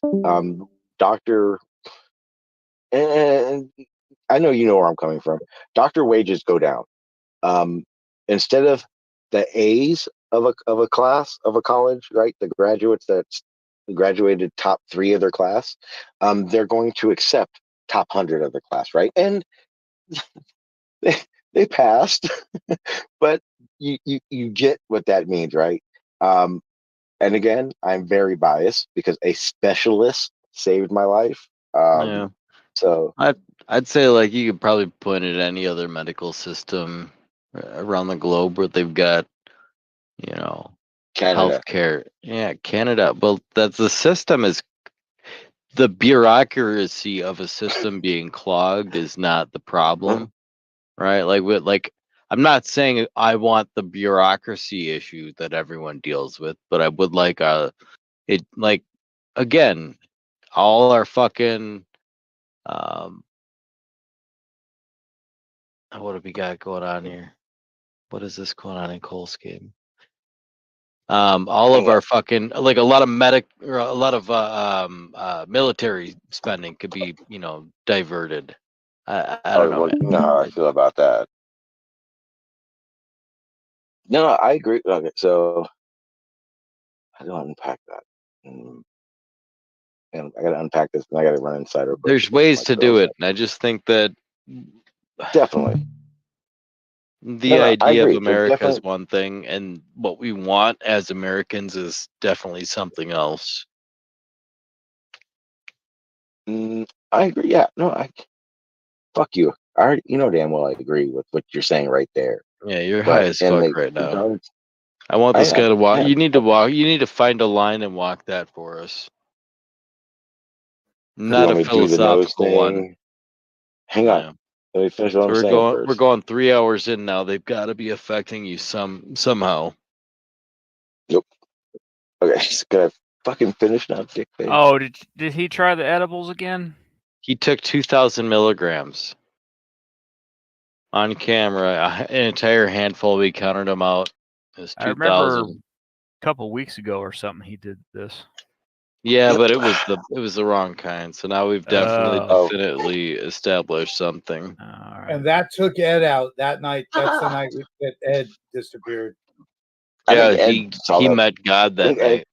doctor, and I know you know where I'm coming from, doctor wages go down. Instead of the A's of a class of a college, right? The graduates that graduated top 3 of their class, they're going to accept top 100 of the class, right? And they passed, but you get what that means, right? And again, I'm very biased because a specialist saved my life. Yeah. So I'd say like you could probably point at any other medical system around the globe where they've got, Canada. healthcare. Yeah, Canada. Well, that's the system is the bureaucracy of a system being clogged is not the problem, right? Like I'm not saying I want the bureaucracy issue that everyone deals with, but I would like again, all our fucking what have we got going on here? What is this going on in Cole's game? All of our fucking like a lot of military spending could be, diverted. I don't know, Well, man. you know how I feel about that. No, I agree. Okay, so I don't unpack that. And I got to unpack this, and I got to run inside real quick. There's ways to do it, and I just think that Definitely. the No, I idea of agree. There's America is definitely. one thing, and what we want as Americans is definitely something else. I agree. Yeah. No, fuck you. I already, you know damn well I agree with what you're saying right there. Yeah, you're But high as in fuck the right now. regards, I want I this guy am. to walk. I am. You need to walk. You need to find a line and walk that for us. You Not want a me to do the nose philosophical one. thing? Hang on. Yeah. Let me finish what So I'm saying we're first. going 3 hours in now. They've got to be affecting you somehow. Nope. Okay. Can I fucking finish now, dick face? Oh, did he try the edibles again? He took 2,000 milligrams on camera. An entire handful. We counted them out. It was I remember 2,000. a couple weeks ago or something he did this. Yeah, but it was the wrong kind. So now we've definitely Oh. definitely established something. And that took Ed out that night. That's the night that Ed disappeared. Yeah, Ed saw he that. met God that night.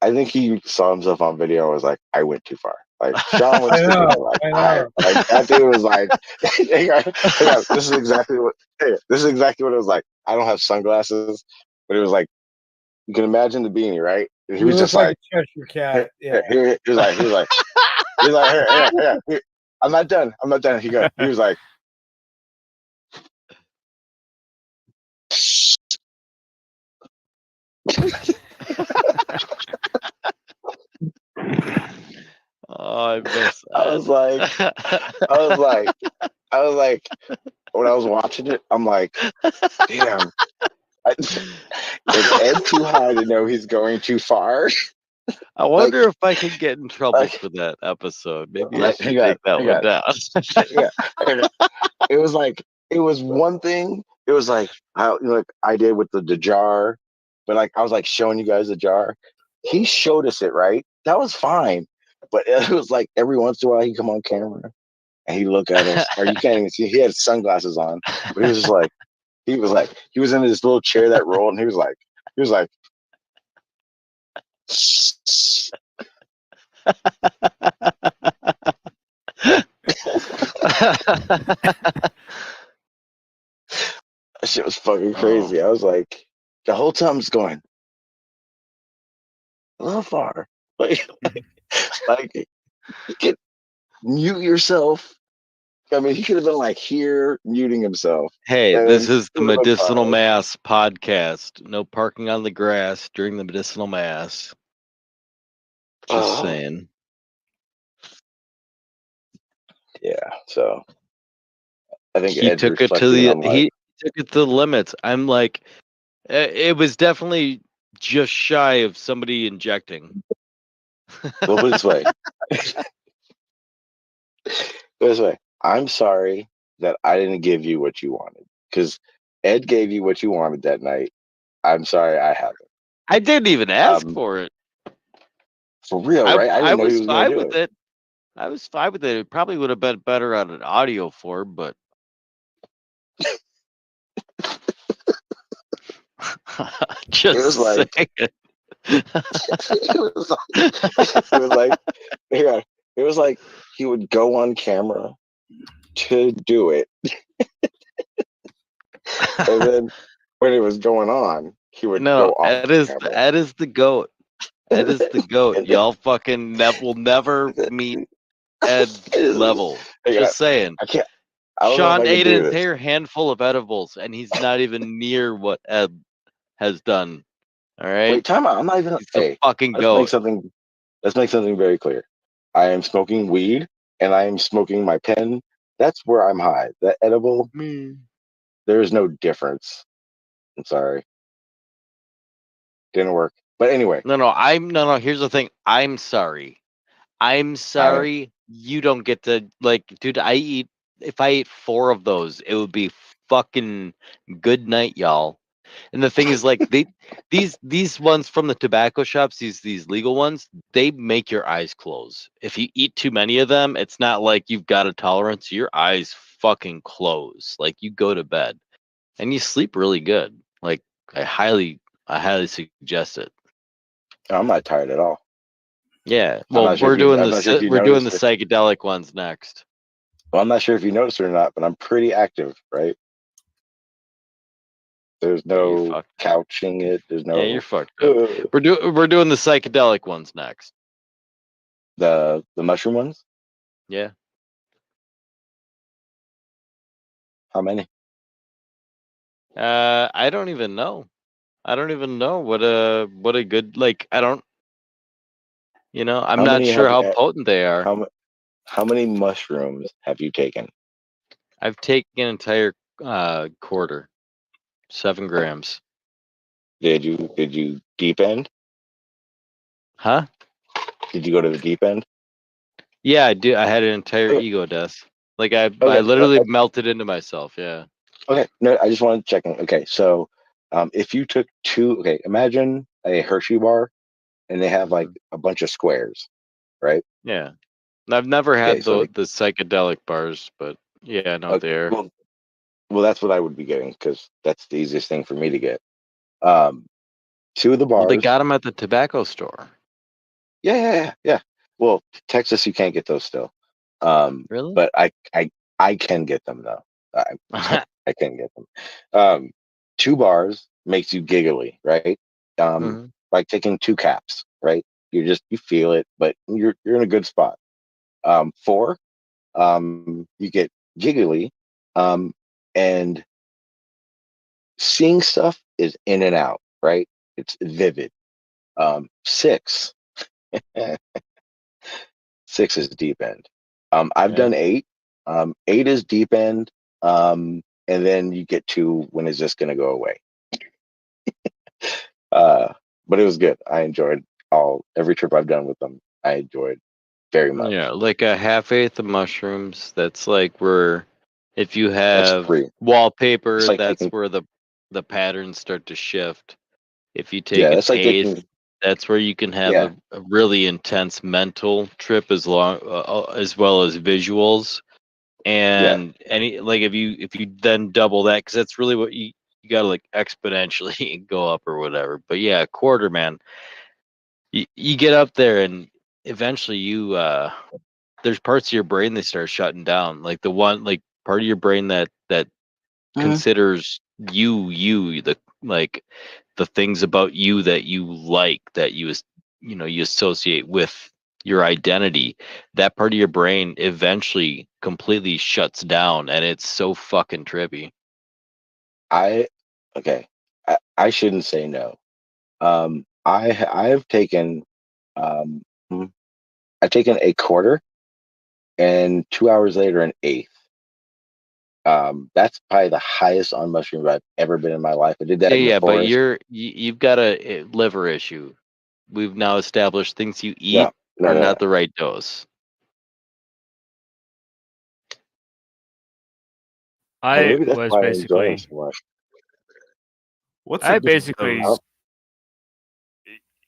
I think he saw himself on video and was like, I went too far. Like Sean went too far. Like, I know. like that dude was like, hang on, this is exactly what it was like. I don't have sunglasses, but it was like you can imagine the beanie, right? And he You was look just like like a Cheshire cat. Yeah. he was like here. I'm not done. He was like Oh, I miss. I was like, when I was watching it, I'm like, damn, is Ed too high to know he's going too far? I wonder if I can get in trouble for that episode. Maybe I should take that one down. It was like, it was one thing. It was like how like I did with the jar, but like I was like showing you guys the jar. He showed us it, right? That was fine, but it was like every once in a while he'd come on camera and he'd look at us, or you can't even see. He had sunglasses on, but he was just like, he was in his little chair that rolled, and he was like. That shit was fucking crazy. I was like, the whole time I was going a little far, like mute yourself. I mean, he could have been like here muting himself. Hey, and this is the it would have been Medicinal fine. Mass podcast. No parking on the grass during the Medicinal Mass. Just saying. Yeah, so I think He Ed's took it to reflecting on he took it to the limits. I'm like, it was definitely just shy of somebody injecting. We'll put it this way. This way. I'm sorry that I didn't give you what you wanted because Ed gave you what you wanted that night. I'm sorry I haven't. I didn't even ask for it. For real, right? I I didn't know he was was going to fine do with it. it. I was fine with it. It probably would have been better on an audio form, but just It was like saying. it was like he would go on camera to do it, and then when it was going on, he would go off Ed is camera. Ed is the goat. Ed is the goat. Y'all fucking will never meet Ed level. Just saying. I can't. I don't know Sean if I can ate do an this. entire handful of edibles, and he's not even near what Ed has done. All right. Wait, time out. I'm not even. He's the Hey, fucking let's goat. make something. Let's make something very clear. I am smoking weed, and I am smoking my pen. That's where I'm high. That edible. There is no difference. I'm sorry. Didn't work. But anyway. No. Here's the thing. I'm sorry. I'm sorry. You don't get to dude. If I ate 4 of those, it would be fucking good night, y'all. And the thing is, these ones from the tobacco shops, these legal ones, they make your eyes close. If you eat too many of them, it's not like you've got a tolerance. Your eyes fucking close. Like you go to bed, and you sleep really good. Like I highly suggest it. I'm not tired at all. Yeah. Well, we're doing the psychedelic ones next. Well, I'm not sure if you noticed it or not, but I'm pretty active, right? There's no couching it. There's no. Yeah, you're fucked up. We're doing the psychedelic ones next. The mushroom ones. Yeah. How many? I don't even know. I don't even know what a good I don't. I'm not sure how potent they are. How many mushrooms have you taken? I've taken an entire quarter, 7 grams. Did you deep end? Huh? Did you go to the deep end? Yeah, I do. I had an entire ego death. I literally melted into myself. Yeah. Okay. No, I just wanted to check in. Okay, so if you took 2, okay, imagine a Hershey bar, and they have like a bunch of squares, right? Yeah. I've never had so the psychedelic bars, but yeah, I know they're. Well, that's what I would be getting because that's the easiest thing for me to get. 2 of the bars. Well, they got them at the tobacco store. Yeah. Well, Texas, you can't get those still. Really? But I can get them though. I can get them. 2 bars makes you giggly, right? Like taking 2 caps, right? You feel it, but you're in a good spot. 4, you get giggly, and seeing stuff is in and out, right? It's vivid. 6. 6 is deep end. I've done 8. 8 is deep end. And then you get 2 when it's just gonna go away. But it was good. I enjoyed every trip I've done with them. I enjoyed very much. Yeah, like a 1/2 of mushrooms. That's like where if you have wallpaper, like that's taking, where the patterns start to shift. If you take that's like 1/8, taking, that's where you can have a really intense mental trip as well as visuals. And if you then double that, because that's really what you got to exponentially go up or whatever. But yeah, a quarter, man. You get up there and eventually there's parts of your brain that start shutting down, like the one part of your brain that considers you the things about you that you like, that you associate with your identity, that part of your brain eventually completely shuts down, and it's so fucking trippy. Okay. I shouldn't say no. I've taken I've taken a quarter, and 2 hours later an eighth. That's probably the highest on mushrooms I've ever been in my life. I did that in the Yeah, but forest. you've got a liver issue. We've now established things you eat No, are no, not the right dose. I maybe that's was why I enjoy them basically, so much. What's I a good basically, dose?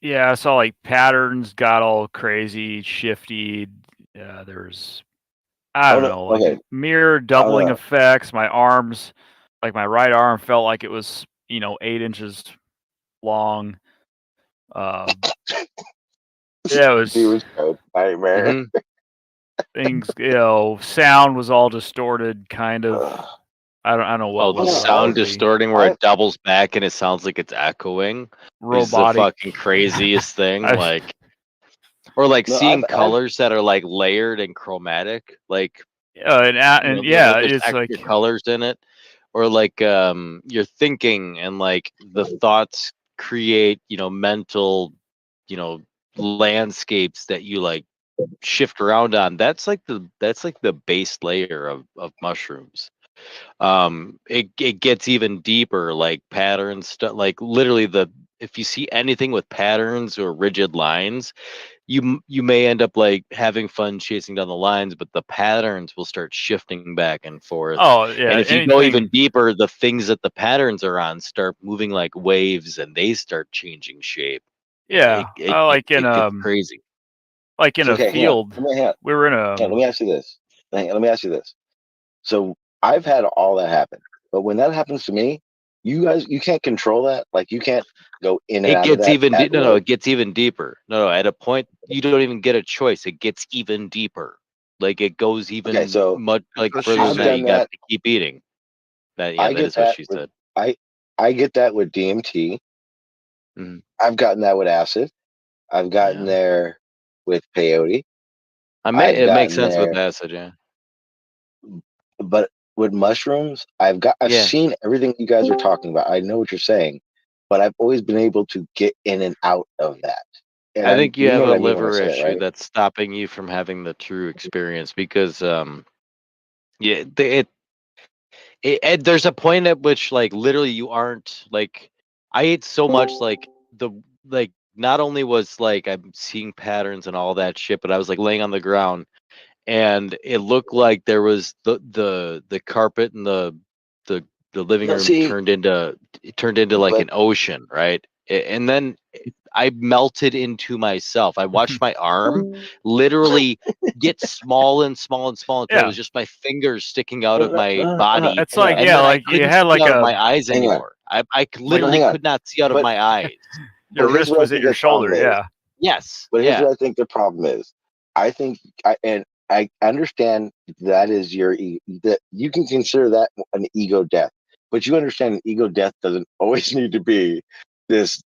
yeah, I saw like patterns got all crazy, shifty. There's, I don't know, like Okay. mirror doubling effects. My arms, like my right arm felt like it was, 8 inches long. Yeah, it was a nightmare. things, sound was all distorted, kind of. I don't know what Oh, the level that sound would be. distorting where it doubles back and it sounds like it's echoing is the Robotic. fucking craziest thing. Like, or like No, seeing I've- colors that are like layered and chromatic, like and there's it's extra like colors in it, or like you're thinking and like the thoughts create mental landscapes that you like shift around on. That's like the base layer of mushrooms. It gets even deeper, like patterns stuff, like literally if you see anything with patterns or rigid lines, you may end up like having fun chasing down the lines, but the patterns will start shifting back and forth. Oh, yeah, And if you go even deeper, the things that the patterns are on start moving like waves and they start changing shape. Yeah, It gets crazy. like in So, a okay, field. We were in let me ask you this. Let me ask you this. So I've had all that happen, but when that happens to me, you can't control that. Like you can't go in and It out of gets that. even at no, will. it gets even deeper. No, at a point you don't even get a choice. It gets even deeper. Like it goes even Okay, so much like I've further than that. done You got that. to keep eating. That I that get is what that she with said. I get that with DMT. Mhm. I've gotten that with acid. I've gotten there with peyote. It I've makes gotten sense with there, acid, yeah. but with mushrooms, I've Yeah. seen everything you guys are talking about. I know what you're saying, but I've always been able to get in and out of that. And I think you you know have what a I mean when I liver say that, issue right? that's stopping you from having the true experience because yeah, there's a point at which like literally you aren't like I ate so much like not only was like I'm seeing patterns and all that shit, but I was like laying on the ground and it looked like there was the carpet and the living No, room see, turned into like but an ocean, right? And then I melted into myself. I watched my arm literally get small and small and small until it was just my fingers sticking out of my body. It's like, And yeah, then I like you couldn't had see like out of a my eyes hang on. anymore. I literally hang on. could not see out of But- my eyes. your But here's wrist what I was at think your the problem shoulder. is. Yeah. Yes. But here's Yeah. what I think the problem is. I think, I understand that is that you can consider that an ego death, but you understand an ego death doesn't always need to be this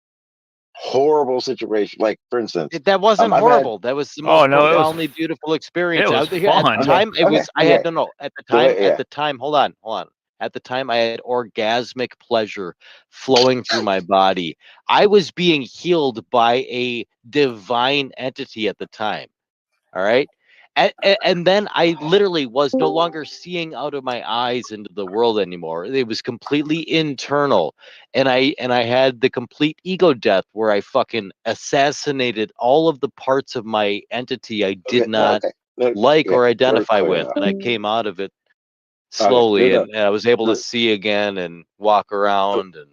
horrible situation. Like, for instance, That wasn't I've had- horrible. That was the most no, it was profoundly beautiful experience. it was At the fun. time, it was. I had okay. At the So, time, yeah. at the time, hold on. At the time, I had orgasmic pleasure flowing through my body. I was being healed by a divine entity at the time. All right. And then I literally was no longer seeing out of my eyes into the world anymore. It was completely internal. And I had the complete ego death where I fucking assassinated all of the parts of my entity I did not like or identify with. And I came out of it slowly and I was able to see again and walk around and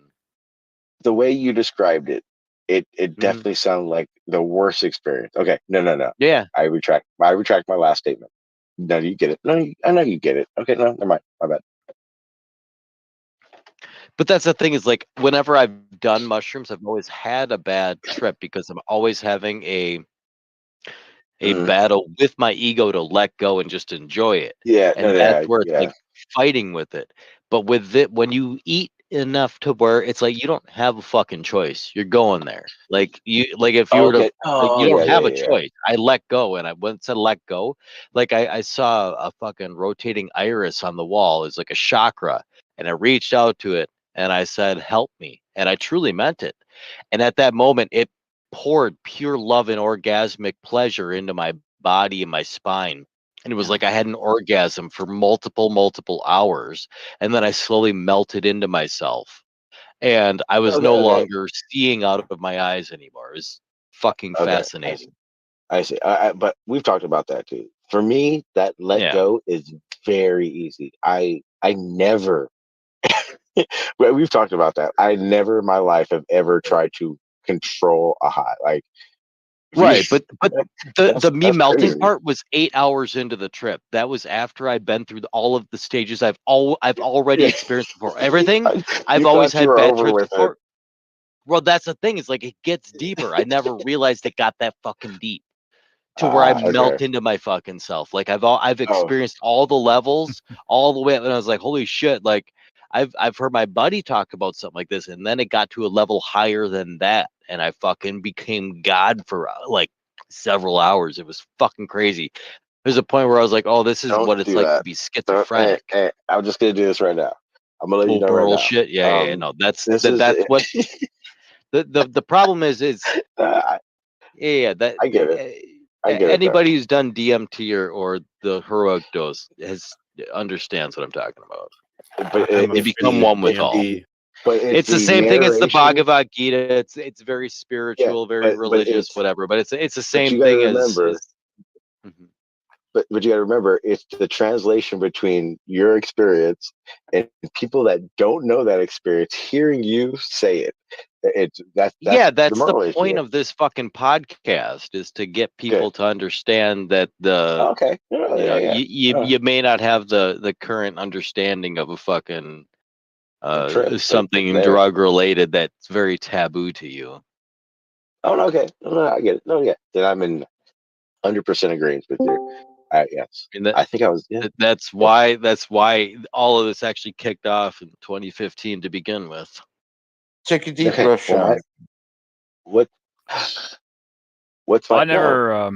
The way you described it, it definitely sounded like the worst experience. Okay, no. Yeah, I retract my last statement. No, you get it. No, I know you get it. Okay, no, never mind. My bad. But that's the thing is like whenever I've done mushrooms, I've always had a bad trip because I'm always having a battle with my ego to let go and just enjoy it. Yeah, And that's where it's like fighting with it. But with it, when you eat enough to where it's like you don't have a fucking choice, you're going there. Like if you were to, Okay. like, you Oh, don't yeah, have yeah, a yeah. choice. I let go, and once I let go, like I saw a fucking rotating iris on the wall. It's like a chakra, and I reached out to it and I said, "Help me," and I truly meant it. And at that moment, it poured pure love and orgasmic pleasure into my body and my spine. And it was like I had an orgasm for multiple hours. And then I slowly melted into myself. And I was Okay, no okay, longer seeing out of my eyes anymore. It was fucking okay. fascinating. I see. But we've talked about that too. For me, that let Yeah. go is very easy. I never. Well, we've talked about that. I never in my life have ever tried to control a high. Like, Right, but the me that's melting crazy. part was 8 hours into the trip. That was after I'd been through all of the stages I've already Yeah. experienced before. Everything I've You always thought you had were bad over trips with it. before. Well, that's the thing. Is like it gets deeper. I never realized it got that fucking deep to where I melt Okay. into my fucking self. Like I've Oh, experienced all the levels all the way up, and I was like, holy shit! Like I've heard my buddy talk about something like this, and then it got to a level higher than that, and I fucking became God for like several hours. It was fucking crazy. There's a point where I was like, oh, this is don't what it's do like to that. be Don't, schizophrenic. I'm just gonna do this right now. I'm gonna let you Oh, know right now. bullshit. Yeah. No, that's This is that's what the problem is I that get it. I get it though. anybody who's done DMT or the heroic dose understands what I'm talking about. But You become one with all. It's the the same thing as the narration. Bhagavad Gita. It's very Yeah, spiritual, very but religious, it's whatever. But it's the but same you got to thing as remember. Mhm. But you got to remember, it's the translation between your experience and people that don't know that experience hearing you say it. That's the That's the moral issue point there. of this fucking podcast is to get Yeah. people to understand that Okay. Yeah. you may not have the current understanding of a fucking Trip, but something there. drug related that's very taboo to you. Oh, no, okay. No, I get it. No, yeah. Then I'm in 100% agreement with you. Yes. I mean, I think I was. Yeah. that's why all of this actually kicked off in 2015 to begin with. Take a deep Okay. breath, Well, Sean. what's my I never.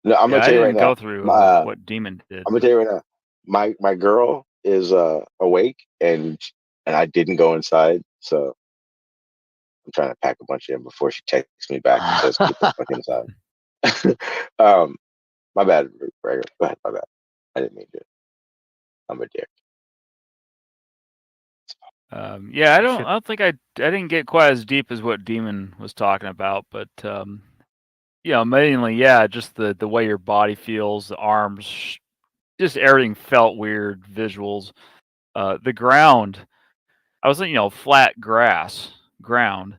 No, I'm gonna I tell you right didn't now. go through what Demon did. I'm gonna tell you right now. My girl is awake and I didn't go inside, so I'm trying to pack a bunch in before she texts me back and says get the fuck inside. My bad, Gregor. Go ahead, my bad. I didn't mean to. I'm a dick. Yeah, I don't think I didn't get quite as deep as what Demon was talking about, but mainly just the way your body feels, the arms, just everything felt weird, visuals. The ground, I was thinking, flat ground,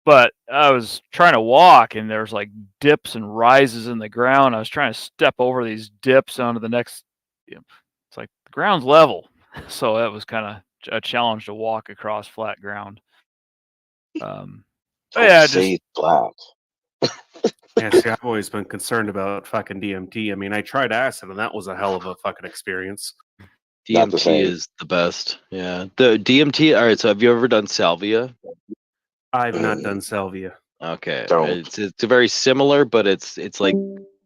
but I was trying to walk and there's like dips and rises in the ground. I was trying to step over these dips onto the next, it's like the ground's level. So that was kind of a challenge to walk across flat ground. Say flat. Yeah, see, I've always been concerned about fucking DMT. I mean, I tried acid, and that was a hell of a fucking experience. DMT is the best. Yeah, the DMT. All right. So, have you ever done salvia? I've not done salvia. Okay, it's very similar, but it's like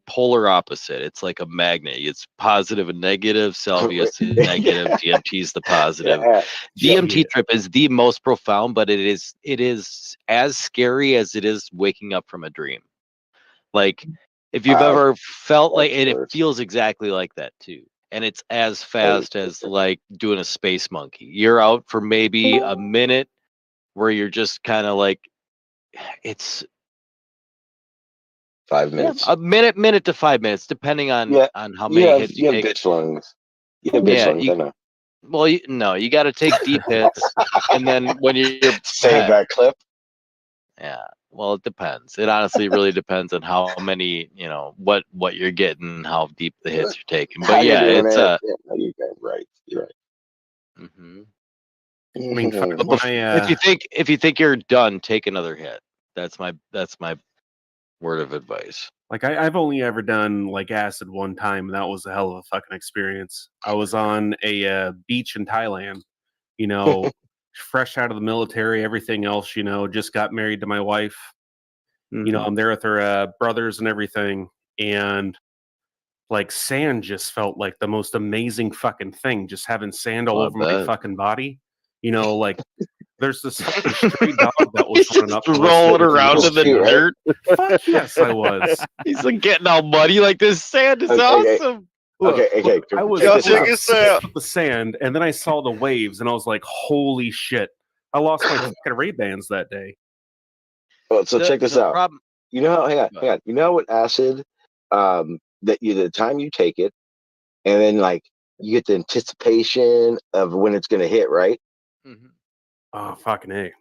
polar opposite. It's like a magnet. It's positive and negative. Salvia is the negative. DMT is the positive. DMT trip is the most profound, but it is as scary as it is waking up from a dream. Like if you've ever felt like it, it feels exactly like that too. And it's as fast as like doing a space monkey. You're out for maybe a minute where you're just kind of like it's 5 minutes. A minute to 5 minutes, depending on how many hits you take. Bitch lungs. You have bitch lungs, I know. Well, you got to take deep hits, and then when you're save that clip. Yeah. Well, it depends. It honestly really depends on how many, what you're getting, how deep the hits you're taking. But yeah, it's you're right. You're right. Mm-hmm. I mean, if you think you're done, take another hit. That's my word of advice. Like I've only ever done like acid one time, and that was a hell of a fucking experience. I was on a beach in Thailand, you know, fresh out of the military, everything else, you know, just got married to my wife. You know, I'm there with her brothers and everything, and like sand just felt like the most amazing fucking thing. Just having sand all over my fucking body, you know, like. There's this fucking stray dog that was running up to us. Rolling around in the dirt. Fuck yes, I was. He's like getting all muddy. Like this sand is awesome. Look, Okay. I was check this out. the sand, and then I saw the waves, and I was like, "Holy shit!" I lost my fucking Ray-Bans that day. Well, so check this out. You know how? Hang on. You know what acid? The time you take it, and then like you get the anticipation of when it's gonna hit, right? Oh, fucking A.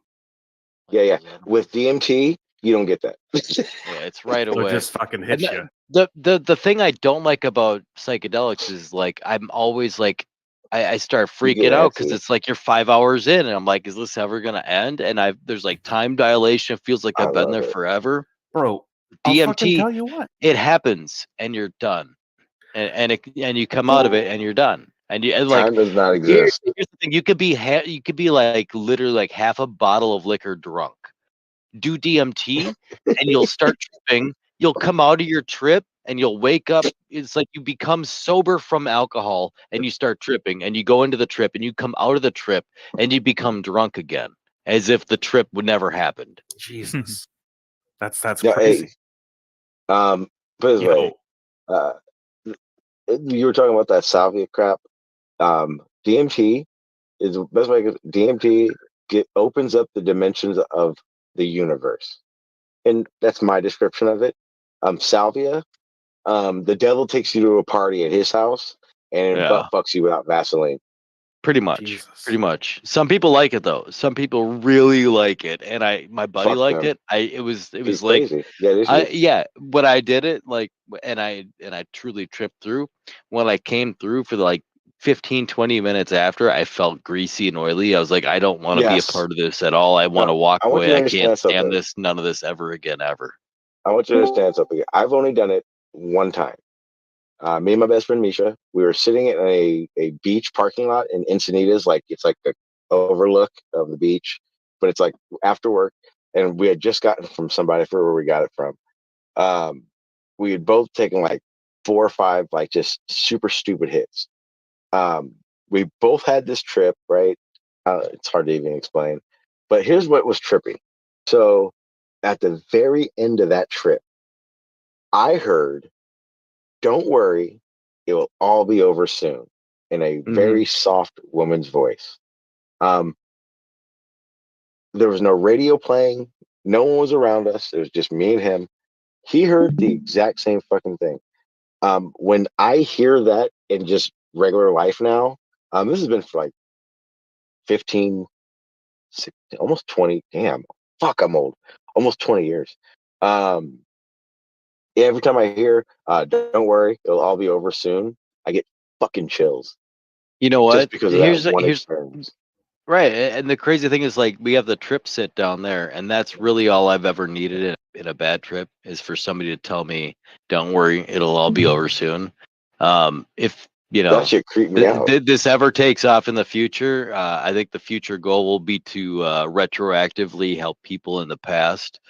Yeah. With DMT, you don't get that. Yeah, it's right away. It just fucking hits you. The thing I don't like about psychedelics is like I'm always like I start freaking out because it's like you're 5 hours in, and I'm like, is this ever gonna end? And there's like time dilation. It feels like I've been there forever, bro. DMT, tell you what, it happens, and you're done, and you come out of it, and you're done. And like time does not here's exist. the thing: you could be like literally like half a bottle of liquor drunk. Do DMT, and you'll start tripping. You'll come out of your trip, and you'll wake up. It's like you become sober from alcohol, and you start tripping, and you go into the trip, and you come out of the trip, and you become drunk again, as if the trip would never happened. Jesus, that's Yeah, crazy. Put it this way, you were talking about that salvia crap. DMT is the best way. DMT opens up the dimensions of the universe, and that's my description of it. Salvia, the devil takes you to a party at his house and butt fucks you without Vaseline. Pretty much. Some people like it though. Some people really like it, and my buddy Fuck liked them. it. It was He's like, crazy. when I did it, like, and I truly tripped through. When I came through for like 15-20 minutes after, I felt greasy and oily. I was like, I don't want to be a part of this at all. I want to walk I want you away. to I can't understand stand something. this. None of this ever again, ever. I want you to understand something. I've only done it one time. Me and my best friend Misha, we were sitting in a beach parking lot in Encinitas, like it's like the overlook of the beach, but it's like after work, and we had just gotten from somebody, I forget where we got it from. We had both taken like 4 or 5 like just super stupid hits. We both had this trip, right? It's hard to even explain, but here's what was trippy. So at the very end of that trip, I heard, "Don't worry, it will all be over soon," in a very soft woman's voice. There was no radio playing. No one was around us. It was just me and him. He heard the exact same fucking thing. When I hear that in just regular life now, this has been for like 15, 16, almost 20. Damn, fuck, I'm old. Almost 20 years. Every time I hear, "Don't worry, it'll all be over soon," I get fucking chills. You know what? Just because of that one Here's experience. right, and the crazy thing is, like, we have the trip sit down there, and that's really all I've ever needed in a bad trip is for somebody to tell me, "Don't worry, it'll all be over soon." If That shit creeped me out. this ever takes off in the future, I think the future goal will be to retroactively help people in the past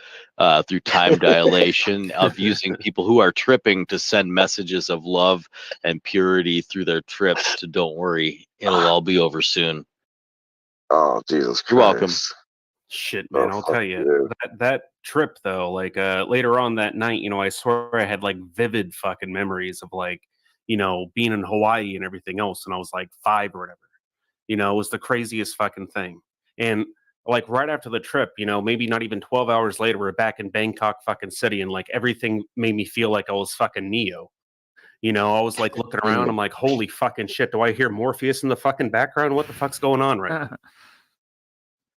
through time dilation of using people who are tripping to send messages of love and purity through their trips to "Don't worry, it'll all be over soon." Oh, Jesus Christ. You're welcome. Shit, man, I'll tell you that trip though. Like later on that night, you know, I swear I had like vivid fucking memories of like, you know, being in Hawaii and everything else, and I was like 5 or whatever. You know, it was the craziest fucking thing. And like right after the trip, you know, maybe not even 12 hours later, we're back in Bangkok fucking city, and like everything made me feel like I was fucking Neo. You know, I was like looking around, I'm like, holy fucking shit, do I hear Morpheus in the fucking background? What the fuck's going on right now?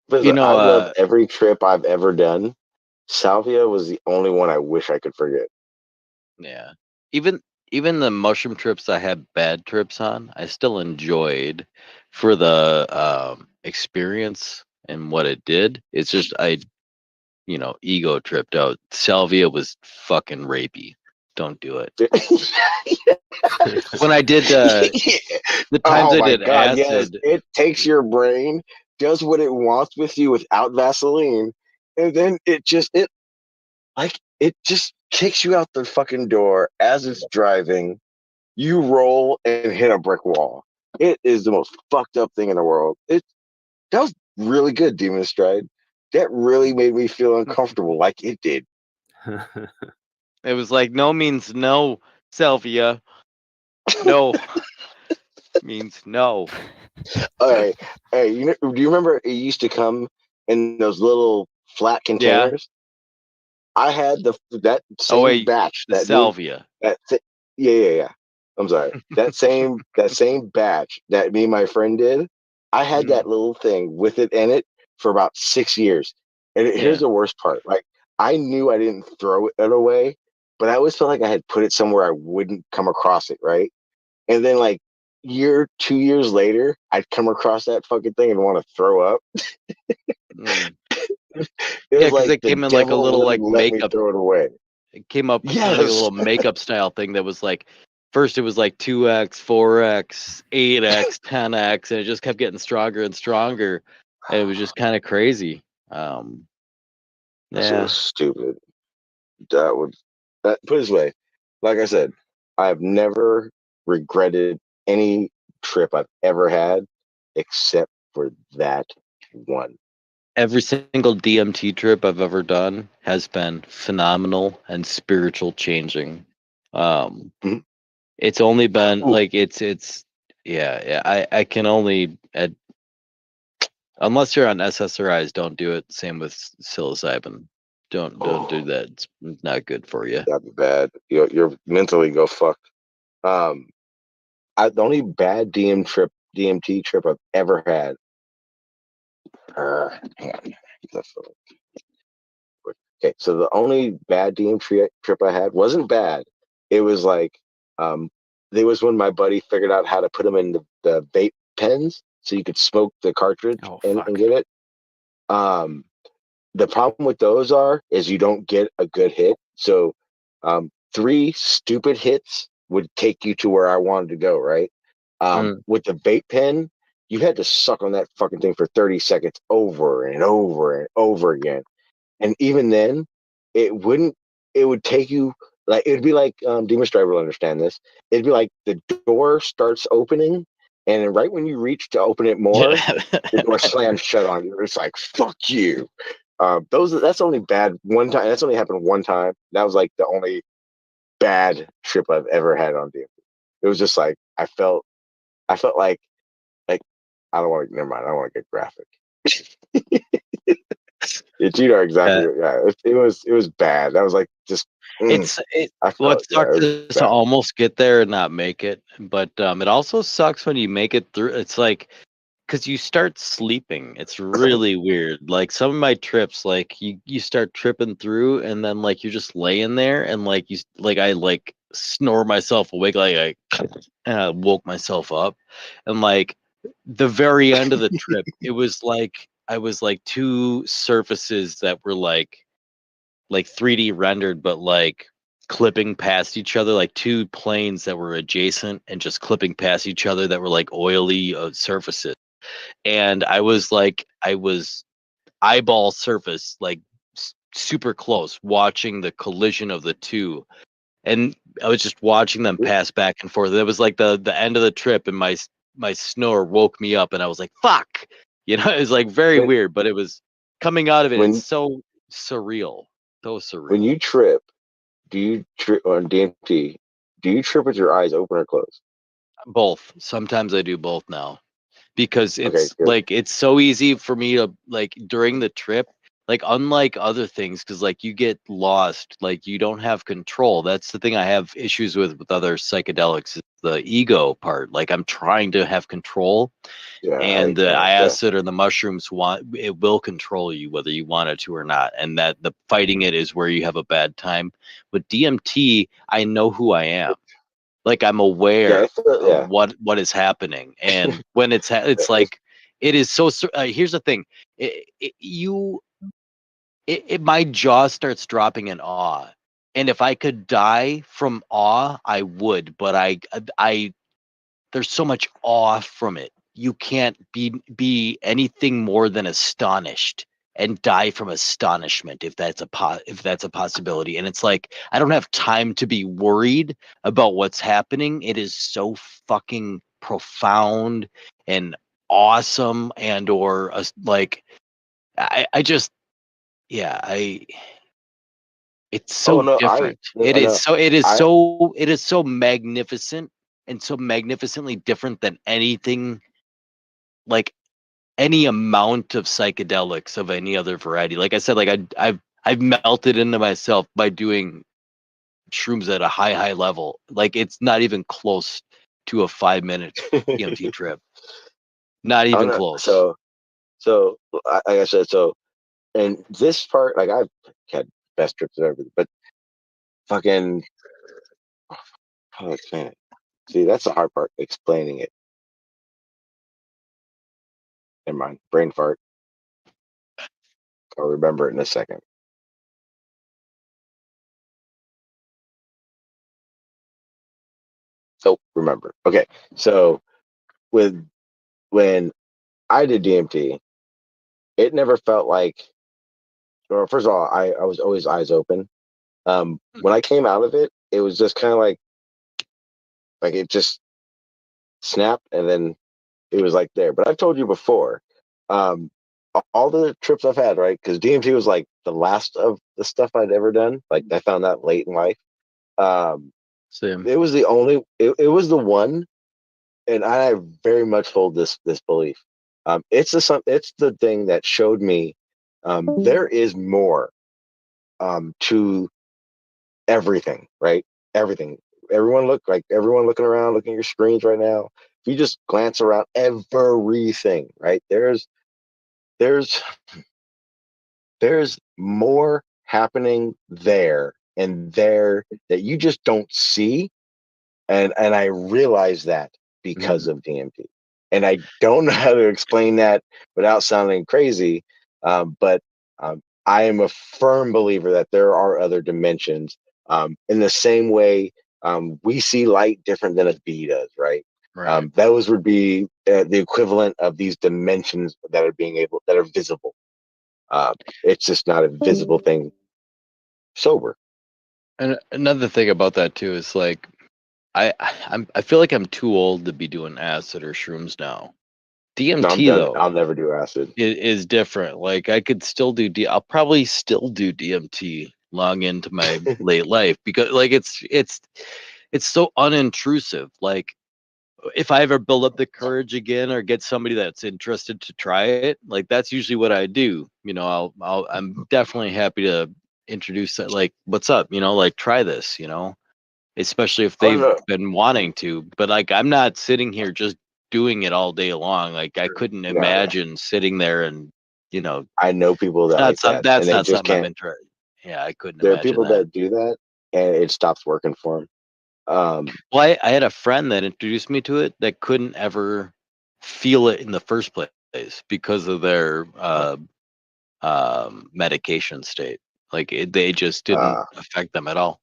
But I love every trip I've ever done. Salvia was the only one I wish I could forget. Yeah. Even the mushroom trips I had bad trips on, I still enjoyed for the experience and what it did. It's just ego tripped out. Salvia was fucking rapey. don't do it. When I did the times I did acid, yes. It takes your brain, does what it wants with you without Vaseline, and then it just kicks you out the fucking door as it's driving. You roll and hit a brick wall. It is the most fucked up thing in the world. That was really good, Demon Stride. That really made me feel uncomfortable, like it did. it was like no means no, Salvia. No means no. All right. Hey, do you remember it used to come in those little flat containers? I had that same batch. That Salvia. Yeah. I'm sorry. That same batch that me and my friend did. I had that little thing with it in it for about 6 years. And here's the worst part. Like, I knew I didn't throw it away, but I always felt like I had put it somewhere I wouldn't come across it, right? And then, like, 2 years later, I'd come across that fucking thing and want to throw up. Because it came in like a little like makeup. Throw it away. It came up with like a little makeup style thing that was like, first it was like 2x, 4x, 8x, 10x, and it just kept getting stronger and stronger. And it was just kind of crazy. That's so stupid. Put it this way, like I said, I've never regretted any trip I've ever had except for that one. Every single DMT trip I've ever done has been phenomenal and spiritual changing. It's only been like I can only unless you're on SSRIs, don't do it. Same with psilocybin. Don't do that. It's not good for you. That'd be bad. You're mentally go fucked. The only bad DMT trip I've ever had. Hang on. Okay, so the only bad DMT trip I had wasn't bad. It was like, it was when my buddy figured out how to put them in the vape pens so you could smoke the cartridge and get it. The problem with those is you don't get a good hit. So 3 stupid hits would take you to where I wanted to go, right? With the vape pen, you had to suck on that fucking thing for 30 seconds over and over and over again. And even then, it would take you, like, it'd be like, Demon Strider will understand this. It'd be like the door starts opening, and then right when you reach to open it more, the door slams shut on you. It's like, fuck you. That's only bad one time. That's only happened one time. That was like the only bad trip I've ever had on DMT. It was just like, I felt like I don't want to, never mind. I don't want to get graphic. You know exactly. It was bad. That was like just. It sucks to almost get there and not make it, but it also sucks when you make it through. It's like, because you start sleeping. It's really weird. Like some of my trips, like you start tripping through, and then like you're just laying there, and like I like snore myself awake, like I woke myself up, and like the very end of the trip, it was like I was like 2 surfaces that were like 3D rendered, but like clipping past each other, like 2 planes that were adjacent and just clipping past each other that were like oily surfaces. And I was eyeball surface, like super close, watching the collision of the 2. And I was just watching them pass back and forth. It was like the end of the trip, and my snore woke me up, and I was like, fuck. It was like very weird, but it was coming out of it. It's so surreal. So surreal. When you trip, do you trip on DMT? Do you trip with your eyes open or closed? Both. Sometimes I do both now, because it's like it's so easy for me to, like, during the trip, like, unlike other things, because like you get lost, like you don't have control. That's the thing I have issues with other psychedelics, is the ego part. Like, I'm trying to have control, and the acid or the mushrooms will control you whether you want it to or not, and that the fighting it is where you have a bad time. With DMT, I know who I am. Like, I'm aware of what is happening, and when it's like, it is so. Here's the thing, my jaw starts dropping in awe, And if I could die from awe, I would. But I there's so much awe from it. You can't be anything more than astonished and die from astonishment if that's a possibility. And it's like I don't have time to be worried about what's happening. It is so fucking profound and awesome, and or like I just it's so different. It is so magnificent and so magnificently different than anything, like any amount of psychedelics of any other variety. Like I said, like I've melted into myself by doing shrooms at a high level. Like it's not even close to a 5-minute DMT trip. Not even close. So like I said, and this part, like I've had best trips of everything, but fucking, how do I explain it? See, that's the hard part, explaining it. Never mind, brain fart. I'll remember it in a second. So remember, okay. So when I did DMT, it never felt like. Well, first of all, I was always eyes open. When I came out of it, it was just kind of like it just snapped, and then it was like there. But I've told you before, all the trips I've had, right? Because DMT was like the last of the stuff I'd ever done. Like I found that late in life. Same. It was the only. It was the one, and I very much hold this belief. It's the thing that showed me there is more to everything, right? Everything. Everyone looking around, looking at your screens right now. If you just glance around, everything, right? There's more happening there and there that you just don't see, and I realize that because of DMT, and I don't know how to explain that without sounding crazy, but I am a firm believer that there are other dimensions. In the same way, we see light different than a bee does, right? Right. Those would be the equivalent of these dimensions that are visible. It's just not a visible thing sober. And another thing about that too is like I feel like I'm too old to be doing acid or shrooms now. DMT No, I'm done. though I'll never do acid. is different. Like I could still I'll probably still do DMT long into my late life because like it's so unintrusive. Like if I ever build up the courage again or get somebody that's interested to try it, like that's usually what I do. You know, I'm definitely happy to introduce that. Like, what's up? You know, like try this. You know, especially if they've been wanting to. But like, I'm not sitting here just doing it all day long. Like, I couldn't imagine sitting there and I know people that like that, that's and they not just something I'm can't. interested. Yeah, I couldn't There are imagine people that. that do that, and it stops working for them. Well, I had a friend that introduced me to it that couldn't ever feel it in the first place because of their medication state. Like they just didn't affect them at all.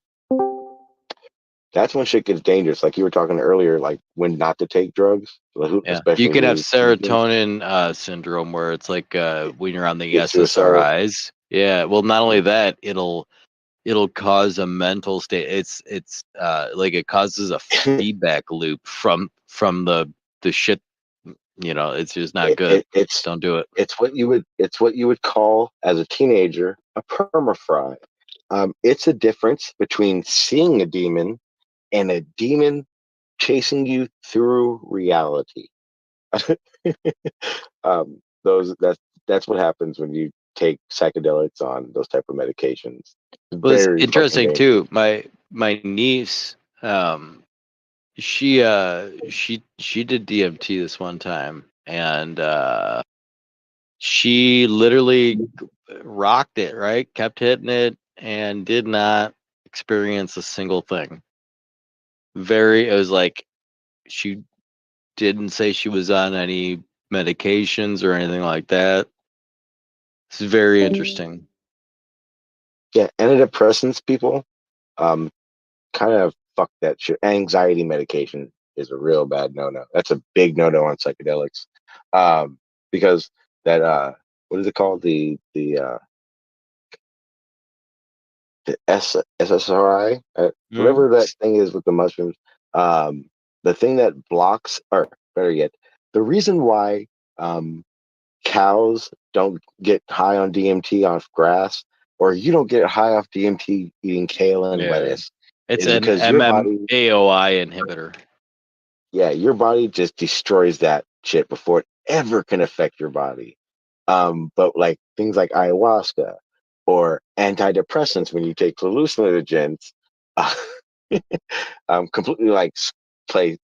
That's when shit gets dangerous. Like you were talking earlier, like when not to take drugs, Yeah, especially you can have when serotonin syndrome where it's like when you're on the Get suicidal. SSRIs. Yeah, well, not only that, it'll cause a mental state. It's like it causes a feedback loop from the shit. You know, it's just not good. Don't do it. It's what you would call as a teenager a permafry. It's a difference between seeing a demon and a demon chasing you through reality. That's what happens when you take psychedelics on those type of medications. Well, it's Very fucking interesting dangerous. too. My niece, she did DMT this one time, and she literally rocked it. Right, kept hitting it, and did not experience a single thing. It was like she didn't say she was on any medications or anything like that. It's very interesting. Yeah, antidepressants, people. kind of fuck that shit. Anxiety medication is a real bad no-no. That's a big no-no on psychedelics, because that what is it called? The SSRI, whatever that thing is with the mushrooms. The thing that blocks, or better yet, the reason why cows don't get high on DMT off grass, or you don't get high off DMT eating kale and lettuce. It's is an because your body, MMAOI inhibitor. yeah, your body just destroys that shit before it ever can affect your body. But like things like ayahuasca or antidepressants, when you take hallucinogens, completely like play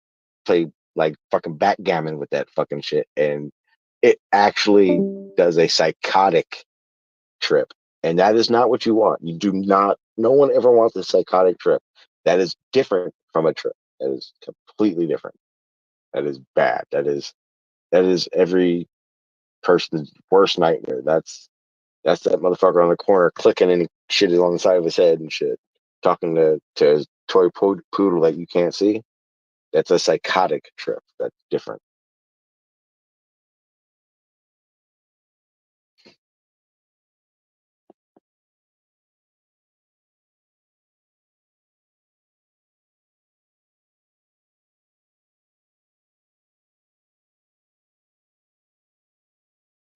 like fucking backgammon with that fucking shit, and it actually does a psychotic trip, and that is not what you want. You do not. No one ever wants a psychotic trip. That is different from a trip. That is completely different. That is bad. That is every person's worst nightmare. That's that motherfucker on the corner clicking and shit on the side of his head and shit, talking to his toy poodle that you can't see. That's a psychotic trip. That's different.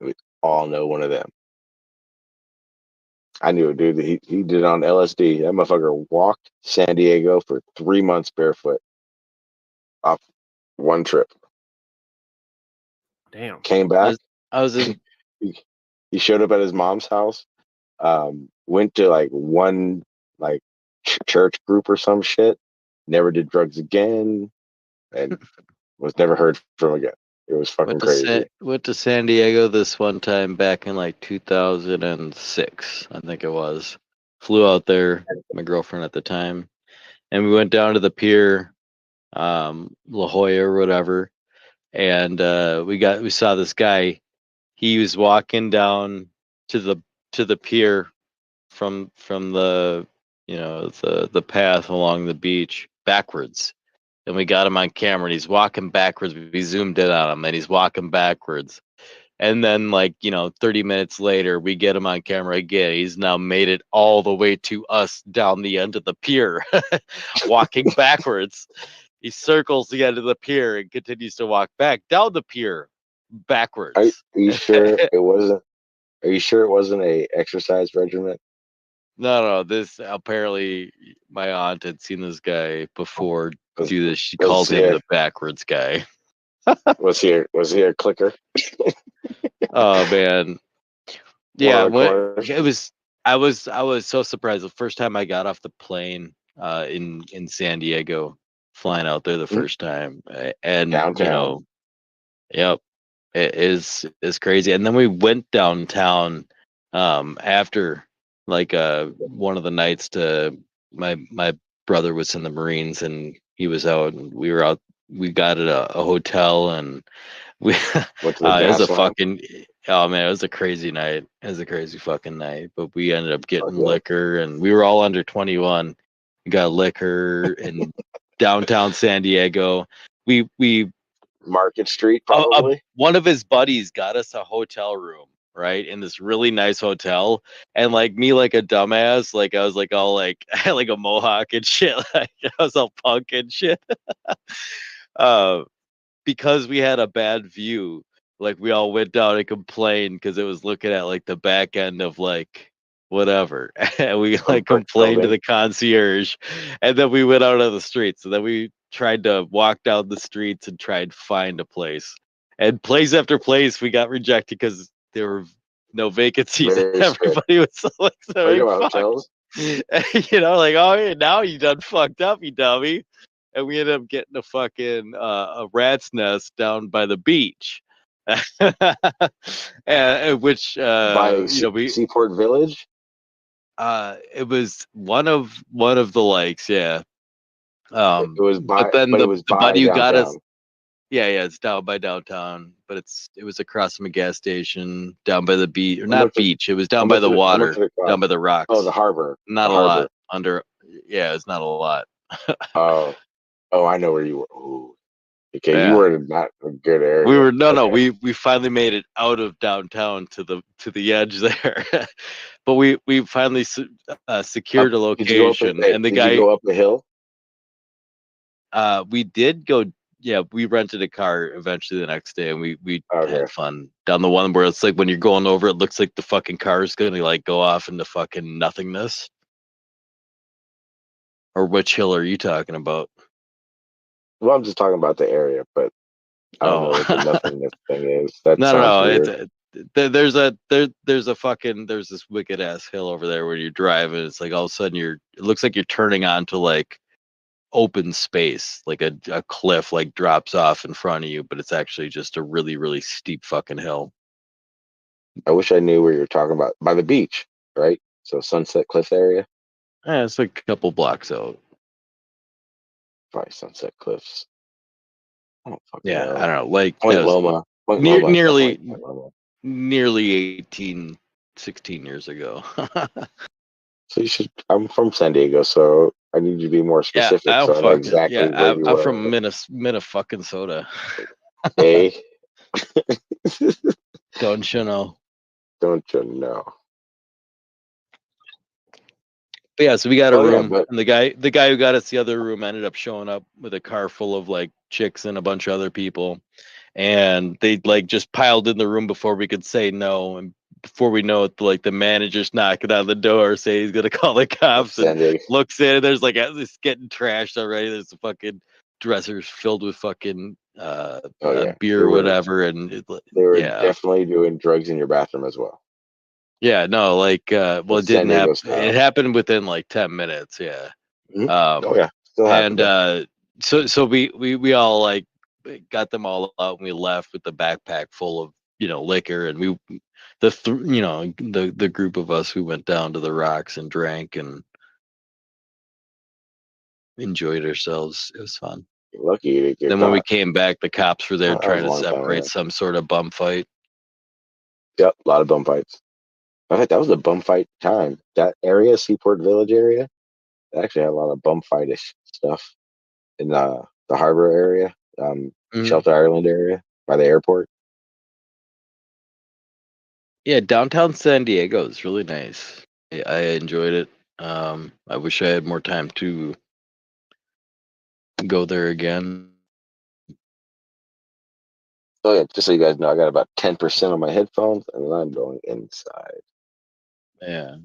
We all know one of them. I knew a dude that he did it on LSD. That motherfucker walked San Diego for 3 months barefoot off one trip. Damn. Came back. I was in. He showed up at his mom's house. Went to like one like church group or some shit. Never did drugs again, and was never heard from again. It was fucking crazy. Went to San Diego this one time back in like 2006, I think it was. Flew out there, my girlfriend at the time, and we went down to the pier, La Jolla or whatever, and we saw this guy. He was walking down to the pier from the the path along the beach backwards. And we got him on camera, and he's walking backwards. We zoomed in on him, and he's walking backwards. And then, 30 minutes later, we get him on camera again. He's now made it all the way to us down the end of the pier, walking backwards. He circles the end of the pier and continues to walk back down the pier backwards. Are you sure it wasn't? Are you sure it wasn't a exercise regimen? No. This apparently my aunt had seen this guy before do this. She called him the backwards guy. Was he a clicker? Oh man, yeah. It was. I was so surprised the first time I got off the plane in San Diego, flying out there the first time, and downtown. Yep, it is crazy. And then we went downtown after one of the nights to my brother was in the Marines and he was out and we were out. We got at a hotel and we it was a fucking oh man, it was a crazy night. It was a crazy fucking night. But we ended up getting liquor and we were all under 21. We got liquor in downtown San Diego. We Market Street probably. One of his buddies got us a hotel room, right, in this really nice hotel, and like me, like a dumbass, like I was like all like I had like a mohawk and shit, like I was all punk and shit. Because we had a bad view, like we all went down and complained because it was looking at like the back end of like whatever, and we like complained to the concierge, and then we went out on the streets, and then we tried to walk down the streets and try and find a place. And place after place, we got rejected because there were no vacancies. Everybody was so like, hotels. Like, oh, now you done fucked up, you dummy. And we ended up getting a fucking a rat's nest down by the beach, and which by Seaport Village. It was one of the lakes, yeah. It was by, but then the buddy who got us, yeah, it's down by downtown, but it was across from a gas station, down by the beach, or not beach. It was down by the water, down by the rocks. Oh, the harbor. Not a lot under. yeah, it's not a lot. Oh, I know where you were. Ooh. Okay, you Yeah. were in not a good area. We were no, Okay. we finally made it out of downtown to the edge there, but we finally secured a Did you go up? location, and the Did guy. you go up the hill? We did go. Yeah, we rented a car eventually the next day, and we had fun down the one where it's like when you're going over, it looks like the fucking car is gonna like go off into fucking nothingness. Or which hill are you talking about? Well, I'm just talking about the area, but I don't know what the nothingness thing is. That sounds weird. There's this wicked ass hill over there where you're driving. It's like all of a sudden it looks like you're turning onto like open space, like a cliff like drops off in front of you, but it's actually just a really, really steep fucking hill. I wish I knew where you're talking about. By the beach, right? So Sunset Cliffs area? Yeah, it's like a couple blocks out. Probably Sunset Cliffs. I don't fucking Yeah, know. I don't know. Like Point that was Loma. Point Loma. nearly 18, 16 years ago. So you should. I'm from San Diego, so I need you to be more Yeah, specific, so I know exactly where you I'm were. from Minnefucking. Eh? Don't you know? Don't you know? But yeah, so we got a Oh, yeah, room, but- and the guy who got us the other room ended up showing up with a car full of like chicks and a bunch of other people, and they like just piled in the room before we could say no, and before we know it, like the manager's knocking on the door, saying he's gonna call the cops, and looks in, and there's like it's getting trashed already. There's a fucking dressers filled with fucking beer or whatever, and They were definitely doing drugs in your bathroom as well. Yeah, no, like, well, it San didn't happen. Diego style. It happened within like 10 minutes. Yeah. Oh yeah, still happened. And so we all like got them all out, and we left with the backpack full of liquor, and the group of us who went down to the rocks and drank and enjoyed ourselves. It was fun. You're lucky you didn't get Then when we caught. came back, the cops were there That was trying a to long time separate ago. some sort of bum fight. Yep, a lot of bum fights. I think that was a bum fight time. That area, Seaport Village area, they actually had a lot of bum fightish stuff in the harbor area, Shelter Island area by the airport. Yeah, downtown San Diego is really nice. I enjoyed it. I wish I had more time to go there again. Oh yeah, just so you guys know, I got about 10% on my headphones, and then I'm going inside. Yeah.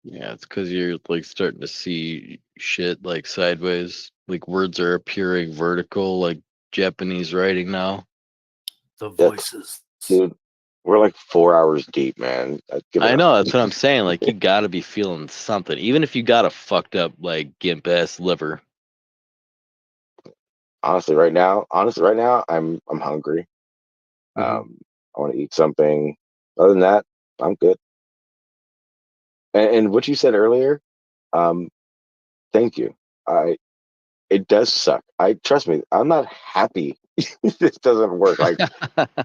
Yeah, it's because you're like starting to see shit like sideways. Like words are appearing vertical, like Japanese writing now. The voices. Dude, we're like 4 hours deep, man. I know, that's what I'm saying. Like you gotta be feeling something. Even if you got a fucked up like gimp ass liver. Honestly, right now, I'm hungry. I want to eat something. Other than that, I'm good. And what you said earlier, thank you. It does suck. Trust me, I'm not happy this doesn't work. Like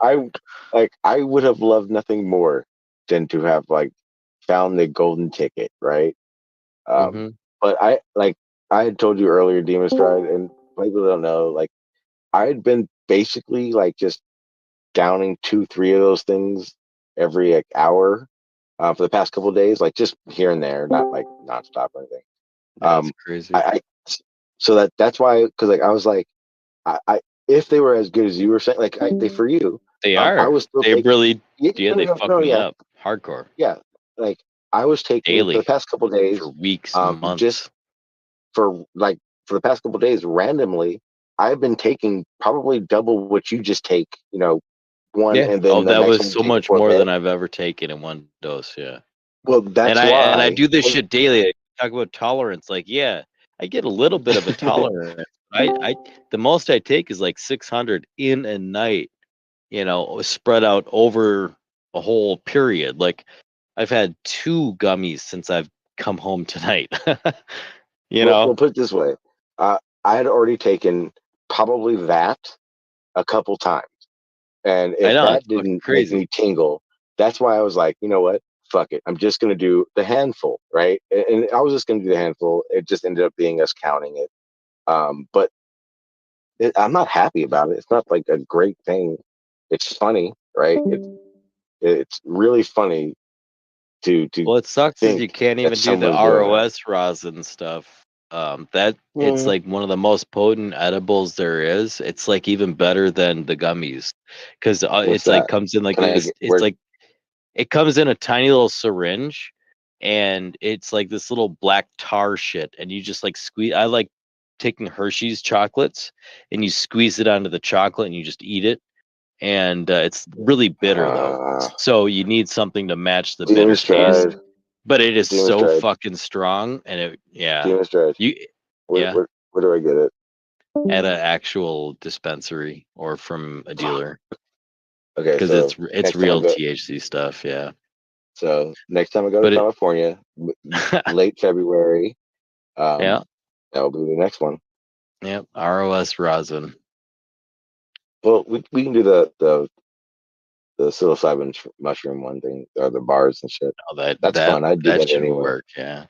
I would have loved nothing more than to have like found the golden ticket, right? But I had told you earlier, Demon Stride, and people don't know, like I had been basically like just downing 2-3 of those things every like, hour for the past couple of days, like just here and there, not like nonstop or anything. That's crazy. So that's why, because like I was like, I if they were as good as you were saying, like they for you, They are. I was still they taking, really yeah, they fucked me up hardcore. Yeah, like I was taking Daily. for the past couple of days, For weeks, months. just for the past couple of days, randomly, I've been taking probably double what you just take. One, Yeah. and then the that next was one so take much before more bed. than I've ever taken in one dose. Yeah. Well, that's and why. I do this shit daily. I talk about tolerance. Like, yeah, I get a little bit of a tolerance. I the most I take is like 600 in a night. Spread out over a whole period. Like, I've had 2 gummies since I've come home tonight. We'll put it this way. I had already taken probably that a couple times. And if I know, that it's fucking didn't make crazy. me tingle, that's why I was like, you know what? fuck it, I'm just gonna do the handful, right? And I was just gonna do the handful. It just ended up being us counting it. But I'm not happy about it. It's not like a great thing. It's funny, right? It's really funny to Well, it sucks is you think can't that even do the someone's doing that. ROS rosin stuff. That it's like one of the most potent edibles there is. It's like even better than the gummies because What's it's like that? comes in like Can I this. get It's where? like it comes in a tiny little syringe, and it's like this little black tar shit, and you just like squeeze. I like taking Hershey's chocolates, and you squeeze it onto the chocolate, and you just eat it, and it's really bitter though. So you need something to match the bitter Demon's taste. Dried. But it is Demon's so Dried. fucking strong, and it Demon's Dried. you Where, yeah where where do I get it? at an actual dispensary or from a dealer Okay, because so it's next time I real go, THC stuff. Yeah, so next time I go to but it California, late February, yeah that'll be the next one. yeah ROS rosin. Well, we can do the psilocybin mushroom one thing, or the bars and shit. Oh, that That's that fun. I'd do that that should anyway. work. Yeah,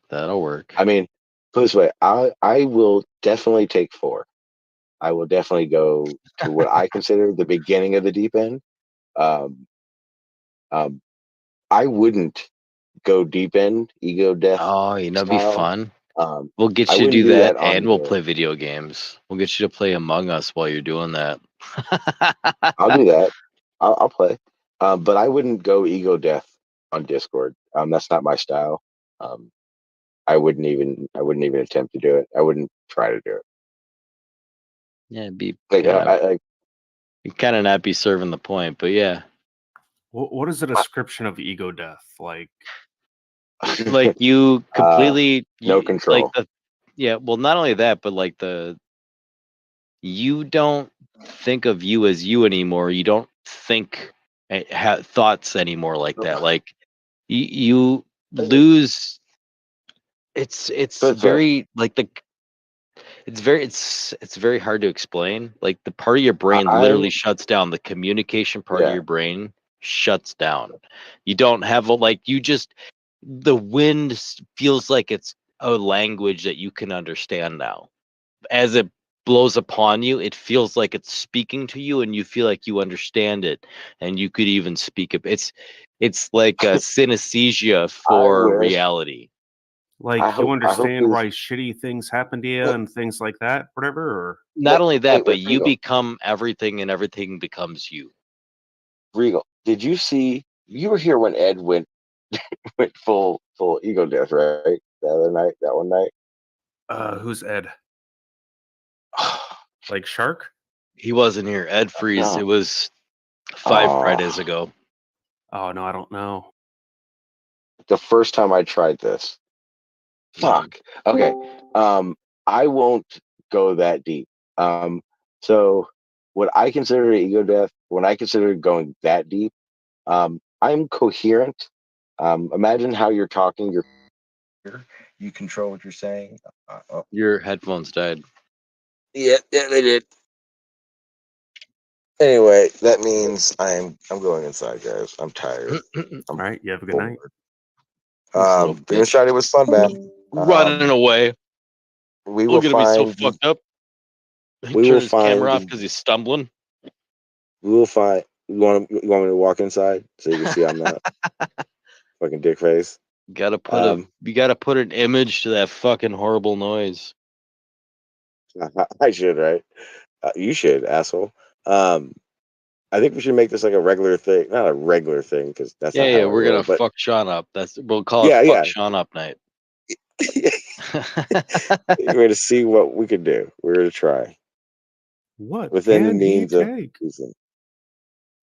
that'll work. I mean, put it this way, I will definitely take 4. I will definitely go to what I consider the beginning of the deep end. Um, um, I wouldn't go deep end ego death Oh, you know, it'd be style. fun. We'll get I you to wouldn't do do that, that and on we'll the. play video games. We'll get you to play Among Us while you're doing that. I'll do that. I'll play, but I wouldn't go ego death on Discord. That's not my style. Um, I wouldn't even attempt to do it. I wouldn't try to do it. Yeah, it'd be Like kind of not be serving the point, but yeah. What is the description of ego death like? Like you completely no control. like well, not only that, but like you don't think of you as you anymore. You don't think have thoughts anymore like that. Like you lose. It's very like it's very hard to explain. Like the part of your brain literally shuts down. The communication part of your brain shuts down. You don't have the wind feels like it's a language that you can understand now. As it blows upon you, it feels like it's speaking to you, and you feel like you understand it, and you could even speak it. It's like a synesthesia for reality. Like you understand why shitty things happen to you and things like that, whatever. Or not only that, but you become everything, and everything becomes you. Regal, did you see? You were here when Ed went full ego death, right? That one night. Who's Ed? Like Shark? He wasn't here. Ed Freeze. No. It was 5 Fridays ago. Oh no, I don't know. The first time I tried this. Fuck. Okay. I won't go that deep. So what I consider ego death, when I consider going that deep, I'm coherent. Imagine how you're talking. You control what you're saying. Your headphones died. Yeah, they did. Anyway, that means I'm going inside, guys. I'm tired. All right, you have a good night. Demonstrated was fun, man. Running away. We Look will at him, he's so find. fucked up. He We turned will his camera find off because he's stumbling. We will find. You want me to walk inside so you can see I'm not fucking dick face? You gotta put an image to that fucking horrible noise. I should, right? You should, asshole. I think we should make this like a regular thing. Not a regular thing, because that's not how I We're roll, gonna but fuck Sean up. We'll call it fuck Sean up night. We're going to see what we could do. We're going to try. What within the can he means of take? reason.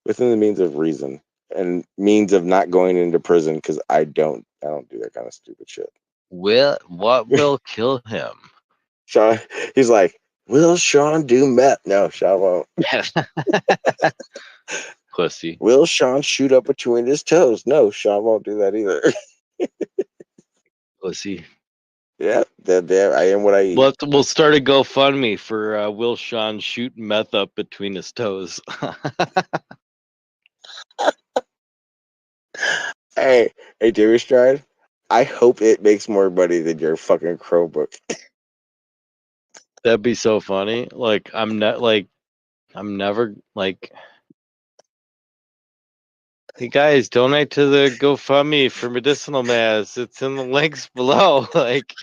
Within the means of reason and means of not going into prison, because I don't do that kind of stupid shit. What will kill him? Sean, he's like, will Sean do meth? No, Sean won't. Pussy. Will Sean shoot up between his toes? No, Sean won't do that either. Pussy. Yeah, I am what I eat. We'll start a GoFundMe for Will Sean shoot meth up between his toes. Hey, Hey, David Stride. I hope it makes more money than your fucking Chromebook. That'd be so funny. Like I'm not like I'm never like. Hey guys, donate to the GoFundMe for Medicinal Mass. It's in the links below. Like,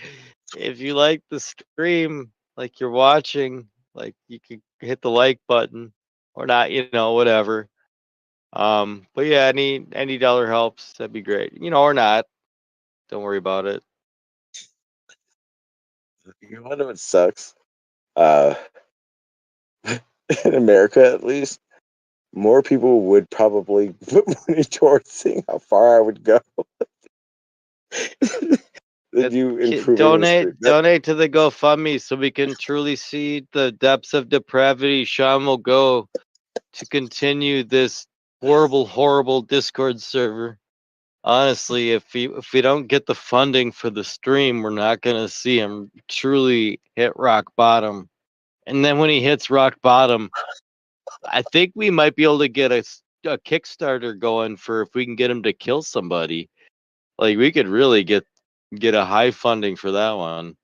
if you like the stream, like you're watching, like you could hit the like button or not, whatever. But yeah, any dollar helps. That'd be great. Or not. Don't worry about it. You know what sucks? In America, at least, more people would probably put money towards seeing how far I would go than you improving the street. Donate to the GoFundMe so we can truly see the depths of depravity Sean will go to continue this horrible, horrible Discord server. Honestly, if we don't get the funding for the stream, we're not gonna see him truly hit rock bottom. And then when he hits rock bottom, I think we might be able to get a Kickstarter going for if we can get him to kill somebody. Like we could really get a high funding for that one.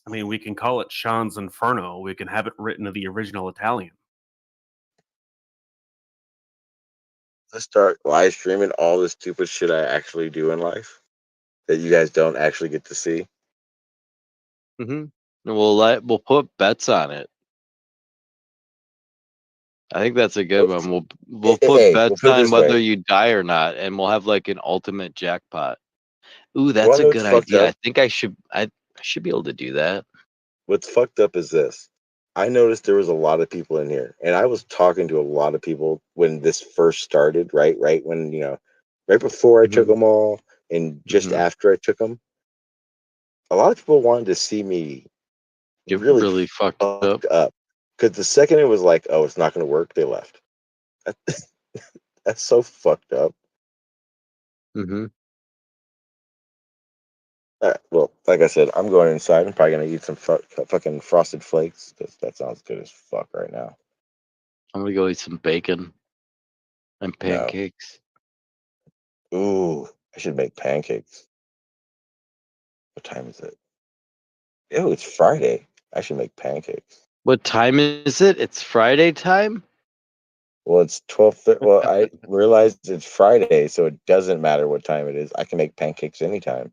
I mean, we can call it Sean's Inferno. We can have it written in the original Italian. Let's start live streaming all the stupid shit I actually do in life that you guys don't actually get to see. Mm-hmm. We'll put bets on it. I think that's a good one. We'll put bets on whether you die or not, and we'll have like an ultimate jackpot. Ooh, that's a good idea. I think I should be able to do that. What's fucked up is this. I noticed there was a lot of people in here, and I was talking to a lot of people when this first started, right when, right before I took them all and just after I took them. A lot of people wanted to see me get really fucked up. Because the second it was like, oh, it's not going to work, they left. That's so fucked up. Mm-hmm. Well, like I said, I'm going inside. I'm probably going to eat some fucking Frosted Flakes because that sounds good as fuck right now. I'm going to go eat some bacon and pancakes. No. Ooh, I should make pancakes. What time is it? Ew, it's Friday. I should make pancakes. What time is it? It's Friday time? Well, it's 12. Well, I realized it's Friday, so it doesn't matter what time it is. I can make pancakes anytime.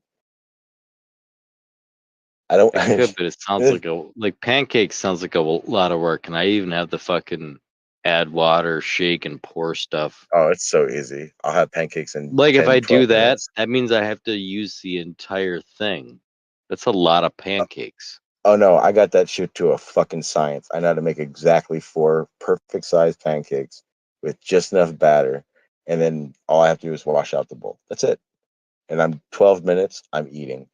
I don't. I could, but it sounds like pancakes sounds like a lot of work, and I even have to fucking add water, shake, and pour stuff. Oh, it's so easy. I'll have pancakes in like 10, if I do that, minutes. that means I have to use the entire thing. That's a lot of pancakes. Oh no, I got that shit to a fucking science. I know how to make exactly 4 perfect sized pancakes with just enough batter, and then all I have to do is wash out the bowl. That's it. And I'm 12 minutes. I'm eating.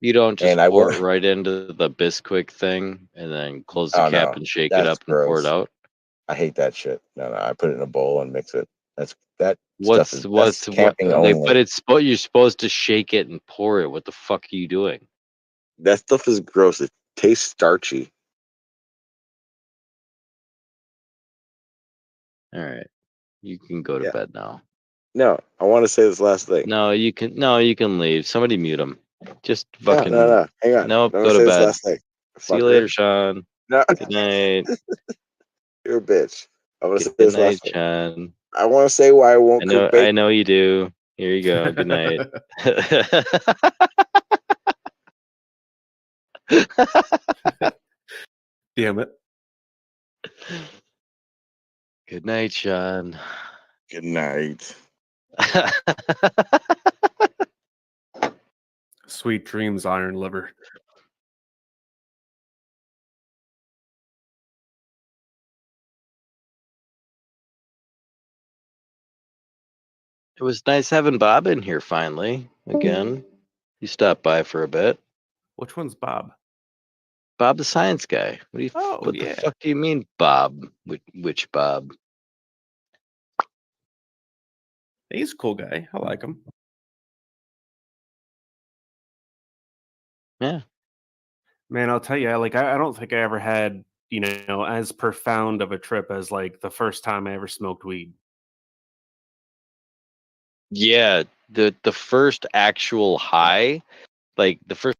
You don't just pour it right into the Bisquick thing and then close the cap and shake it up and pour it out. I hate that shit. No, I put it in a bowl and mix it. That's What's camping only. But you're supposed to shake it and pour it. What the fuck are you doing? That stuff is gross. It tastes starchy. All right, you can go to bed now. No, I want to say this last thing. No, you can leave. Somebody mute him. Just fucking. No. Hang on. Nope. Don't Go say to this bed. last thing. See you later, Sean. No. Good night. You're a bitch. I want to say Good this night, last thing. Sean. I want to say why I won't cook bacon. I know you do. Here you go. Good night. Damn it. Good night, Sean. Good night. Sweet dreams, Iron Liver. It was nice having Bob in here finally. Again, he stopped by for a bit. Which one's Bob? Bob, the science guy. What the fuck do you mean, Bob? Which Bob? He's a cool guy. I like him. Yeah. Man, I'll tell you, I don't think I ever had, as profound of a trip as like the first time I ever smoked weed. Yeah, the first actual high, like the first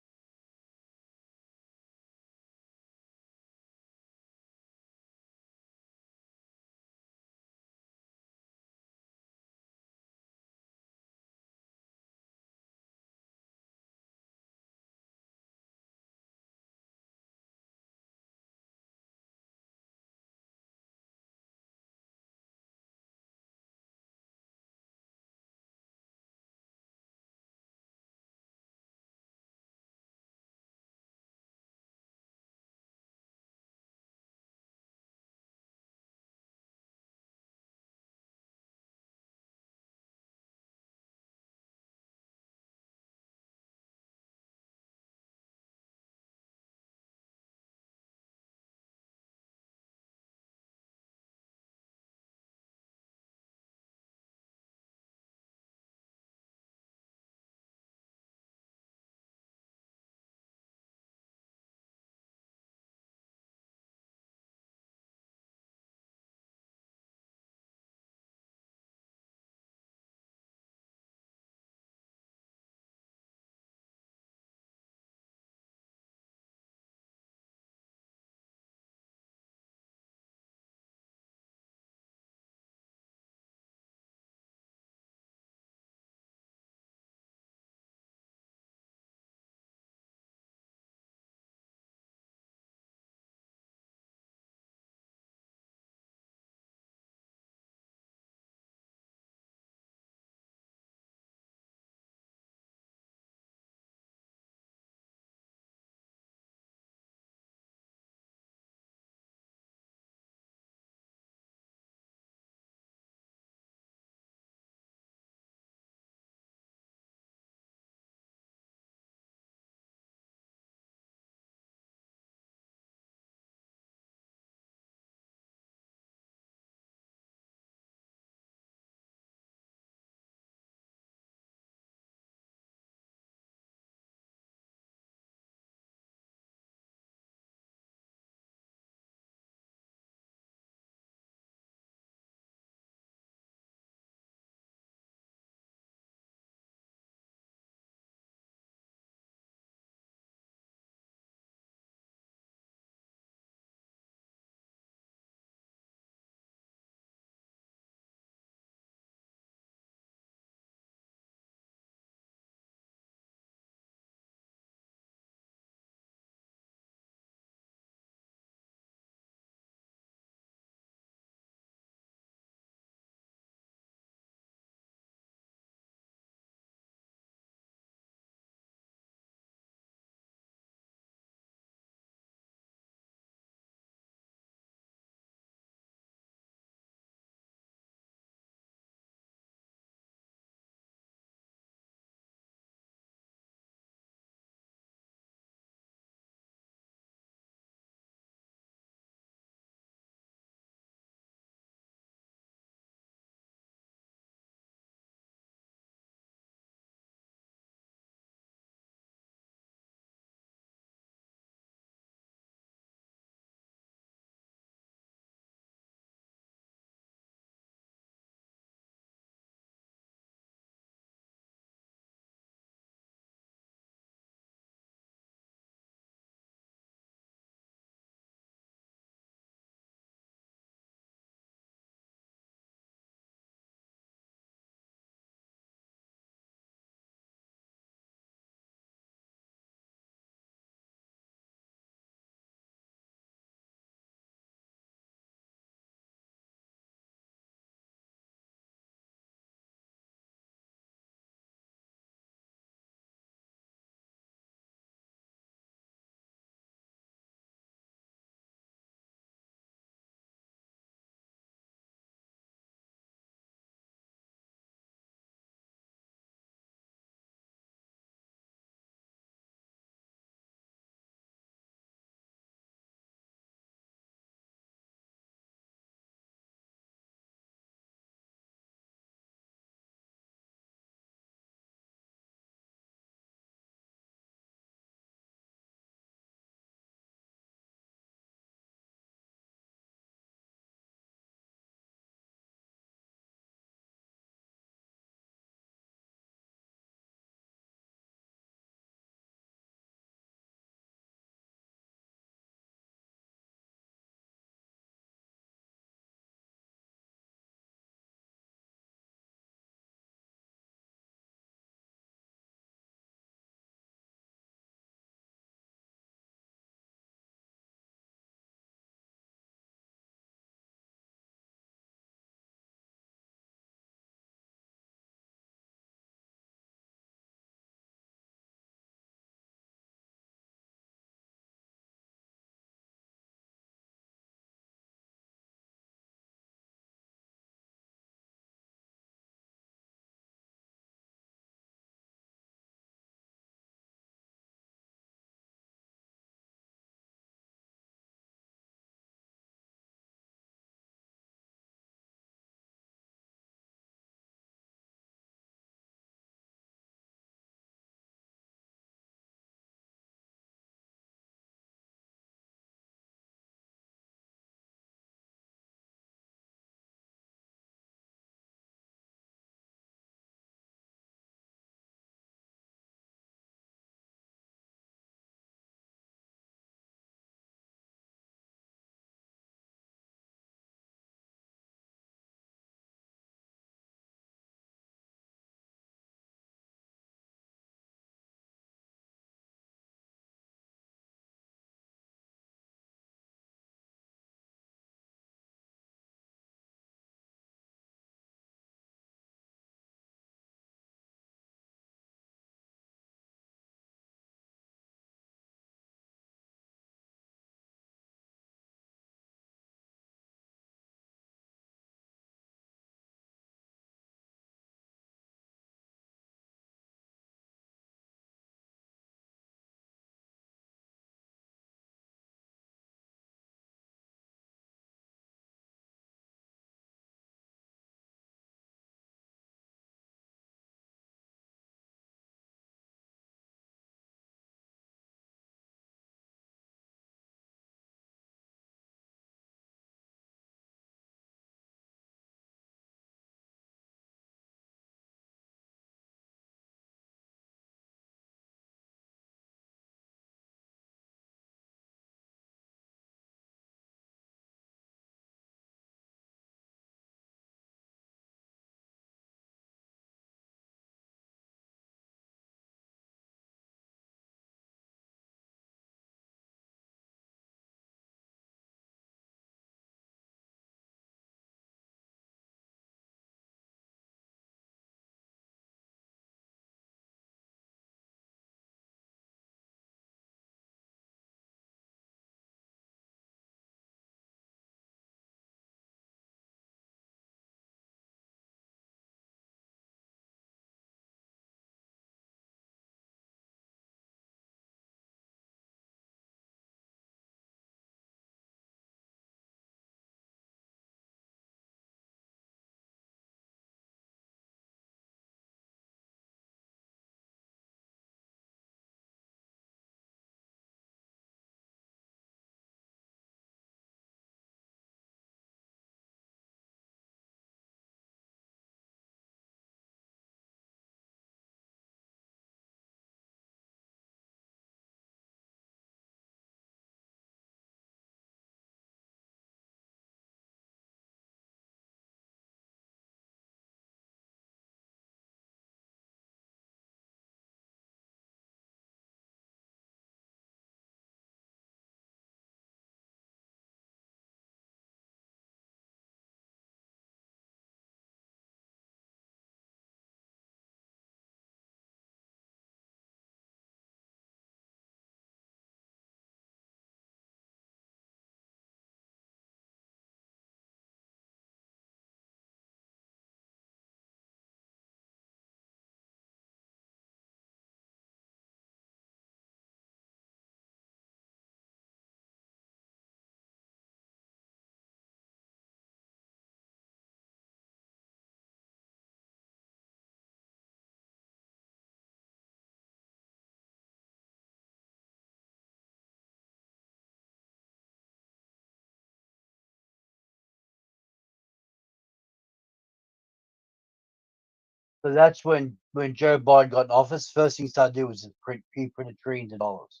So that's when Joe Biden got in office. First thing he started doing was he printed trillions of dollars.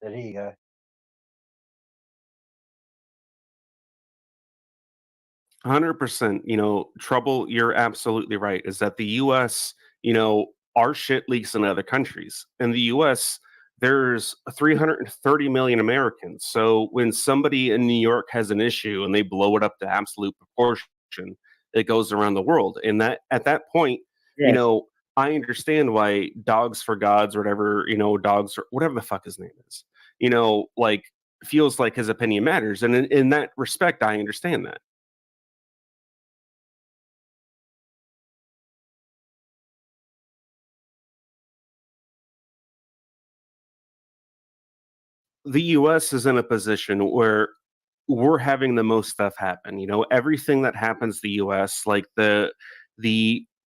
There you go. 100%. Trouble, you're absolutely right, is that the US, our shit leaks in other countries. In the US, there's 330 million Americans. So when somebody in New York has an issue and they blow it up to absolute proportion, it goes around the world. And that at that point, Yes. I understand why Dogs for Gods or whatever, dogs or whatever the fuck his name is, like feels like his opinion matters. And in that respect, I understand that. The US is in a position where we're having the most stuff happen. Everything that happens to the US, like the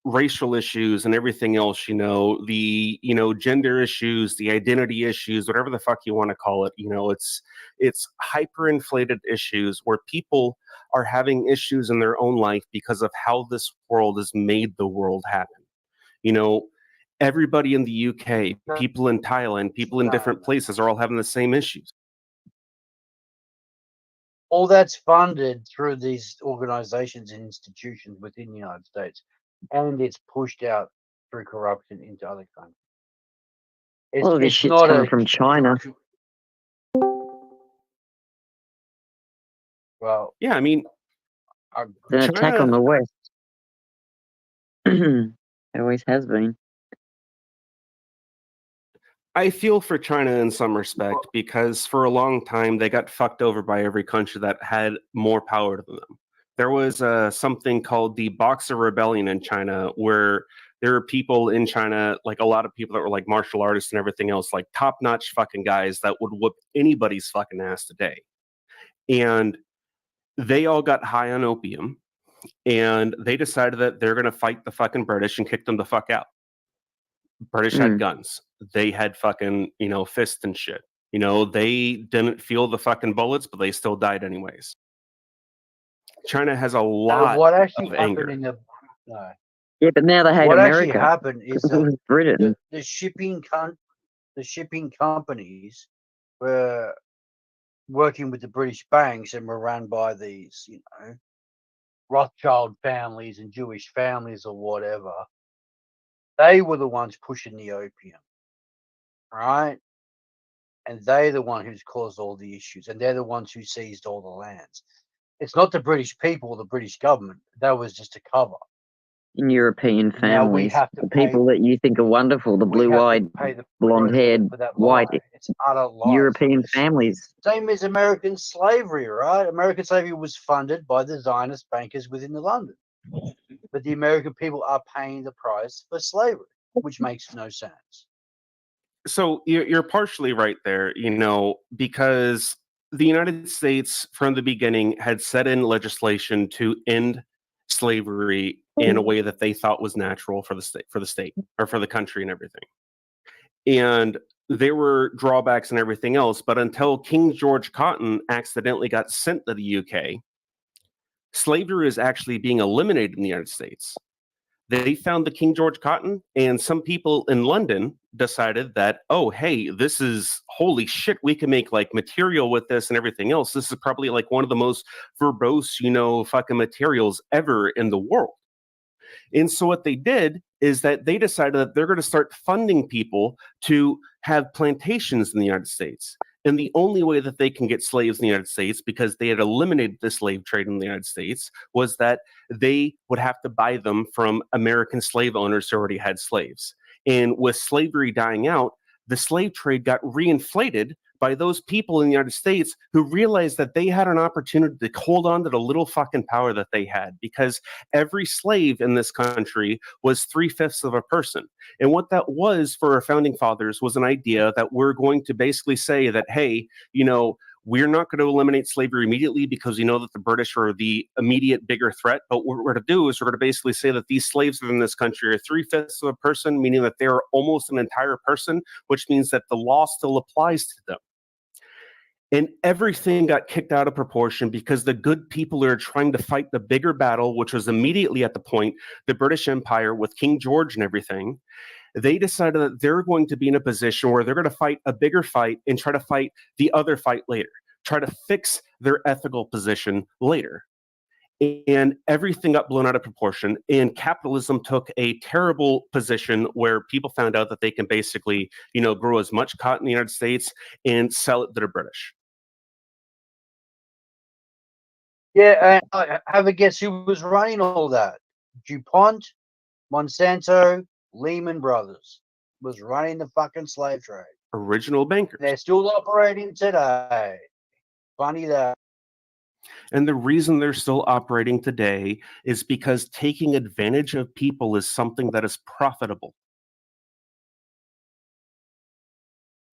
racial issues and everything else, the gender issues, the identity issues, whatever the fuck you want to call it, it's hyperinflated issues where people are having issues in their own life because of how this world has made the world happen. Everybody in the UK, people in Thailand, people in different places are all having the same issues. All that's funded through these organizations and institutions within the United States, and it's pushed out through corruption into other countries. All of this shit's coming from China. Well, yeah, I mean, it's an attack on the West. It always has been. I feel for China in some respect because for a long time they got fucked over by every country that had more power than them. There was something called the Boxer Rebellion in China where there were people in China, like a lot of people that were like martial artists and everything else, like top-notch fucking guys that would whoop anybody's fucking ass today. And they all got high on opium and they decided that they're going to fight the fucking British and kick them the fuck out. British had guns. They had fucking, fists and shit. They didn't feel the fucking bullets, but they still died anyways. China has a lot what actually of happened anger. in the no. Yeah, but now they hate What America. actually happened is It was Britain. the shipping companies were working with the British banks and were run by these, Rothschild families and Jewish families or whatever. They were the ones pushing the opium, right? And they're the one who's caused all the issues, and they're the ones who seized all the lands. It's not the British people or the British government. That was just a cover. In European Now we families, have to the people that you think are wonderful, the blue-eyed, blonde-haired, for that white lie. It's utter lies. European families. Same as American slavery, right? American slavery was funded by the Zionist bankers within the London. But the American people are paying the price for slavery, which makes no sense. So you're partially right there, because the United States from the beginning had set in legislation to end slavery in a way that they thought was natural for the state or for the country and everything. And there were drawbacks and everything else, but until King George Cotton accidentally got sent to the UK, slavery is actually being eliminated in the United States. They found the King George Cotton, and some people in London decided that, oh, hey, this is holy shit. We can make like material with this and everything else. This is probably like one of the most verbose, fucking materials ever in the world. And so what they did is that they decided that they're going to start funding people to have plantations in the United States. And the only way that they can get slaves in the United States, because they had eliminated the slave trade in the United States, was that they would have to buy them from American slave owners who already had slaves. And with slavery dying out, the slave trade got reinflated by those people in the United States who realized that they had an opportunity to hold on to the little fucking power that they had, because every slave in this country was 3/5 of a person. And what that was for our founding fathers was an idea that we're going to basically say that, hey, we're not going to eliminate slavery immediately because we know that the British are the immediate bigger threat. But what we're going to do is we're going to basically say that these slaves in this country are 3/5 of a person, meaning that they're almost an entire person, which means that the law still applies to them. And everything got kicked out of proportion because the good people are trying to fight the bigger battle, which was immediately at the point, the British Empire with King George and everything. They decided that they're going to be in a position where they're going to fight a bigger fight and try to fight the other fight later, try to fix their ethical position later. And everything got blown out of proportion, and capitalism took a terrible position where people found out that they can basically, grow as much cotton in the United States and sell it to the British. Yeah, and have a guess who was running all that? DuPont, Monsanto, Lehman Brothers was running the fucking slave trade. Original bankers. They're still operating today. Funny that. And the reason they're still operating today is because taking advantage of people is something that is profitable.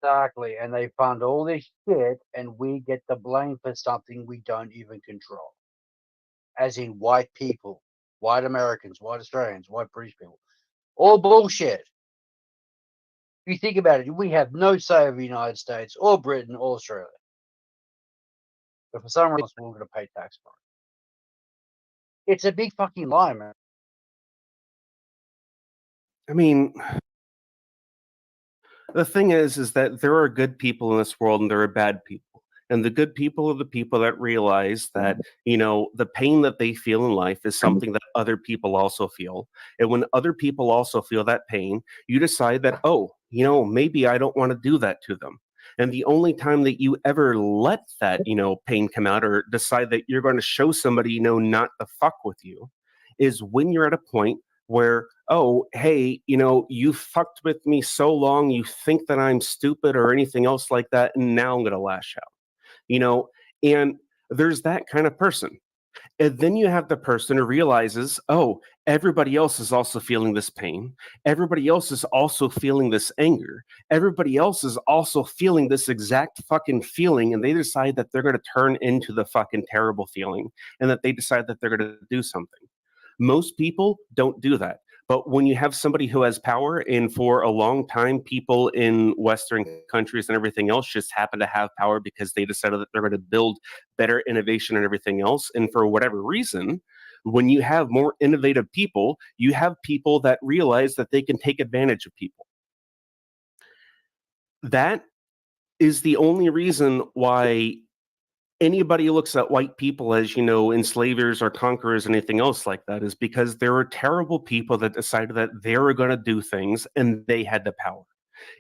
Exactly, and they fund all this shit, and we get the blame for something we don't even control. As in white people, white Americans, white Australians, white British people. All bullshit. If you think about it, we have no say over the United States or Britain or Australia. But for some reason, we're going to pay tax for it. It's a big fucking lie, man. I mean, the thing is that there are good people in this world and there are bad people. And the good people are the people that realize that, the pain that they feel in life is something that other people also feel. And when other people also feel that pain, you decide that, maybe I don't want to do that to them. And the only time that you ever let that, pain come out or decide that you're going to show somebody, not to fuck with you is when you're at a point where, oh, hey, you fucked with me so long, you think that I'm stupid or anything else like that, and now I'm going to lash out. And there's that kind of person. And then you have the person who realizes, oh, everybody else is also feeling this pain. Everybody else is also feeling this anger. Everybody else is also feeling this exact fucking feeling. And they decide that they're going to turn into the fucking terrible feeling and that they decide that they're going to do something. Most people don't do that. But when you have somebody who has power, and for a long time, people in Western countries and everything else just happen to have power because they decided that they're going to build better innovation and everything else. And for whatever reason, when you have more innovative people, you have people that realize that they can take advantage of people. That is the only reason why anybody looks at white people as, enslavers or conquerors, anything else like that, is because there were terrible people that decided that they were going to do things and they had the power.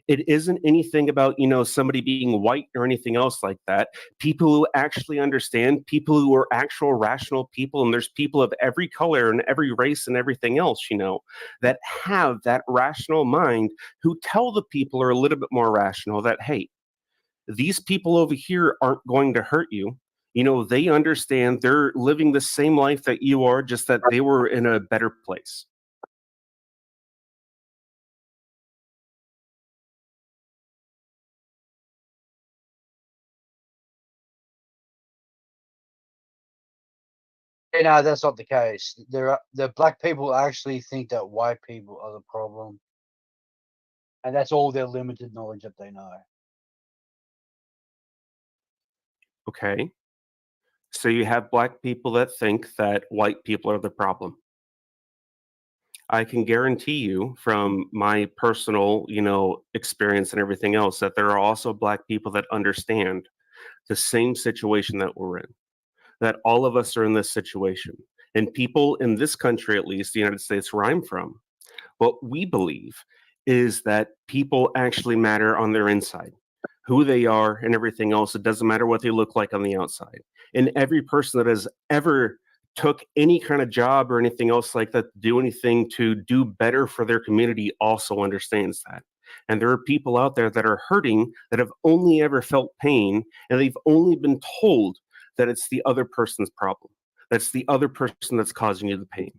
It isn't anything about, somebody being white or anything else like that. People who actually understand, people who are actual rational people, and there's people of every color and every race and everything else, that have that rational mind who tell the people who are a little bit more rational that, hey, these people over here aren't going to hurt you. They understand they're living the same life that you are, just that they were in a better place. No, that's not the case. The black people actually think that white people are the problem. And that's all their limited knowledge that they know. Okay. So you have black people that think that white people are the problem. I can guarantee you from my personal, experience and everything else that there are also black people that understand the same situation that we're in, that all of us are in this situation. And people in this country, at least the United States where I'm from, what we believe is that people actually matter on their inside, who they are and everything else. It doesn't matter what they look like on the outside. And every person that has ever took any kind of job or anything else like that, do anything to do better for their community, also understands that. And there are people out there that are hurting, that have only ever felt pain, and they've only been told that it's the other person's problem. That's the other person that's causing you the pain.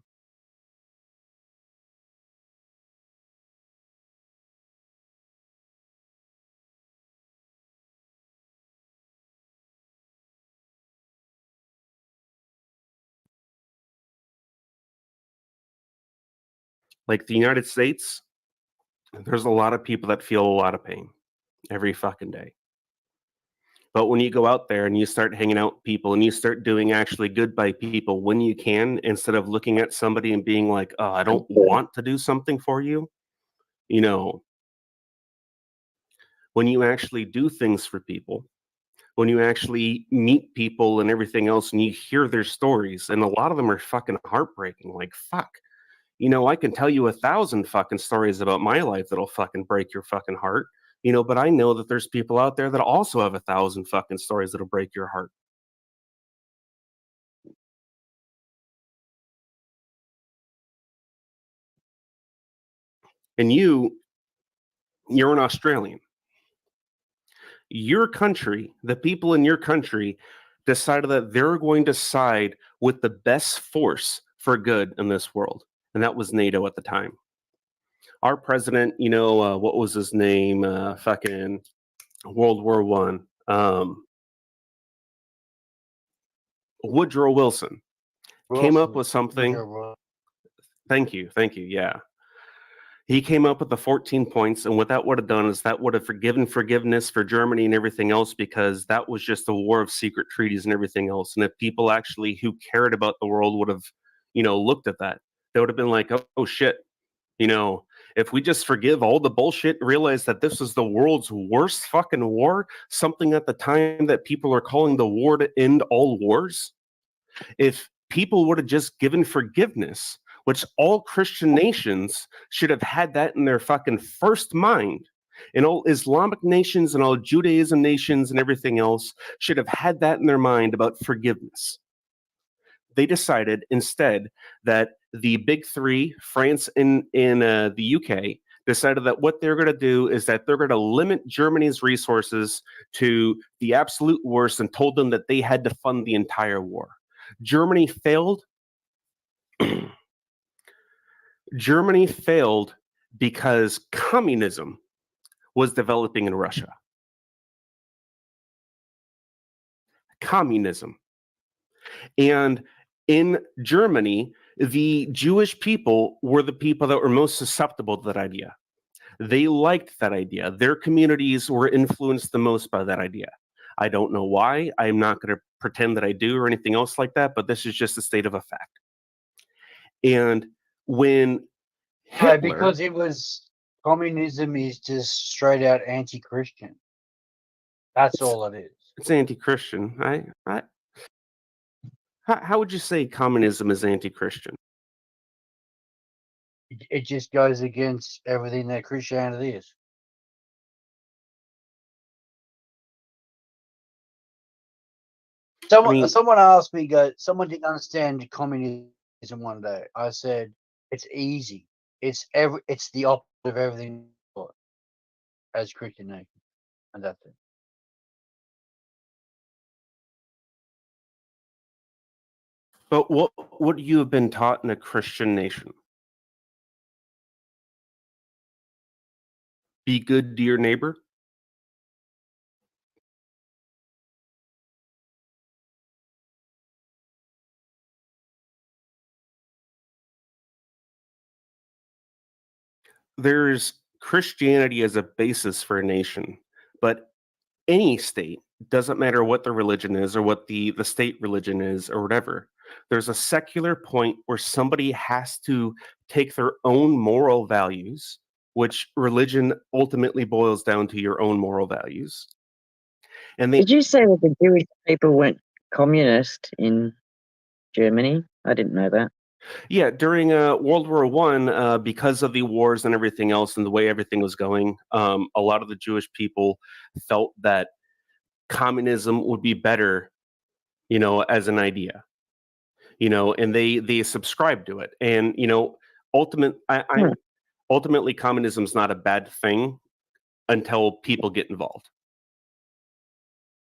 Like the United States, there's a lot of people that feel a lot of pain every fucking day. But when you go out there and you start hanging out with people and you start doing actually good by people when you can, instead of looking at somebody and being like, oh, I don't want to do something for you, you know, when you actually do things for people, when you actually meet people and everything else and you hear their stories, and a lot of them are fucking heartbreaking, like, fuck. You know, I can tell you 1,000 fucking stories about my life that'll fucking break your fucking heart. You know, but I know that there's people out there that also have 1,000 fucking stories that'll break your heart. And you're an Australian. Your country, the people in your country decided that they're going to side with the best force for good in this world. And that was NATO at the time. Our president, you know, what was his name? Fucking World War One. Woodrow Wilson came up with something. Thank you. Yeah. He came up with the 14 points, and what that would have done is that would have forgiven forgiveness for Germany and everything else, because that was just a war of secret treaties and everything else. And if people actually who cared about the world would have, you know, looked at that, they would have been like, oh shit, you know, if we just forgive all the bullshit and realize that this is the world's worst fucking war, something at the time that people are calling the war to end all wars, if people would have just given forgiveness, which all Christian nations should have had that in their fucking first mind, and all Islamic nations and all Judaism nations and everything else should have had that in their mind about forgiveness. They decided instead that the big three, France and the UK, decided that what they're going to do is that they're going to limit Germany's resources to the absolute worst, and told them that they had to fund the entire war. Germany failed. Germany failed because communism was developing in Russia. Communism. And in Germany, the Jewish people were the people that were most susceptible to that idea. They liked that idea. Their communities were influenced the most by that idea. I don't know why. I'm not going to pretend that I do or anything else like that, but this is just a state of a fact. And when Hitler, because it was communism is just straight out anti-Christian. That's all it is. It's anti-Christian. How would you say communism is anti-Christian? It just goes against everything that Christianity is. Someone asked me, someone didn't understand communism one day. I said, it's easy. It's the opposite of everything as Christian nation. And that's it. But what would you have been taught in a Christian nation? Be good to your neighbor? There's Christianity as a basis for a nation, but any state, doesn't matter what the religion is or what the state religion is or whatever, there's a secular point where somebody has to take their own moral values, which religion ultimately boils down to your own moral values. And did you say that the Jewish people went communist in Germany? I didn't know that. Yeah, during World War One, because of the wars and everything else and the way everything was going, a lot of the Jewish people felt that communism would be better, you know, as an idea, you know, and they subscribed to it. And you know, ultimately, communism is not a bad thing until people get involved.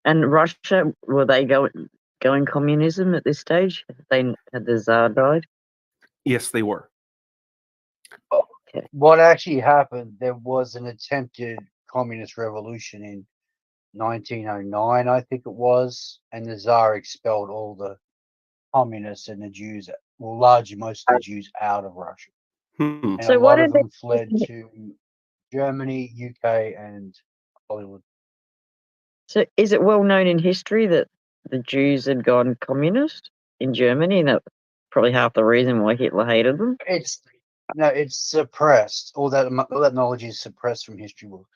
And Russia, were they going communism at this stage? Had the Tsar died? Yes, they were. Okay. What actually happened, there was an attempted communist revolution in 1909, I think it was, and the Tsar expelled all the communists and the Jews, well, largely most of the Jews out of Russia. And So a what lot of did them fled to Germany, UK, and Hollywood. So is it well known in history that the Jews had gone communist in Germany, and that probably half the reason why Hitler hated them? It's suppressed. All that knowledge is suppressed from history books.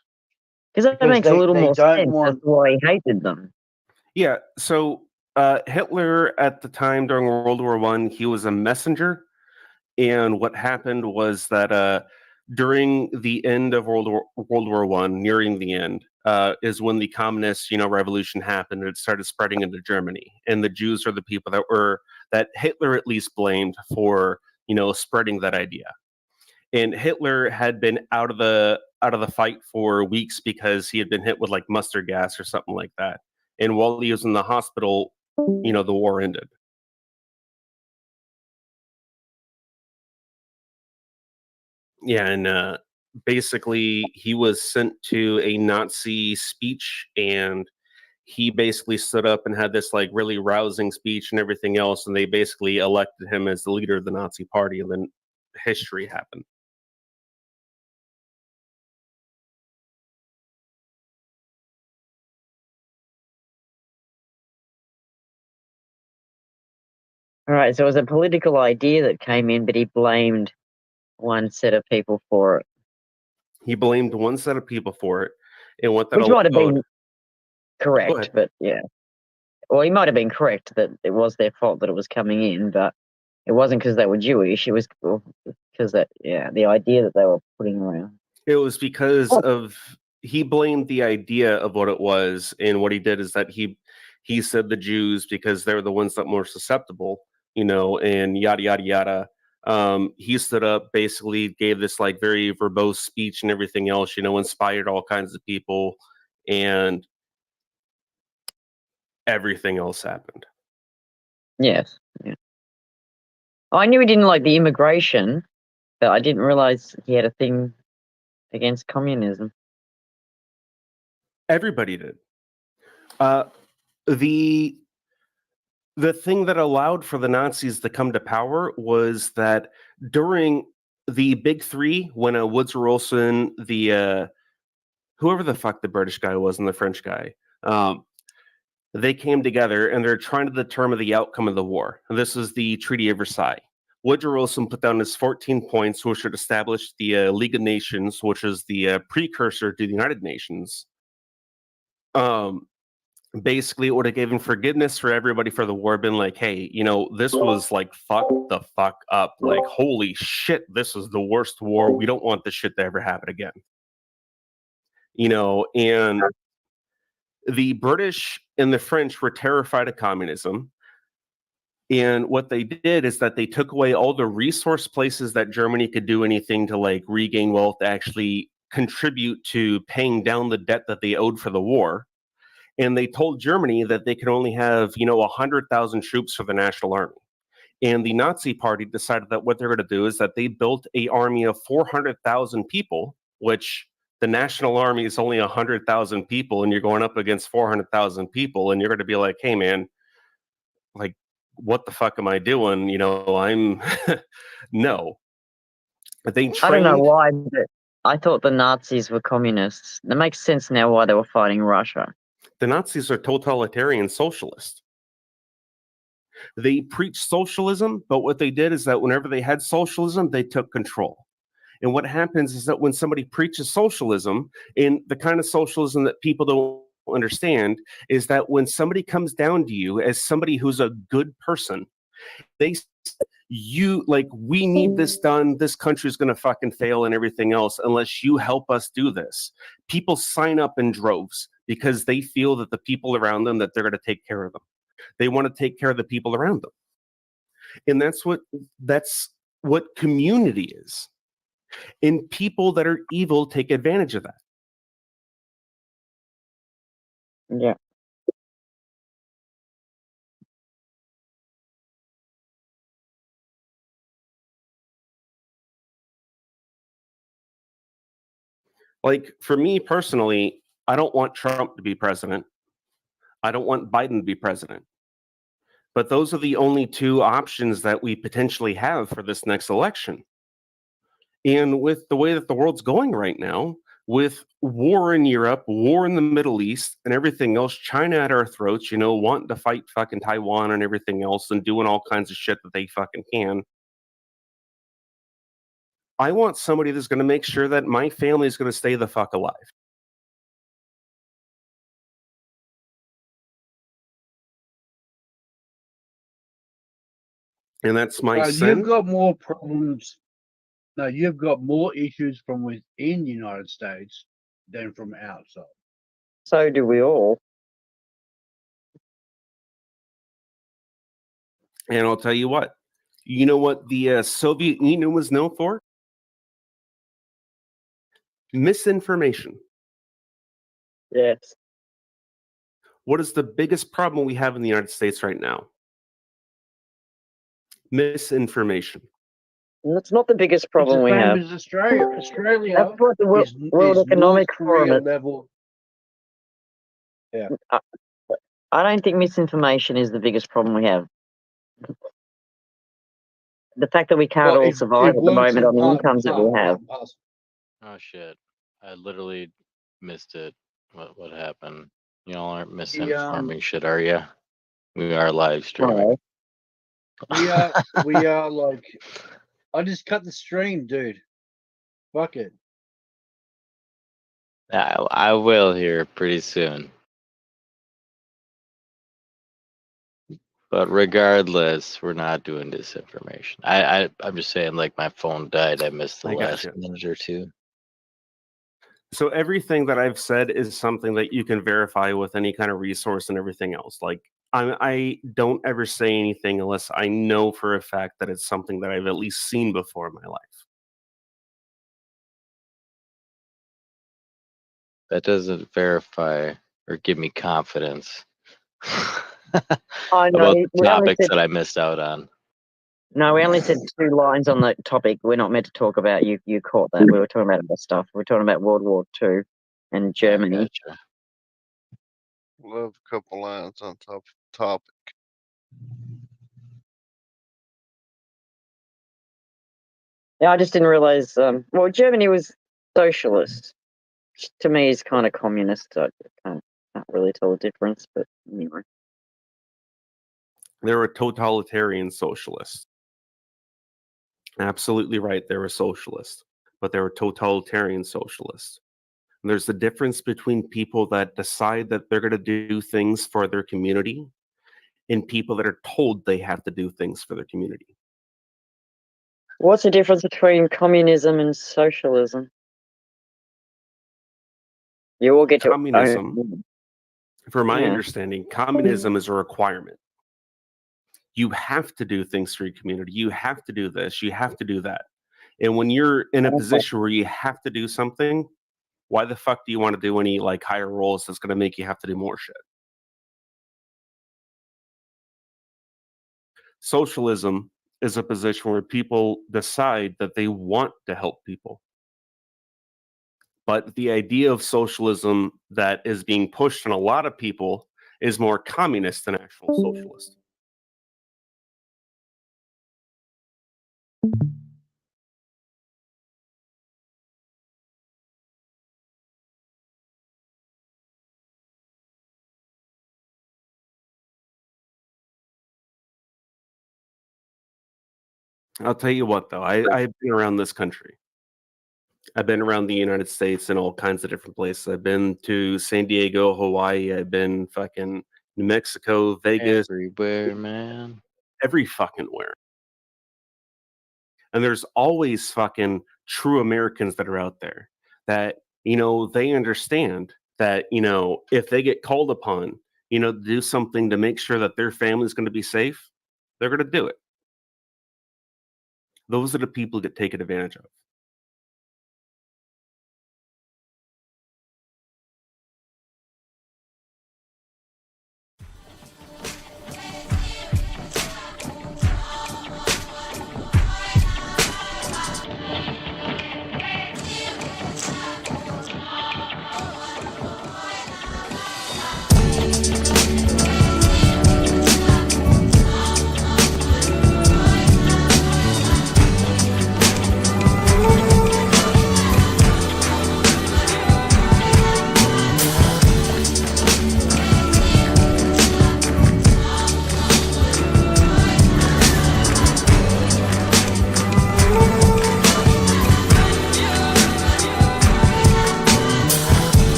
Because that makes a little more sense as to why he hated them. Yeah. So Hitler at the time during World War I, he was a messenger. And what happened was that during the end of World War I, nearing the end, is when the communist, revolution happened. It started spreading into Germany, and the Jews are the people that Hitler at least blamed for, spreading that idea. And Hitler had been out of the fight for weeks because he had been hit with like mustard gas or something like that. And while he was in the hospital, the war ended. Yeah, and basically he was sent to a Nazi speech, and he basically stood up and had this like really rousing speech and everything else, and they basically elected him as the leader of the Nazi party, and then history happened. All right, so it was a political idea that came in, but he blamed one set of people for it. He blamed one set of people for it, and what that Which might have been Go correct, ahead. but yeah. Well, he might have been correct that it was their fault that it was coming in, but it wasn't because they were Jewish. It was because the idea that they were putting around. It was because of he blamed the idea of what it was, and what he did is that he said the Jews because they're the ones that were more susceptible, and yada yada yada. He stood up, basically gave this like very verbose speech and everything else, inspired all kinds of people, and everything else happened. Yes. Yeah. I knew he didn't like the immigration, but I didn't realize he had a thing against communism. Everybody did. The thing that allowed for the Nazis to come to power was that during the Big Three, when Woodrow Wilson, whoever the fuck the British guy was and the French guy, they came together and they're trying to determine the outcome of the war. And this is the Treaty of Versailles. Woodrow Wilson put down his 14 points, which would establish the League of Nations, which is the precursor to the United Nations. Basically, it would have given forgiveness for everybody for the war, been like, hey, this was like fuck the fuck up. Like, holy shit, this is the worst war. We don't want this shit to ever happen again. And the British and the French were terrified of communism. And what they did is that they took away all the resource places that Germany could do anything to like regain wealth, to actually contribute to paying down the debt that they owed for the war. And they told Germany that they could only have, 100,000 troops for the National Army. And the Nazi Party decided that what they're going to do is that they built an army of 400,000 people, which the National Army is only 100,000 people, and you're going up against 400,000 people, and you're going to be like, hey, man, like, what the fuck am I doing? I'm no. They trained... I don't know why, but I thought the Nazis were communists. It makes sense now why they were fighting Russia. The Nazis are totalitarian socialists. They preach socialism, but what they did is that whenever they had socialism, they took control. And what happens is that when somebody preaches socialism, and the kind of socialism that people don't understand, is that when somebody comes down to you as somebody who's a good person, they we need this done, this country's going to fucking fail and everything else unless you help us do this. People sign up in droves because they feel that the people around them, that they're going to take care of them. They want to take care of the people around them. And that's what community is. And people that are evil take advantage of that. Yeah. Like, for me personally, I don't want Trump to be president. I don't want Biden to be president. But those are the only two options that we potentially have for this next election. And with the way that the world's going right now, with war in Europe, war in the Middle East, and everything else, China at our throats, wanting to fight fucking Taiwan and everything else and doing all kinds of shit that they fucking can. I want somebody that's going to make sure that my family is going to stay the fuck alive. And that's my sin. You've got more problems. No, you've got more issues from within the United States than from outside. So do we all. And I'll tell you what. You know what the Soviet Union was known for? Misinformation. Yes. What is the biggest problem we have in the United States right now? Misinformation. That's not the biggest problem we have. As Australia. Australia. That's what the World Economic Forum. Level. Yeah. I don't think misinformation is the biggest problem we have. The fact that we can't all survive at the moment on the incomes that we have. Oh shit! I literally missed it. What happened? Y'all aren't misinforming shit, are you? We are live streaming. We are like. I just cut the stream, dude. Fuck it. I will here pretty soon. But regardless, we're not doing disinformation. I'm just saying, like, my phone died. I missed the last minute or two. So everything that I've said is something that you can verify with any kind of resource and everything else. Like, I don't ever say anything unless I know for a fact that it's something that I've at least seen before in my life. That doesn't verify or give me confidence I know. about the topics that I missed out on. No, we only said 2 lines on the topic. We're not meant to talk about. You caught that. We were talking about other stuff. We're talking about World War II and Germany. Gotcha. Love a couple lines on top of the topic. Yeah, I just didn't realize. Well, Germany was socialist. Which to me, is kind of communist. I can't really tell the difference, but anyway. They were totalitarian socialists. Absolutely right. They were socialists, but they were totalitarian socialists. And there's the difference between people that decide that they're going to do things for their community and people that are told they have to do things for their community. What's the difference between communism and socialism? You all get communism. From my Yeah. understanding, communism is a requirement. You have to do things for your community. You have to do this. You have to do that. And when you're in a position where you have to do something, why the fuck do you want to do any like higher roles that's going to make you have to do more shit? Socialism is a position where people decide that they want to help people. But the idea of socialism that is being pushed on a lot of people is more communist than actual socialist. I'll tell you what, though, I've been around this country. I've been around the United States in all kinds of different places. I've been to San Diego, Hawaii. I've been fucking New Mexico, Vegas. Everywhere, man. Every fucking where. And there's always fucking true Americans that are out there that, they understand that, if they get called upon, to do something to make sure that their family's going to be safe, they're going to do it. Those are the people that get taken advantage of.